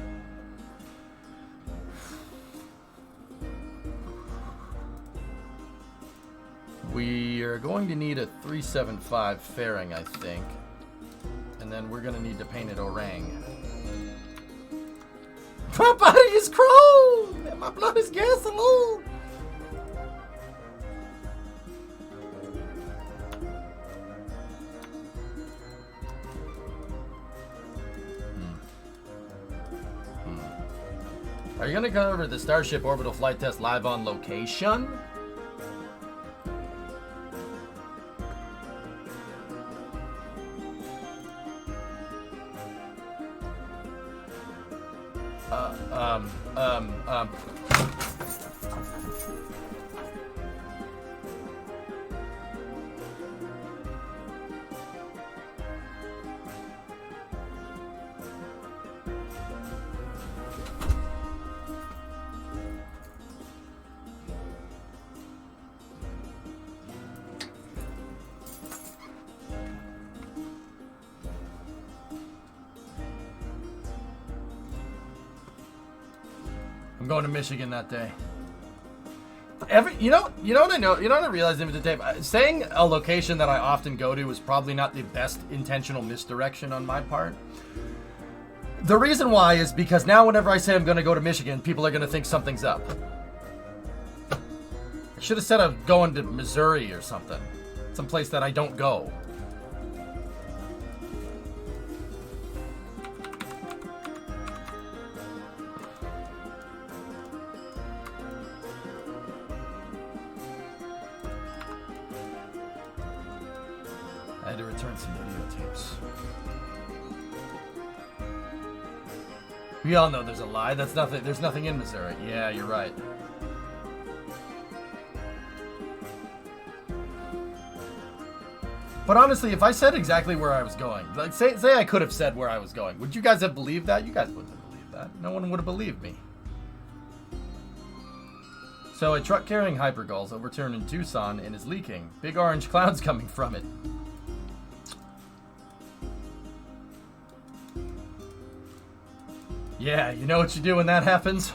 We are going to need a 375 fairing, I think. And then we're going to need to paint it orang. My body is chrome! And my blood is gasoline! Are you going to cover the Starship orbital flight test live on location? I'm going to Michigan that day. You know what I realized in the tape? Saying a location that I often go to is probably not the best intentional misdirection on my part. The reason why is because now whenever I say I'm going to go to Michigan, people are going to think something's up. I should have said I'm going to Missouri or something. Someplace that I don't go. I had to return some videotapes. We all know there's a lie. That's nothing. There's nothing in Missouri. Yeah, you're right. But honestly, if I said exactly where I was going, like say I could have said where I was going, would you guys have believed that? You guys wouldn't have believed that. No one would have believed me. So a truck carrying hypergulls overturned in Tucson and is leaking. Big orange clouds coming from it. Yeah, you know what you do when that happens?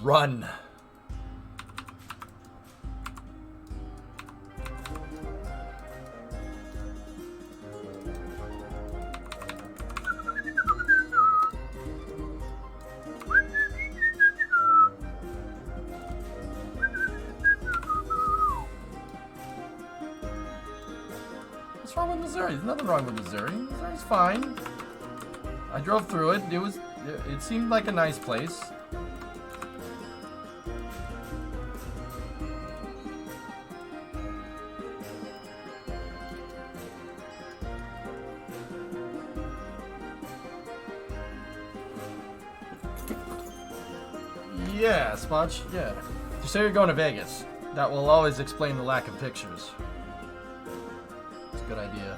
Run. What's wrong with Missouri? There's nothing wrong with Missouri. Missouri's fine. I drove through it. It seemed like a nice place. Yeah, Spotch. Yeah. Just say you're going to Vegas. That will always explain the lack of pictures. It's a good idea.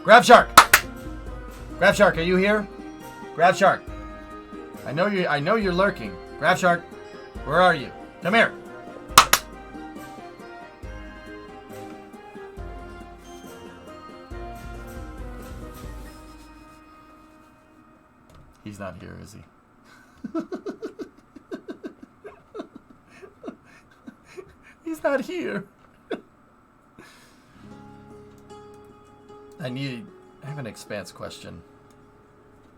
Grab Shark! Grab Shark, are you here? Grab Shark. I know you're lurking. Grab Shark. Where are you? Come here. He's not here, is he? He's not here. I have an expanse question.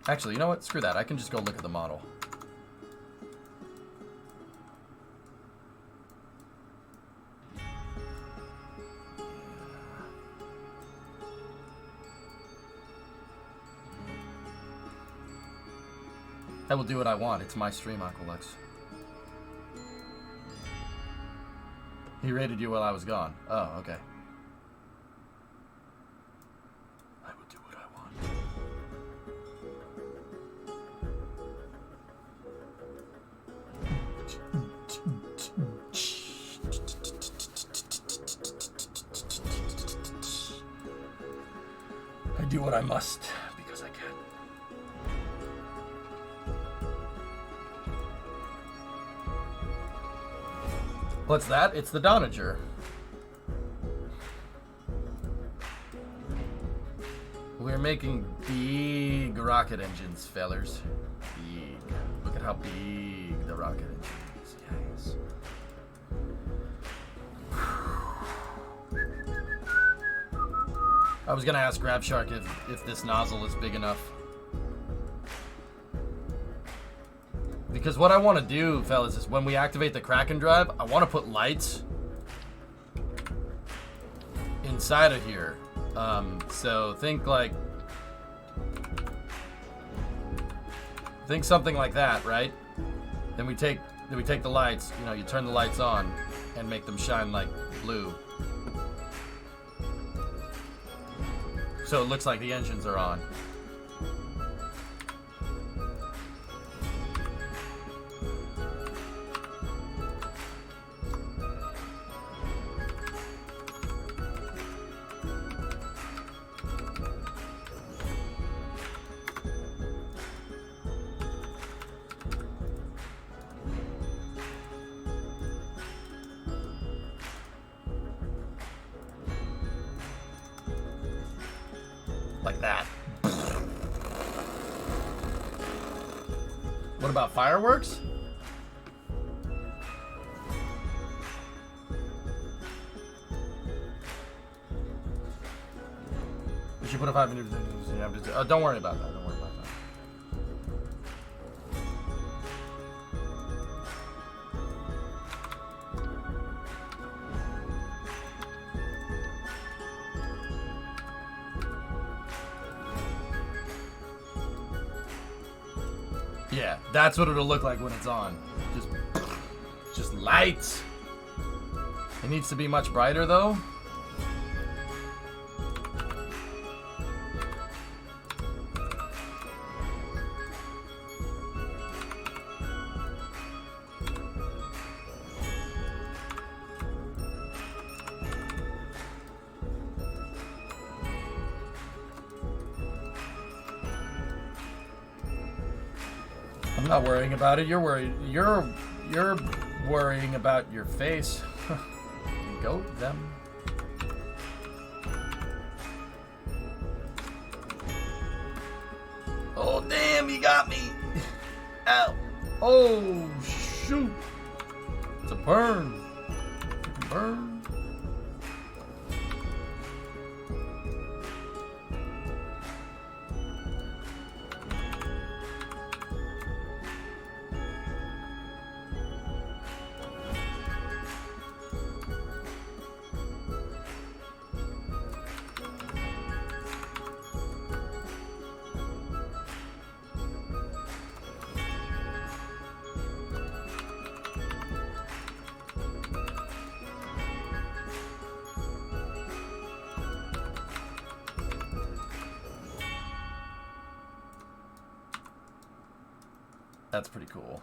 Actually, you know what? Screw that. I can just go look at the model. I will do what I want. It's my stream, Aqualex. He raided you while I was gone. Oh, okay. what I must, because I can. What's that? It's the Donager. We're making big rocket engines, fellers. Big. Look at how big the rocket engine is. Yes. I was gonna ask GrabShark if this nozzle is big enough. Because what I want to do, fellas, is when we activate the Kraken drive, I want to put lights inside of here. So think something like that, right? Then we take the lights, you know, you turn the lights on and make them shine like blue. So it looks like the engines are on. Like that. What about fireworks? We should put a 5 minute. Don't worry about that. Don't worry about that. Yeah, that's what it'll look like when it's on. Just lights. It needs to be much brighter though. I'm not worrying about it. You're worried. You're worrying about your face. Go them. Oh damn! You got me. Ow! Oh shoot! It's a burn. Burn. That's pretty cool.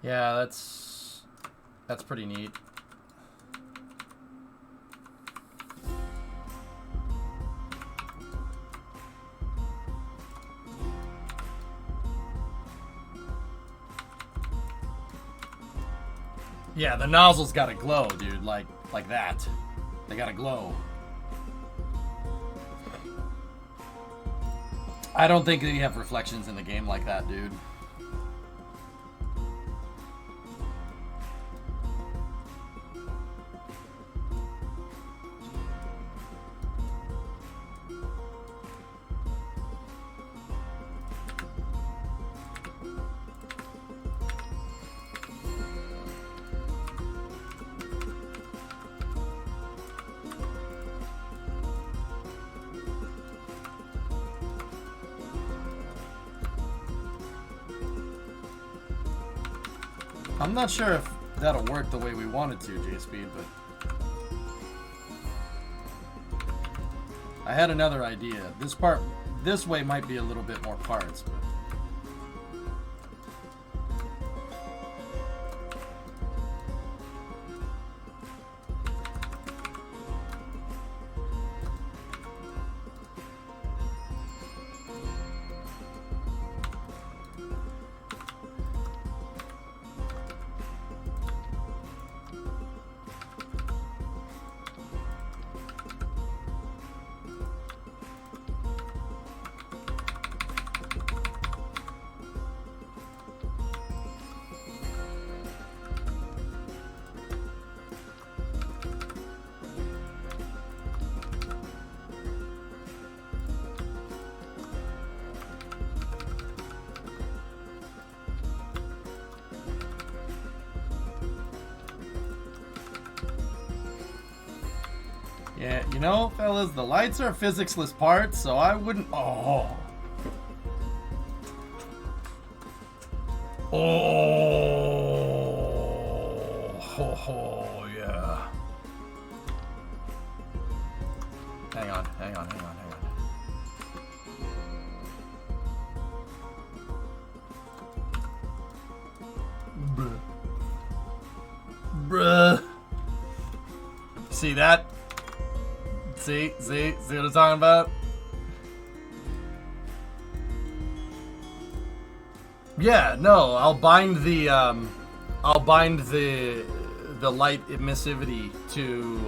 Yeah, that's pretty neat. Yeah, the nozzle's gotta glow, dude, like that. They gotta glow. I don't think they have reflections in the game like that, dude. I'm not sure if that'll work the way we want it to, JSpeed, but I had another idea. This way might be a little bit more parts, but Yeah, you know, fellas, the lights are physics-less parts, so I wouldn't... Oh. Oh. Oh, yeah. Hang on. Bruh. See that? See what I'm talking about? Yeah, no, I'll bind the light emissivity to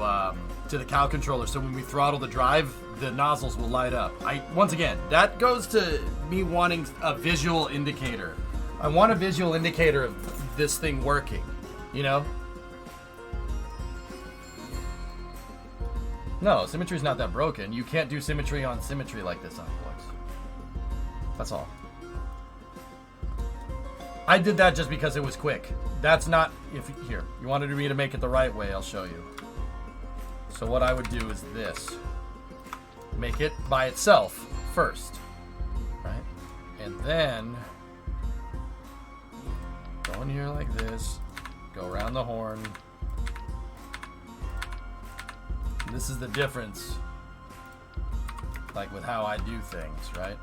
the cow controller, so when we throttle the drive, the nozzles will light up. Once again, that goes to me wanting a visual indicator. I want a visual indicator of this thing working, you know? No, symmetry's not that broken. You can't do symmetry on symmetry like this on Flux. That's all. I did that just because it was quick. That's not... Here, you wanted me to make it the right way, I'll show you. So what I would do is this. Make it by itself first. Right? And then... go in here like this. Go around the horn. This is the difference, like with how I do things, right?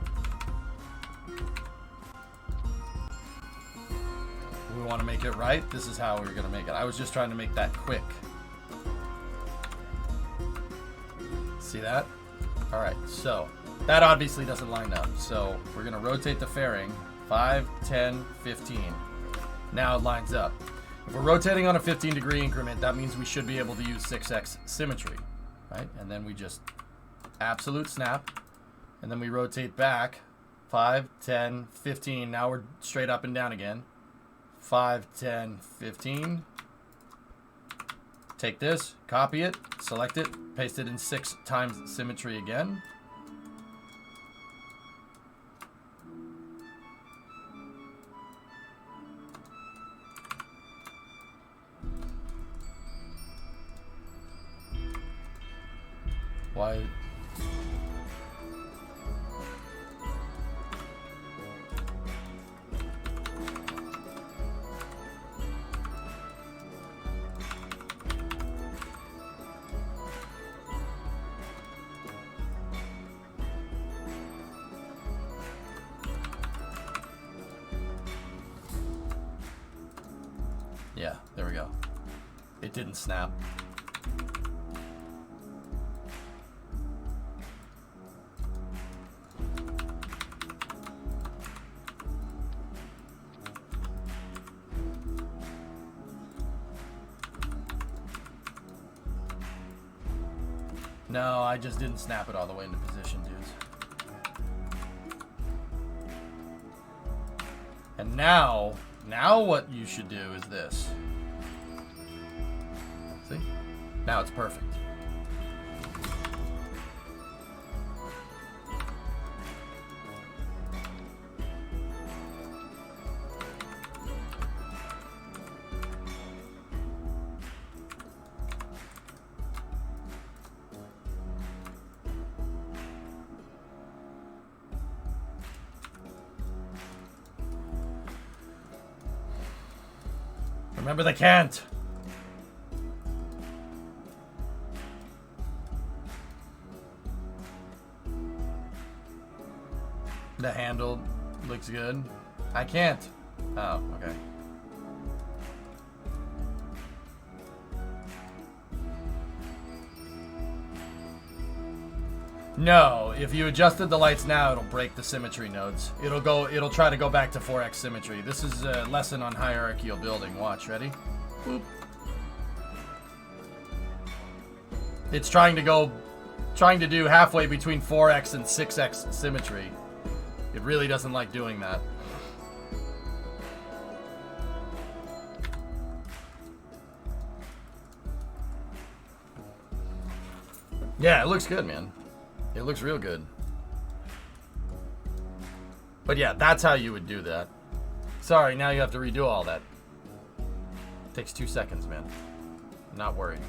We want to make it right. This is how we're going to make it. I was just trying to make that quick. See that? All right, so that obviously doesn't line up. So we're going to rotate the fairing 5, 10, 15. Now it lines up. If we're rotating on a 15-degree increment, that means we should be able to use 6x symmetry. Right? And then we just absolute snap. And then we rotate back 5, 10, 15. Now we're straight up and down again. 5, 10, 15. Take this, copy it, select it, paste it in 6 times symmetry again. Why? Yeah, there we go. It didn't snap. No, I just didn't snap it all the way into position, dudes. And now what you should do is this. See? Now it's perfect. Remember the can't. The handle looks good. I can't. Oh, okay. No, if you adjusted the lights now, it'll break the symmetry nodes. It'll try to go back to 4x symmetry. This is a lesson on hierarchical building. Watch, ready? Boop. It's trying to do halfway between 4x and 6x symmetry. It really doesn't like doing that. Yeah, it looks good, man. It looks real good. But yeah, that's how you would do that. Sorry, now you have to redo all that. Takes 2 seconds, man. I'm not worried.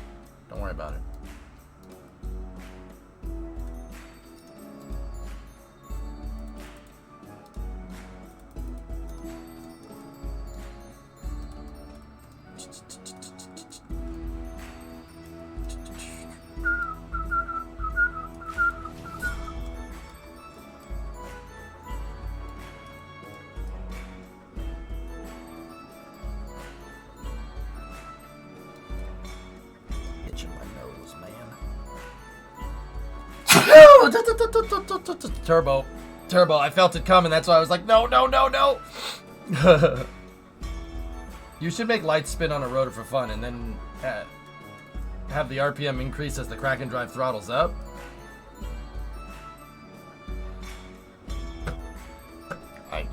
Don't worry about it. Turbo. Turbo. I felt it coming. That's why I was like, no, no, no, no. You should make lights spin on a rotor for fun and then have the RPM increase as the Kraken drive throttles up. I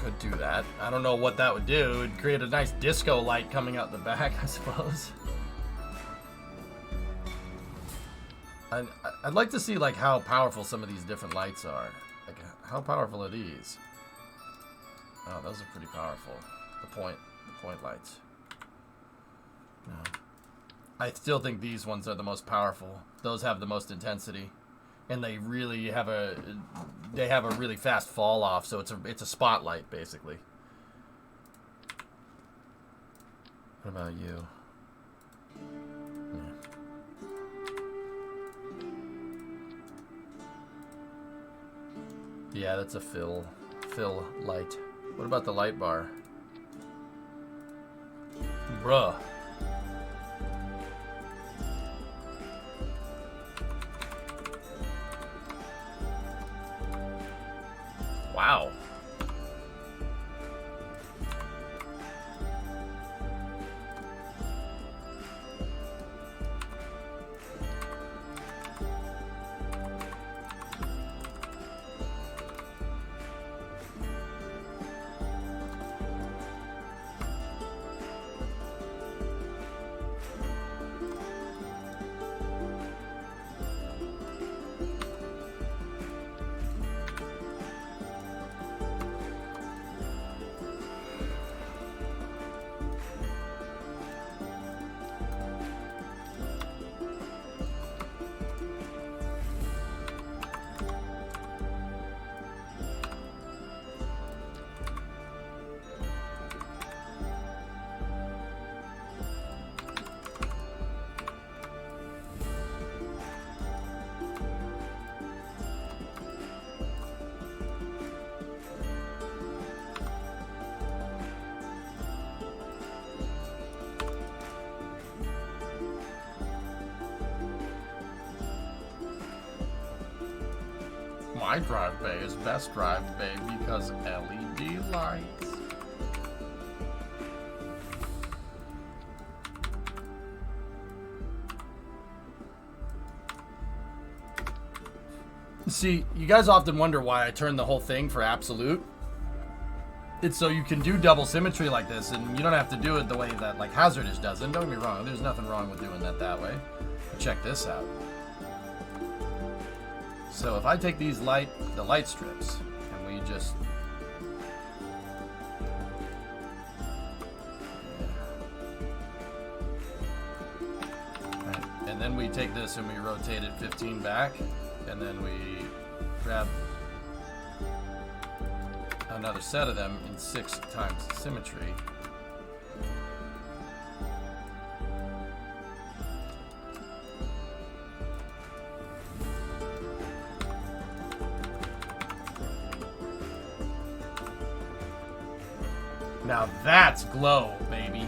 could do that. I don't know what that would do. It would create a nice disco light coming out the back, I suppose. I'd like to see like how powerful some of these different lights are. Like how powerful are these? Oh, those are pretty powerful. The point lights. No. I still think these ones are the most powerful. Those have the most intensity, and they really have a really fast fall off. So it's a spotlight basically. What about you? Yeah, that's a fill light. What about the light bar? Bruh. Wow. My drive bay is best drive bay because LED lights. See, you guys often wonder why I turn the whole thing for absolute. It's so you can do double symmetry like this, and you don't have to do it the way that like Hazardous does. And don't get me wrong, there's nothing wrong with doing that way. But check this out. So if I take these the light strips, and we just right, and then we take this and we rotate it 15 back, and then we grab another set of them in 6 times symmetry. Now that's glow, baby.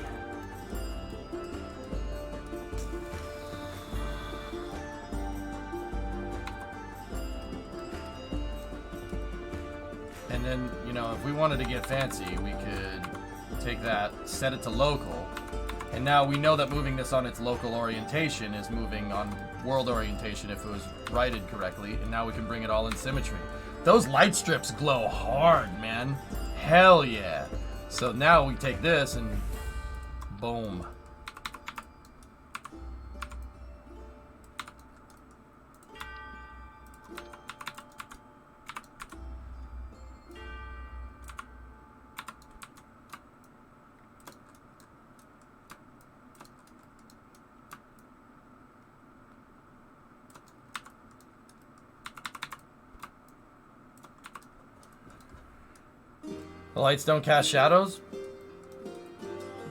And then, you know, if we wanted to get fancy, we could take that, set it to local, and now we know that moving this on its local orientation is moving on world orientation if it was righted correctly, and now we can bring it all in symmetry. Those light strips glow hard, man. Hell yeah. So now we take this and boom. The lights don't cast shadows?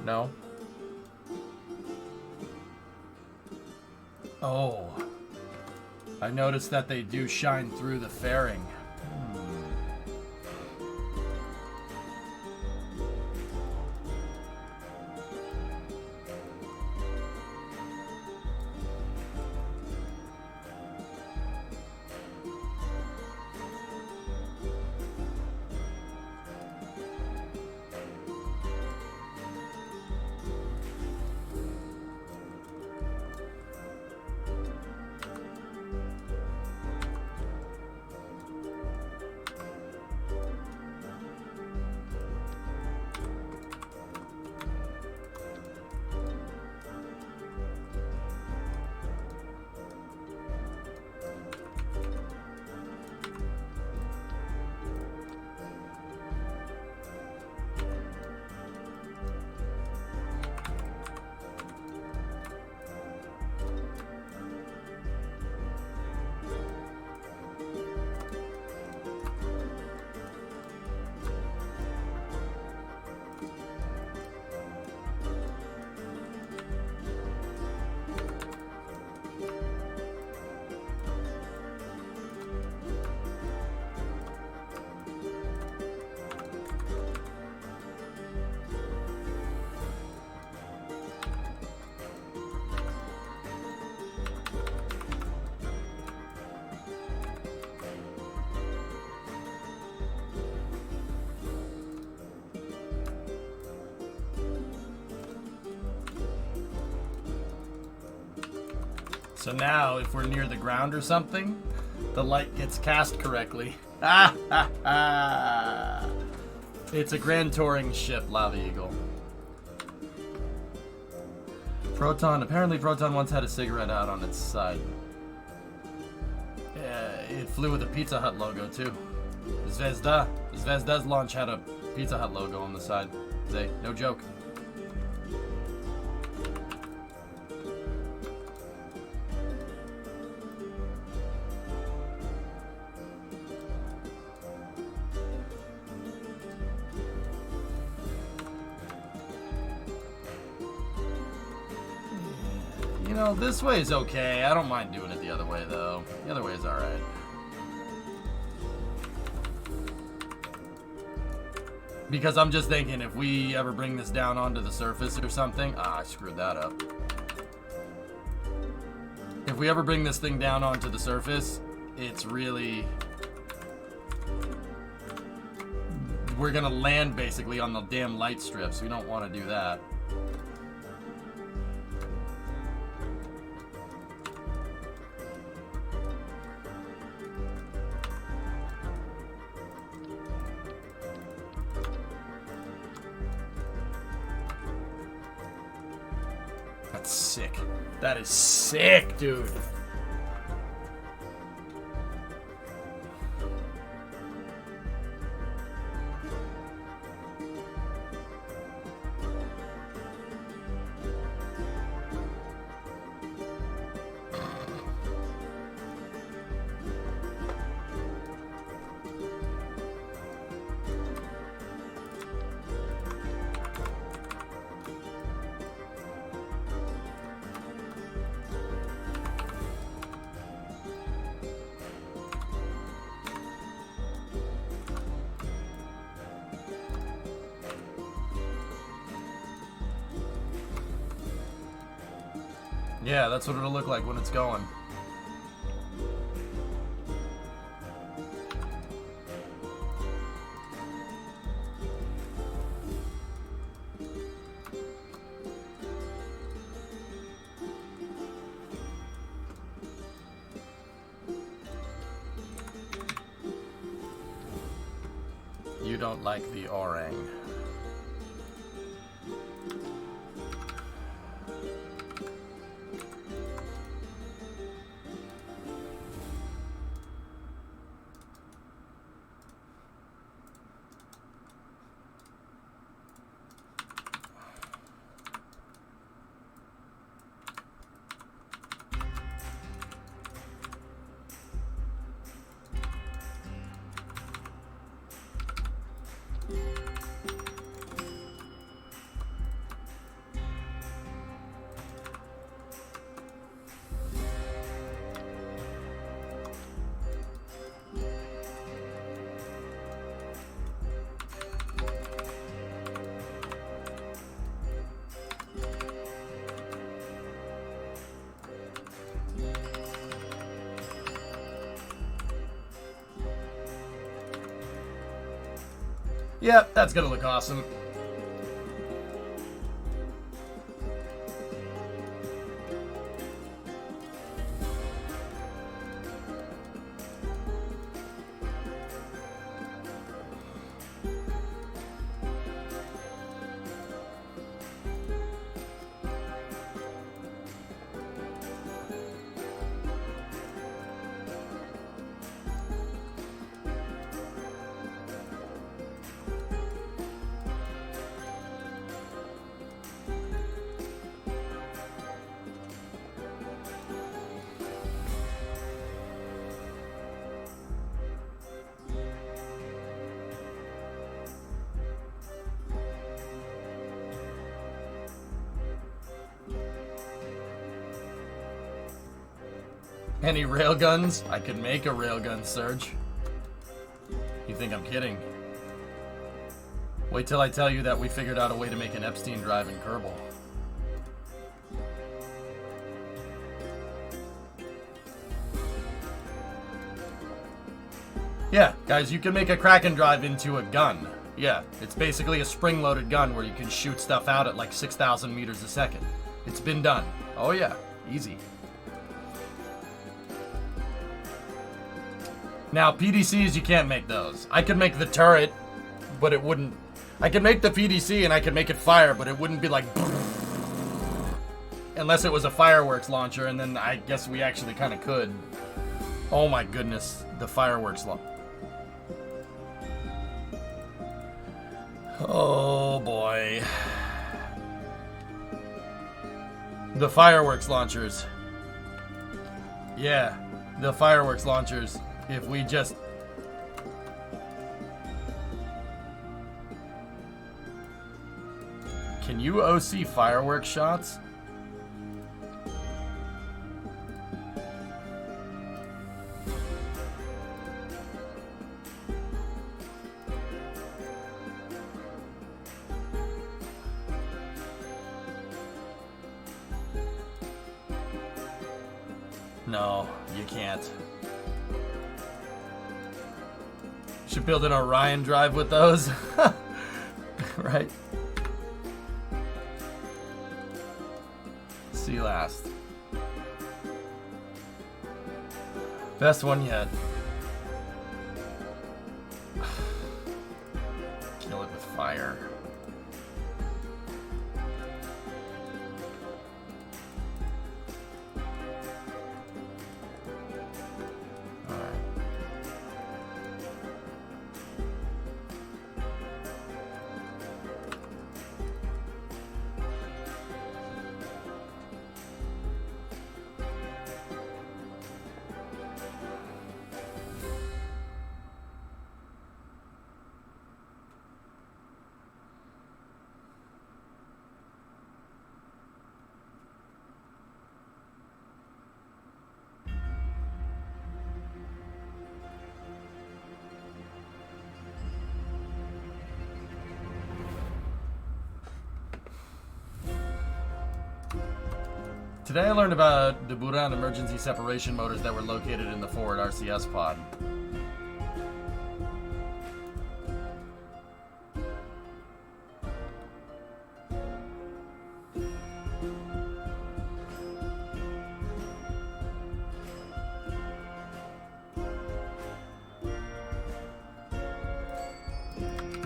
No. Oh. I noticed that they do shine through the fairing. So now, if we're near the ground or something, the light gets cast correctly. Ah, ha, ha. It's a Grand Touring ship, Lava Eagle. Proton. Apparently Proton once had a cigarette out on its side. It flew with a Pizza Hut logo, too. Zvezda. Zvezda's launch had a Pizza Hut logo on the side. Say, no joke. You know, this way is okay. I don't mind doing it the other way, though. The other way is alright. Because I'm just thinking, if we ever bring this down onto the surface or something... Ah, I screwed that up. If we ever bring this thing down onto the surface, it's really... We're gonna land, basically, on the damn light strips. We don't want to do that. That's sick. That is sick, dude. Yeah, that's what it'll look like when it's going. You don't like the orang. Yep, that's gonna look awesome. Any railguns? I could make a railgun, Surge. You think I'm kidding? Wait till I tell you that we figured out a way to make an Epstein drive in Kerbal. Yeah, guys, you can make a Kraken drive into a gun. Yeah, it's basically a spring-loaded gun where you can shoot stuff out at like 6,000 meters a second. It's been done. Oh yeah, easy. Now, PDCs, you can't make those. I could make the turret, but it wouldn't... I could make the PDC and I could make it fire, but it wouldn't be like... Unless it was a fireworks launcher, and then I guess we actually kind of could. Oh my goodness, the fireworks launcher. Oh boy. The fireworks launchers. Yeah, the fireworks launchers. If we just... Can you OC fireworks shots? No, you can't. Should build an Orion drive with those. Right? See last. Best one yet. Kill it with fire. Today I learned about the Buran emergency separation motors that were located in the forward RCS pod.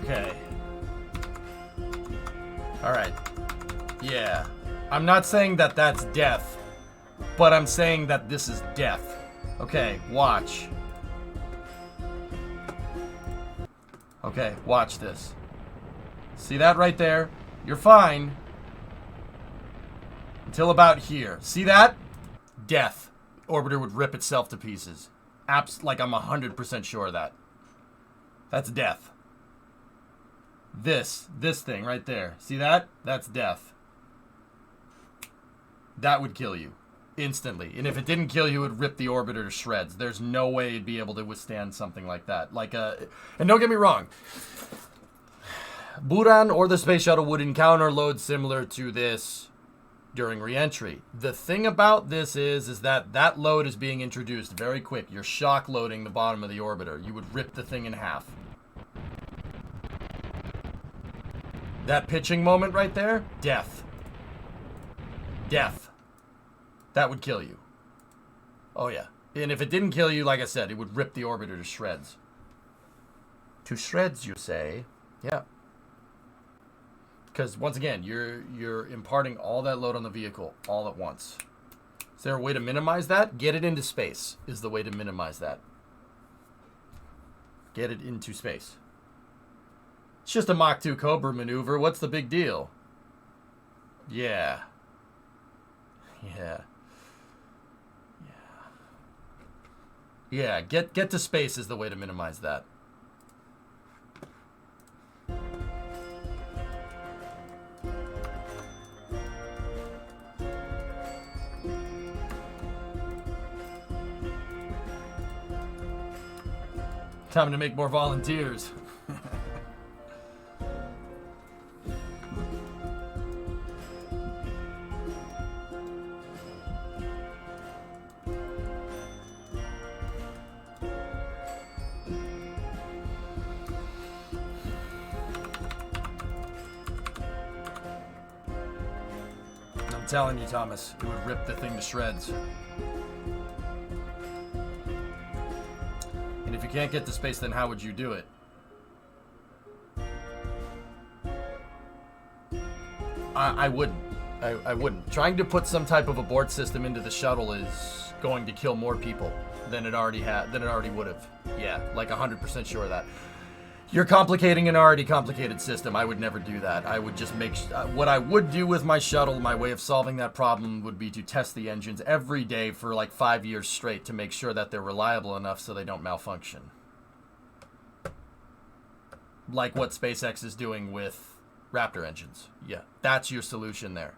Okay. Alright. Yeah. I'm not saying that that's death, but I'm saying that this is death. Okay, watch. Okay, watch this. See that right there? You're fine. Until about here. See that? Death. Orbiter would rip itself to pieces. Like I'm 100% sure of that. That's death. This thing right there. See that? That's death. That would kill you. Instantly. And if it didn't kill you, it would rip the orbiter to shreds. There's no way it'd be able to withstand something like that. And don't get me wrong. Buran or the space shuttle would encounter loads similar to this during re-entry. The thing about this is that that load is being introduced very quick. You're shock loading the bottom of the orbiter. You would rip the thing in half. That pitching moment right there, death. Death. That would kill you. Oh yeah. And if it didn't kill you, like I said, it would rip the orbiter to shreds. To shreds, you say? Yeah. Because once again, you're imparting all that load on the vehicle all at once. Is there a way to minimize that? Get it into space is the way to minimize that. Get it into space. It's just a Mach 2 Cobra maneuver. What's the big deal? Yeah. Yeah. Yeah, get to space is the way to minimize that. Time to make more volunteers. I'm telling you, Thomas, it would rip the thing to shreds. And And if you can't get to space, then how would you do it? I wouldn't. I wouldn't. Trying to put some type of abort system into the shuttle is going to kill more people than it already would have. Yeah, like 100% sure of that. You're complicating an already complicated system. I would never do that. I would just make... what I would do with my shuttle, my way of solving that problem would be to test the engines every day for like 5 years straight to make sure that they're reliable enough so they don't malfunction. Like what SpaceX is doing with Raptor engines. Yeah, that's your solution there.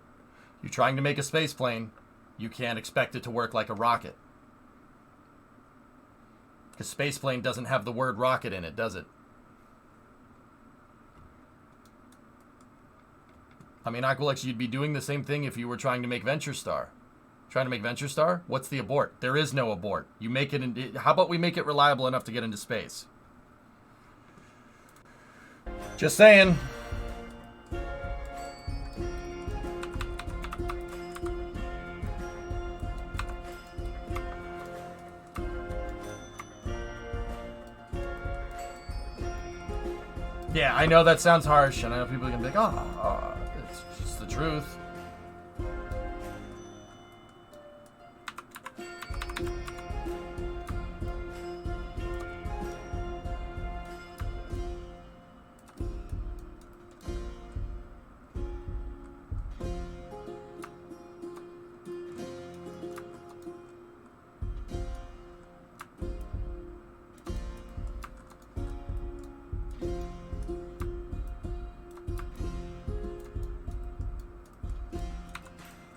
You're trying to make a space plane, you can't expect it to work like a rocket. Because space plane doesn't have the word rocket in it, does it? I mean, Aqualex, you'd be doing the same thing if you were trying to make Venture Star. Trying to make Venture Star? What's the abort? There is no abort. You make it in, how about we make it reliable enough to get into space? Just saying. Yeah, I know that sounds harsh, and I know people are going to be like, oh, it's just the truth.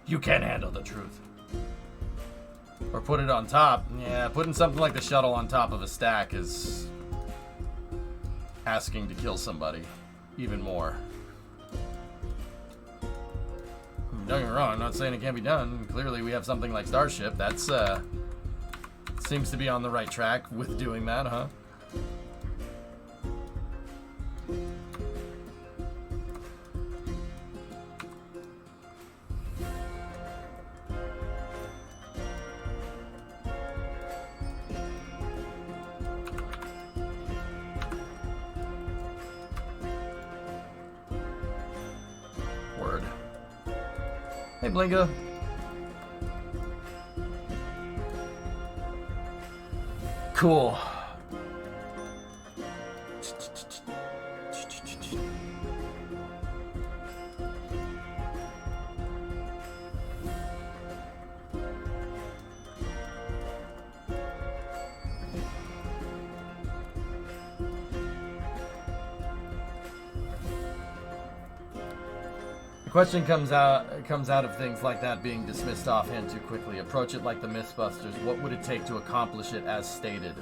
You can't handle the truth. Or put it on top. Yeah, putting something like the shuttle on top of a stack is asking to kill somebody even more. Don't get me wrong, I'm not saying it can't be done. Clearly we have something like Starship. That's seems to be on the right track with doing that, huh? Hey, Blinga. Cool. The question comes out of things like that being dismissed offhand too quickly. Approach it like the Mythbusters. What would it take to accomplish it as stated?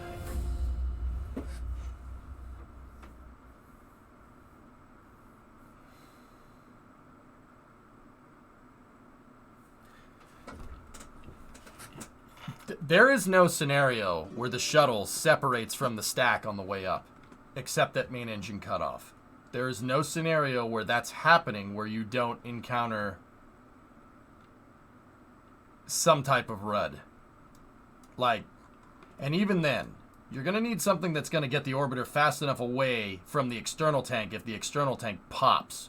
There is no scenario where the shuttle separates from the stack on the way up, except that main engine cutoff. There is no scenario where that's happening where you don't encounter some type of RUD. Like, and even then, you're going to need something that's going to get the orbiter fast enough away from the external tank if the external tank pops.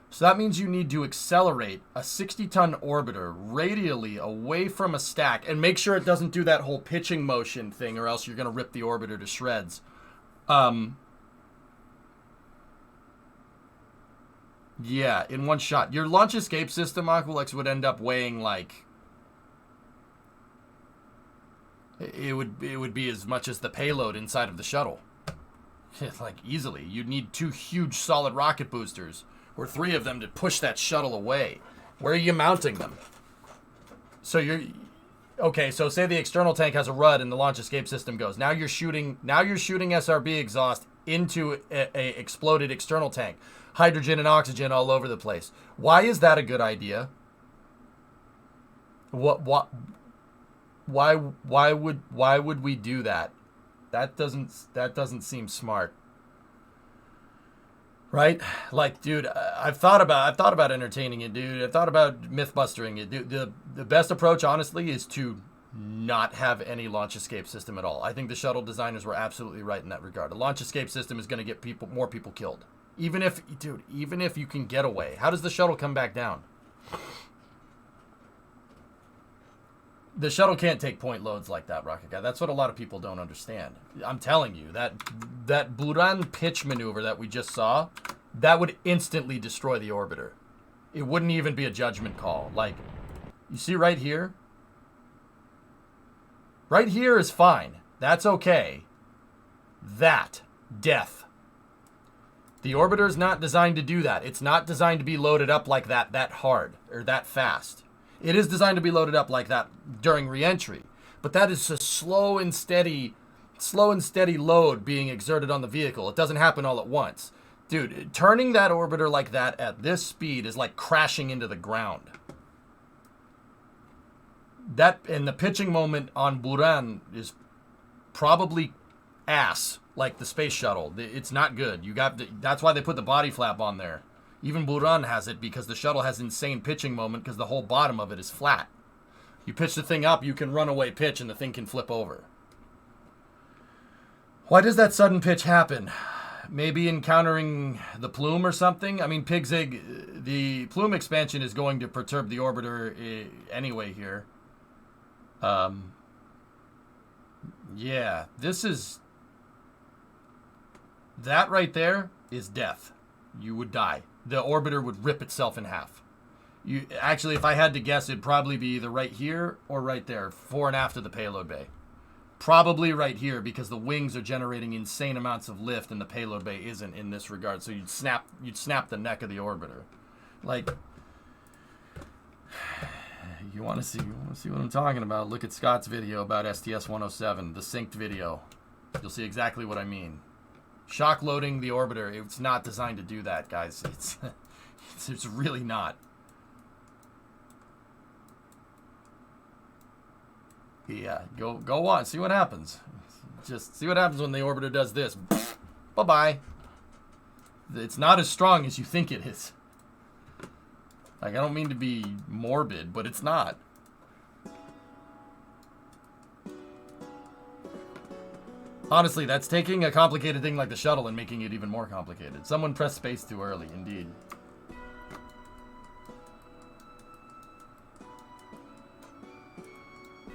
So that means you need to accelerate a 60-ton orbiter radially away from a stack and make sure it doesn't do that whole pitching motion thing, or else you're going to rip the orbiter to shreds. Yeah, in one shot. Your launch escape system, Aqualex, would end up weighing like... It would be as much as the payload inside of the shuttle. Like, easily. You'd need 2 huge solid rocket boosters, or 3 of them to push that shuttle away. Where are you mounting them? So you're... Okay, so say the external tank has a RUD and the launch escape system goes. Now you're shooting SRB exhaust into a exploded external tank. Hydrogen and oxygen all over the place. Why is that a good idea? Why would we do that? That doesn't seem smart. Right? Like, dude, I've thought about entertaining it, dude. I've thought about mythbustering it. Dude, the best approach, honestly, is to not have any launch escape system at all. I think the shuttle designers were absolutely right in that regard. A launch escape system is going to get more people killed. Even if you can get away. How does the shuttle come back down? The shuttle can't take point loads like that, Rocket Guy. That's what a lot of people don't understand. I'm telling you, that Buran pitch maneuver that we just saw, that would instantly destroy the orbiter. It wouldn't even be a judgment call. Like, you see right here? Right here is fine. That's okay. That, death. The orbiter is not designed to do that. It's not designed to be loaded up like that hard, or that fast. It is designed to be loaded up like that during re-entry, but that is a slow and steady load being exerted on the vehicle. It doesn't happen all at once. Dude, turning that orbiter like that at this speed is like crashing into the ground. That, and the pitching moment on Buran is probably ass, like the space shuttle. It's not good. That's why they put the body flap on there. Even Buran has it because the shuttle has insane pitching moment because the whole bottom of it is flat. You pitch the thing up, you can run away pitch and the thing can flip over. Why does that sudden pitch happen? Maybe encountering the plume or something? I mean, Pigzig, the plume expansion is going to perturb the orbiter anyway here. Yeah, that right there is death. You would die. The orbiter would rip itself in half. Actually, if I had to guess, it'd probably be either right here or right there, fore and aft of the payload bay. Probably right here because the wings are generating insane amounts of lift and the payload bay isn't in this regard. So you'd snap the neck of the orbiter. Like, you want to see what I'm talking about? Look at Scott's video about STS-107, the synced video. You'll see exactly what I mean. Shock loading the orbiter, it's not designed to do that, guys. It's really not. Yeah, go on, see what happens. Just see what happens when the orbiter does this. Bye-bye. It's not as strong as you think it is. Like, I don't mean to be morbid, but it's not. Honestly, that's taking a complicated thing like the shuttle and making it even more complicated. Someone pressed space too early, indeed.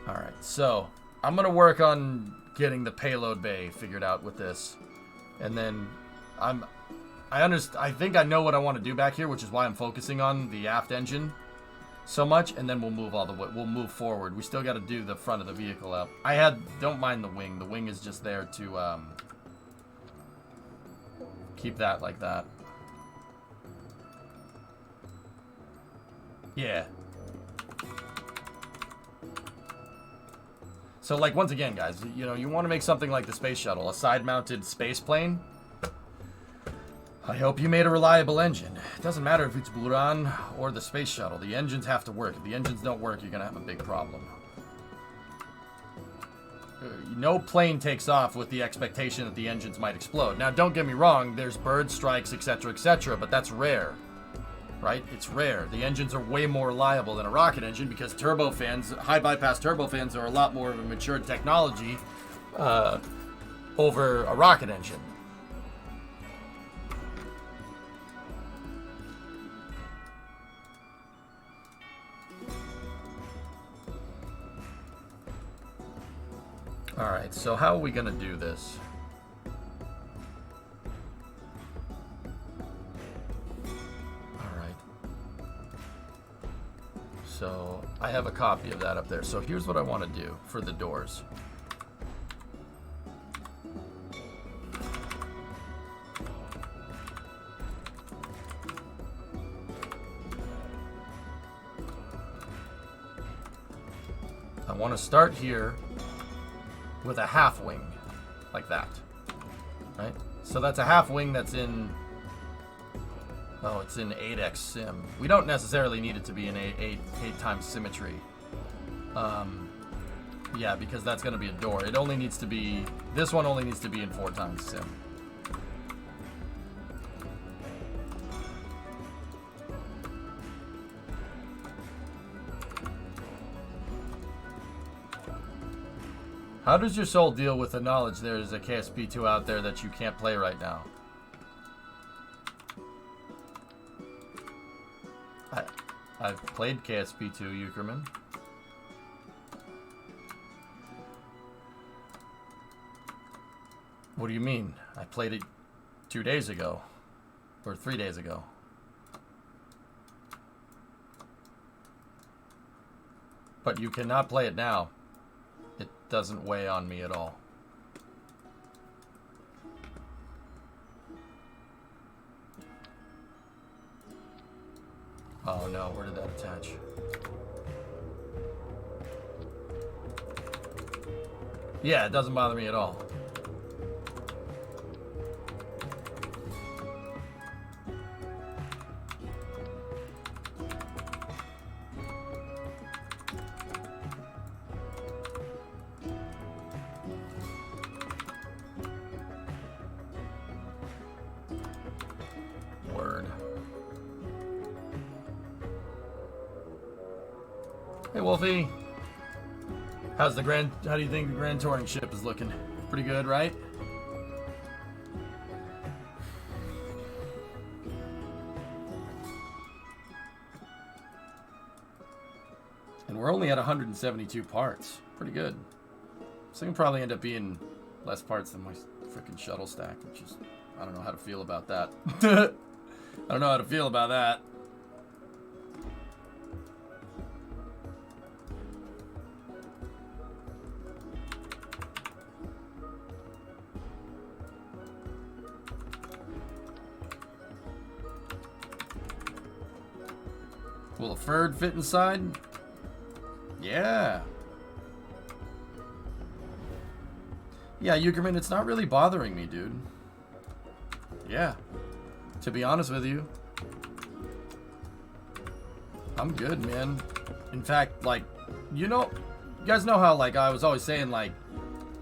Alright, so I'm going to work on getting the payload bay figured out with this. And then I think I know what I want to do back here, which is why I'm focusing on the aft engine so much, and then we'll move all the way. We'll move forward. We still got to do the front of the vehicle up. Don't mind the wing. The wing is just there to keep that like that. Yeah. So, like, once again, guys, you know, you want to make something like the space shuttle, a side-mounted space plane. I hope you made a reliable engine. It doesn't matter if it's Buran or the space shuttle. The engines have to work. If the engines don't work, you're going to have a big problem. No plane takes off with the expectation that the engines might explode. Now, don't get me wrong. There's bird strikes, etc., but that's rare. Right? It's rare. The engines are way more reliable than a rocket engine because turbofans, high bypass turbofans, are a lot more of a matured technology over a rocket engine. Alright, so how are we going to do this? Alright. So, I have a copy of that up there. So here's what I want to do for the doors. I want to start here with a half wing, like that, right? So that's a half wing that's in, oh, it's in 8x sim. We don't necessarily need it to be in 8 times symmetry. Yeah, because that's going to be a door. It only needs to be, this one only needs to be in 4 times sim. How does your soul deal with the knowledge there is a KSP2 out there that you can't play right now? I've played KSP2, Euchreman. What do you mean? I played it 2 days ago. Or 3 days ago. But you cannot play it now. It doesn't weigh on me at all. Oh no, where did that attach? Yeah, it doesn't bother me at all. Hey Wolfie, how do you think the Grand Touring ship is looking? Pretty good, right? And we're only at 172 parts. Pretty good. So it can probably end up being less parts than my freaking shuttle stack, which is, I don't know how to feel about that. I don't know how to feel about that. Will a Ferd fit inside? Yeah. Yeah, Euchreman, it's not really bothering me, dude. Yeah. To be honest with you, I'm good, man. In fact, like, you guys know how, like, I was always saying, like,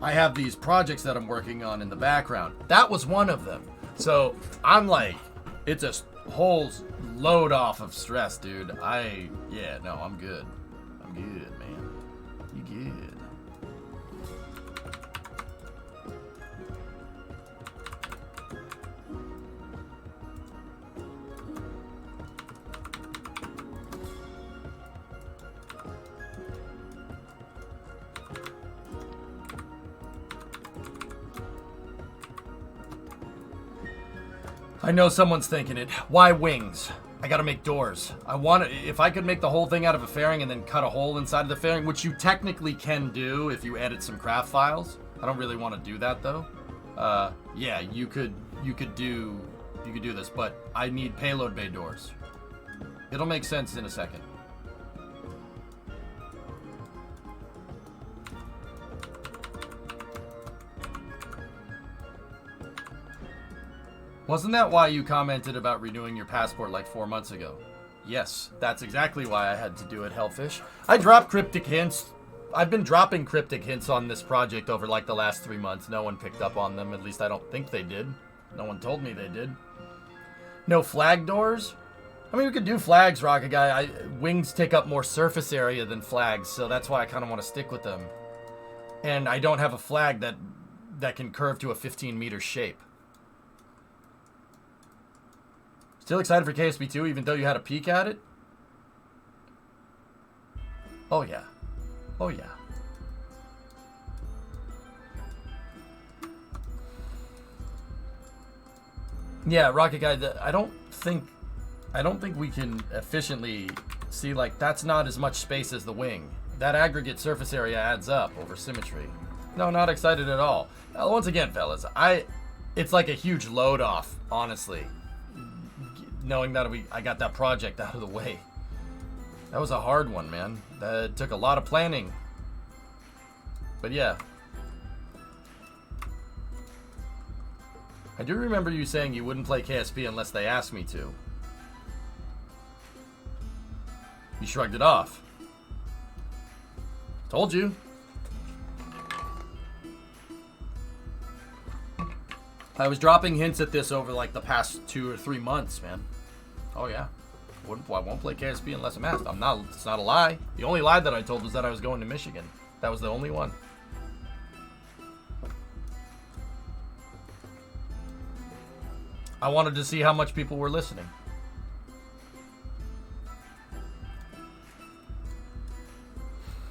I have these projects that I'm working on in the background. That was one of them. So, I'm like, it's a whole load off of stress, dude. Yeah, no, I'm good. I'm good, man. You good. I know someone's thinking it. Why wings? I gotta make doors. If I could make the whole thing out of a fairing and then cut a hole inside of the fairing, which you technically can do if you edit some craft files. I don't really want to do that though. Yeah, you could do this, but I need payload bay doors. It'll make sense in a second. Wasn't that why you commented about renewing your passport like 4 months ago? Yes, that's exactly why I had to do it, Hellfish. I dropped cryptic hints. I've been dropping cryptic hints on this project over like the last 3 months. No one picked up on them. At least I don't think they did. No one told me they did. No flag doors? I mean, we could do flags, Rocket Guy. Wings take up more surface area than flags, so that's why I kind of want to stick with them. And I don't have a flag that can curve to a 15-meter shape. Still excited for KSP2, even though you had a peek at it? Oh, yeah. Oh, yeah. Yeah, Rocket Guy, I don't think we can efficiently see, like, that's not as much space as the wing. That aggregate surface area adds up over symmetry. No, not excited at all. Once again, fellas, it's like a huge load off, honestly. Knowing that I got that project out of the way. That was a hard one, man. That took a lot of planning. But yeah. I do remember you saying you wouldn't play KSP unless they asked me to. You shrugged it off. Told you. I was dropping hints at this over like the past 2 or 3 months, man. Oh yeah. I won't play KSP unless I'm asked. It's not a lie. The only lie that I told was that I was going to Michigan. That was the only one. I wanted to see how much people were listening.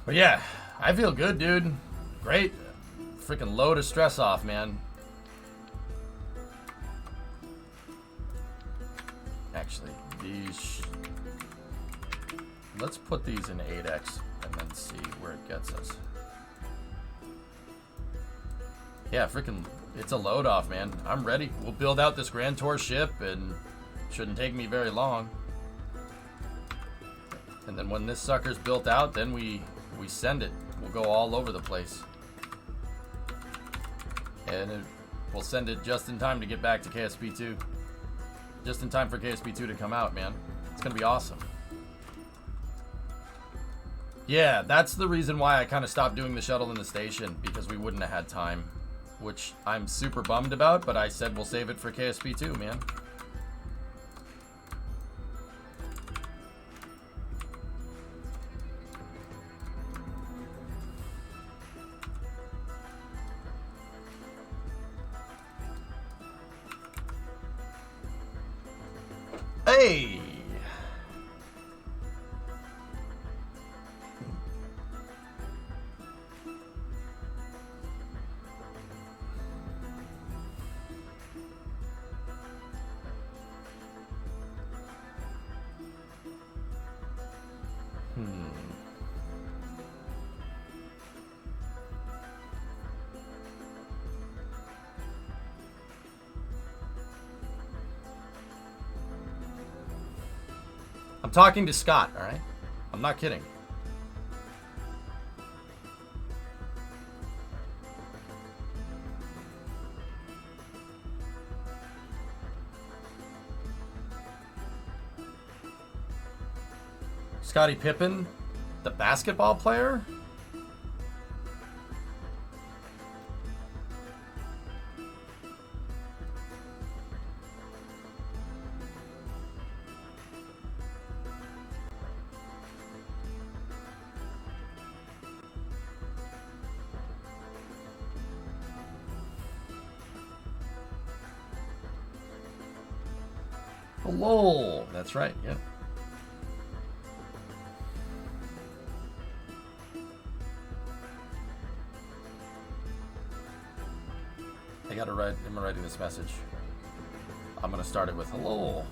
But yeah, I feel good, dude. Great. Freaking load of stress off, man. Actually, these... Let's put these in 8x and then see where it gets us. Yeah, freaking, it's a load off, man. I'm ready. We'll build out this Grand Tour ship and shouldn't take me very long. And then when this sucker's built out, then we send it. We'll go all over the place. And we'll send it just in time to get back to KSP 2. Just in time for KSP 2 to come out, man. It's gonna be awesome. Yeah, that's the reason why I kind of stopped doing the shuttle in the station, because we wouldn't have had time. Which I'm super bummed about, but I said we'll save it for KSP 2, man. Hey! I'm talking to Scott, alright? I'm not kidding. Scottie Pippen, the basketball player? Hello. That's right, yeah. I gotta write, am I writing this message? I'm gonna start it with hello.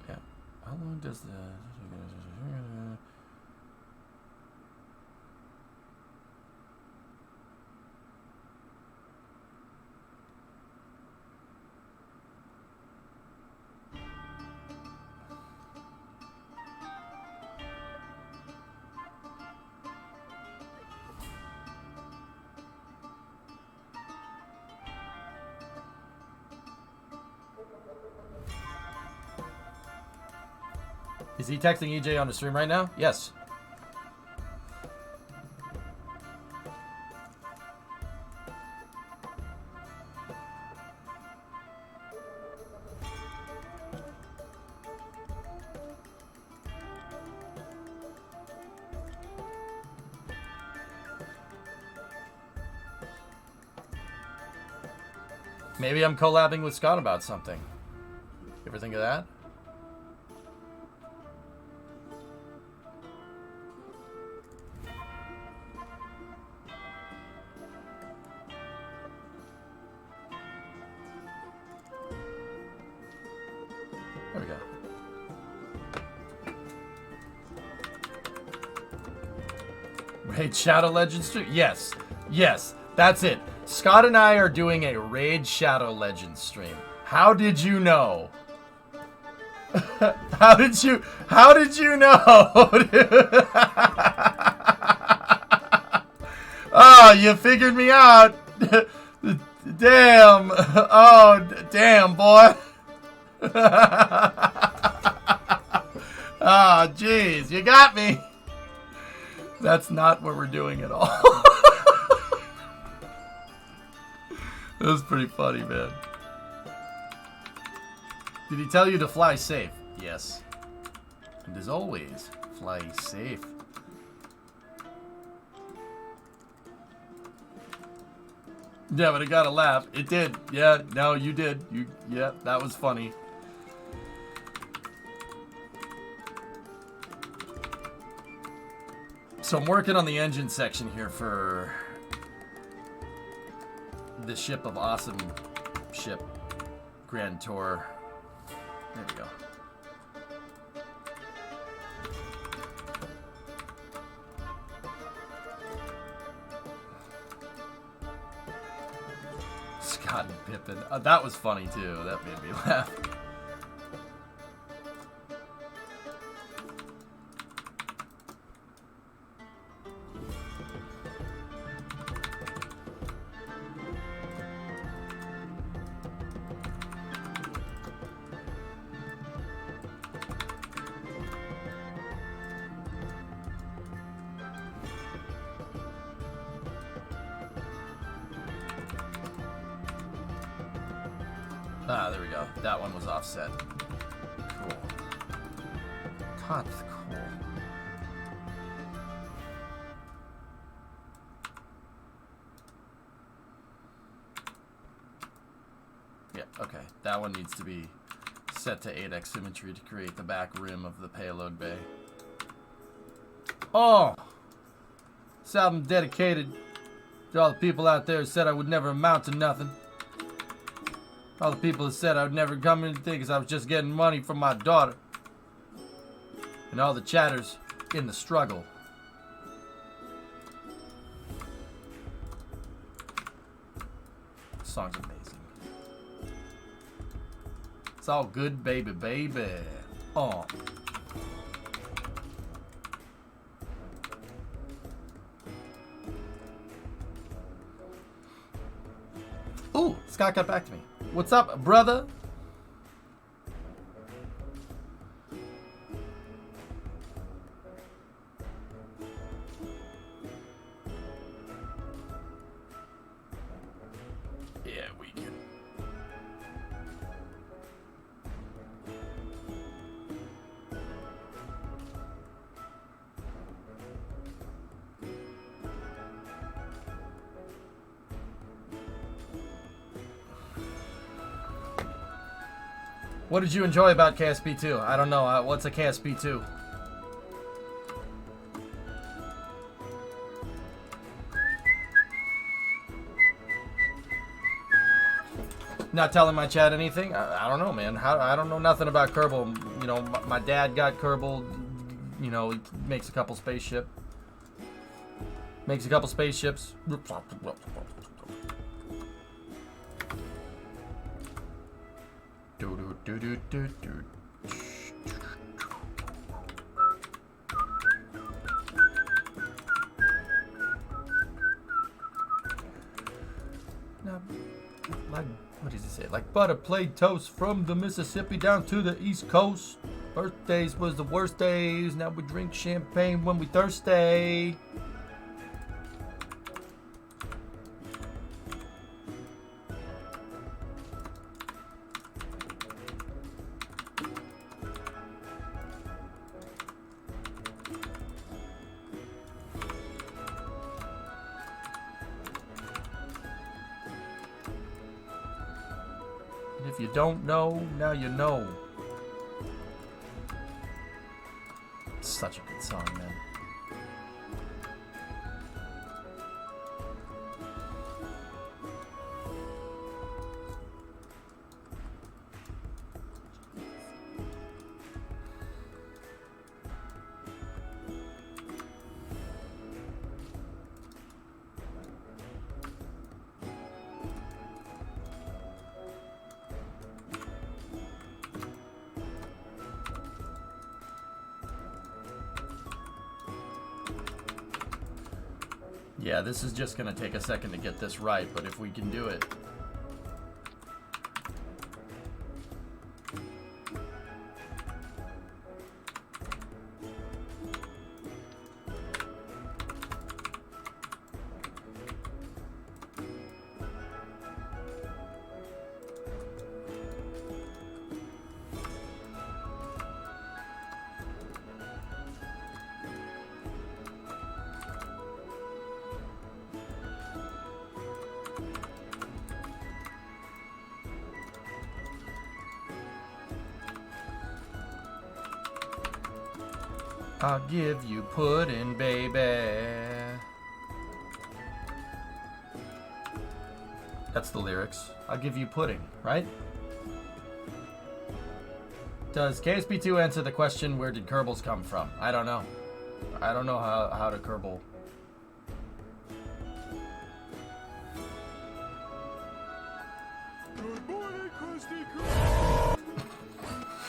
Yeah. How long does the... Is he texting EJ on the stream right now? Yes. Maybe I'm collabing with Scott about something. You ever think of that? There we go. Raid Shadow Legends stream? Yes. Yes. That's it. Scott and I are doing a Raid Shadow Legends stream. How did you know? How did you know? Oh, you figured me out. Damn. Oh, damn, boy. Oh, jeez, you got me. That's not what we're doing at all. That was pretty funny, man. Did he tell you to fly safe? Yes. And as always, fly safe. Yeah, but it got a laugh. It did. Yeah, no, you did. Yeah, that was funny. So I'm working on the engine section here for the Ship of Awesome ship, Grand Tour. There we go. Scott and Pippin. That was funny too. That made me laugh. Ah, there we go. That one was offset. Cool. That's cool. Yeah, okay. That one needs to be set to 8x symmetry to create the back rim of the payload bay. Oh! This album dedicated to all the people out there who said I would never amount to nothing. All the people that said I would never come into things because I was just getting money from my daughter. And all the chatters in the struggle. This song's amazing. It's all good, baby, baby. Oh. Ooh, Scott got back to me. What's up, brother? Yeah, we can. What did you enjoy about KSP 2? I don't know. What's a KSP 2? Not telling my chat anything? I don't know, man. I don't know nothing about Kerbal. You know, my dad got Kerbal. You know, he makes a couple spaceships. Now, like, what does he say? Like butter played toast from the Mississippi down to the East Coast. Birthdays was the worst days. Now we drink champagne when we thirsty. If you don't know, now you know. It's such a good song, man. Yeah, this is just gonna take a second to get this right, but if we can do it. I'll give you pudding, baby. That's the lyrics. I'll give you pudding, right? Does KSP2 answer the question, where did Kerbals come from? I don't know. I don't know how to Kerbal. Good morning, Krusty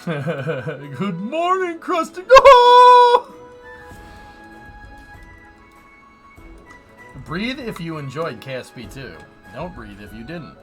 Krab. Good morning, Krusty. Oh! Breathe if you enjoyed KSP2. Don't breathe if you didn't.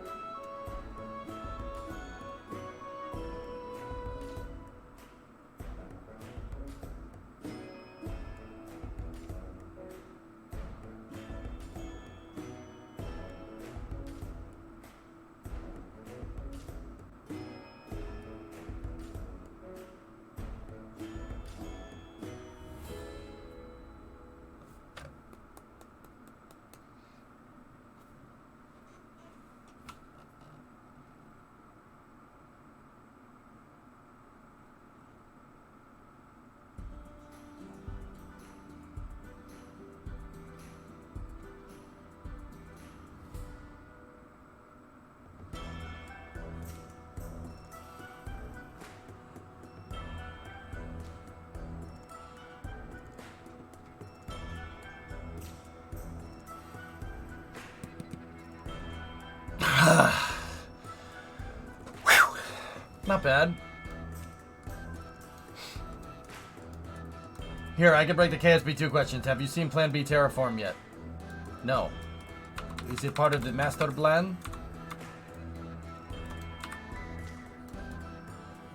Not bad. Here, I can break the KSP2 questions. Have you seen Plan B Terraform yet? No. Is it part of the master plan?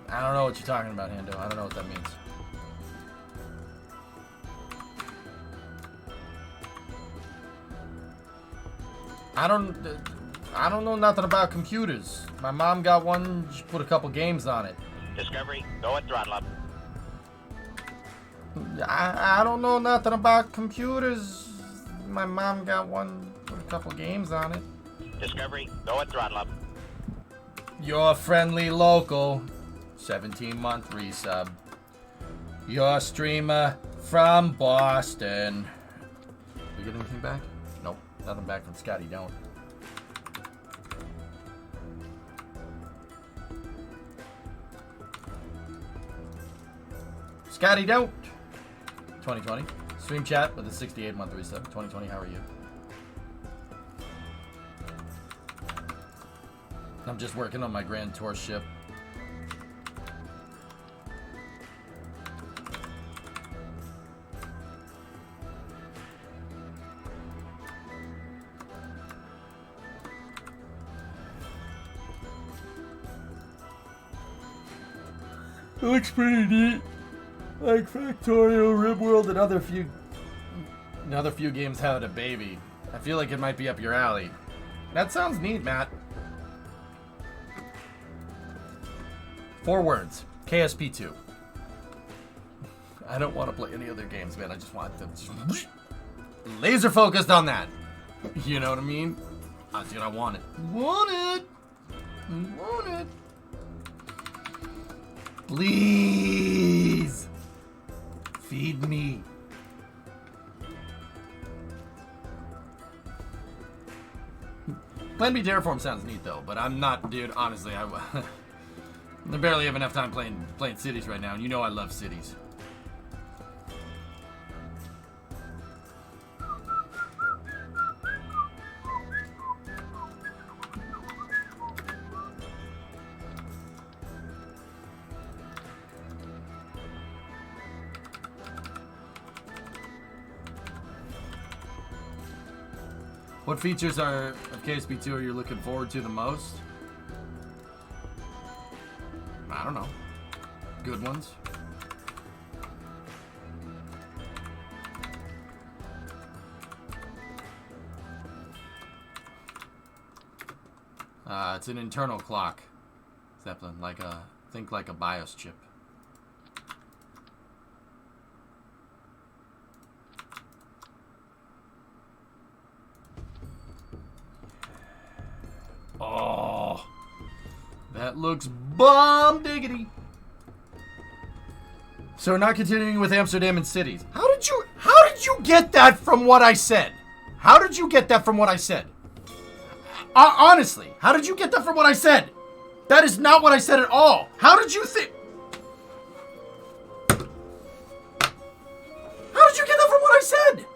I don't know what you're talking about, Hando. I don't know what that means. I don't know nothing about computers. My mom got one, she put a couple games on it. Discovery, go at throttle up. I don't know nothing about computers. My mom got one, put a couple games on it. Discovery, go at throttle up. Your friendly local, 17-month resub. Your streamer from Boston. We get anything back? Nope, nothing back from Scotty. Don't. Scotty, don't. 2020. Stream chat with a 68-month resub. 2020, how are you? I'm just working on my Grand Tour ship. It looks pretty neat. Like Factorio, RimWorld, and other few games had a baby. I feel like it might be up your alley. That sounds neat, Matt. 4 words. KSP2. I don't want to play any other games, man. I just want them just laser focused on that. You know what I mean? Dude, I want it. Want it. Want it. Please. Feed me. Plan B Terraform sounds neat though, but I'm not, dude, honestly, I barely have enough time playing cities right now, and you know I love cities. What features of KSP2 are you looking forward to the most? I don't know. Good ones. It's an internal clock, Zeppelin, think like a BIOS chip. Oh, that looks bomb diggity. So we're not continuing with Amsterdam and cities. How did you get that from what I said? How did you get that from what I said? Honestly, how did you get that from what I said? That is not what I said at all. How did you think? How did you get that from what I said?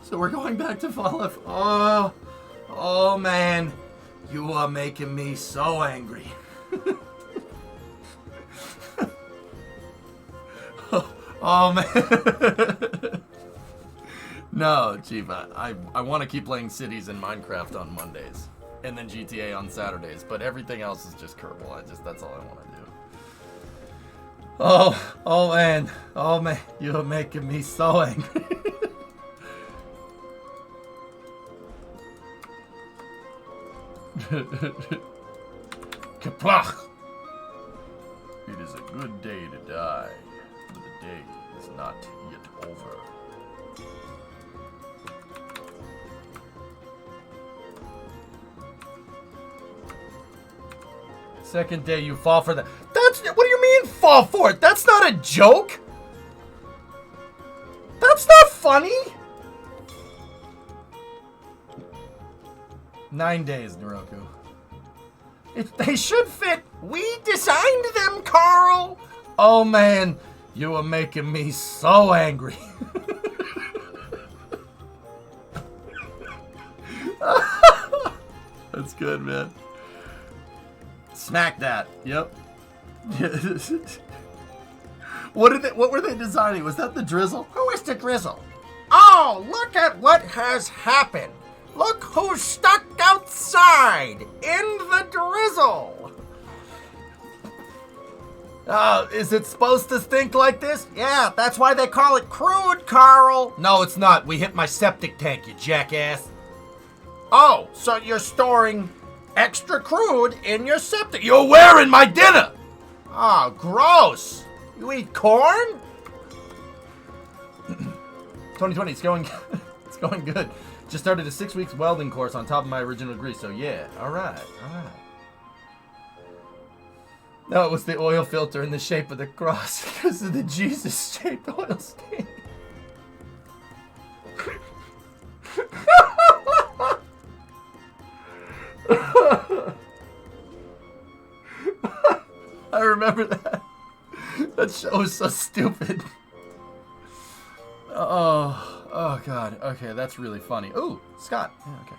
So we're going back to Fallout. Oh man, you are making me so angry. Oh man. No, Chief, I want to keep playing cities in Minecraft on Mondays. And then GTA on Saturdays. But everything else is just Kerbal. That's all I want to do. Oh man. Oh man. You're making me so angry. Kaplach! It is a good day to die. But the day is not yet over. Second day you fall for that. What do you mean fall for it? That's not a joke. That's not funny. 9 days, Naroku. They should fit. We designed them, Carl. Oh man, you are making me so angry. That's good, man. Smack that. Yep. What were they designing? Was that the drizzle? Who is the drizzle? Oh, look at what has happened. Look who's stuck outside in the drizzle. Is it supposed to think like this? Yeah, that's why they call it crude, Carl. No, it's not. We hit my septic tank, you jackass. Oh, so you're storing extra crude in your septic. You're wearing my dinner. Oh, gross. You eat corn? 2020, it's going good. Just started a 6 weeks welding course on top of my original degree, so yeah. Alright. No, it was the oil filter in the shape of the cross because of the Jesus-shaped oil stain. I remember that. That show was so stupid. Oh god. Okay, that's really funny. Ooh, Scott. Yeah, okay.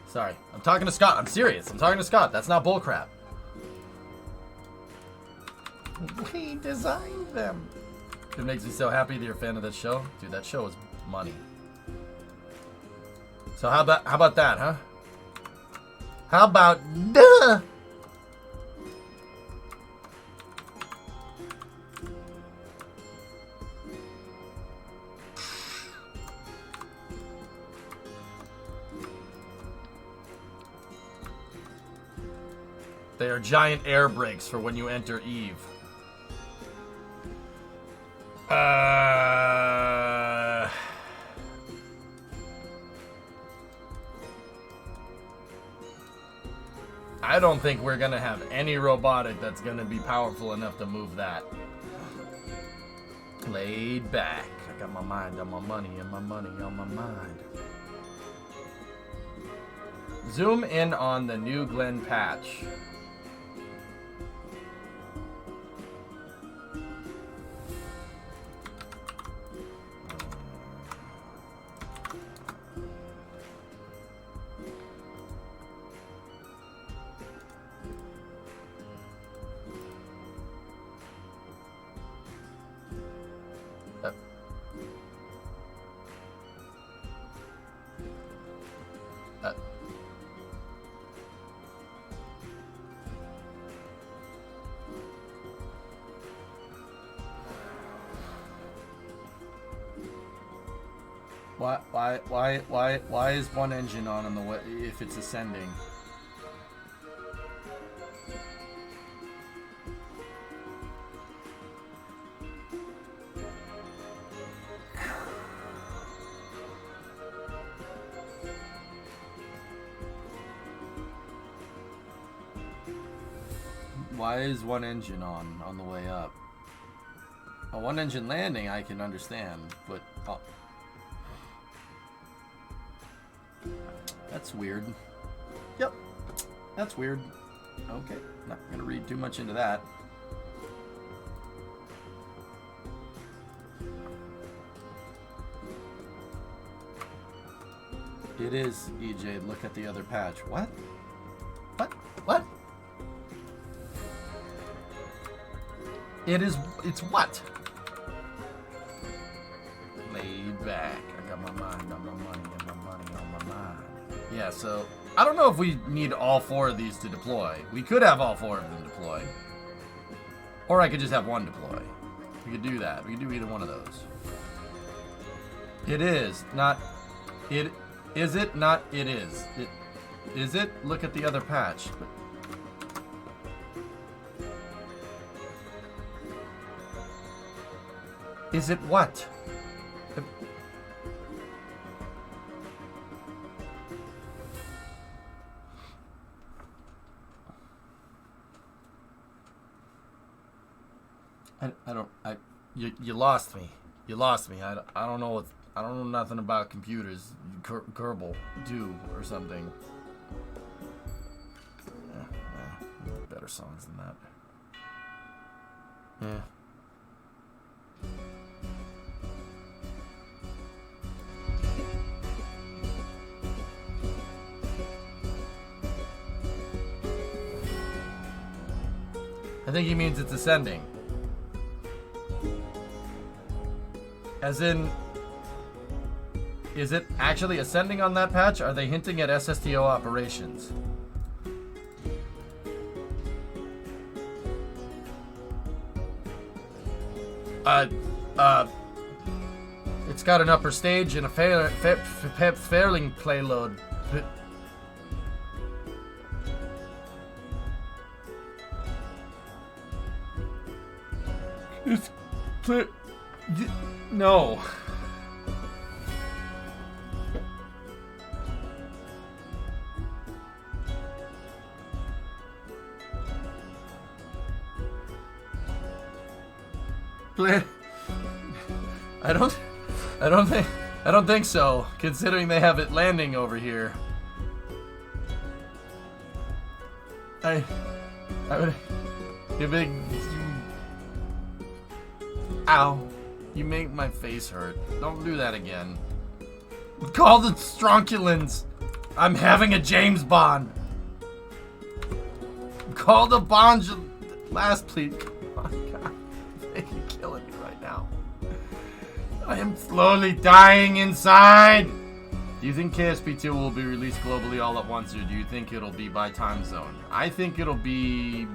Sorry. I'm talking to Scott. I'm serious. I'm talking to Scott. That's not bullcrap. We designed them. It makes me so happy that you're a fan of that show. Dude, that show is money. So how about that, huh? How about duh? They are giant air brakes for when you enter Eve. I don't think we're gonna have any robotic that's gonna be powerful enough to move that. Laid back. I got my mind on my money and my money on my mind. Zoom in on the New Glen patch. Why is one engine on the way if it's ascending? Why is one engine on the way up? A one engine landing I can understand, but that's weird. Yep, that's weird. Okay, not gonna read too much into that. It is, EJ, look at the other patch. What? What? It's what? Laid back. I got my mind on my money and my money on my mind. Yeah, so I don't know if we need all 4 of these to deploy. We could have all 4 of them deploy. Or I could just have one deploy. We could do that. We could do either one of those. It is not it is it not it is. It is it? Look at the other patch. Is it what? You lost me. You lost me. I don't know I don't know nothing about computers. Kerbal do or something. Better songs than that. Yeah. I think he means it's ascending. As in, is it actually ascending on that patch? Are they hinting at SSTO operations? It's got an upper stage and a failing payload. No. I don't think so, considering they have it landing over here. I would you big ow. You make my face hurt. Don't do that again. Call the Stronculans. I'm having a James Bond. Call the Bond last, please. Oh God. You're killing me right now. I am slowly dying inside. Do you think KSP 2 will be released globally all at once, or do you think it'll be by time zone? I think it'll be...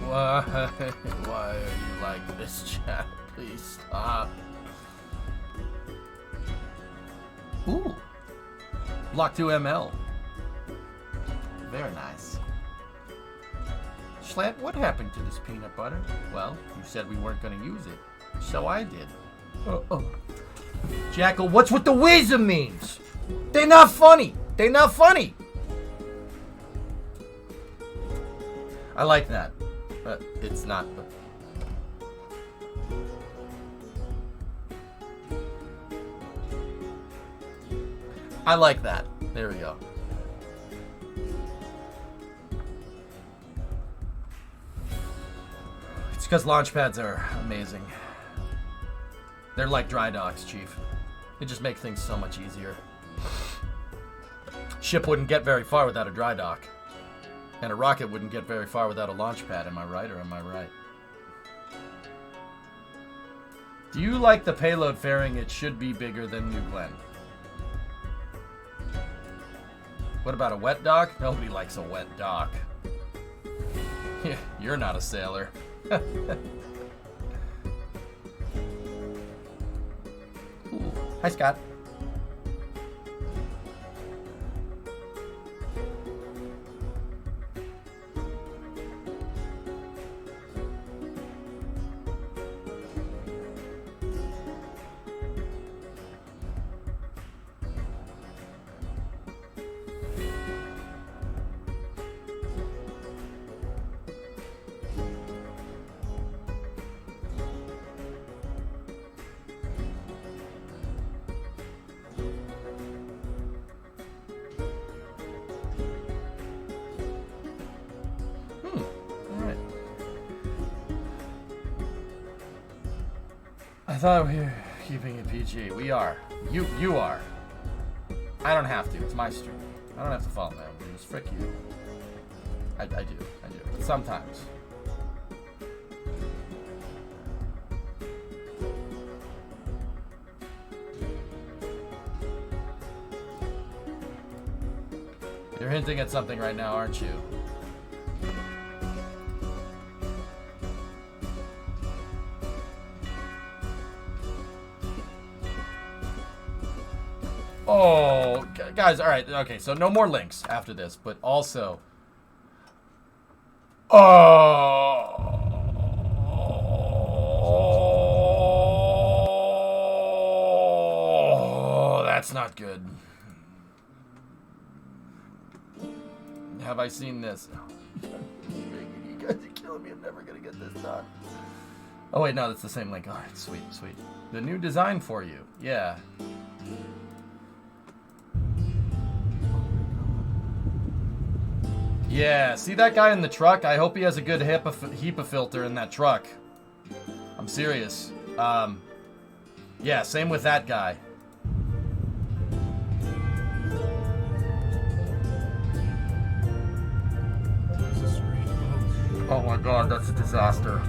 Why are you like this, chat? Please stop. Ooh. Block 2 ML. Very nice. Schlant, what happened to this peanut butter? Well, you said we weren't going to use it. So I did. Jackal, what's with the wisdom memes? They're not funny. They're not funny. I like that. But it's not. I like that. There we go. It's because launch pads are amazing. They're like dry docks, Chief. They just make things so much easier. Ship wouldn't get very far without a dry dock. And a rocket wouldn't get very far without a launch pad, am I right or am I right? Do you like the payload fairing? It should be bigger than New Glenn. What about a wet dock? Nobody likes a wet dock. Yeah, you're not a sailor. Ooh. Hi, Scott. I thought we were keeping it PG. We are. You are. I don't have to. It's my stream. I don't have to follow my own rules. Frick you. I do. But sometimes. You're hinting at something right now, aren't you? Oh, guys, all right, okay, so no more links after this, but also, oh, that's not good. Have I seen this? You guys are killing me. I'm never gonna get this done. Oh wait, no, that's the same link. All right, sweet. The new design for you, yeah. Yeah, see that guy in the truck? I hope he has a good HEPA filter in that truck. I'm serious. Yeah, same with that guy. Oh my god, that's a disaster.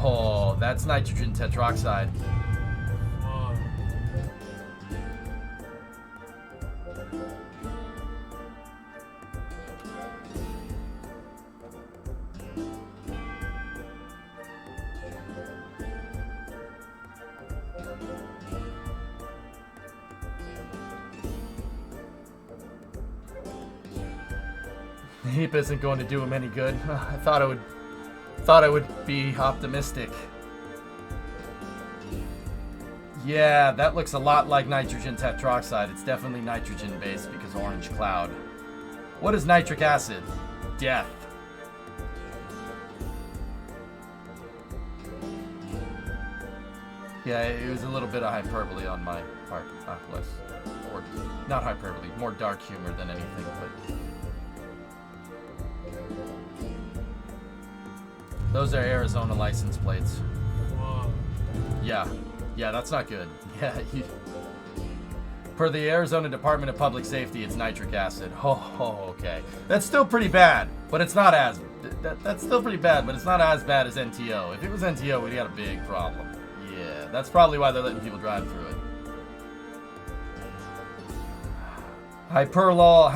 Oh, that's nitrogen tetroxide. HEPA isn't going to do him any good. I thought I would be optimistic. Yeah, that looks a lot like nitrogen tetroxide. It's definitely nitrogen based because orange cloud. What is nitric acid? Death. Yeah, it was a little bit of hyperbole on my part. Less, or not hyperbole, more dark humor than anything, but those are Arizona license plates. Whoa. Yeah, that's not good. Yeah, per the Arizona Department of Public Safety, it's nitric acid. Oh, okay. That's still pretty bad, but it's not as... That's still pretty bad, but it's not as bad as NTO. If it was NTO, we'd got a big problem. Yeah, that's probably why they're letting people drive through it. Hyperbololic.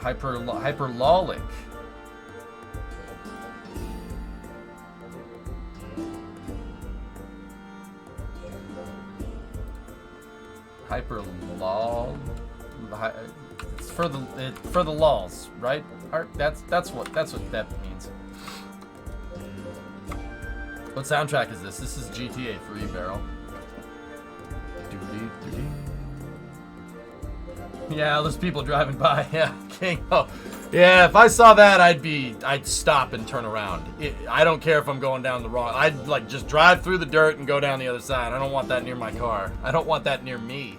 Hyperlolic. Hyperlol. It's for the lols, right? That's what that means. What soundtrack is this? This is GTA 3, Barrel. Yeah, there's people driving by. Yeah, King. Oh, yeah. If I saw that, I'd stop and turn around. I don't care if I'm going down the wrong. I'd like just drive through the dirt and go down the other side. I don't want that near my car. I don't want that near me.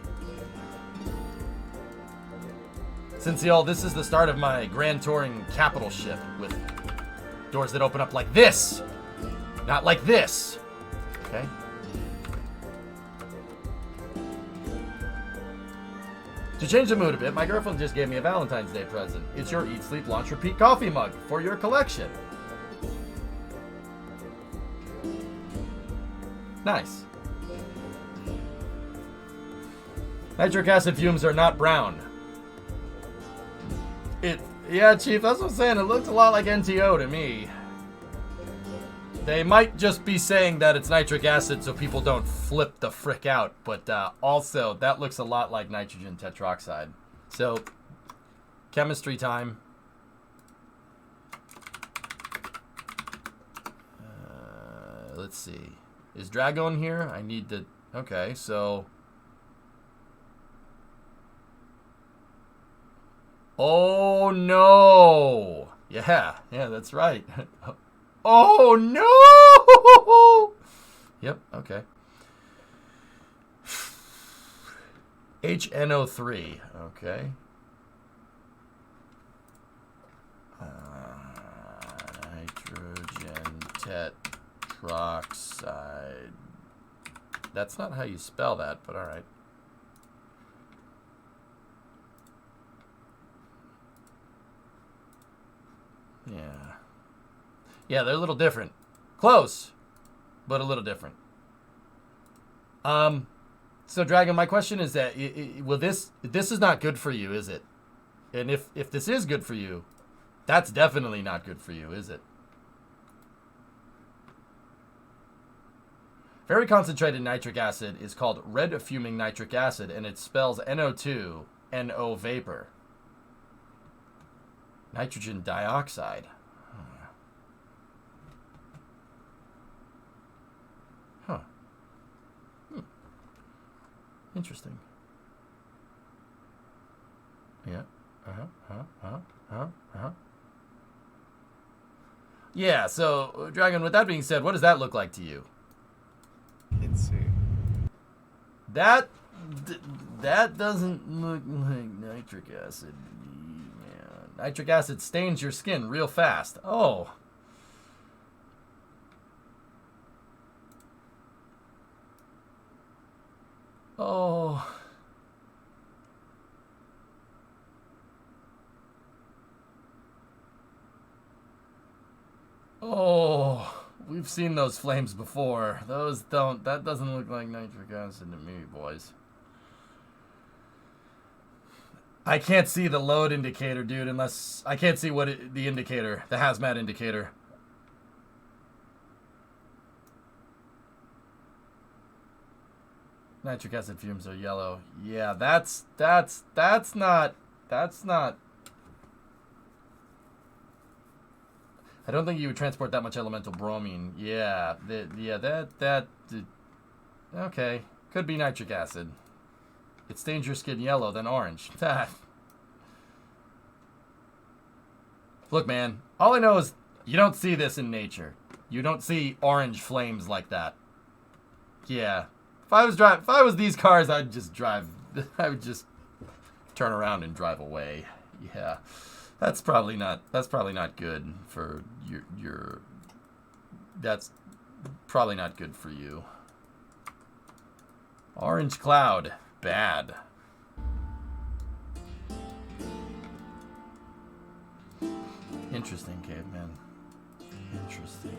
Since y'all, this is the start of my grand touring capital ship with doors that open up like this, not like this. Okay. To change the mood a bit, my girlfriend just gave me a Valentine's Day present. It's your Eat, Sleep, Launch, Repeat coffee mug for your collection. Nice. Nitric acid fumes are not brown. Yeah, Chief, that's what I'm saying. It looks a lot like NTO to me. They might just be saying that it's nitric acid so people don't flip the frick out, but also that looks a lot like nitrogen tetroxide. So, chemistry time. Let's see. Is Dragon here? I need to... Okay, so... Oh, no! Yeah, that's right. Oh, no! Yep, okay. HNO3, okay. Nitrogen tetroxide. That's not how you spell that, but alright. Yeah, they're a little different. Close, but a little different. So Dragon, my question is that will this is not good for you, is it? And if this is good for you, that's definitely not good for you, is it? Very concentrated nitric acid is called red fuming nitric acid, and it spells NO2, NO vapor. Nitrogen dioxide. Huh. Interesting. Yeah. Yeah, so, Dragon, with that being said, what does that look like to you? Let's see. That doesn't look like nitric acid. Man. Nitric acid stains your skin real fast. Oh. Oh. Oh. We've seen those flames before. That doesn't look like nitric acid to me, boys. I can't see the load indicator, dude, unless... I can't see what the indicator, the hazmat indicator. Nitric acid fumes are yellow. Yeah, that's not... I don't think you would transport that much elemental bromine. Yeah, okay. Could be nitric acid. It stains your skin yellow, then orange. Look, man, all I know is you don't see this in nature. You don't see orange flames like that. Yeah. If I was these cars, I'd just drive. I would just turn around and drive away. Yeah. That's probably not good for your that's probably not good for you. Orange cloud, bad. Interesting, caveman. Interesting.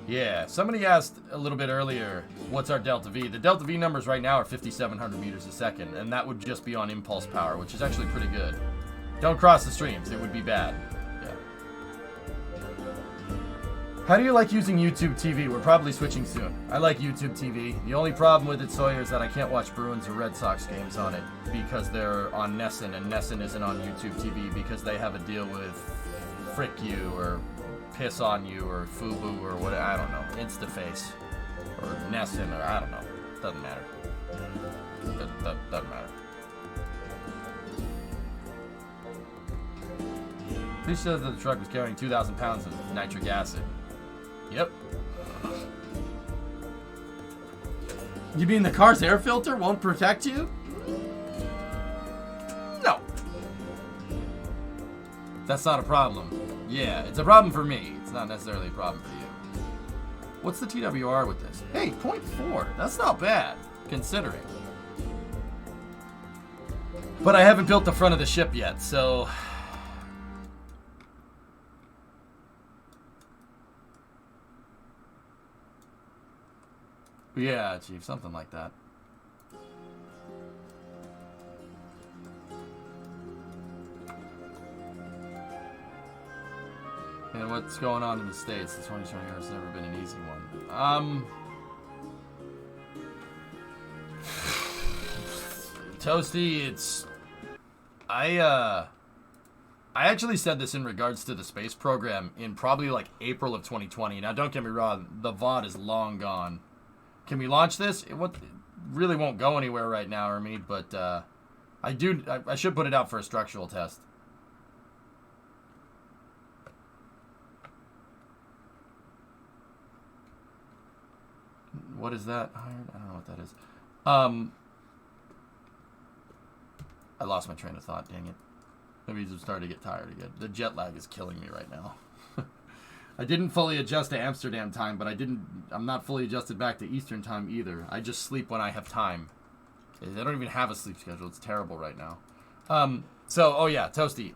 Yeah, somebody asked a little bit earlier, what's our delta V? The delta V numbers right now are 5,700 meters a second, and that would just be on impulse power, which is actually pretty good. Don't cross the streams, it would be bad. Yeah. How do you like using YouTube TV? We're probably switching soon. I like YouTube TV. The only problem with it, Sawyer, is that I can't watch Bruins or Red Sox games on it because they're on Nessun, and Nessun isn't on YouTube TV because they have a deal with Frick You or Piss on You or Fubu or what, I don't know, Instaface or Nessun or I don't know. Doesn't matter. Doesn't matter. Police said that the truck was carrying 2,000 pounds of nitric acid. Yep. You mean the car's air filter won't protect you? No. That's not a problem. Yeah, it's a problem for me. It's not necessarily a problem for you. What's the TWR with this? Hey, 0.4. That's not bad, considering. But I haven't built the front of the ship yet, so... Yeah, Chief, something like that. And what's going on in the States? The 2020 year has never been an easy one. Toasty, it's... I actually said this in regards to the space program in probably like April of 2020. Now, don't get me wrong, the VOD is long gone. Can we launch this? It really won't go anywhere right now, or me, but I should put it out for a structural test. What is that? I don't know what that is. I lost my train of thought, dang it. Maybe I'm starting to get tired again. The jet lag is killing me right now. I didn't fully adjust to Amsterdam time, but I'm not fully adjusted back to Eastern time either. I just sleep when I have time. I don't even have a sleep schedule. It's terrible right now. Oh yeah, Toasty.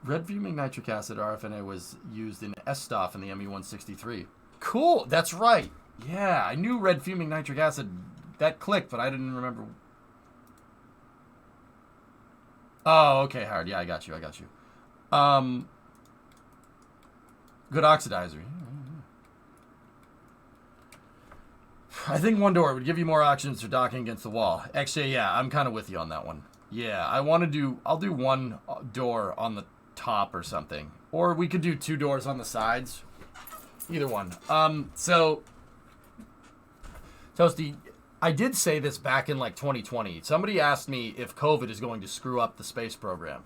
Red fuming nitric acid, RFNA, was used in STOF in the ME-163. Cool, that's right. Yeah, I knew red fuming nitric acid. That clicked, but I didn't remember. Oh, okay, Howard. Yeah, I got you. Good oxidizer. I think one door would give you more options for docking against the wall. Actually, yeah, I'm kind of with you on that one. Yeah, I'll do one door on the top or something. Or we could do 2 doors on the sides. Either one. So, Toasty, I did say this back in like 2020. Somebody asked me if COVID is going to screw up the space program.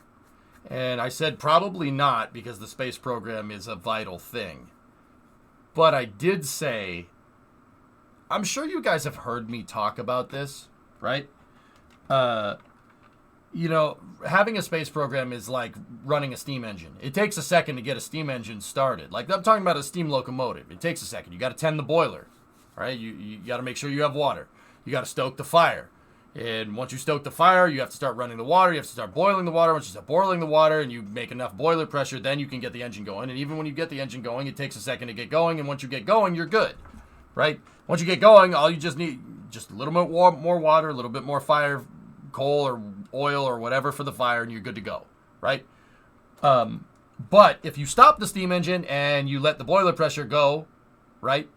And I said probably not, because the space program is a vital thing. But I did say, I'm sure you guys have heard me talk about this, right? You know, having a space program is like running a steam engine. It takes a second to get a steam engine started. Like, I'm talking about a steam locomotive. It takes a second. You got to tend the boiler, right? You got to make sure you have water. You got to stoke the fire. And once you stoke the fire, you have to start running the water. You have to start boiling the water. Once you start boiling the water and you make enough boiler pressure, then you can get the engine going. And even when you get the engine going, it takes a second to get going. And once you get going, you're good, right? Once you get going, all you just need just a little bit more water, a little bit more fire, coal or oil or whatever for the fire, and you're good to go, right? But if you stop the steam engine and you let the boiler pressure go, right,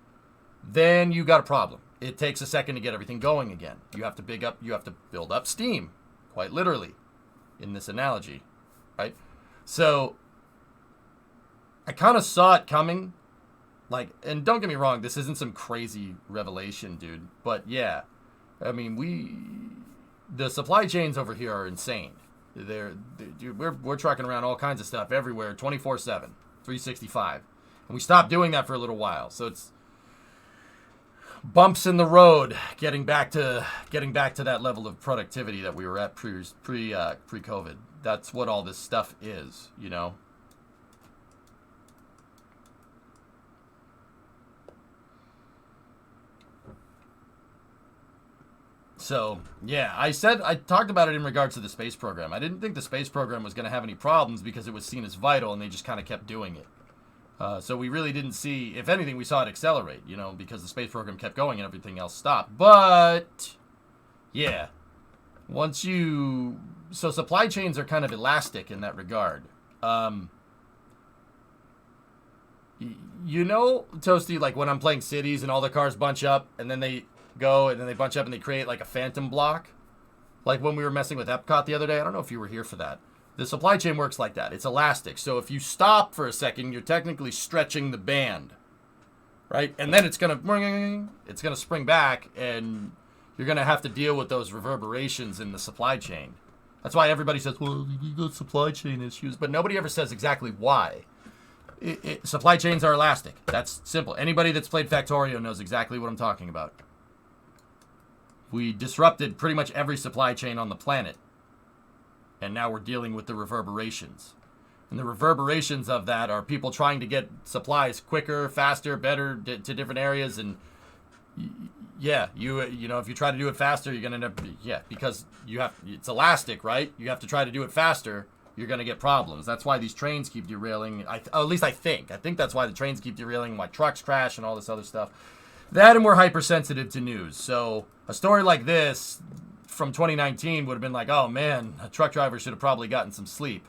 then you got a problem. It takes a second to get everything going again. You have to build up steam, quite literally, in this analogy, right? So I kind of saw it coming, like, and don't get me wrong, this isn't some crazy revelation, dude, but yeah, I mean, the supply chains over here are insane. We're trucking around all kinds of stuff everywhere, 24/7, 365, and we stopped doing that for a little while, so it's bumps in the road getting back to that level of productivity that we were at pre-COVID. That's what all this stuff is, you know. So, yeah, I talked about it in regards to the space program. I didn't think the space program was going to have any problems because it was seen as vital and they just kind of kept doing it. So we really didn't see, if anything, we saw it accelerate, you know, because the space program kept going and everything else stopped. But, yeah, so supply chains are kind of elastic in that regard. You know, Toasty, like when I'm playing cities and all the cars bunch up and then they go and then they bunch up and they create like a phantom block, like when we were messing with Epcot the other day. I don't know if you were here for that. The supply chain works like that. It's elastic. So if you stop for a second, you're technically stretching the band, right? And then it's gonna spring back, and you're gonna have to deal with those reverberations in the supply chain. That's why everybody says, well, you got supply chain issues, but nobody ever says exactly why. supply chains are elastic. That's simple. Anybody that's played Factorio knows exactly what I'm talking about. We disrupted pretty much every supply chain on the planet. And now we're dealing with the reverberations. And the reverberations of that are people trying to get supplies quicker, faster, better to different areas. And yeah, you know, if you try to do it faster, you're going to end up, yeah, because it's elastic, right? You have to try to do it faster. You're going to get problems. That's why these trains keep derailing. At least I think that's why the trains keep derailing, why trucks crash and all this other stuff. That, and we're hypersensitive to news. So a story like this from 2019 would have been like, oh man, a truck driver should have probably gotten some sleep.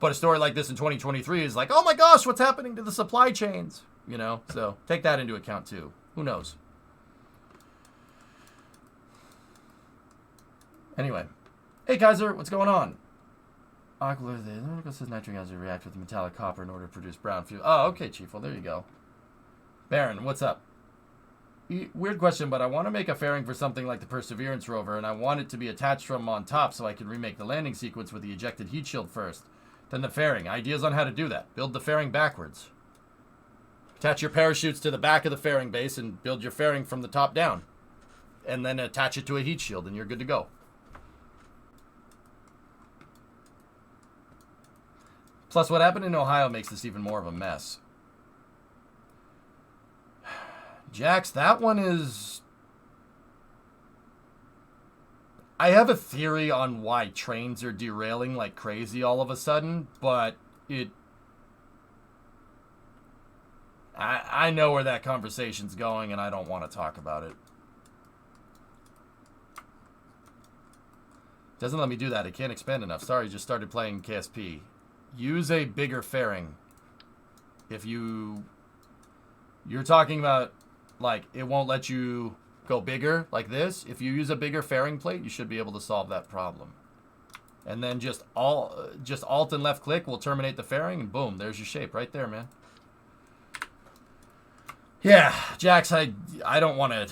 But a story like this in 2023 is like, oh my gosh, what's happening to the supply chains? You know, so take that into account too. Who knows? Anyway. Hey Kaiser, what's going on? Says nitric acid react with metallic copper in order to produce brown fuel. Oh, okay, Chief. Well, there you go. Baron, what's up? Weird question, but I want to make a fairing for something like the Perseverance rover, and I want it to be attached from on top so I can remake the landing sequence with the ejected heat shield first. Then the fairing. Ideas on how to do that. Build the fairing backwards. Attach your parachutes to the back of the fairing base and build your fairing from the top down. And then attach it to a heat shield and you're good to go. Plus, what happened in Ohio makes this even more of a mess. Jax, that one is... I have a theory on why trains are derailing like crazy all of a sudden, but I know where that conversation's going, and I don't want to talk about it. Doesn't let me do that. It can't expand enough. Sorry, just started playing KSP. Use a bigger fairing. If you're talking about, like, it won't let you go bigger like this. If you use a bigger fairing plate, you should be able to solve that problem. And then just alt and left click will terminate the fairing, and boom, there's your shape right there, man. Yeah, Jax, I don't want to...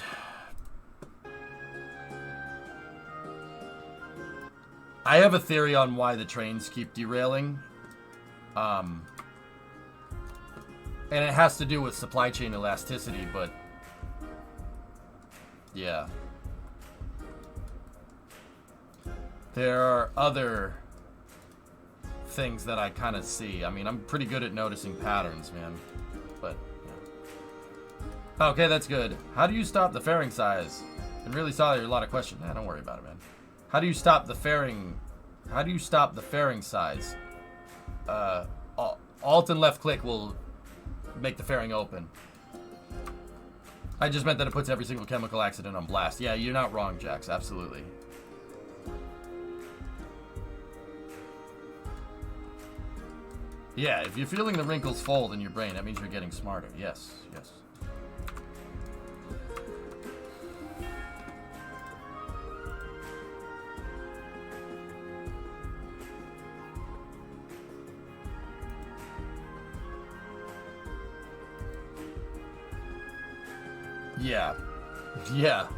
I have a theory on why the trains keep derailing. And it has to do with supply chain elasticity, but... yeah. There are other things that I kind of see. I mean, I'm pretty good at noticing patterns, man. But, yeah. Okay, that's good. How do you stop the fairing size? And really sorry, a lot of questions. Nah, don't worry about it, man. How do you stop the fairing? How do you stop the fairing size? Alt and left click will make the fairing open. I just meant that it puts every single chemical accident on blast. Yeah, you're not wrong, Jax. Absolutely. Yeah, if you're feeling the wrinkles fold in your brain, that means you're getting smarter. Yes, yes. Yeah. Yeah.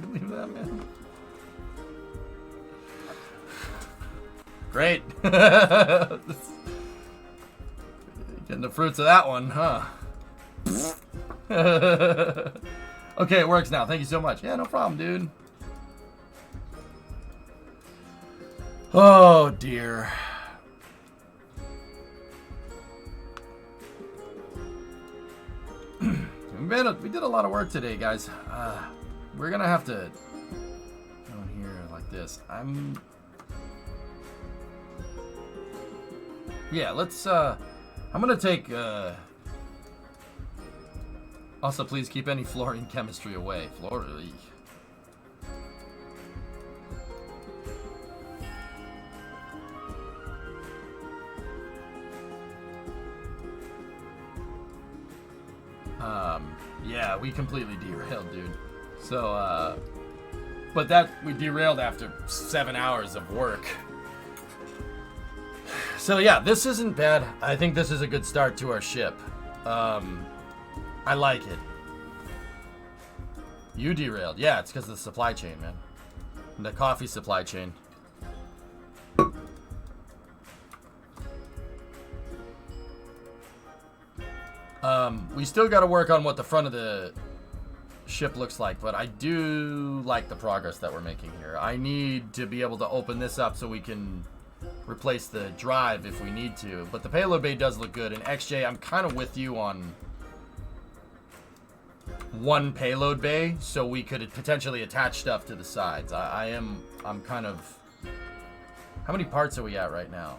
Believe that, man. Great. Getting the fruits of that one, huh? Okay, it works now. Thank you so much. Yeah, no problem, dude. Oh, dear. We did a lot of work today, guys. We're gonna have to go in here like this. Yeah, let's, I'm gonna take, also please keep any fluorine chemistry away. Fluorine. Yeah, we completely derailed, dude. So, but that, we derailed after 7 hours of work. So yeah, this isn't bad. I think this is a good start to our ship. I like it. You derailed. Yeah, it's because of the supply chain, man. The coffee supply chain. We still got to work on what the front of the ship looks like, but I do like the progress that we're making here. I need to be able to open this up so we can replace the drive if we need to, but the payload bay does look good. And XJ, I'm kind of with you on one payload bay so we could potentially attach stuff to the sides. I'm kind of... How many parts are we at right now?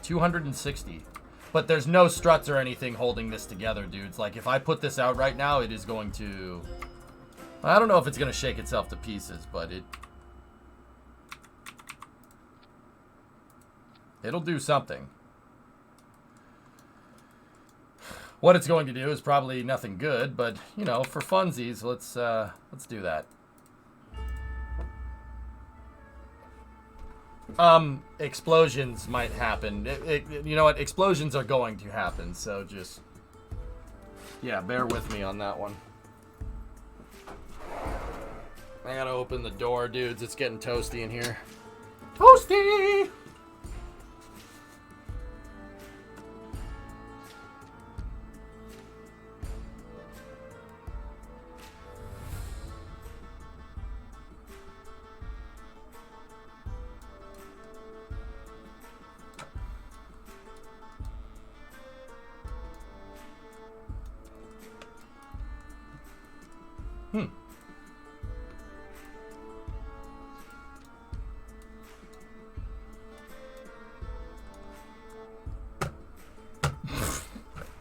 260. But there's no struts or anything holding this together, dudes. Like, if I put this out right now, it is going to... I don't know if it's going to shake itself to pieces, but it'll do something. What it's going to do is probably nothing good, but, you know, for funsies, let's do that. Explosions might happen. You know what? Explosions are going to happen, so just... Yeah, bear with me on that one. I gotta open the door, dudes. It's getting toasty in here. Toasty!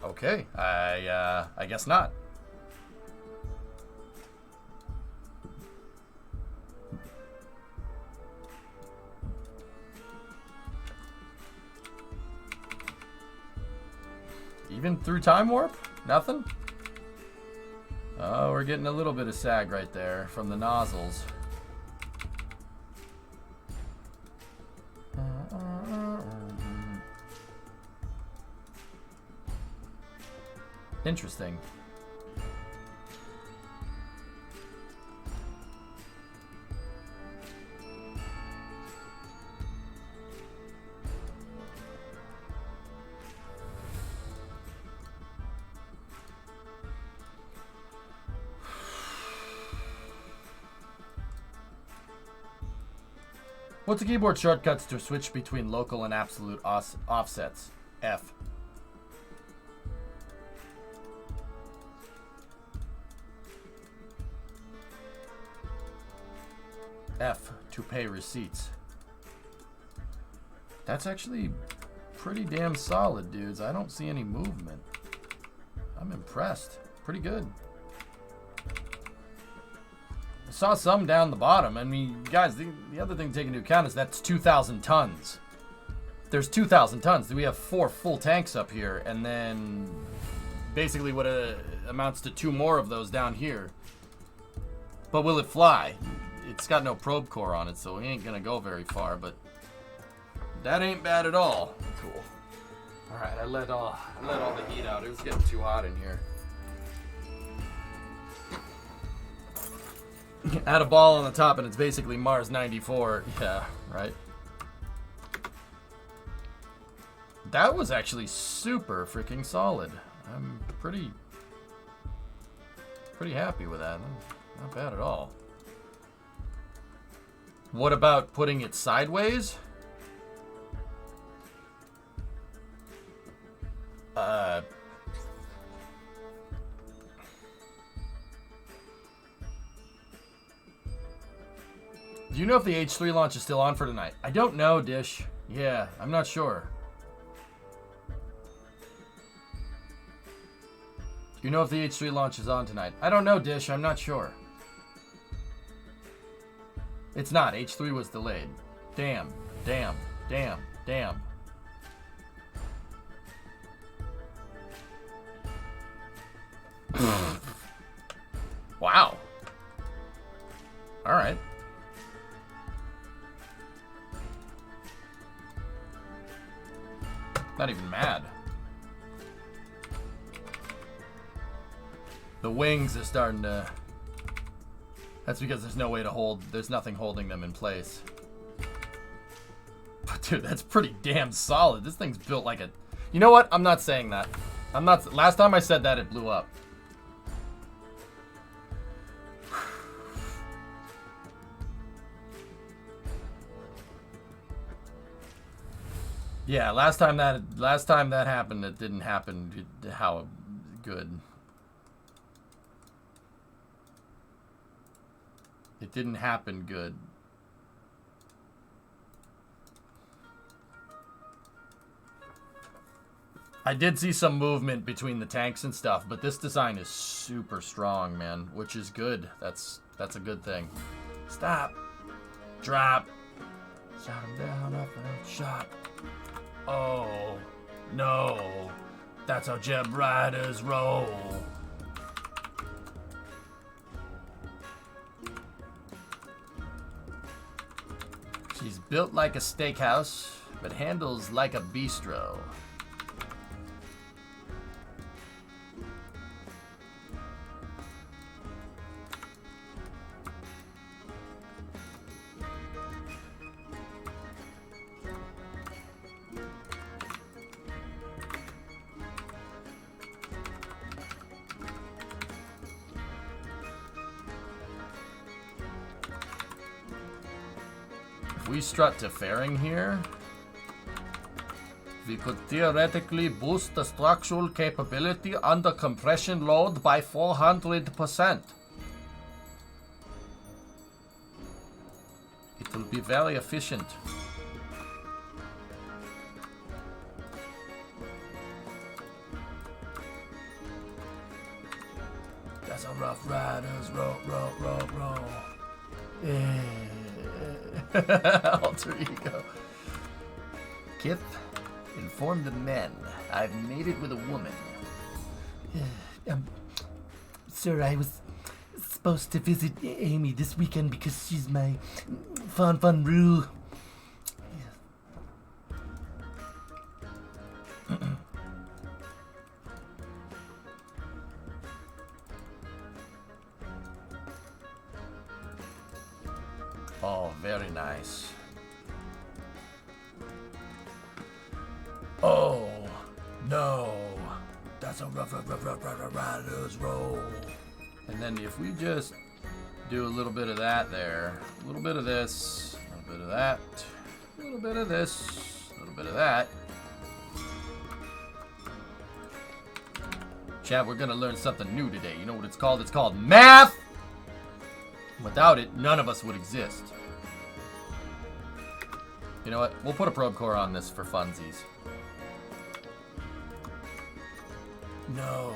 Okay, I guess not. Even through time warp? Nothing? Oh, we're getting a little bit of sag right there from the nozzles. Interesting. What's the keyboard shortcuts to switch between local and absolute offsets? F. F to pay receipts. That's actually pretty damn solid, dudes. I don't see any movement. I'm impressed. Pretty good. I saw some down the bottom. I mean, guys, the other thing to take into account is that's 2,000 tons. There's 2,000 tons. We have 4 full tanks up here, and then basically what amounts to 2 more of those down here. But will it fly? It's got no probe core on it, so we ain't gonna go very far, but that ain't bad at all. Cool. Alright, I let all the heat out. It was getting too hot in here. Add a ball on the top and it's basically Mars 94. Yeah, right. That was actually super freaking solid. I'm pretty happy with that. Not bad at all. What about putting it sideways? Do you know if the H3 launch is still on for tonight? I don't know, Dish. Yeah, I'm not sure. Do you know if the H3 launch is on tonight? I don't know, Dish. I'm not sure. It's not. H3 was delayed. Damn. Damn. Damn. Damn. Wow. All right. The wings are starting to... That's because there's no way to hold... There's nothing holding them in place. But dude, that's pretty damn solid. This thing's built like a... You know what? I'm not saying that. I'm not... Last time I said that, it blew up. Yeah, last time that happened, it didn't happen how good. It didn't happen good. I did see some movement between the tanks and stuff, but this design is super strong, man, which is good. That's a good thing. Stop. Drop. Shot him down, up and out, shot. Oh, no. That's how Jeb Riders roll. She's built like a steakhouse, but handles like a bistro. If we strut to fairing here, we could theoretically boost the structural capability under compression load by 400%. It will be very efficient. That's a Rough Riders roll, roll, roll, roll. Yeah. Alter ego. Kith, inform the men. I've made it with a woman. Sir, I was supposed to visit Amy this weekend because she's my fun rule. Oh, very nice. Oh, no. That's a rough Riders roll. And then if we just do a little bit of that there, a little bit of this, a little bit of that, a little bit of this, a little bit of that. Chat, we're gonna learn something new today. You know what it's called? It's called math! Without it, none of us would exist. You know what? We'll put a probe core on this for funsies. No.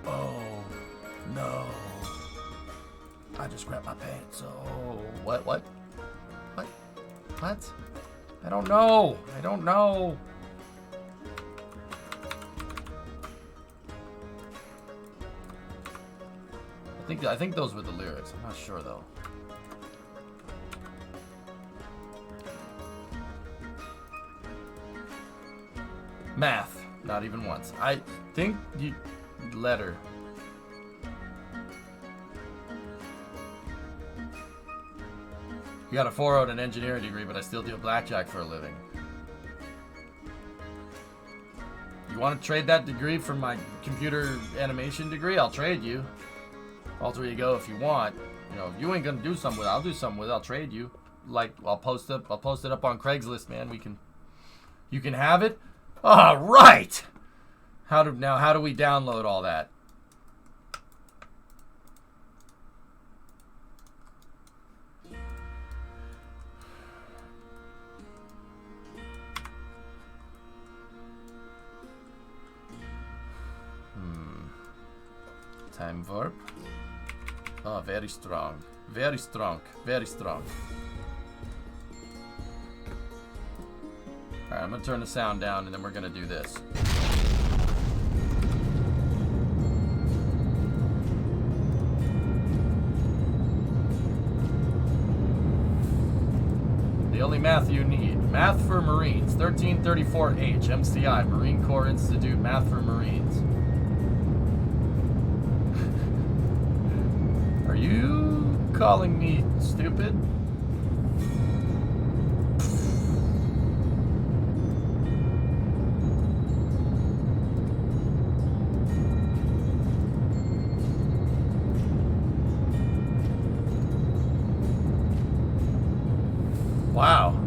Oh. No. I just grabbed my pants. Oh. What? What? What? What? I don't know. I don't know. I think those were the lyrics. I'm not sure though. Math, not even once. I think you letter. You got a 4.0 and an engineering degree, but I still do blackjack for a living. You want to trade that degree for my computer animation degree? I'll trade you. Alter ego if you want. You know, if you ain't gonna do something with it, I'll do something with it. I'll trade you. Like I'll post it up on Craigslist, man. You can have it. All right. How do we download all that? Time warp. Oh, very strong. Very strong. Very strong. Alright, I'm gonna turn the sound down and then we're gonna do this. The only math you need. Math for Marines. 1334H. MCI. Marine Corps Institute. Math for Marines. calling me stupid? Wow.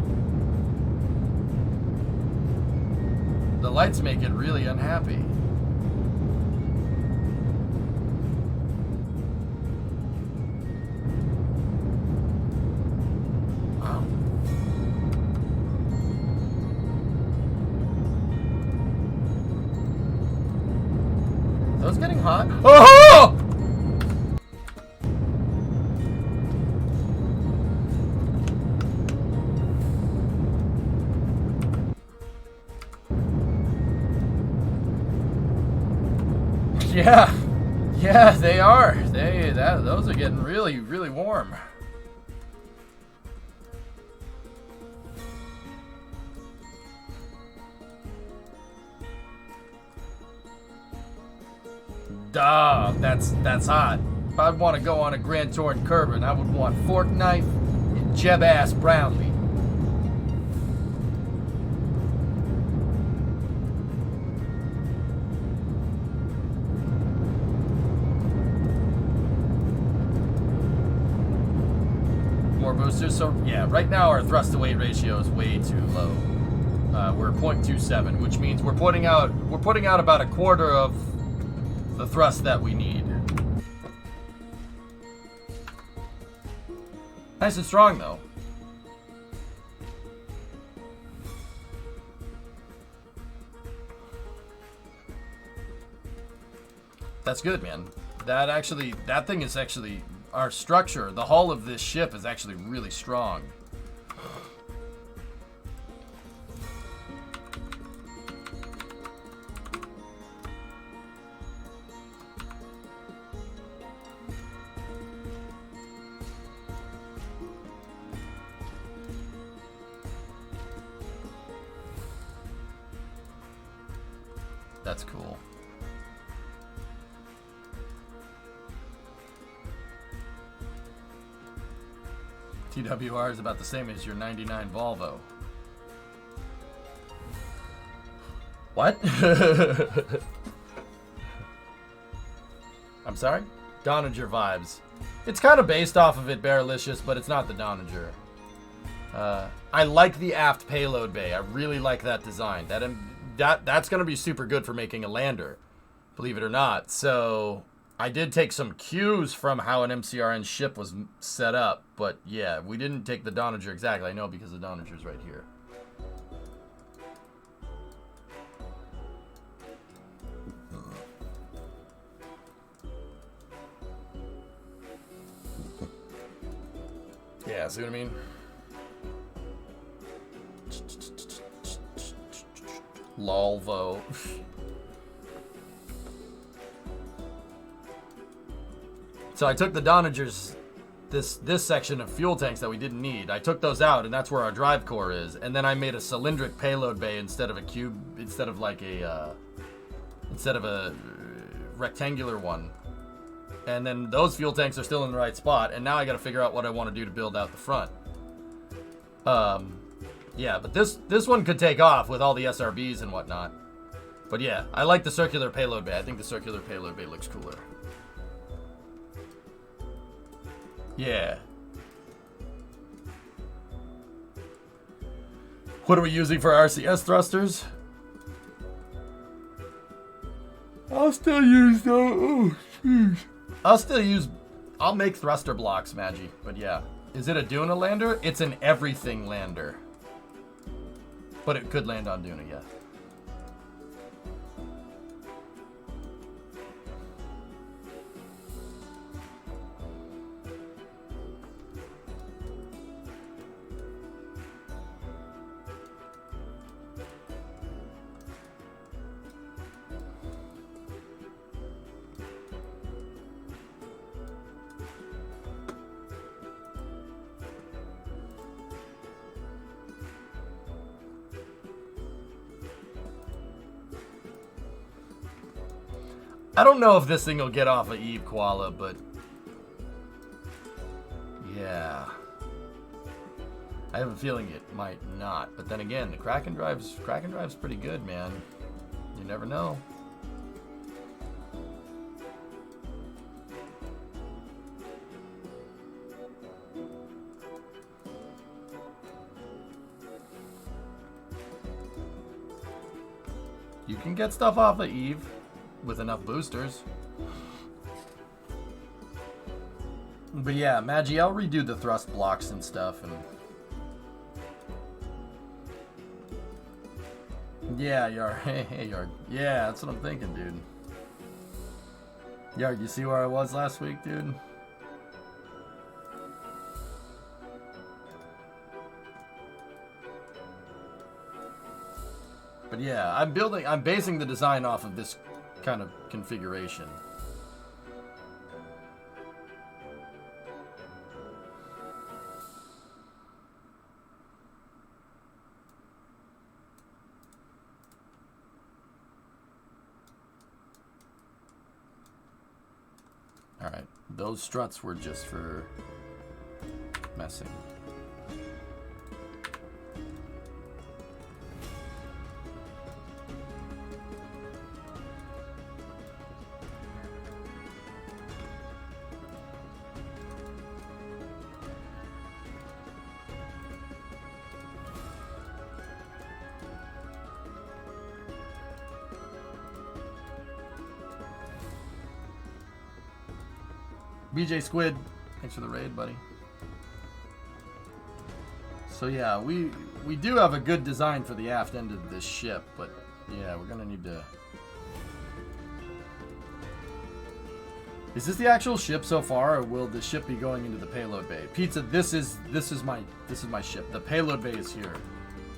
The lights make it really unhappy. Wow. Are those getting hot? Oh! Yeah, they are. Those are getting really, really warm. Duh, that's hot. If I'd want to go on a grand tour in Kerbal, I would want fork knife and Jeb ass Brownlee. Boosters. So yeah, right now our thrust to weight ratio is way too low. We're 0.27, which means we're putting out about a quarter of the thrust that we need. Nice and strong though. That's good, man. That thing is actually, our structure, the hull of this ship is actually really strong. That's cool. TWR is about the same as your 99 Volvo. What? I'm sorry? Donager vibes. It's kind of based off of it, Barrelicious, but it's not the Donager. I like the aft payload bay. I really like that design. That's going to be super good for making a lander, believe it or not. So I did take some cues from how an MCRN ship was set up, but yeah, we didn't take the Donager exactly. I know because the Donager's right here. Yeah, see what I mean? Lolvo. So I took the Donagers, this section of fuel tanks that we didn't need. I took those out, and that's where our drive core is. And then I made a cylindric payload bay instead of a cube, instead of a rectangular one. And then those fuel tanks are still in the right spot. And now I got to figure out what I want to do to build out the front. Yeah, but this one could take off with all the SRBs and whatnot. But yeah, I like the circular payload bay. I think the circular payload bay looks cooler. Yeah. What are we using for RCS thrusters? I'll still use those. Oh, jeez. I'll make thruster blocks, Maggie. But yeah. Is it a Duna lander? It's an everything lander. But it could land on Duna, yeah. I don't know if this thing will get off of Eve Koala, but Yeah. I have a feeling it might not, but then again, the Kraken drive's pretty good, man. You never know. You can get stuff off of Eve with enough boosters. But yeah, Maggie, I'll redo the thrust blocks and stuff, and yeah, Yard. Hey, Yard. Yeah, that's what I'm thinking, dude. Yard, you see where I was last week, dude? But yeah, I'm basing the design off of this kind of configuration. Alright, those struts were just for messing. BJ Squid, thanks for the raid, buddy. So yeah, we do have a good design for the aft end of this ship, but yeah, we're gonna need to. Is this the actual ship so far, or will the ship be going into the payload bay? Pizza, this is my ship. The payload bay is here.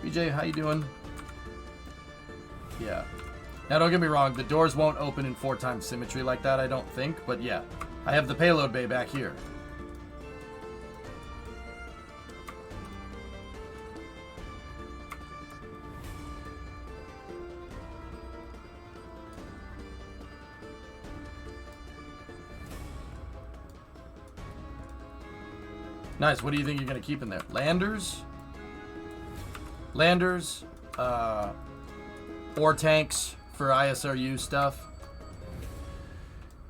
BJ, how you doing? Yeah. Now don't get me wrong, the doors won't open in 4x symmetry like that, I don't think, but yeah. I have the payload bay back here. Nice. What do you think you're going to keep in there? Landers? Landers. Ore tanks for ISRU stuff.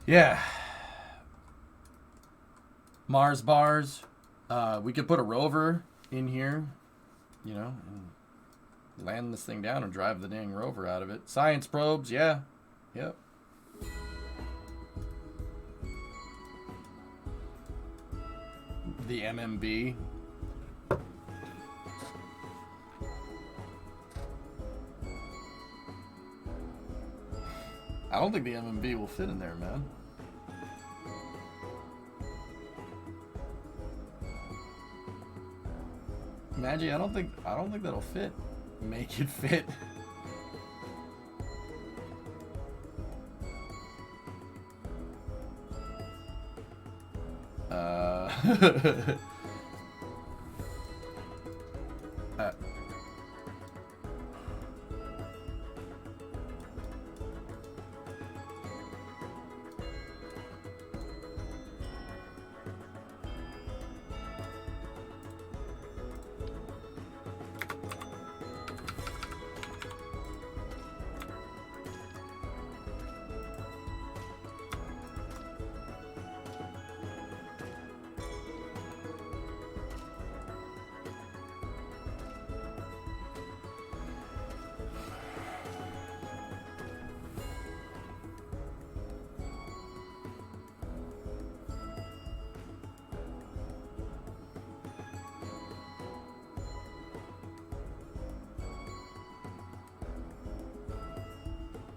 Yeah. Mars bars. We could put a rover in here, you know, and land this thing down and drive the dang rover out of it. Science probes, yeah. Yep. The MMB. I don't think the MMB will fit in there, man. Maggie, I don't think that'll fit. Make it fit.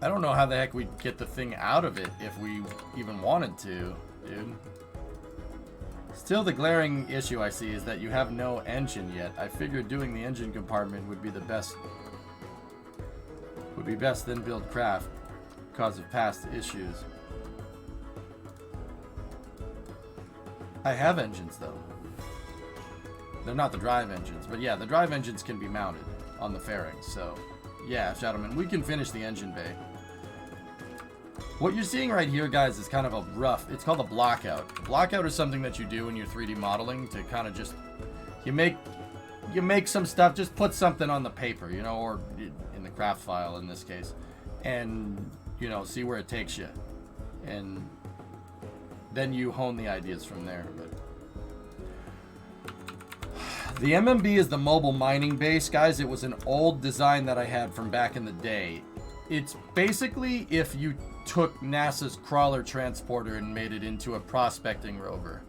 I don't know how the heck we'd get the thing out of it if we even wanted to, dude. Still, the glaring issue I see is that you have no engine yet. I figured doing the engine compartment would be the best. Would be best, then build craft, because of past issues. I have engines though. They're not the drive engines, but yeah, the drive engines can be mounted on the fairings. So, yeah, Shadowman, we can finish the engine bay. What you're seeing right here, guys, is kind of a rough, it's called a blockout. Blockout is something that you do in your 3D modeling to kind of just, you make some stuff, just put something on the paper, you know, or in the craft file in this case, and, you know, see where it takes you. And then you hone the ideas from there. But the MMB is the mobile mining base, guys. It was an old design that I had from back in the day. It's basically if you took NASA's crawler transporter and made it into a prospecting rover.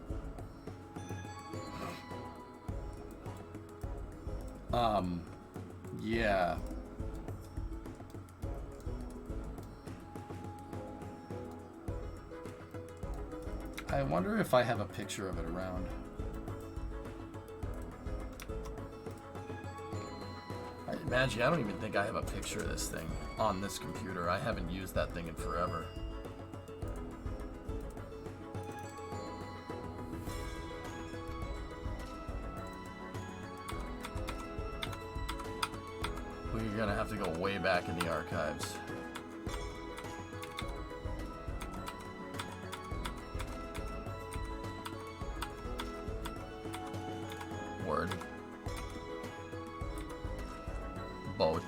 Yeah. I wonder if I have a picture of it around. Imagine, I don't even think I have a picture of this thing on this computer. I haven't used that thing in forever. We're gonna have to go way back in the archives. Word. Boat.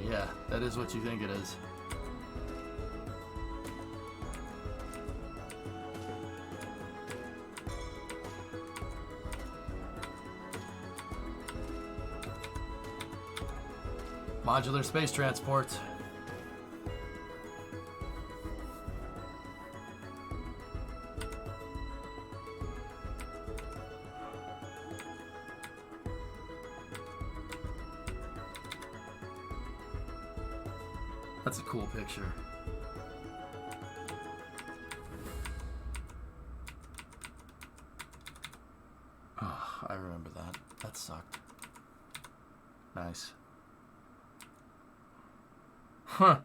Yeah, that is what you think it is. Modular space transport. That's a cool picture. Oh, I remember that. That sucked. Nice. Huh.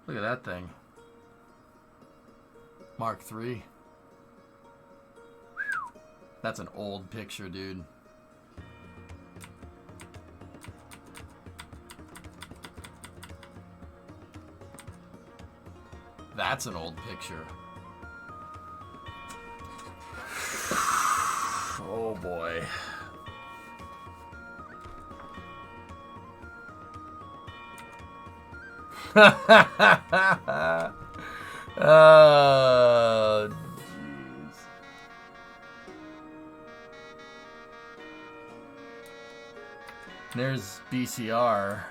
Look at that thing. Mark III. That's an old picture, dude. That's an old picture. Oh boy. Oh, jeez. There's BCR.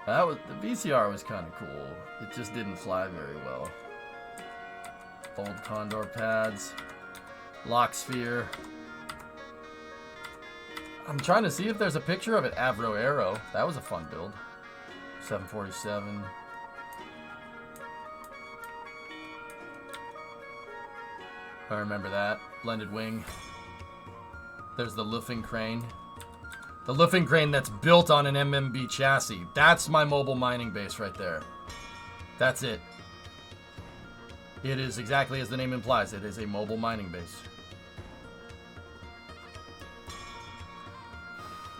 That was, the VCR was kind of cool. It just didn't fly very well. Old Condor pads. Lock sphere. I'm trying to see if there's a picture of it. Avro Aero. That was a fun build. 747. I remember that. Blended wing. There's the Luffing crane. The Luffing crane that's built on an MMB chassis. That's my mobile mining base right there. That's it. It is exactly as the name implies. It is a mobile mining base.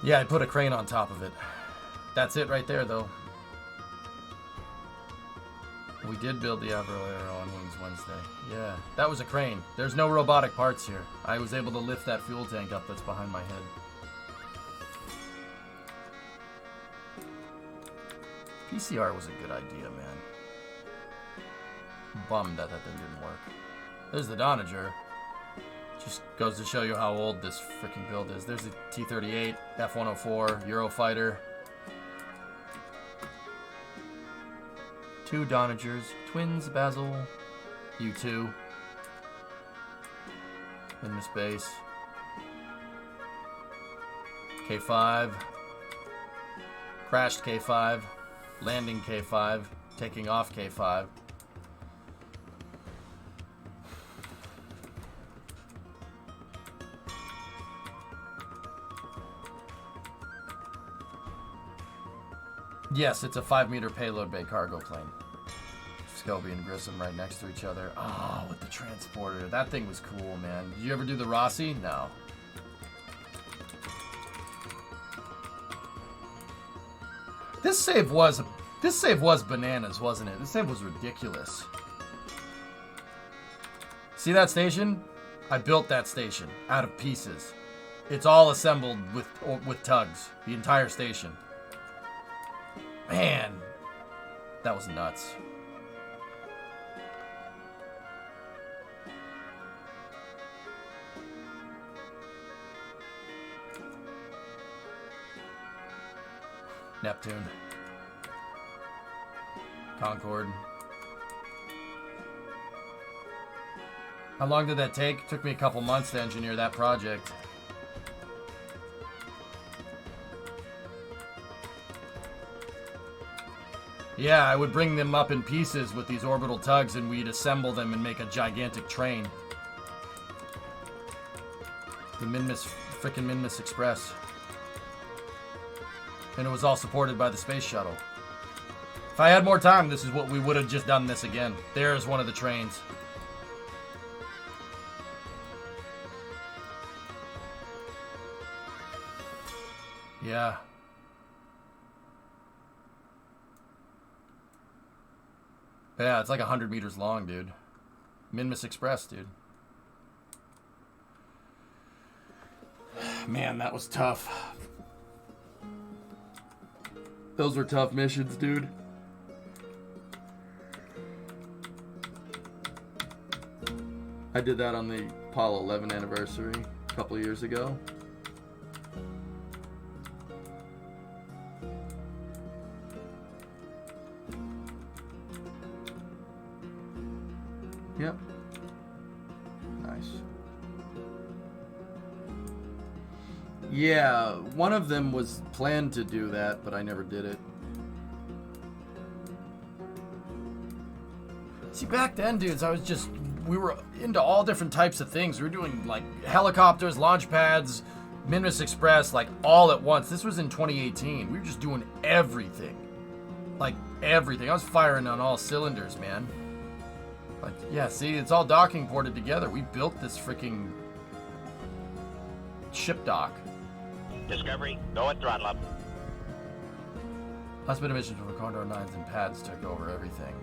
Yeah, I put a crane on top of it. That's it right there, though. We did build the Avro Aero on Wings Wednesday. Yeah, that was a crane. There's no robotic parts here. I was able to lift that fuel tank up that's behind my head. PCR was a good idea, man. Bummed that that thing didn't work. There's the Donager. Just goes to show you how old this freaking build is. There's the T-38, F-104, Eurofighter. 2 Donagers, twins, Basil, U-2. In this base. K-5. Crashed K-5. Landing K-5. Taking off K-5. Yes, it's a 5-meter payload bay cargo plane. Skelby and Grissom right next to each other. Oh, with the transporter. That thing was cool, man. Did you ever do the Rossi? No. This save was bananas, wasn't it? This save was ridiculous. See that station? I built that station out of pieces. It's all assembled with tugs. The entire station. Man, that was nuts. Neptune. Concorde. How long did that take? Took me a couple months to engineer that project. Yeah, I would bring them up in pieces with these orbital tugs and we'd assemble them and make a gigantic train. The frickin' Minmus Express. And it was all supported by the space shuttle. If I had more time, this is what we would have just done this again. There's one of the trains. Yeah. Yeah, it's like 100 meters long, dude. Minmus Express, dude. Man, that was tough. Those were tough missions, dude. I did that on the Apollo 11 anniversary a couple years ago. Yep. Nice. Yeah, one of them was planned to do that, but I never did it. See, back then, dudes, we were into all different types of things. We were doing, like, helicopters, launch pads, Minmus Express, like, all at once. This was in 2018. We were just doing everything. Like, everything. I was firing on all cylinders, man. Like, yeah, see, it's all docking ported together. We built this freaking ship dock. Discovery, go at throttle up. Last bit of missions with Condor 9s and pads took over everything.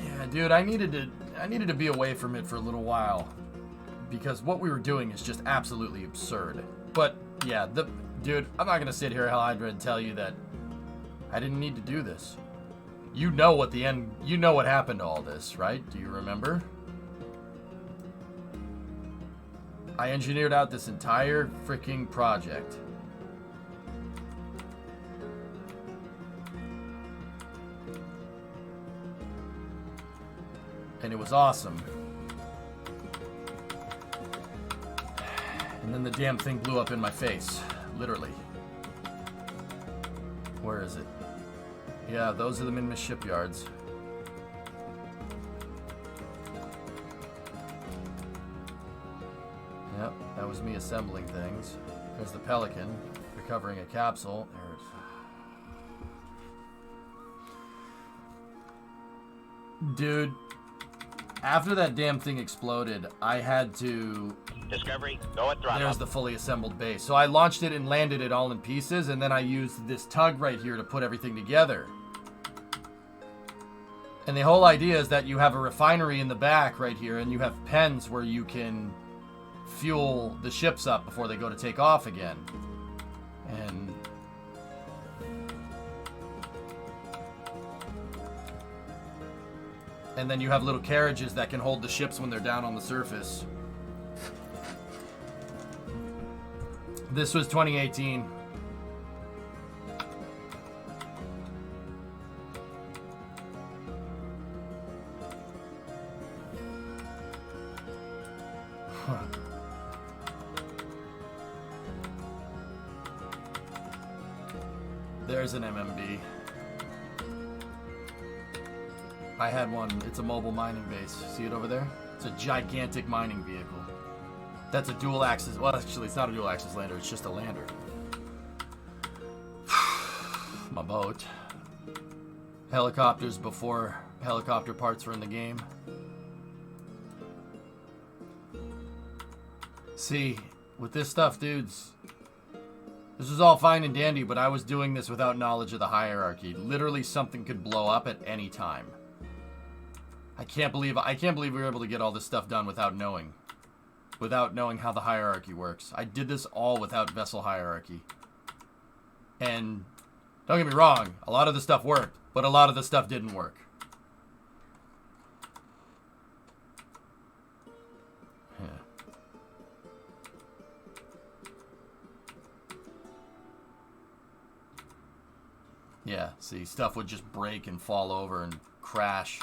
Yeah, dude, I needed to be away from it for a little while because what we were doing is just absolutely absurd. But yeah, dude, I'm not gonna sit here, Hell Hydra, and tell you that I didn't need to do this. You know what happened to all this, right? Do you remember? I engineered out this entire freaking project. And it was awesome. And then the damn thing blew up in my face. Literally. Where is it? Yeah, those are the Minmus shipyards. Yep, that was me assembling things. There's the Pelican, recovering a capsule. Dude, after that damn thing exploded, I had to... Discovery, go at throttle. There's the fully assembled base. So I launched it and landed it all in pieces, and then I used this tug right here to put everything together. And the whole idea is that you have a refinery in the back right here, and you have pens where you can fuel the ships up before they go to take off again. And then you have little carriages that can hold the ships when they're down on the surface. This was 2018. There's an MMB. I had one. It's a mobile mining base. See it over there? It's a gigantic mining vehicle. That's a dual axis. Well, actually, it's not a dual axis lander. It's just a lander. My boat. Helicopters before helicopter parts were in the game. See, with this stuff, dudes, this was all fine and dandy, but I was doing this without knowledge of the hierarchy. Literally, something could blow up at any time. I can't believe we were able to get all this stuff done without knowing how the hierarchy works. I did this all without vessel hierarchy. And don't get me wrong, a lot of the stuff worked, but a lot of the stuff didn't work. Yeah. Yeah, see, stuff would just break and fall over and crash.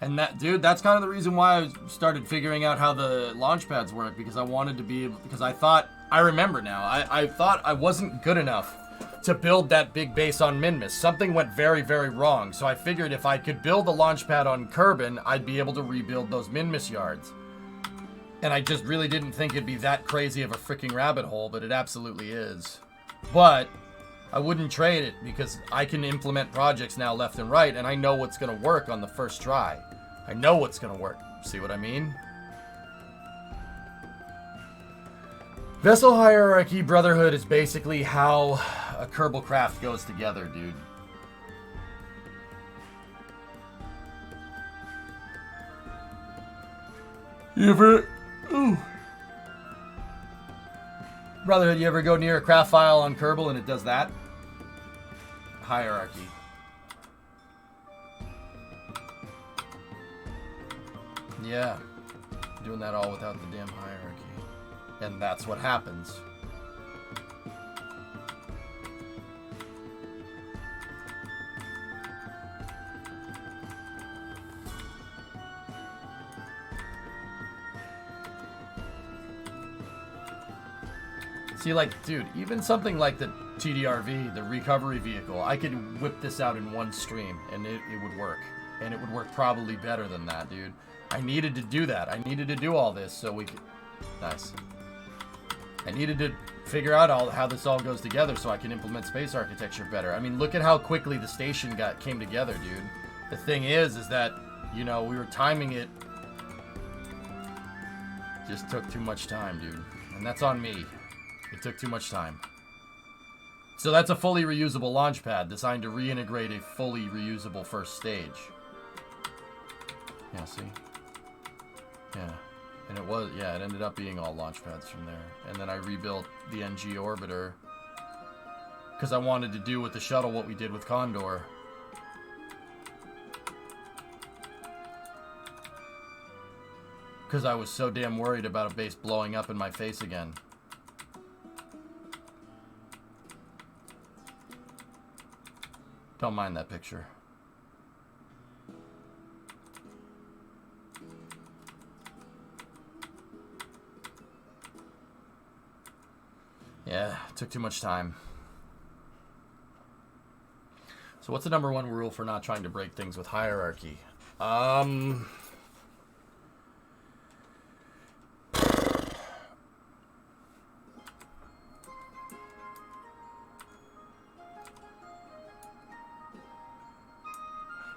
And that, dude, that's kind of the reason why I started figuring out how the launch pads work, because I wanted to be able, because I thought, I remember now, I thought I wasn't good enough to build that big base on Minmus. Something went very, very wrong. So I figured if I could build the launch pad on Kerbal, I'd be able to rebuild those Minmus yards. And I just really didn't think it'd be that crazy of a freaking rabbit hole, but it absolutely is. But I wouldn't trade it, because I can implement projects now left and right, and I know what's going to work on the first try. I know what's going to work. See what I mean? Vessel hierarchy brotherhood is basically how a Kerbal craft goes together, dude. You ever... Ooh. Brotherhood, you ever go near a craft file on Kerbal and it does that? Hierarchy. Yeah. Doing that all without the damn hierarchy. And that's what happens. See, like, dude, even something like the TDRV, the recovery vehicle, I could whip this out in one stream, and it would work. And it would work probably better than that, dude. I needed to do that. I needed to do all this so we could... Nice. I needed to figure out how this all goes together so I can implement space architecture better. I mean, look at how quickly the station came together, dude. The thing is that, you know, we were timing it. Just took too much time, dude. And that's on me. It took too much time. So that's a fully reusable launch pad designed to reintegrate a fully reusable first stage. Yeah, see? Yeah. And it was, yeah, it ended up being all launch pads from there. And then I rebuilt the NG orbiter because I wanted to do with the shuttle what we did with Condor. Because I was so damn worried about a base blowing up in my face again. Don't mind that picture. Yeah, it took too much time. So what's the number one rule for not trying to break things with hierarchy?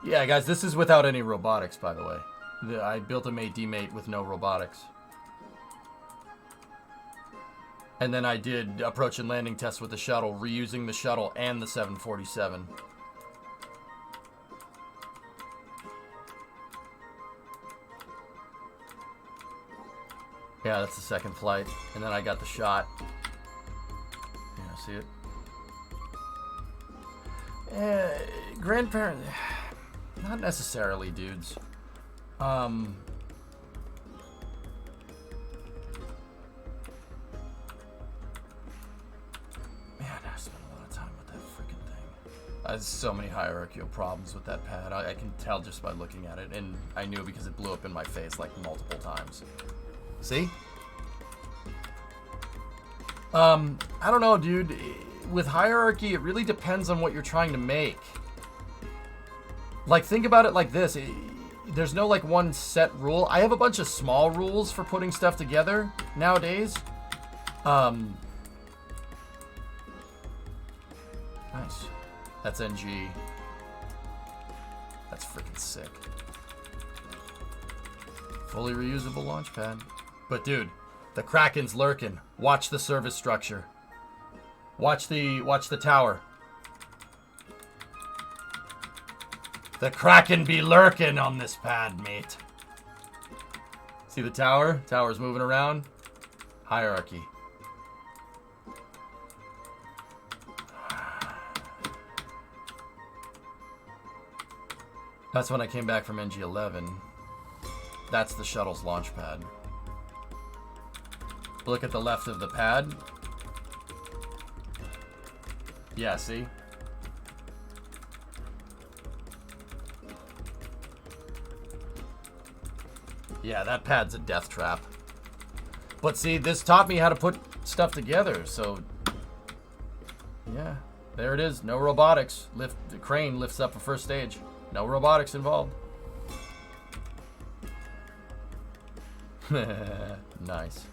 Yeah, guys, this is without any robotics, by the way. I built a mate-demate with no robotics. And then I did approach and landing tests with the shuttle, reusing the shuttle and the 747. Yeah, that's the second flight. And then I got the shot. Yeah, see it? Grandparent... Not necessarily, dudes. Man, I spent a lot of time with that freaking thing. There's so many hierarchical problems with that pad. I can tell just by looking at it, and I knew because it blew up in my face like multiple times. See? I don't know, dude. With hierarchy, it really depends on what you're trying to make. Like, think about it like this. there's no like one set rule. I have a bunch of small rules for putting stuff together nowadays. Nice. That's NG. That's freaking sick. Fully reusable launch pad. But dude, the Kraken's lurking. Watch the service structure. Watch the tower. The Kraken be lurking on this pad, mate. See the tower? Tower's moving around. Hierarchy. That's when I came back from NG-11. That's the shuttle's launch pad. Look at the left of the pad. Yeah, see? Yeah, that pad's a death trap. But see, this taught me how to put stuff together, so... yeah, there it is. No robotics. The crane lifts up a first stage. No robotics involved. Nice.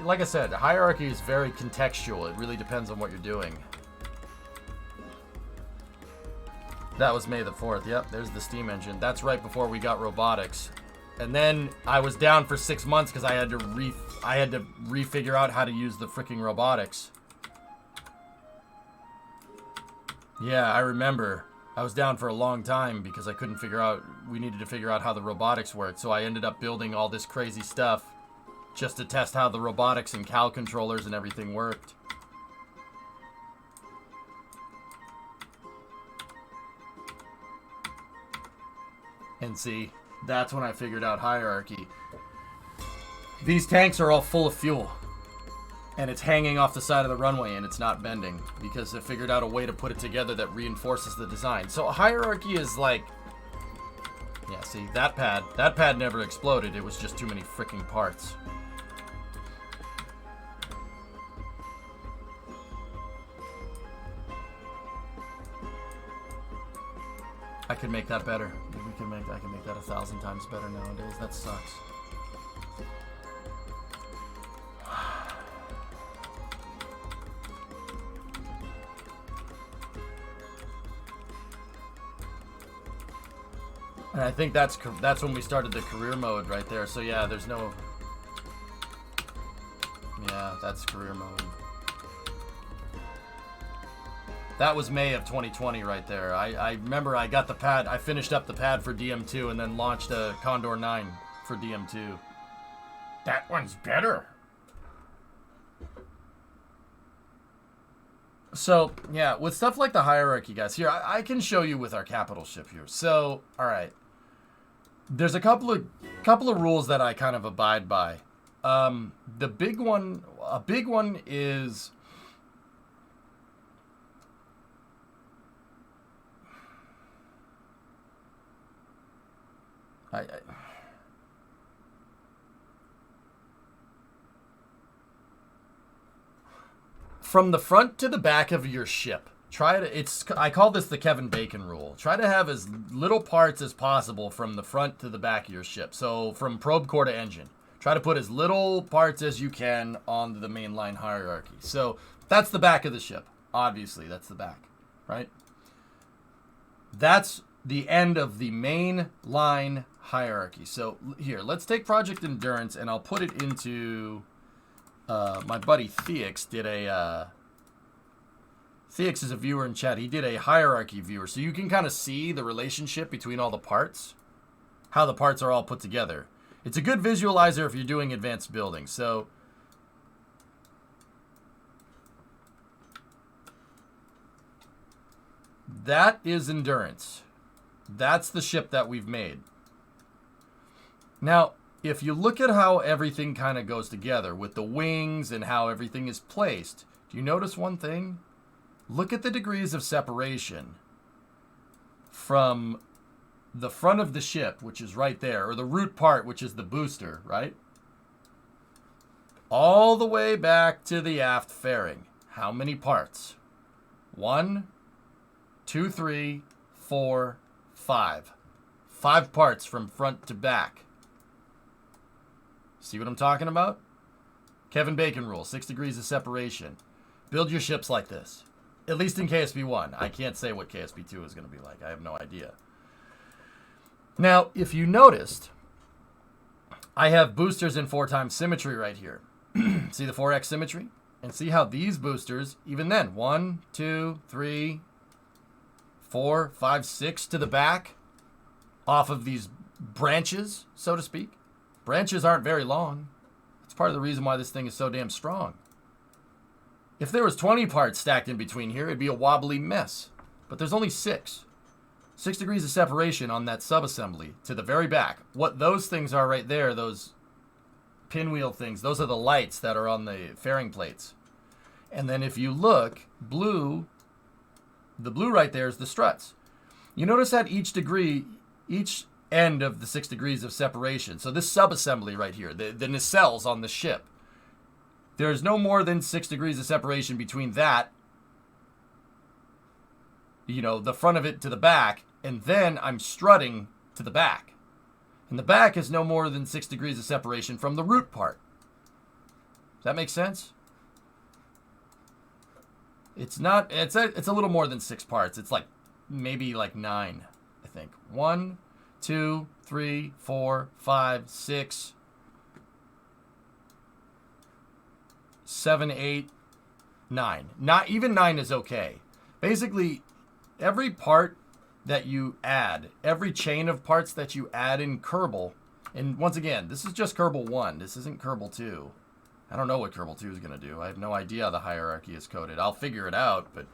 Like I said, hierarchy is very contextual. It really depends on what you're doing. That was May the 4th. Yep, there's the steam engine. That's right before we got robotics. And then I was down for 6 months because I had to refigure out how to use the freaking robotics. Yeah, I remember. I was down for a long time because I couldn't figure out, we needed to figure out how the robotics worked. So I ended up building all this crazy stuff just to test how the robotics and cal controllers and everything worked. And see, that's when I figured out hierarchy. These tanks are all full of fuel. And it's hanging off the side of the runway and it's not bending. Because I figured out a way to put it together that reinforces the design. So hierarchy is like... yeah, see, that pad never exploded. It was just too many freaking parts. I could make that better. I can make that 1,000 times better nowadays. That sucks. And I think that's when we started the career mode right there. So yeah, there's no... yeah, that's career mode. That was May of 2020 right there. I remember I got the pad. I finished up the pad for DM2 and then launched a Condor 9 for DM2. That one's better. So, yeah, with stuff like the hierarchy, guys, here, I can show you with our capital ship here. So, all right. There's a couple of rules that I kind of abide by. A big one is... from the front to the back of your ship, I call this the Kevin Bacon rule. Try to have as little parts as possible from the front to the back of your ship. So from probe core to engine, try to put as little parts as you can on the mainline hierarchy. So that's the back of the ship. Obviously, that's the back, right? That's the end of the main line hierarchy. So here, let's take Project Endurance and I'll put it into my buddy Theix did a Theix is a viewer in chat. He did a hierarchy viewer, so you can kind of see the relationship between all the parts, how the parts are all put together. It's a good visualizer if you're doing advanced building. So that is Endurance. That's the ship that we've made. Now, if you look at how everything kind of goes together with the wings and how everything is placed, do you notice one thing? Look at the degrees of separation from the front of the ship, which is right there, or the root part, which is the booster, right? all the way back to the aft fairing. How many parts? 1, 2, 3, 4, 5. 5 parts from front to back. See what I'm talking about? Kevin Bacon rule, 6 degrees of separation. Build your ships like this. At least in KSP 1. I can't say what KSP 2 is going to be like. I have no idea. Now, if you noticed, I have boosters in 4x symmetry right here. See the 4x symmetry? And see how these boosters, even then, 1, 2, 3, 4, 5, 6 to the back, off of these branches, so to speak. Branches aren't very long. That's part of the reason why this thing is so damn strong. If there was 20 parts stacked in between here, it'd be a wobbly mess. But there's only 6. 6 degrees of separation on that subassembly to the very back. What those things are right there, those pinwheel things, those are the lights that are on the fairing plates. And then if you look, blue, the blue right there is the struts. You notice that each degree, each end of the 6 degrees of separation. So this subassembly right here, the nacelles on the ship, there's no more than 6 degrees of separation between that, you know, the front of it to the back, and then I'm strutting to the back. And the back is no more than 6 degrees of separation from the root part. Does that make sense? It's not, it's a little more than 6 parts. It's like, maybe like 9, I think. 1, 2, 3, 4, 5, 6, 7, 8, 9. Not even 9 is okay. Basically, every part that you add, every chain of parts that you add in Kerbal, and once again, this is just Kerbal 1. This isn't Kerbal 2. I don't know what Kerbal 2 is going to do. I have no idea how the hierarchy is coded. I'll figure it out, but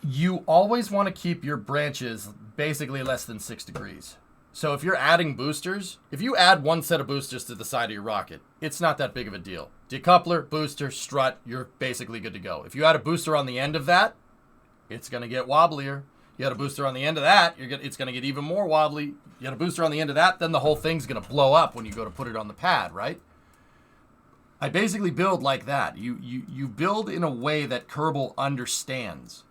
you always want to keep your branches basically less than 6 degrees. So if you're adding boosters, if you add one set of boosters to the side of your rocket, it's not that big of a deal. Decoupler, booster, strut, you're basically good to go. If you add a booster on the end of that, it's going to get wobblier. You add a booster on the end of that, it's going to get even more wobbly. You add a booster on the end of that, then the whole thing's going to blow up when you go to put it on the pad, right? I basically build like that. You build in a way that Kerbal understands.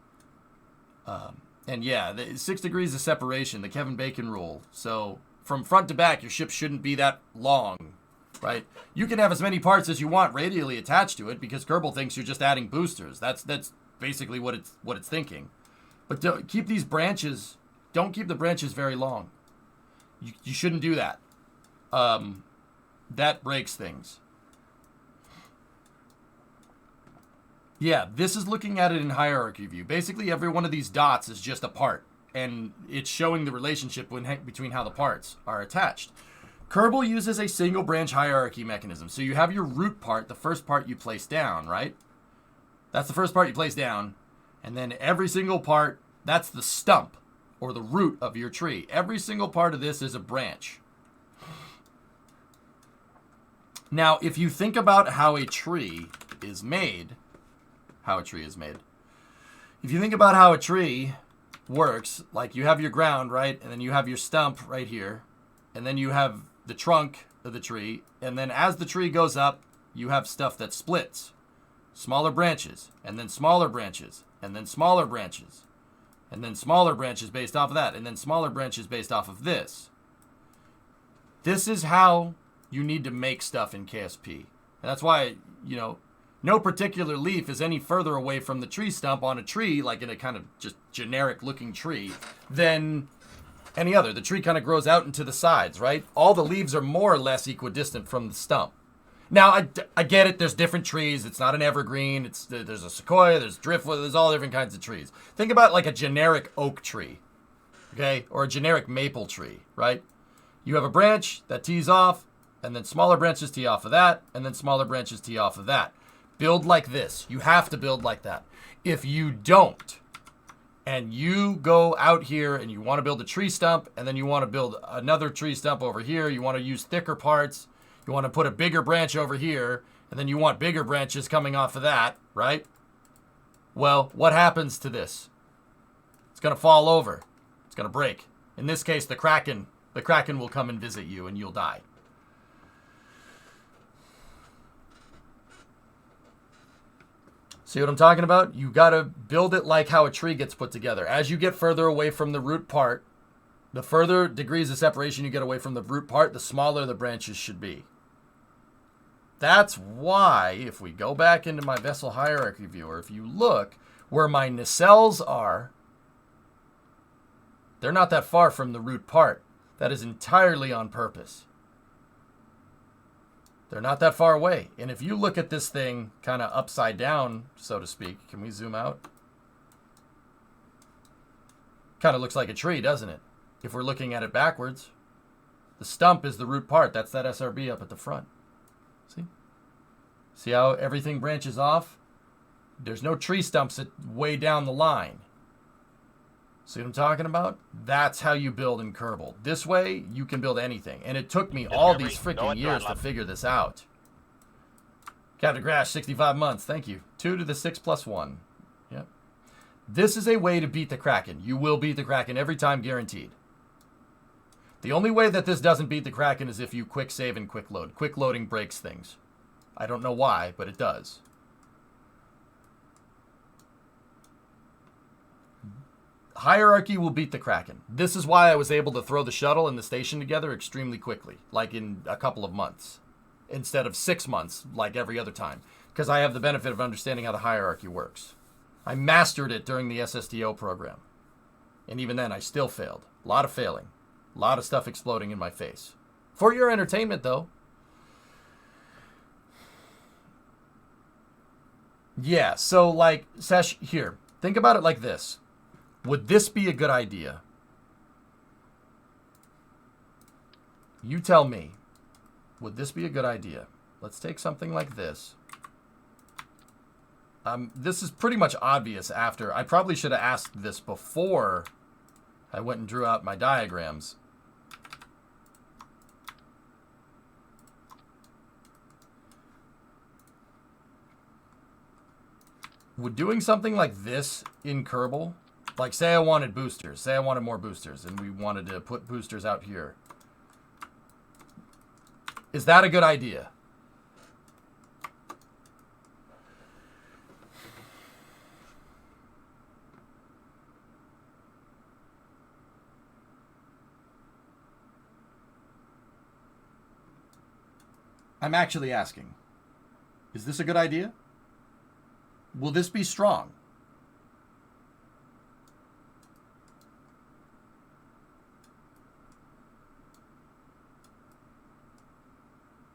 And yeah, the 6 degrees of separation, the Kevin Bacon rule. So from front to back, your ship shouldn't be that long, right? You can have as many parts as you want radially attached to it because Kerbal thinks you're just adding boosters. That's basically what it's thinking. But don't keep these branches. Don't keep the branches very long. You shouldn't do that. That breaks things. Yeah, this is looking at it in hierarchy view. Basically, every one of these dots is just a part, and it's showing the relationship between how the parts are attached. Kerbal uses a single branch hierarchy mechanism. So you have your root part, the first part you place down, right? That's the first part you place down, and then every single part, that's the stump, or the root of your tree. Every single part of this is a branch. Now, if you think about how a tree is made, if you think about how a tree works, like you have your ground, right? And then you have your stump right here. And then you have the trunk of the tree. And then as the tree goes up, you have stuff that splits. Smaller branches, and then smaller branches, and then smaller branches. And then smaller branches based off of that, and then smaller branches based off of this. This is how you need to make stuff in KSP. And that's why, you know, no particular leaf is any further away from the tree stump on a tree, like in a kind of just generic looking tree, than any other. The tree kind of grows out into the sides, right? All the leaves are more or less equidistant from the stump. Now, I get it. There's different trees. It's not an evergreen. There's a sequoia. There's driftwood. There's all different kinds of trees. Think about like a generic oak tree, okay? Or a generic maple tree, right? You have a branch that tees off, and then smaller branches tee off of that, and then smaller branches tee off of that. Build like this. You have to build like that. If you don't, and you go out here and you want to build a tree stump, and then you want to build another tree stump over here, you want to use thicker parts, you want to put a bigger branch over here, and then you want bigger branches coming off of that, right? Well, what happens to this? It's going to fall over. It's going to break. In this case, the Kraken will come and visit you, and you'll die. See what I'm talking about? You got to build it like how a tree gets put together. As you get further away from the root part, the further degrees of separation you get away from the root part, the smaller the branches should be. That's why, if we go back into my vessel hierarchy viewer, if you look where my nacelles are, they're not that far from the root part. That is entirely on purpose. They're not that far away. And if you look at this thing kind of upside down, so to speak, can we zoom out? Kind of looks like a tree, doesn't it? If we're looking at it backwards, the stump is the root part. That's that SRB up at the front. See? See how everything branches off? There's no tree stumps way down the line. See what I'm talking about? That's how you build in Kerbal. This way, you can build anything. And it took me all these freaking years to figure this out. Captain Crash, 65 months. Thank you. 2 to the 6 plus 1. Yep. This is a way to beat the Kraken. You will beat the Kraken every time, guaranteed. The only way that this doesn't beat the Kraken is if you quick save and quick load. Quick loading breaks things. I don't know why, but it does. Hierarchy will beat the Kraken. This is why I was able to throw the shuttle and the station together extremely quickly, like in a couple of months, instead of 6 months like every other time, because I have the benefit of understanding how the hierarchy works. I mastered it during the SSTO program, and even then I still failed. A lot of failing. A lot of stuff exploding in my face. For your entertainment, though. Yeah, so like, Sesh, here, think about it like this. Would this be a good idea? You tell me. Would this be a good idea? Let's take something like this. This is pretty much obvious after. I probably should have asked this before I went and drew out my diagrams. Would doing something like this in Kerbal, like say I wanted boosters, say I wanted more boosters, and we wanted to put boosters out here. Is that a good idea? I'm actually asking. Is this a good idea? Will this be strong?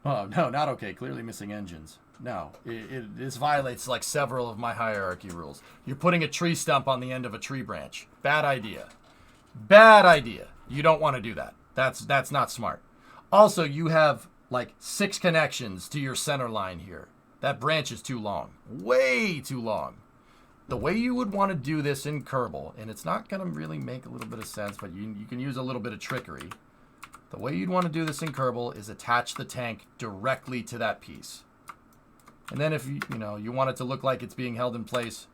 Oh, no, not okay. Clearly missing engines. No, this violates like several of my hierarchy rules. You're putting a tree stump on the end of a tree branch. Bad idea. Bad idea. You don't want to do that. That's not smart. Also, you have like 6 connections to your center line here. That branch is too long. Way too long. The way you would want to do this in Kerbal, and it's not going to really make a little bit of sense, but you can use a little bit of trickery. The way you'd want to do this in Kerbal is attach the tank directly to that piece. And then if you want it to look like it's being held in place,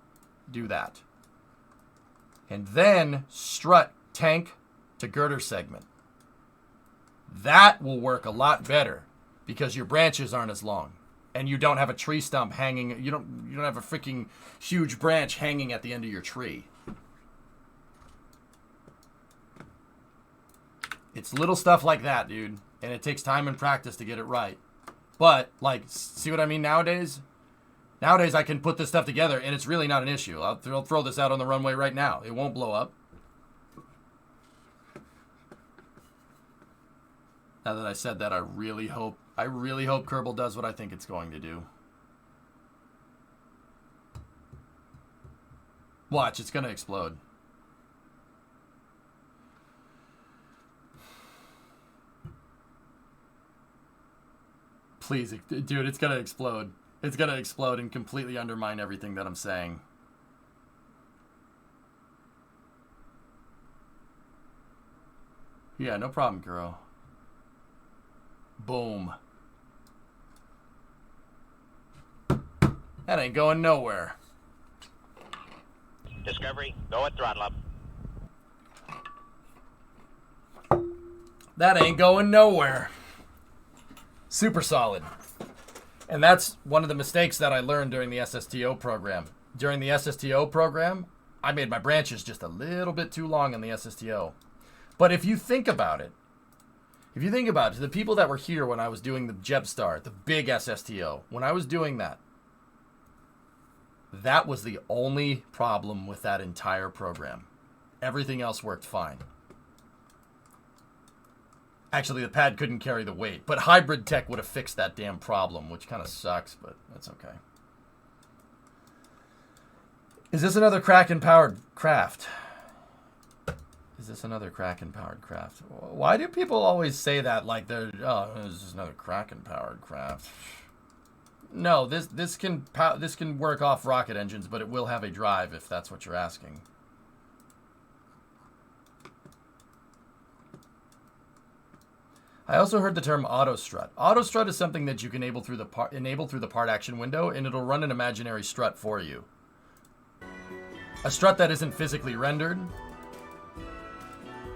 do that. And then strut tank to girder segment. That will work a lot better because your branches aren't as long. And you don't have a tree stump hanging. You don't have a freaking huge branch hanging at the end of your tree. It's little stuff like that, dude. And it takes time and practice to get it right. But, like, see what I mean nowadays? Nowadays I can put this stuff together and it's really not an issue. I'll throw this out on the runway right now. It won't blow up. Now that I said that, I really hope Kerbal does what I think it's going to do. Watch, it's going to explode. Please, dude, it's going to explode. It's going to explode and completely undermine everything that I'm saying. Yeah, no problem, girl. Boom. That ain't going nowhere. Discovery, go at throttle up. That ain't going nowhere. Super solid. And that's one of the mistakes that I learned during the SSTO program. During the SSTO program, I made my branches just a little bit too long on the SSTO. But if you think about it, the people that were here when I was doing the Jebstar, the big SSTO, when I was doing that, that was the only problem with that entire program. Everything else worked fine. Actually, the pad couldn't carry the weight, but hybrid tech would have fixed that damn problem, which kind of sucks, but that's okay. Is this another Kraken-powered craft? Is this another Kraken-powered craft? Why do people always say that like they're, oh, this is another Kraken-powered craft? No, this can work off rocket engines, but it will have a drive if that's what you're asking. I also heard the term auto strut. Auto strut is something that you can enable through the part action window, and it'll run an imaginary strut for you. A strut that isn't physically rendered,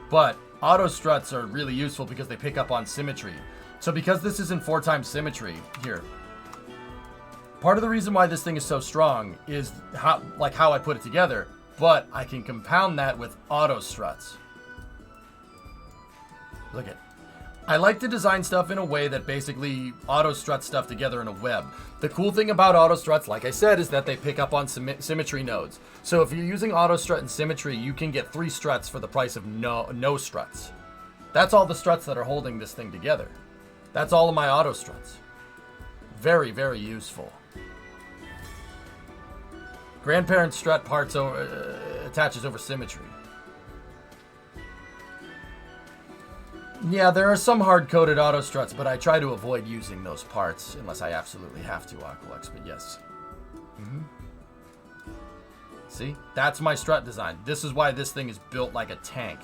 but auto struts are really useful because they pick up on symmetry. So because this isn't 4x symmetry here, part of the reason why this thing is so strong is how I put it together, but I can compound that with auto struts. Look at. I like to design stuff in a way that basically auto struts stuff together in a web. The cool thing about auto struts, like I said, is that they pick up on symmetry nodes. So if you're using auto strut and symmetry, you can get 3 struts for the price of no struts. That's all the struts that are holding this thing together. That's all of my auto struts. Very, very useful. Grandparent strut parts attaches over symmetry. Yeah, there are some hard-coded auto struts, but I try to avoid using those parts unless I absolutely have to, Aqualux, but yes. See? That's my strut design. This is why this thing is built like a tank.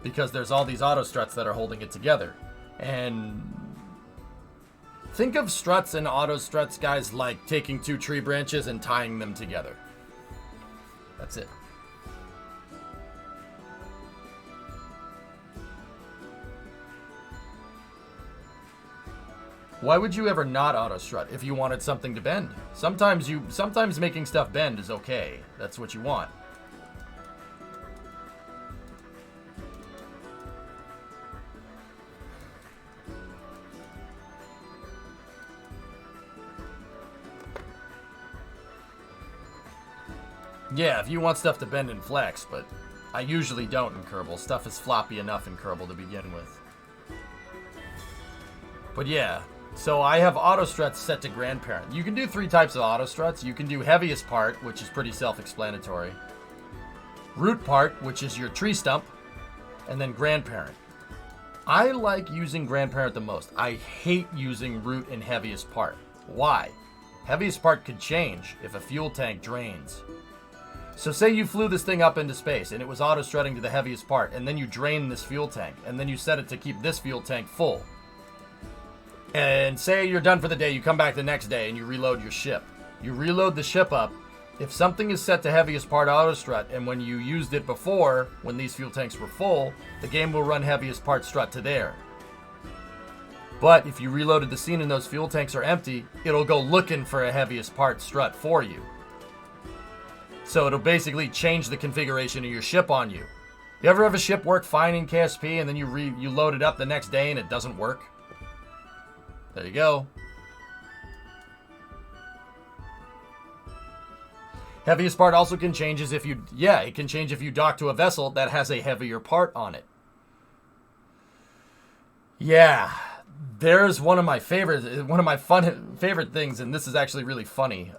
Because there's all these auto struts that are holding it together. And think of struts and auto struts, guys, like taking 2 tree branches and tying them together. That's it. Why would you ever not auto strut if you wanted something to bend? Sometimes making stuff bend is okay. That's what you want. Yeah, if you want stuff to bend and flex, but I usually don't in Kerbal. Stuff is floppy enough in Kerbal to begin with. But yeah. So I have auto struts set to grandparent. You can do 3 types of auto struts. You can do heaviest part, which is pretty self-explanatory. Root part, which is your tree stump. And then grandparent. I like using grandparent the most. I hate using root and heaviest part. Why? Heaviest part could change if a fuel tank drains. So say you flew this thing up into space and it was auto strutting to the heaviest part, and then you drain this fuel tank, and then you set it to keep this fuel tank full. And say you're done for the day, you come back the next day and you reload your ship. You reload the ship up. If something is set to heaviest part auto strut, and when you used it before, when these fuel tanks were full, the game will run heaviest part strut to there. But if you reloaded the scene and those fuel tanks are empty, it'll go looking for a heaviest part strut for you. So it'll basically change the configuration of your ship on you. You ever have a ship work fine in KSP and then you load it up the next day and it doesn't work? There you go. Heaviest part also can change if you, it can change if you dock to a vessel that has a heavier part on it. Yeah, there's one of my favorite things, and this is actually really funny,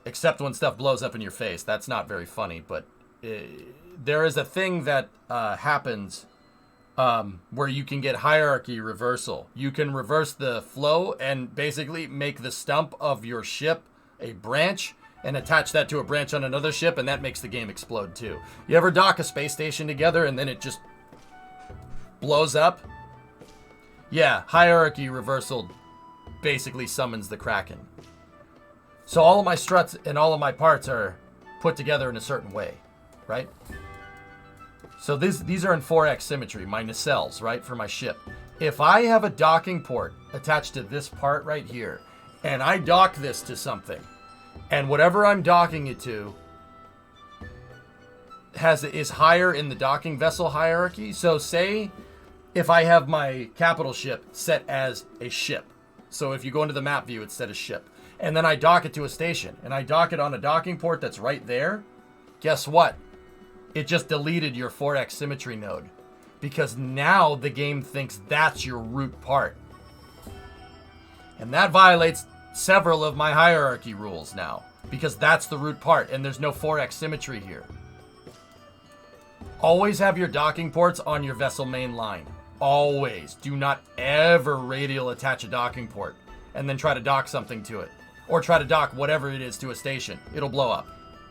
except when stuff blows up in your face. That's not very funny, but there is a thing that happens where you can get hierarchy reversal. You can reverse the flow and basically make the stump of your ship a branch and attach that to a branch on another ship, and that makes the game explode too. You ever dock a space station together and then it just blows up? Yeah, hierarchy reversal basically summons the Kraken. So all of my struts and all of my parts are put together in a certain way, right? So these are in 4x symmetry, my nacelles, right, for my ship. If I have a docking port attached to this part right here, and I dock this to something, and whatever I'm docking it to is higher in the docking vessel hierarchy. So say if I have my capital ship set as a ship, so if you go into the map view, it's set as ship, and then I dock it to a station, and I dock it on a docking port that's right there, guess what? It just deleted your 4x symmetry node, because now the game thinks that's your root part. And that violates several of my hierarchy rules now, because that's the root part, and there's no 4x symmetry here. Always have your docking ports on your vessel main line. Always. Do not ever radial attach a docking port and then try to dock something to it. Or try to dock whatever it is to a station. It'll blow up.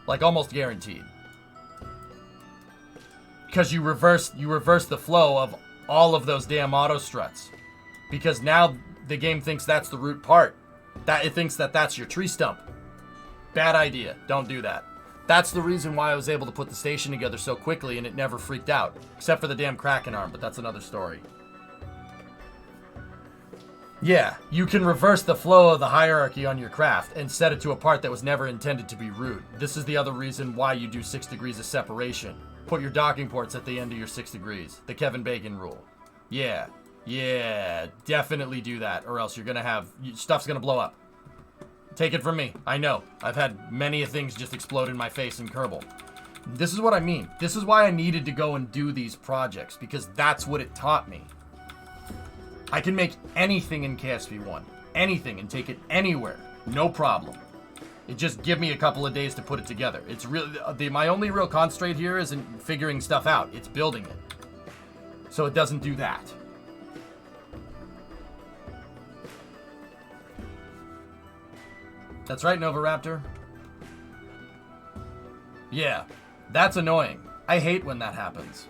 Like, almost guaranteed. Because you reverse the flow of all of those damn auto struts. Because now the game thinks that's the root part. That it thinks that that's your tree stump. Bad idea. Don't do that. That's the reason why I was able to put the station together so quickly and it never freaked out. Except for the damn Kraken arm, but that's another story. Yeah, you can reverse the flow of the hierarchy on your craft and set it to a part that was never intended to be root. This is the other reason why you do 6 degrees of separation. Put your docking ports at the end of your 6 degrees. The Kevin Bacon rule. Yeah, definitely do that, or else you're gonna have... stuff's gonna blow up. Take it from me. I know. I've had many things just explode in my face in Kerbal. This is what I mean. This is why I needed to go and do these projects, because that's what it taught me. I can make anything in KSP 1. Anything, and take it anywhere. No problem. It just give me a couple of days to put it together. It's really... my only real constraint here isn't figuring stuff out. It's building it. So it doesn't do that. That's right, Novaraptor. Yeah, that's annoying. I hate when that happens.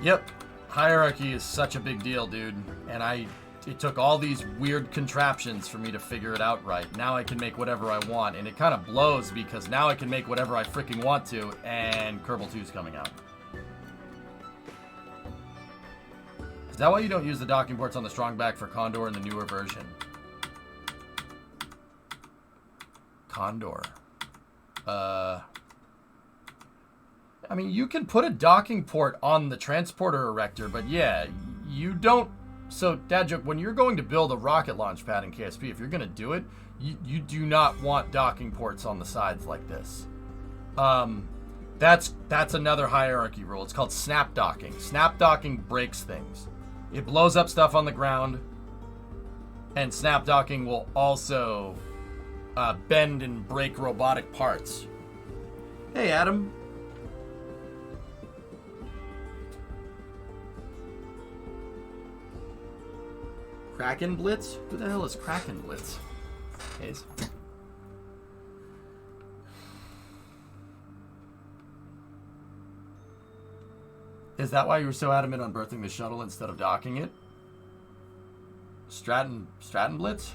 Yep, hierarchy is such a big deal, dude. And it took all these weird contraptions for me to figure it out right. Now I can make whatever I want, and it kind of blows because now I can make whatever I freaking want to, and Kerbal 2 is coming out. Is that why you don't use the docking ports on the Strongback for Condor in the newer version? Condor. I mean, you can put a docking port on the transporter erector, but yeah, you don't... So, dad joke, when you're going to build a rocket launch pad in KSP, if you're going to do it, you do not want docking ports on the sides like this. That's another hierarchy rule. It's called snap docking. Snap docking breaks things. It blows up stuff on the ground, and snap docking will also bend and break robotic parts. Hey, Adam. Kraken Blitz? Who the hell is Kraken Blitz? Hayes. Is that why you were so adamant on birthing the shuttle instead of docking it? Stratton Blitz?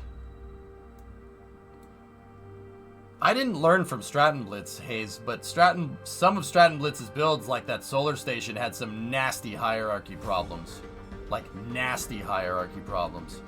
I didn't learn from Stratton Blitz, Hayes, but some of Stratton Blitz's builds, like that solar station, had some nasty hierarchy problems. Like, nasty hierarchy problems.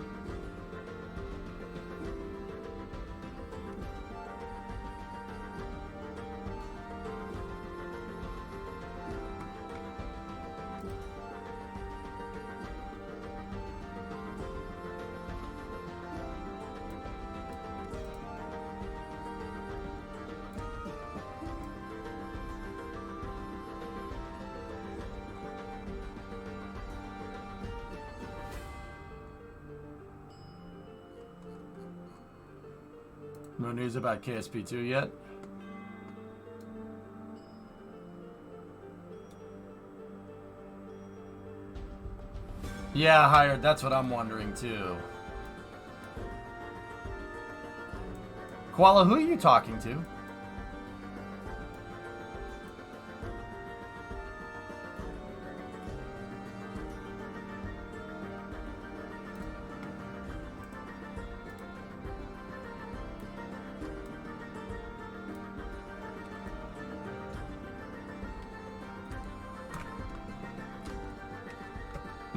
No news about KSP 2 yet? Yeah, Hired, that's what I'm wondering too. Koala, who are you talking to?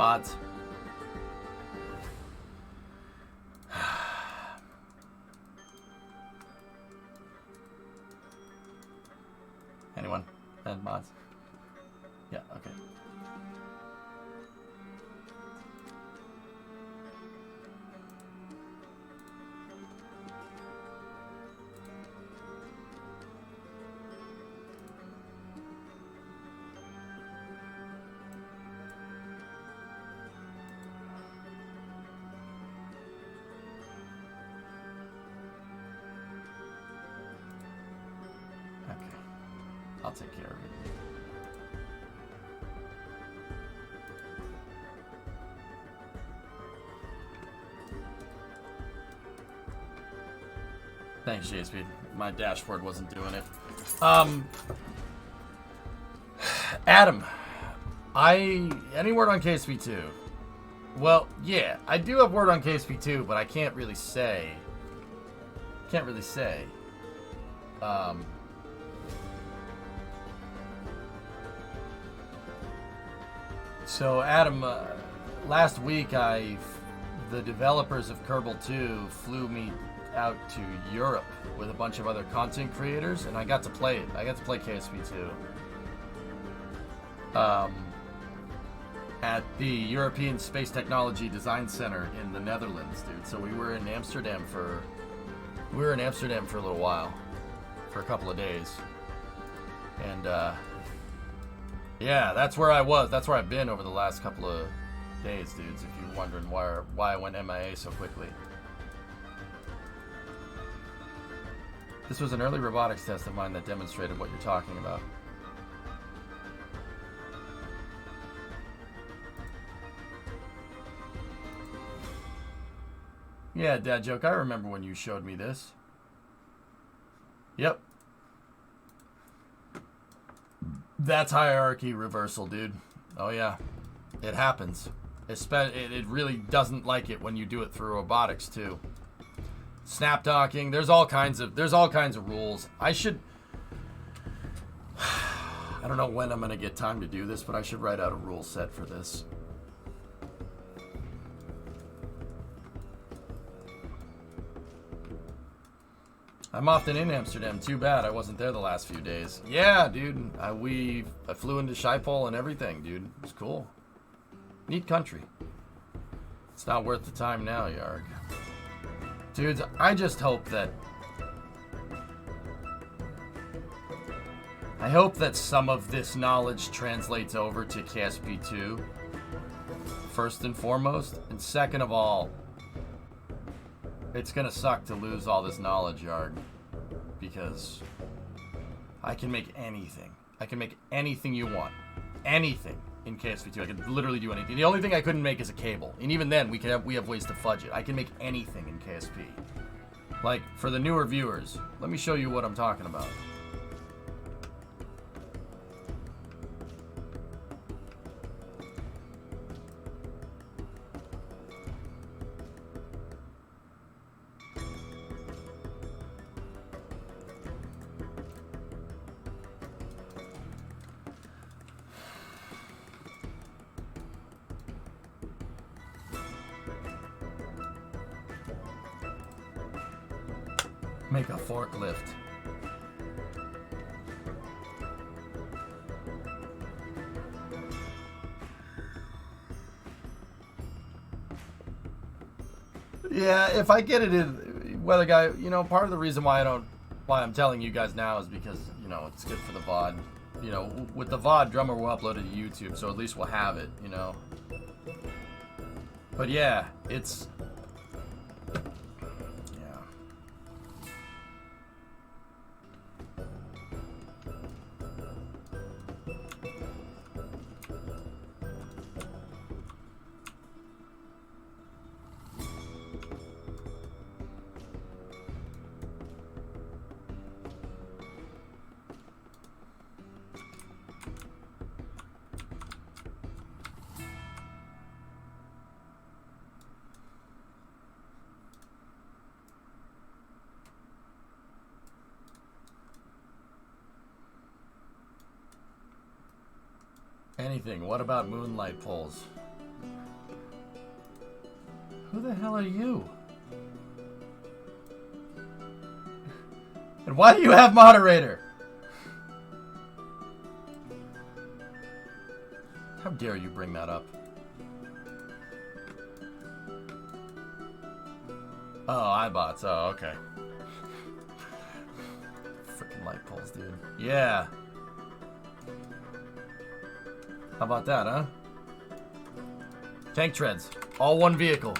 Mods. Anyone? And mods? Yeah, okay. I'll take care of it. Thanks, KSP. My dashboard wasn't doing it. Adam, any word on KSP2? Well, yeah, I do have word on KSP2, but I can't really say. So, Adam, last week the developers of Kerbal 2 flew me out to Europe with a bunch of other content creators, and I got to play it. I got to play KSP 2 at the European Space Technology Design Center in the Netherlands, dude. So we were in Amsterdam for a little while, for a couple of days, and yeah, that's where I was. That's where I've been over the last couple of days, dudes. If you're wondering why I went MIA so quickly. This was an early robotics test of mine that demonstrated what you're talking about. Yeah, Dad Joke, I remember when you showed me this. Yep. That's hierarchy reversal, dude. Oh yeah, it happens. It really doesn't like it when you do it through robotics too. Snap docking. There's all kinds of rules. I don't know when I'm gonna get time to do this, but I should write out a rule set for this. I'm often in Amsterdam. Too bad I wasn't there the last few days. Yeah, dude. I flew into Schiphol and everything, dude. It was cool. Neat country. It's not worth the time now, Yarg. Dudes, I just hope that... I hope that some of this knowledge translates over to KSP2. First and foremost. And second of all... It's gonna suck to lose all this knowledge, Yarg, because I can make anything. I can make anything you want. Anything in KSP2. I can literally do anything. The only thing I couldn't make is a cable. And even then, we have ways to fudge it. I can make anything in KSP. Like, for the newer viewers, let me show you what I'm talking about. Make a forklift. Yeah, if I get it in weather guy, you know, part of the reason why I'm telling you guys now is because, you know, it's good for the VOD. You know, with the VOD, Drummer will upload it to YouTube, so at least we'll have it, you know. But yeah, it's... Anything. What about moonlight poles? Who the hell are you? And why do you have moderator? How dare you bring that up? Oh, iBots. Oh, okay. Freaking light poles, dude. Yeah. How about that, huh? Tank treads. All one vehicle.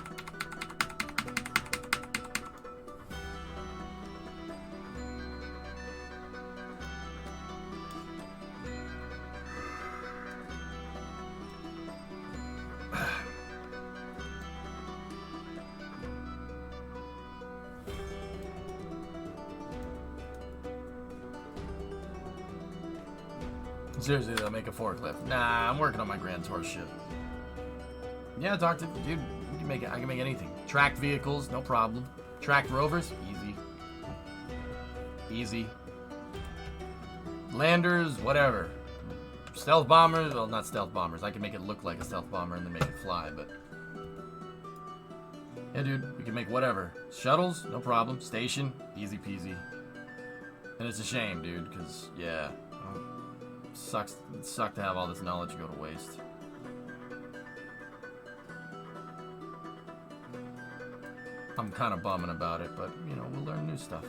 Seriously, they'll make a forklift. Nah, I'm working on my Grand Tour ship. Yeah, dude, you can make it. I can make anything. Tracked vehicles, no problem. Tracked rovers, easy. Easy. Landers, whatever. Stealth bombers, well, not stealth bombers. I can make it look like a stealth bomber and then make it fly, but... yeah, dude, we can make whatever. Shuttles, no problem. Station, easy peasy. And it's a shame, dude, because, yeah... It sucks to have all this knowledge go to waste. I'm kind of bumming about it, but, you know, we'll learn new stuff.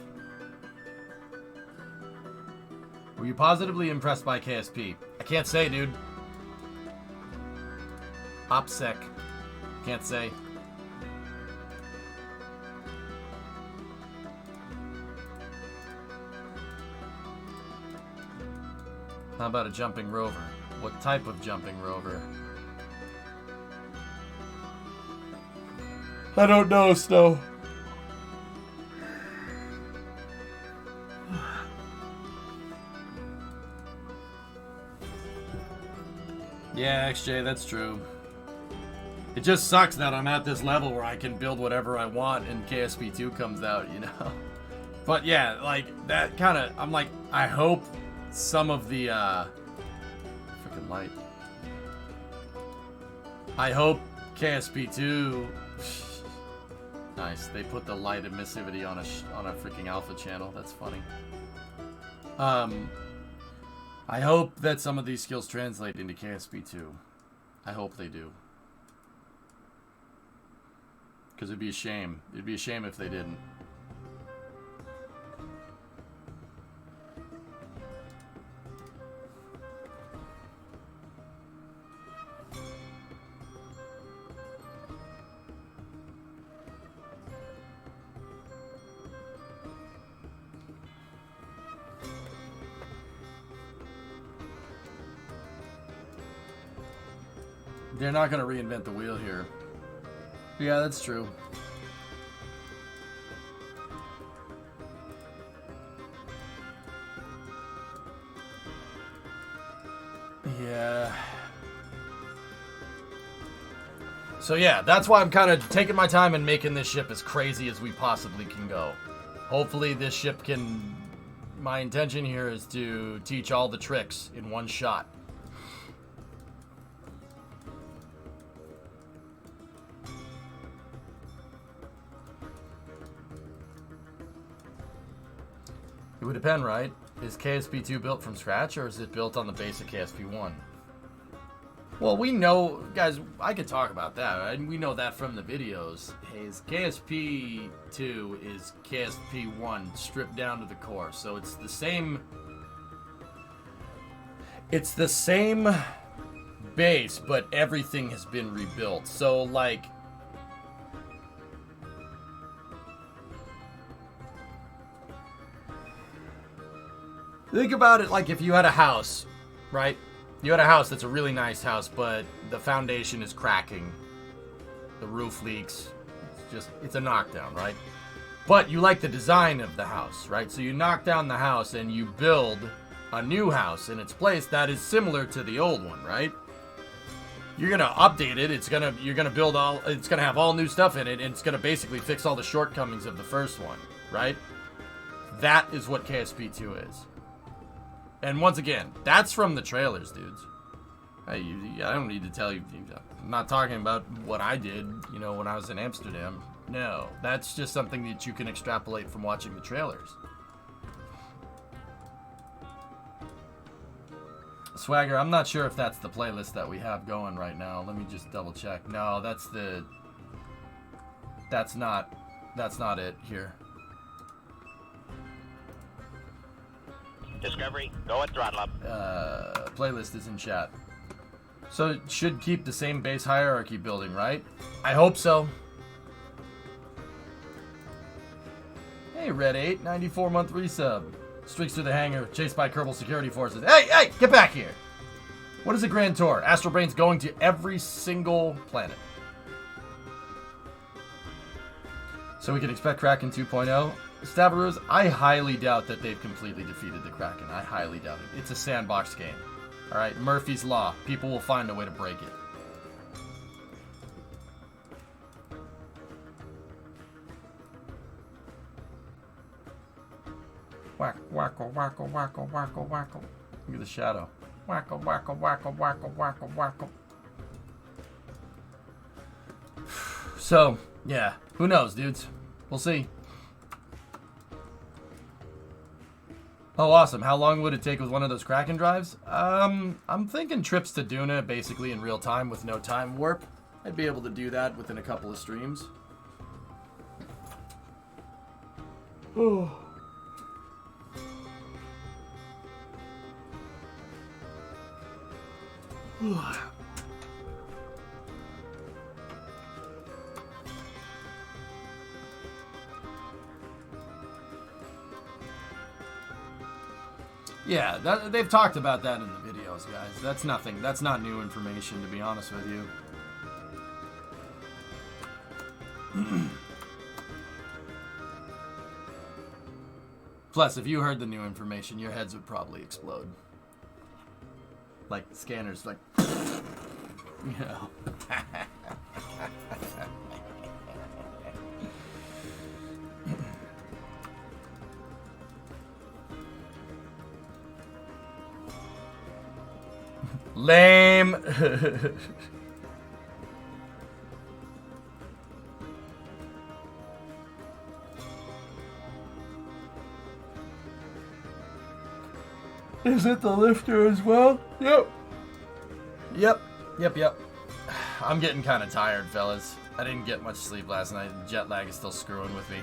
Were you positively impressed by KSP? I can't say, dude. OPSEC. Can't say. How about a jumping rover? What type of jumping rover? I don't know, Snow. Yeah, XJ, that's true. It just sucks that I'm at this level where I can build whatever I want and KSP 2 comes out, you know? But yeah, like, that kind of... I'm like, I hope... some of the, freaking light. I hope KSP2... nice, they put the light emissivity on a freaking alpha channel. That's funny. I hope that some of these skills translate into KSP2. I hope they do. Because it'd be a shame. It'd be a shame if they didn't. They're not going to reinvent the wheel here. Yeah, that's true. Yeah. So yeah, that's why I'm kind of taking my time and making this ship as crazy as we possibly can go. Hopefully this ship can... my intention here is to teach all the tricks in one shot. It would depend, right? Is KSP2 built from scratch, or is it built on the base of KSP1? Well, we know, guys, I could talk about that, right? We know that from the videos. Is KSP2 is KSP1 stripped down to the core. So it's the same... it's the same base, but everything has been rebuilt. So, like... think about it like if you had a house, right? You had a house that's a really nice house, but the foundation is cracking. The roof leaks. It's a knockdown, right? But you like the design of the house, right? So you knock down the house and you build a new house in its place that is similar to the old one, right? You're gonna update it. You're gonna build it's gonna have all new stuff in it, and it's gonna basically fix all the shortcomings of the first one, right? That is what KSP2 is. And once again, that's from the trailers, dudes. I don't need to tell you. I'm not talking about what I did, you know, when I was in Amsterdam. No, that's just something that you can extrapolate from watching the trailers. Swagger, I'm not sure if that's the playlist that we have going right now. Let me just double check. No, that's not it here. Discovery, go and throttle up. Playlist is in chat. So it should keep the same base hierarchy building, right? I hope so. Hey, Red 8, 94-month resub. Streaks through the hangar, chased by Kerbal security forces. Hey, get back here! What is a grand tour? Astral Brain's going to every single planet. So we can expect Kraken 2.0. Stavarus, I highly doubt that they've completely defeated the Kraken. I highly doubt it. It's a sandbox game. Alright, Murphy's Law. People will find a way to break it. Whack, wackle, wackle, wackle, wackle, wackle. Look at the shadow. Wackle, wackle, wackle, wackle, wackle, wackle. So, yeah. Who knows, dudes? We'll see. Oh, awesome. How long would it take with one of those Kraken drives? I'm thinking trips to Duna, basically in real time with no time warp. I'd be able to do that within a couple of streams. Oh. Yeah, they've talked about that in the videos, guys. That's nothing. That's not new information, to be honest with you. Plus, if you heard the new information, your heads would probably explode. Like scanners, like, you know. Lame. Is it the lifter as well? Yep. Yep. I'm getting kind of tired, fellas. I didn't get much sleep last night. Jet lag is still screwing with me.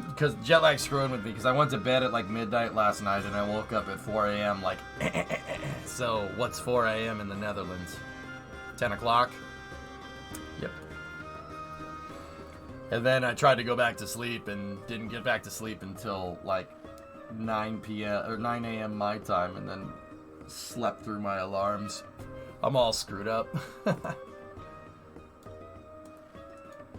Because jet lag's screwing with me because I went to bed at like midnight last night and I woke up at 4 a.m. like, so what's 4 a.m. in the Netherlands? 10 o'clock? Yep. And then I tried to go back to sleep and didn't get back to sleep until like 9 p.m. or 9 a.m. my time, and then slept through my alarms. I'm all screwed up.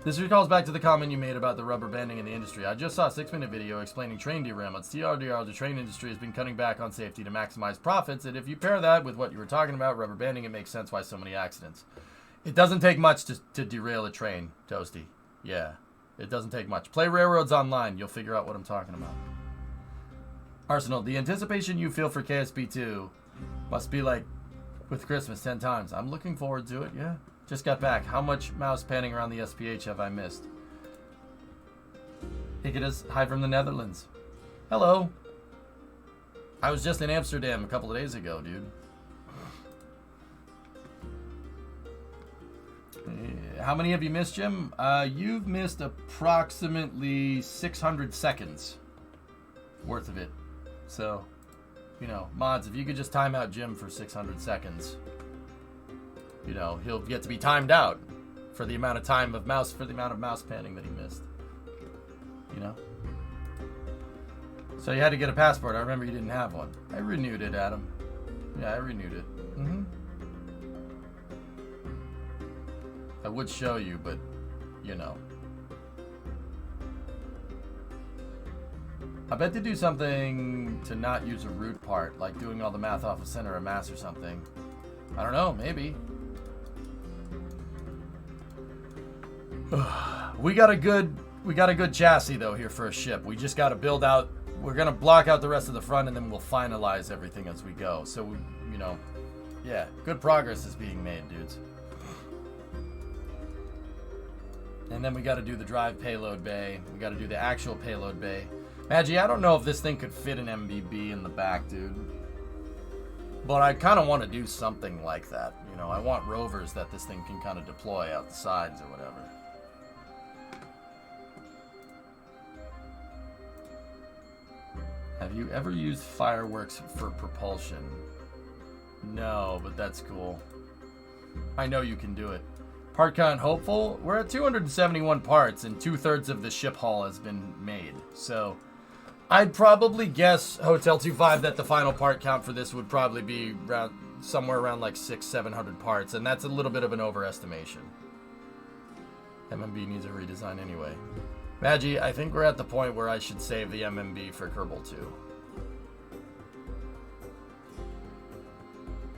This recalls back to the comment you made about the rubber banding in the industry. I just saw a 6-minute video explaining train derailments. TRDR, the train industry has been cutting back on safety to maximize profits, and if you pair that with what you were talking about, rubber banding, it makes sense why so many accidents. It doesn't take much to derail a train, Toasty. Yeah, it doesn't take much. Play Railroads Online. You'll figure out what I'm talking about. Arsenal, the anticipation you feel for KSP 2 must be like with Christmas 10 times. I'm looking forward to it, yeah. Just got back. How much mouse panning around the SPH have I missed? Hicketus, hi from the Netherlands. Hello. I was just in Amsterdam a couple of days ago, dude. How many have you missed, Jim? You've missed approximately 600 seconds worth of it. So, you know, mods, if you could just time out Jim for 600 seconds, you know, he'll get to be timed out for the amount of time of mouse, for the amount of mouse panning that he missed. You know? So you had to get a passport. I remember you didn't have one. I renewed it, Adam. Yeah, I renewed it. I would show you, but, you know. I bet they do something to not use a root part, like doing all the math off a center of mass or something. I don't know, maybe. We got a good chassis though here for a ship. We just got to build out. We're gonna block out the rest of the front, and then we'll finalize everything as we go. So you know, yeah, good progress is being made, dudes. And then we got to do the drive payload bay. We got to do the actual payload bay. Maggie, I don't know if this thing could fit an MBB in the back, dude. But I kind of want to do something like that. You know, I want rovers that this thing can kind of deploy out the sides or whatever. Have you ever used fireworks for propulsion? No, but that's cool. I know you can do it. Part count hopeful? We're at 271 parts and 2/3 of the ship hull has been made. So I'd probably guess, Hotel 25, that the final part count for this would probably be somewhere around like 600-700 parts, and that's a little bit of an overestimation. MMB needs a redesign anyway. Maggie, I think we're at the point where I should save the MMB for Kerbal 2.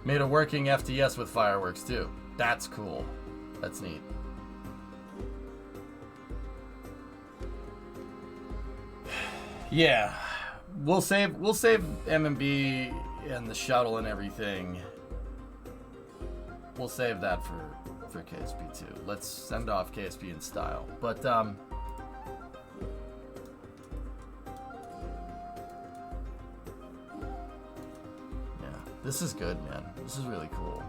Made a working FTS with fireworks too. That's cool. That's neat. Yeah, we'll save MMB and the shuttle and everything. We'll save that for KSP 2. Let's send off KSP in style. But yeah, this is good, man. This is really cool.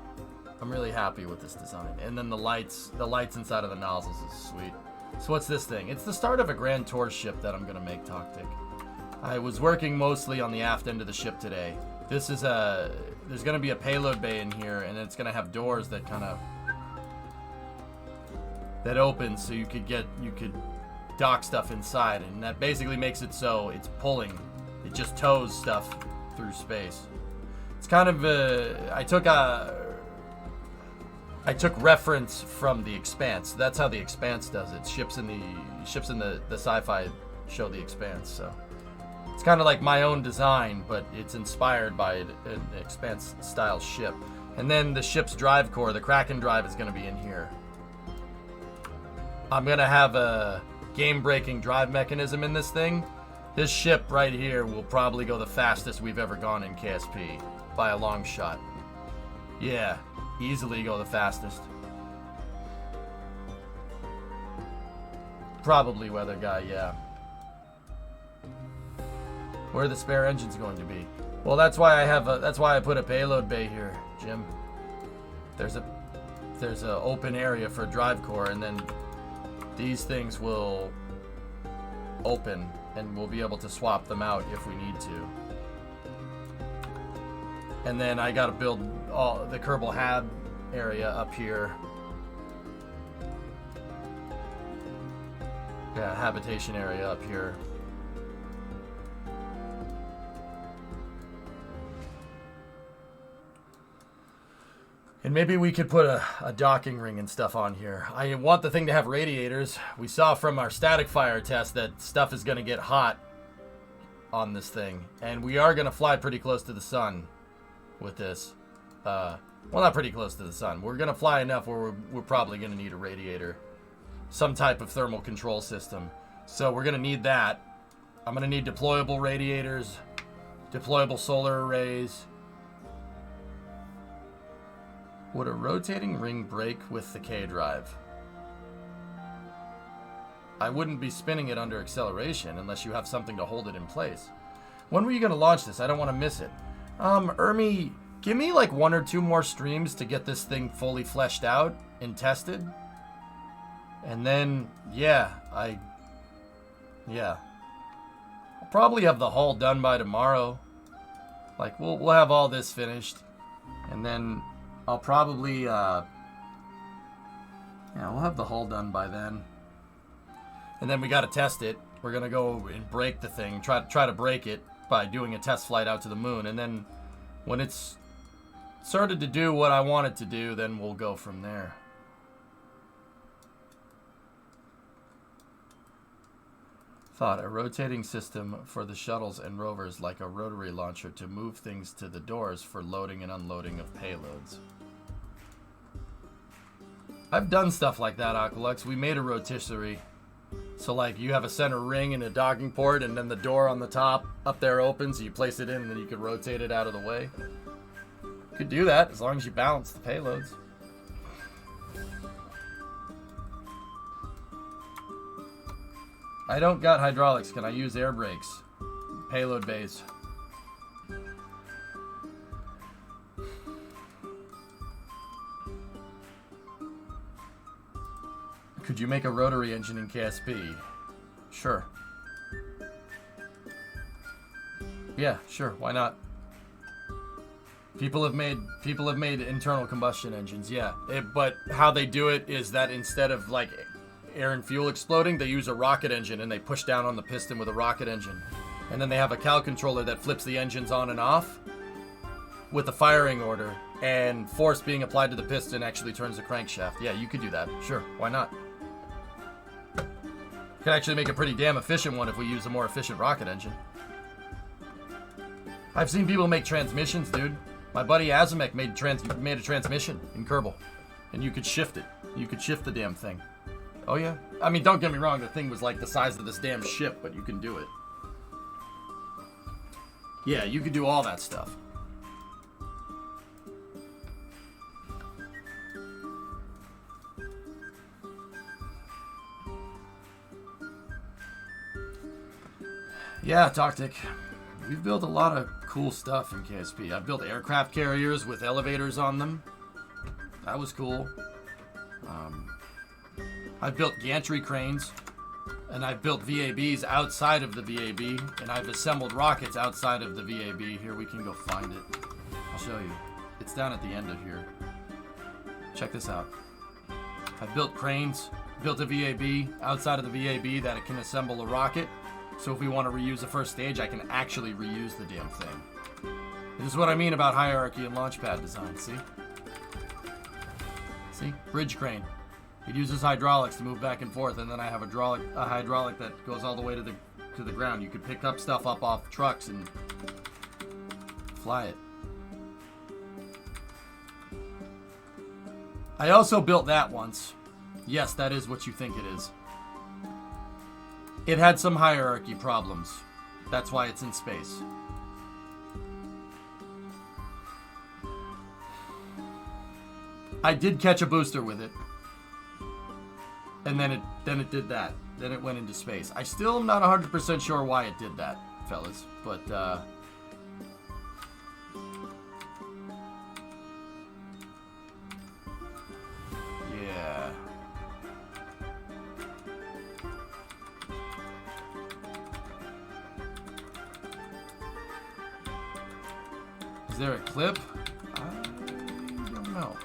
I'm really happy with this design. And then the lights inside of the nozzles is sweet. So what's this thing? It's the start of a Grand Tour ship that I'm gonna make, Toctic. I was working mostly on the aft end of the ship today. This is there's gonna be a payload bay in here, and it's gonna have doors that that open, so you could dock stuff inside, and that basically makes it so it's pulling. It just tows stuff through space. It's kind of I took reference from The Expanse. That's how The Expanse does it. Ships in the sci-fi show The Expanse. So it's kind of like my own design, but it's inspired by an Expanse style ship. And then the ship's drive core, the Kraken drive, is going to be in here. I'm going to have a game-breaking drive mechanism in this thing. This ship right here will probably go the fastest we've ever gone in KSP by a long shot. Yeah. Easily go the fastest. Probably weather guy, yeah. Where are the spare engines going to be? Well, that's why I put a payload bay here, Jim. There's a open area for a drive core, and then these things will open, and we'll be able to swap them out if we need to. And then I gotta build all the Kerbal Hab area up here. Yeah, habitation area up here. And maybe we could put a docking ring and stuff on here. I want the thing to have radiators. We saw from our static fire test that stuff is gonna get hot on this thing. And we are gonna fly pretty close to the sun with this. Well, not pretty close to the sun. We're gonna fly enough where we're probably gonna need a radiator, some type of thermal control system. So we're gonna need that. I'm gonna need deployable radiators, deployable solar arrays. Would a rotating ring break with the K drive? I wouldn't be spinning it under acceleration unless you have something to hold it in place. When were you gonna launch this? I don't want to miss it. Ermi, give me like 1 or 2 more streams to get this thing fully fleshed out and tested. And then, yeah. I'll probably have the hull done by tomorrow. Like, we'll have all this finished. And then I'll probably, we'll have the hull done by then. And then we gotta test it. We're gonna go and break the thing, try to break it by doing a test flight out to the moon, and then when it's started to do what I want it to do, then we'll go from there. Thought a rotating system for the shuttles and rovers, like a rotary launcher, to move things to the doors for loading and unloading of payloads. I've done stuff like that, Aqualux. We made a rotisserie. So like you have a center ring and a docking port, and then the door on the top up there opens, you place it in, and then you could rotate it out of the way. You could do that as long as you balance the payloads. I don't got hydraulics. Can I use air brakes? Payload bays. Could you make a rotary engine in KSP? Sure. Yeah, sure. Why not? People have made internal combustion engines. Yeah, but how they do it is that instead of like air and fuel exploding, they use a rocket engine and they push down on the piston with a rocket engine, and then they have a cow controller that flips the engines on and off with a firing order, and force being applied to the piston actually turns the crankshaft. Yeah, you could do that. Sure, why not? Could actually make a pretty damn efficient one if we use a more efficient rocket engine. I've seen people make transmissions, dude. My buddy Azimek made a transmission in Kerbal, and you could shift it. You could shift the damn thing. Oh yeah. I mean, don't get me wrong. The thing was like the size of this damn ship, but you can do it. Yeah, you could do all that stuff. Yeah, Toctic. We've built a lot of cool stuff in KSP. I've built aircraft carriers with elevators on them. That was cool. I've built gantry cranes, and I've built VABs outside of the VAB, and I've assembled rockets outside of the VAB. Here, we can go find it. I'll show you. It's down at the end of here. Check this out. I've built cranes, built a VAB outside of the VAB that it can assemble a rocket. So if we want to reuse the first stage, I can actually reuse the damn thing. This is what I mean about hierarchy and launchpad design, see? See? Bridge crane. It uses hydraulics to move back and forth, and then I have a hydraulic that goes all the way to the ground. You could pick up stuff up off trucks and fly it. I also built that once. Yes, that is what you think it is. It had some hierarchy problems. That's why it's in space. I did catch a booster with it. And then it did that. Then it went into space. I still am not 100% sure why it did that, fellas. But, yeah. Is there a clip? I don't know.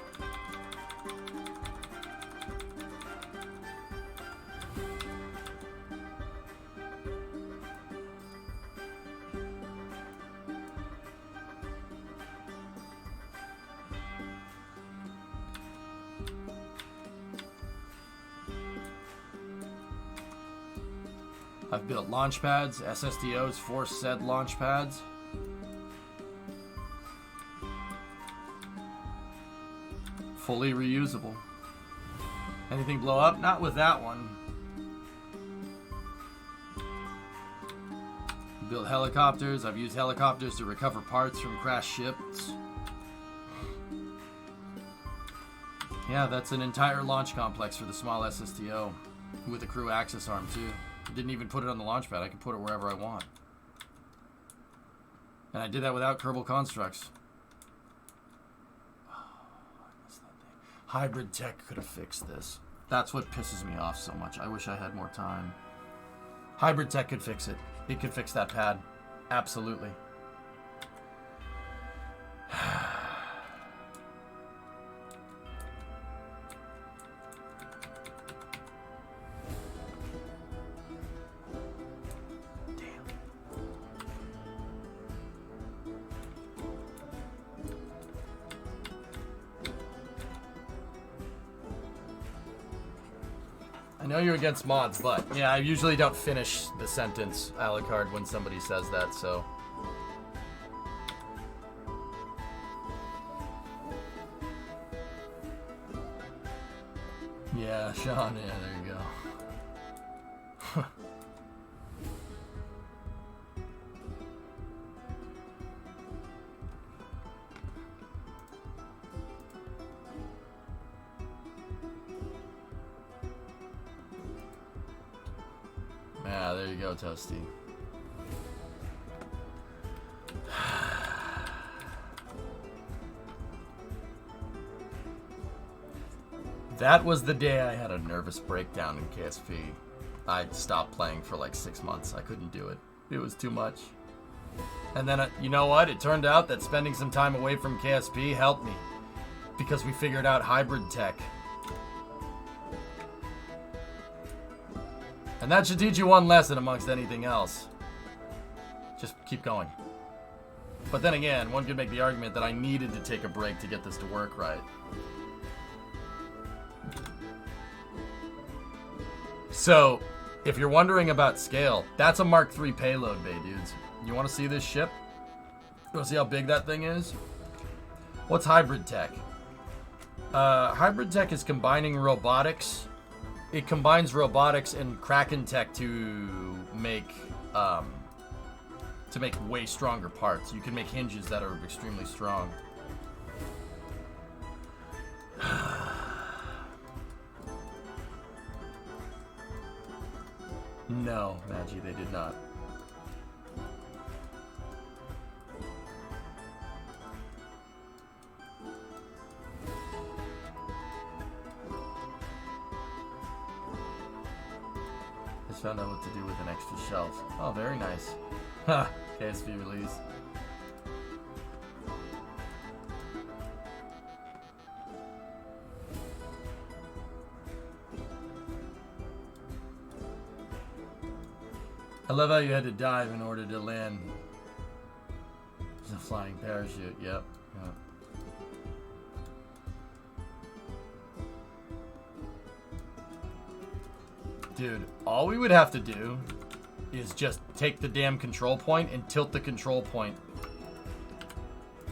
I've built launch pads, SSDOs, force said launch pads. Fully reusable. Anything blow up? Not with that one. Built helicopters. I've used helicopters to recover parts from crashed ships. Yeah, that's an entire launch complex for the small SSTO with a crew access arm too. Didn't even put it on the launch pad. I can put it wherever I want. And I did that without Kerbal Konstructs. Oh, I missed that thing. Hybrid tech could have fixed this. That's what pisses me off so much. I wish I had more time. Hybrid tech could fix it. It could fix that pad. Absolutely. I know you're against mods, but yeah, I usually don't finish the sentence a la carte when somebody says that, so. Yeah, Sean, yeah, there you go. Yeah, there you go, Toasty. That was the day I had a nervous breakdown in KSP. I stopped playing for like 6 months. I couldn't do it. It was too much. And then, you know what? It turned out that spending some time away from KSP helped me. Because we figured out hybrid tech. And that should teach you one lesson amongst anything else. Just keep going. But then again, one could make the argument that I needed to take a break to get this to work right. So, if you're wondering about scale, that's a Mark III payload bay, dudes. You want to see this ship? You want to see how big that thing is? What's hybrid tech? Hybrid tech is combining robotics. It combines robotics and KRAKEN tech to make way stronger parts. You can make hinges that are extremely strong. No, Magi, they did not. Just found out what to do with an extra shelf. Oh, very nice. Ha! KSP release. I love how you had to dive in order to land. It's a flying parachute, yep. Dude, all we would have to do is just take the damn control point and tilt the control point.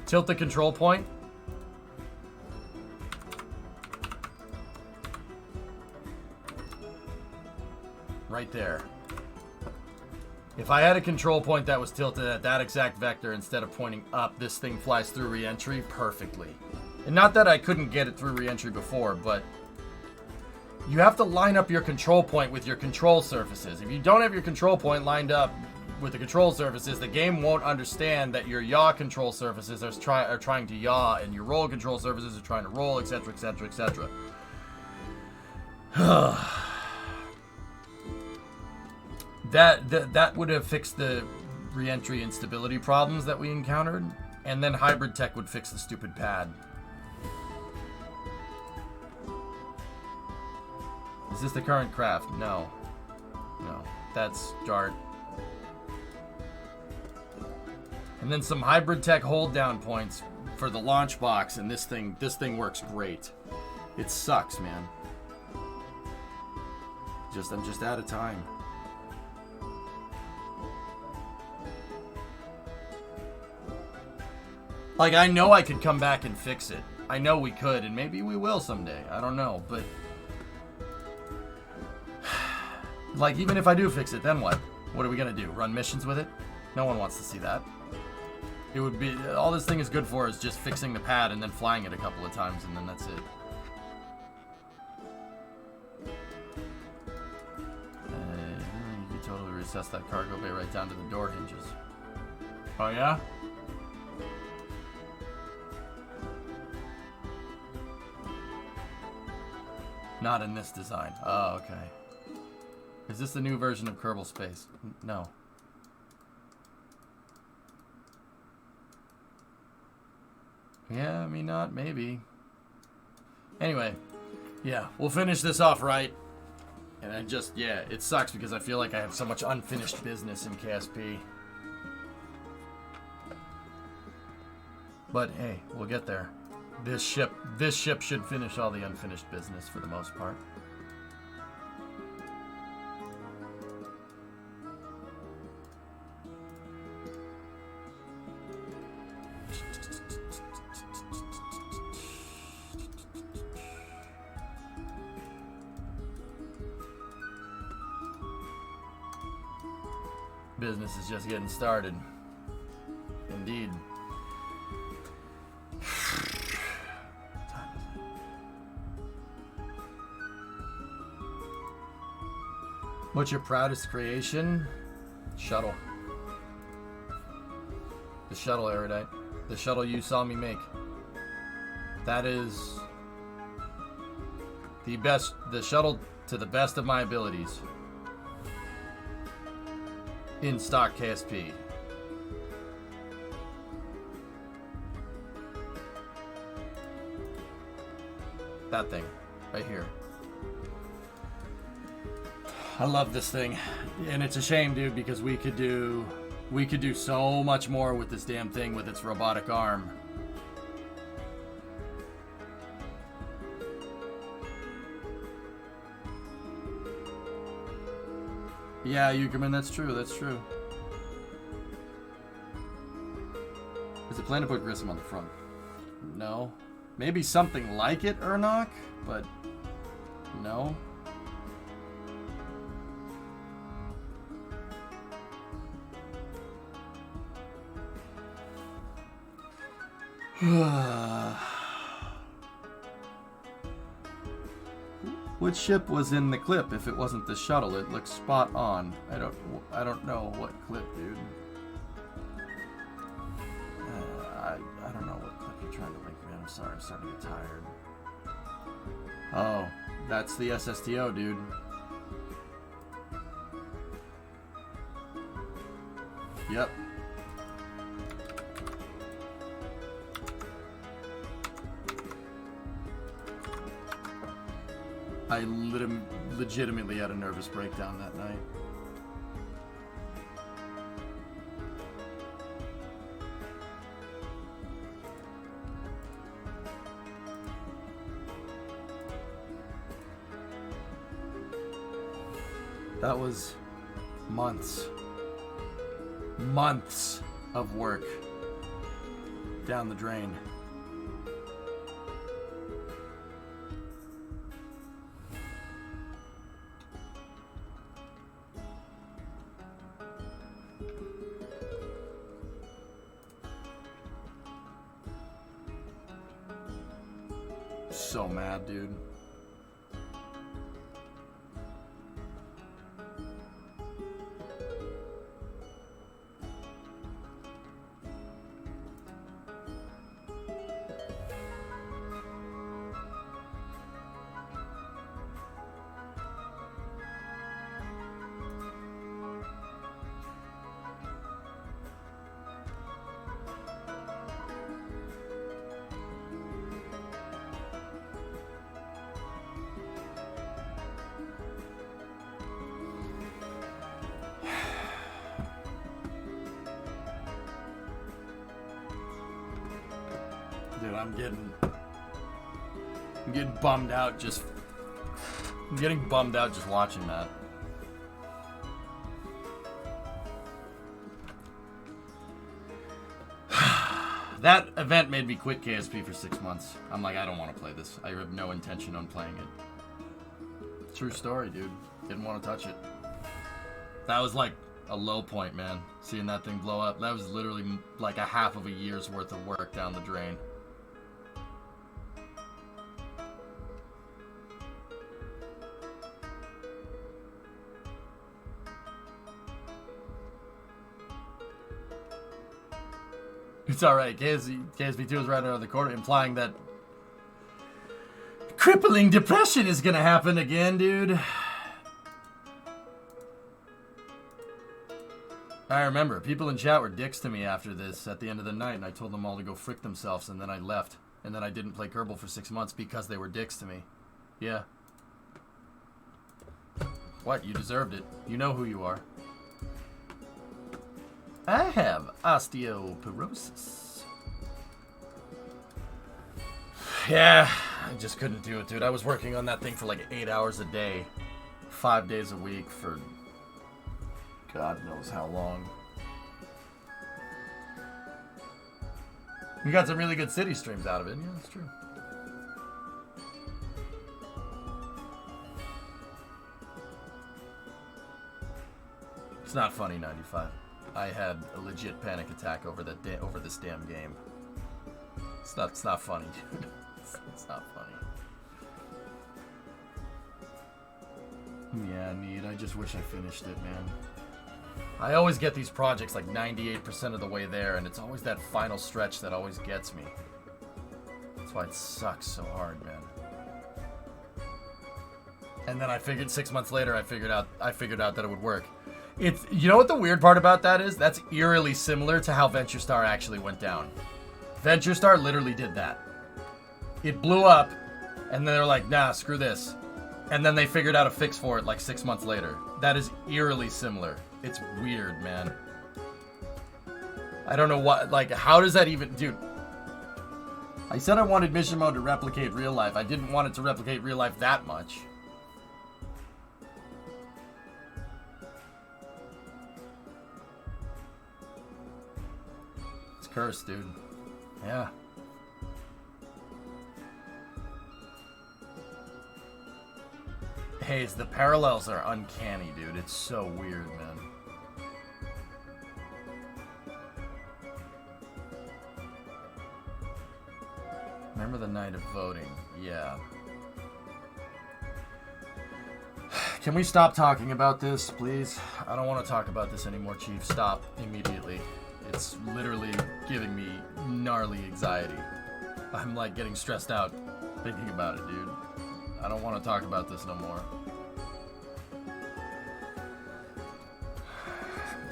Tilt the control point. Right there. If I had a control point that was tilted at that exact vector instead of pointing up, this thing flies through re-entry perfectly. And not that I couldn't get it through re-entry before, but you have to line up your control point with your control surfaces. If you don't have your control point lined up with the control surfaces, the game won't understand that your yaw control surfaces are trying to yaw and your roll control surfaces are trying to roll, etc., etc., etc. That would have fixed the re-entry instability problems that we encountered, and then hybrid tech would fix the stupid pad. Is this the current craft? No. No. That's Dart. And then some hybrid tech hold down points for the launch box, and this thing works great. It sucks, man. I'm just out of time. Like, I know I could come back and fix it. I know we could, and maybe we will someday. I don't know, but like, even if I do fix it, then what? What are we gonna do? Run missions with it? No one wants to see that. It would be, all this thing is good for is just fixing the pad and then flying it a couple of times, and then that's it. You could totally recess that cargo bay right down to the door hinges. Oh yeah? Not in this design. Oh, okay. Is this the new version of Kerbal Space? No. Yeah, I mean, not maybe. Anyway, yeah, we'll finish this off right. And I just, yeah, it sucks because I feel like I have so much unfinished business in KSP. But hey, we'll get there. This ship should finish all the unfinished business for the most part. Business is just getting started. Indeed. What's your proudest creation? Shuttle. The shuttle, Erudite. The shuttle you saw me make. That is the best, the shuttle to the best of my abilities. In stock KSP. That thing, right here. I love this thing, and it's a shame, dude, because we could do so much more with this damn thing with its robotic arm. Yeah, Eukerman, that's true, that's true. Is it plan to put Grissom on the front? No. Maybe something like it, Ernok, but no. What ship was in the clip? If it wasn't the shuttle, it looks spot on. I don't know what clip, dude. I don't know what clip you're trying to link me. I'm sorry, I'm starting to get tired. Oh, that's the SSTO, dude. Yep. I legitimately had a nervous breakdown that night. That was months of work down the drain. So mad, dude. Dude, I'm getting bummed out just watching that. That event made me quit KSP for 6 months. I'm like, I don't want to play this. I have no intention on playing it. True story, dude. Didn't want to touch it. That was like a low point, man. Seeing that thing blow up. That was literally like a half of a year's worth of work down the drain. It's alright, KSP2 is right around the corner, implying that crippling depression is gonna happen again, dude. I remember, people in chat were dicks to me after this at the end of the night, and I told them all to go frick themselves, and then I left. And then I didn't play Kerbal for 6 months because they were dicks to me. Yeah. What? You deserved it. You know who you are. I have osteoporosis. Yeah, I just couldn't do it, dude. I was working on that thing for like 8 hours a day, 5 days a week for God knows how long. You got some really good city streams out of it. Yeah, that's true. It's not funny, 95. I had a legit panic attack over this damn game. It's not funny, dude. It's not funny. Yeah, neat. I just wish I finished it, man. I always get these projects like 98% of the way there, and it's always that final stretch that always gets me. That's why it sucks so hard, man. And then I figured 6 months later, I figured out that it would work. It's, you know what the weird part about that is? That's eerily similar to how Venture Star actually went down. Venture Star literally did that. It blew up, and then they're like, nah, screw this. And then they figured out a fix for it like 6 months later. That is eerily similar. It's weird, man. I don't know what, like, how does that even, dude. I said I wanted mission mode to replicate real life. I didn't want it to replicate real life that much. It's cursed, dude. Yeah. Hayes, the parallels are uncanny, dude. It's so weird, man. Remember the night of voting? Yeah. Can we stop talking about this, please? I don't want to talk about this anymore, Chief. Stop immediately. It's literally giving me gnarly anxiety. I'm like getting stressed out thinking about it, dude. I don't want to talk about this no more.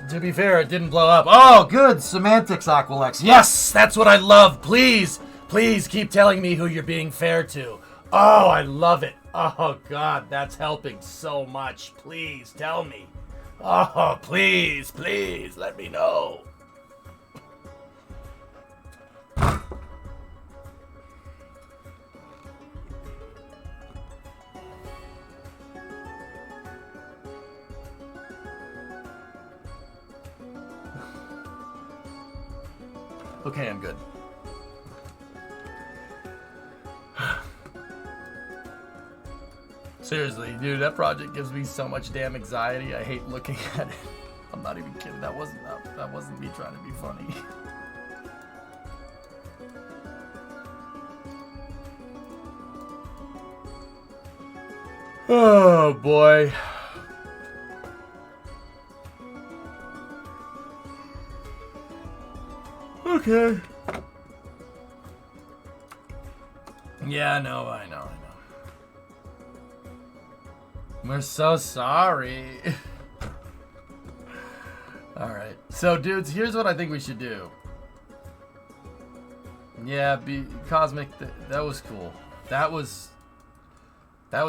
To be fair, it didn't blow up. Oh, good. Semantics, Aqualex. Yes, that's what I love. Please, please keep telling me who you're being fair to. Oh, I love it. Oh, God, that's helping so much. Please, tell me. Oh, please, please, let me know. Okay, I'm good. Seriously, dude, that project gives me so much damn anxiety. I hate looking at it. I'm not even kidding. That wasn't me trying to be funny. Oh boy. Okay. Yeah, no, I know. We're so sorry. Alright. So, dudes, here's what I think we should do. Yeah, Cosmic, that was cool. That was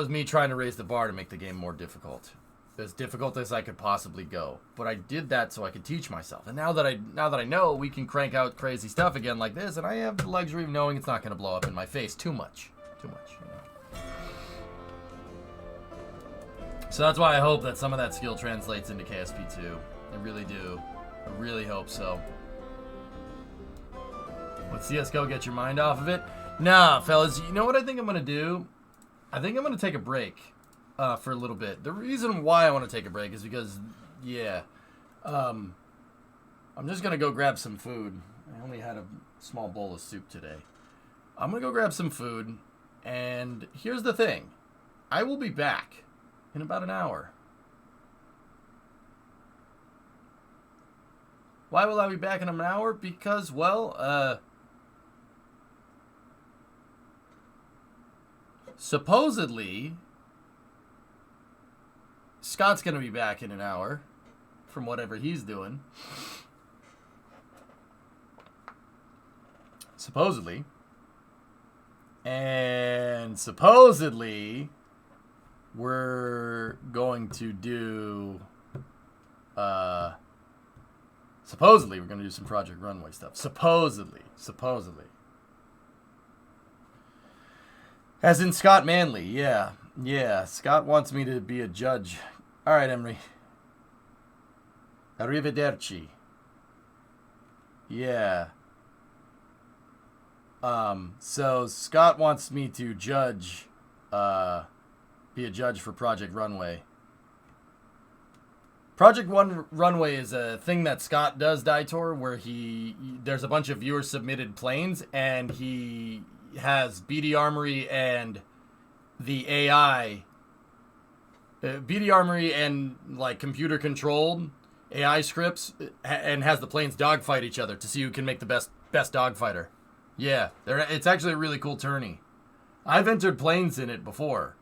me trying to raise the bar to make the game more difficult. As difficult as I could possibly go. But I did that so I could teach myself. And now that I know we can crank out crazy stuff again like this, and I have the luxury of knowing it's not going to blow up in my face too much. You know. So that's why I hope that some of that skill translates into KSP 2. I really do. I really hope so. Would CSGO get your mind off of it? Nah, fellas, you know what I think I'm going to do? I think I'm going to take a break. For a little bit. The reason why I want to take a break is because, yeah, I'm just going to go grab some food. I only had a small bowl of soup today. I'm going to go grab some food, and here's the thing. I will be back in about an hour. Why will I be back in an hour? Because, well, supposedly Scott's going to be back in an hour from whatever he's doing. Supposedly. And supposedly we're going to do supposedly we're going to do some Project Runway stuff. Supposedly. As in Scott Manley, yeah. Yeah, Scott wants me to be a judge. All right, Emery. Arrivederci. Yeah. So Scott wants me to judge, be a judge for Project Runway. Project Runway is a thing that Scott does, Daitor, where there's a bunch of viewer submitted planes, and he has BD Armory and the AI BD Armory and like computer controlled AI scripts and has the planes dogfight each other to see who can make the best dogfighter. Yeah, it's actually a really cool tourney. I've entered planes in it before.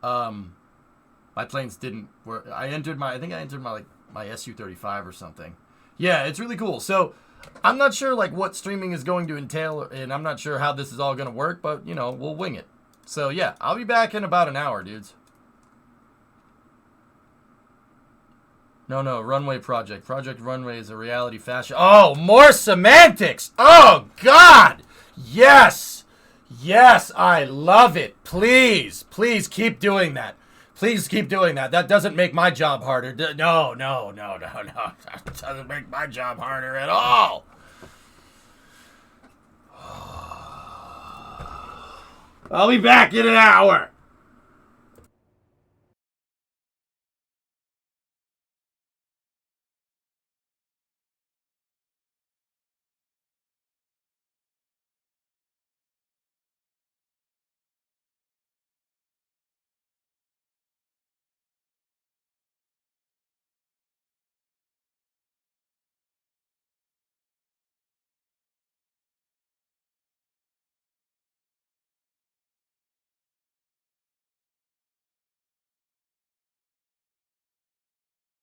My planes didn't work. I think I entered my Su-35 or something. Yeah, it's really cool. So I'm not sure like what streaming is going to entail, and I'm not sure how this is all going to work, but you know, we'll wing it. So yeah, I'll be back in about an hour, dudes. No, Runway Project. Project Runway is a reality fashion. Oh, more semantics! Oh, God! Yes! Yes, I love it. Please keep doing that. Please keep doing that. That doesn't make my job harder. No. That doesn't make my job harder at all. I'll be back in an hour.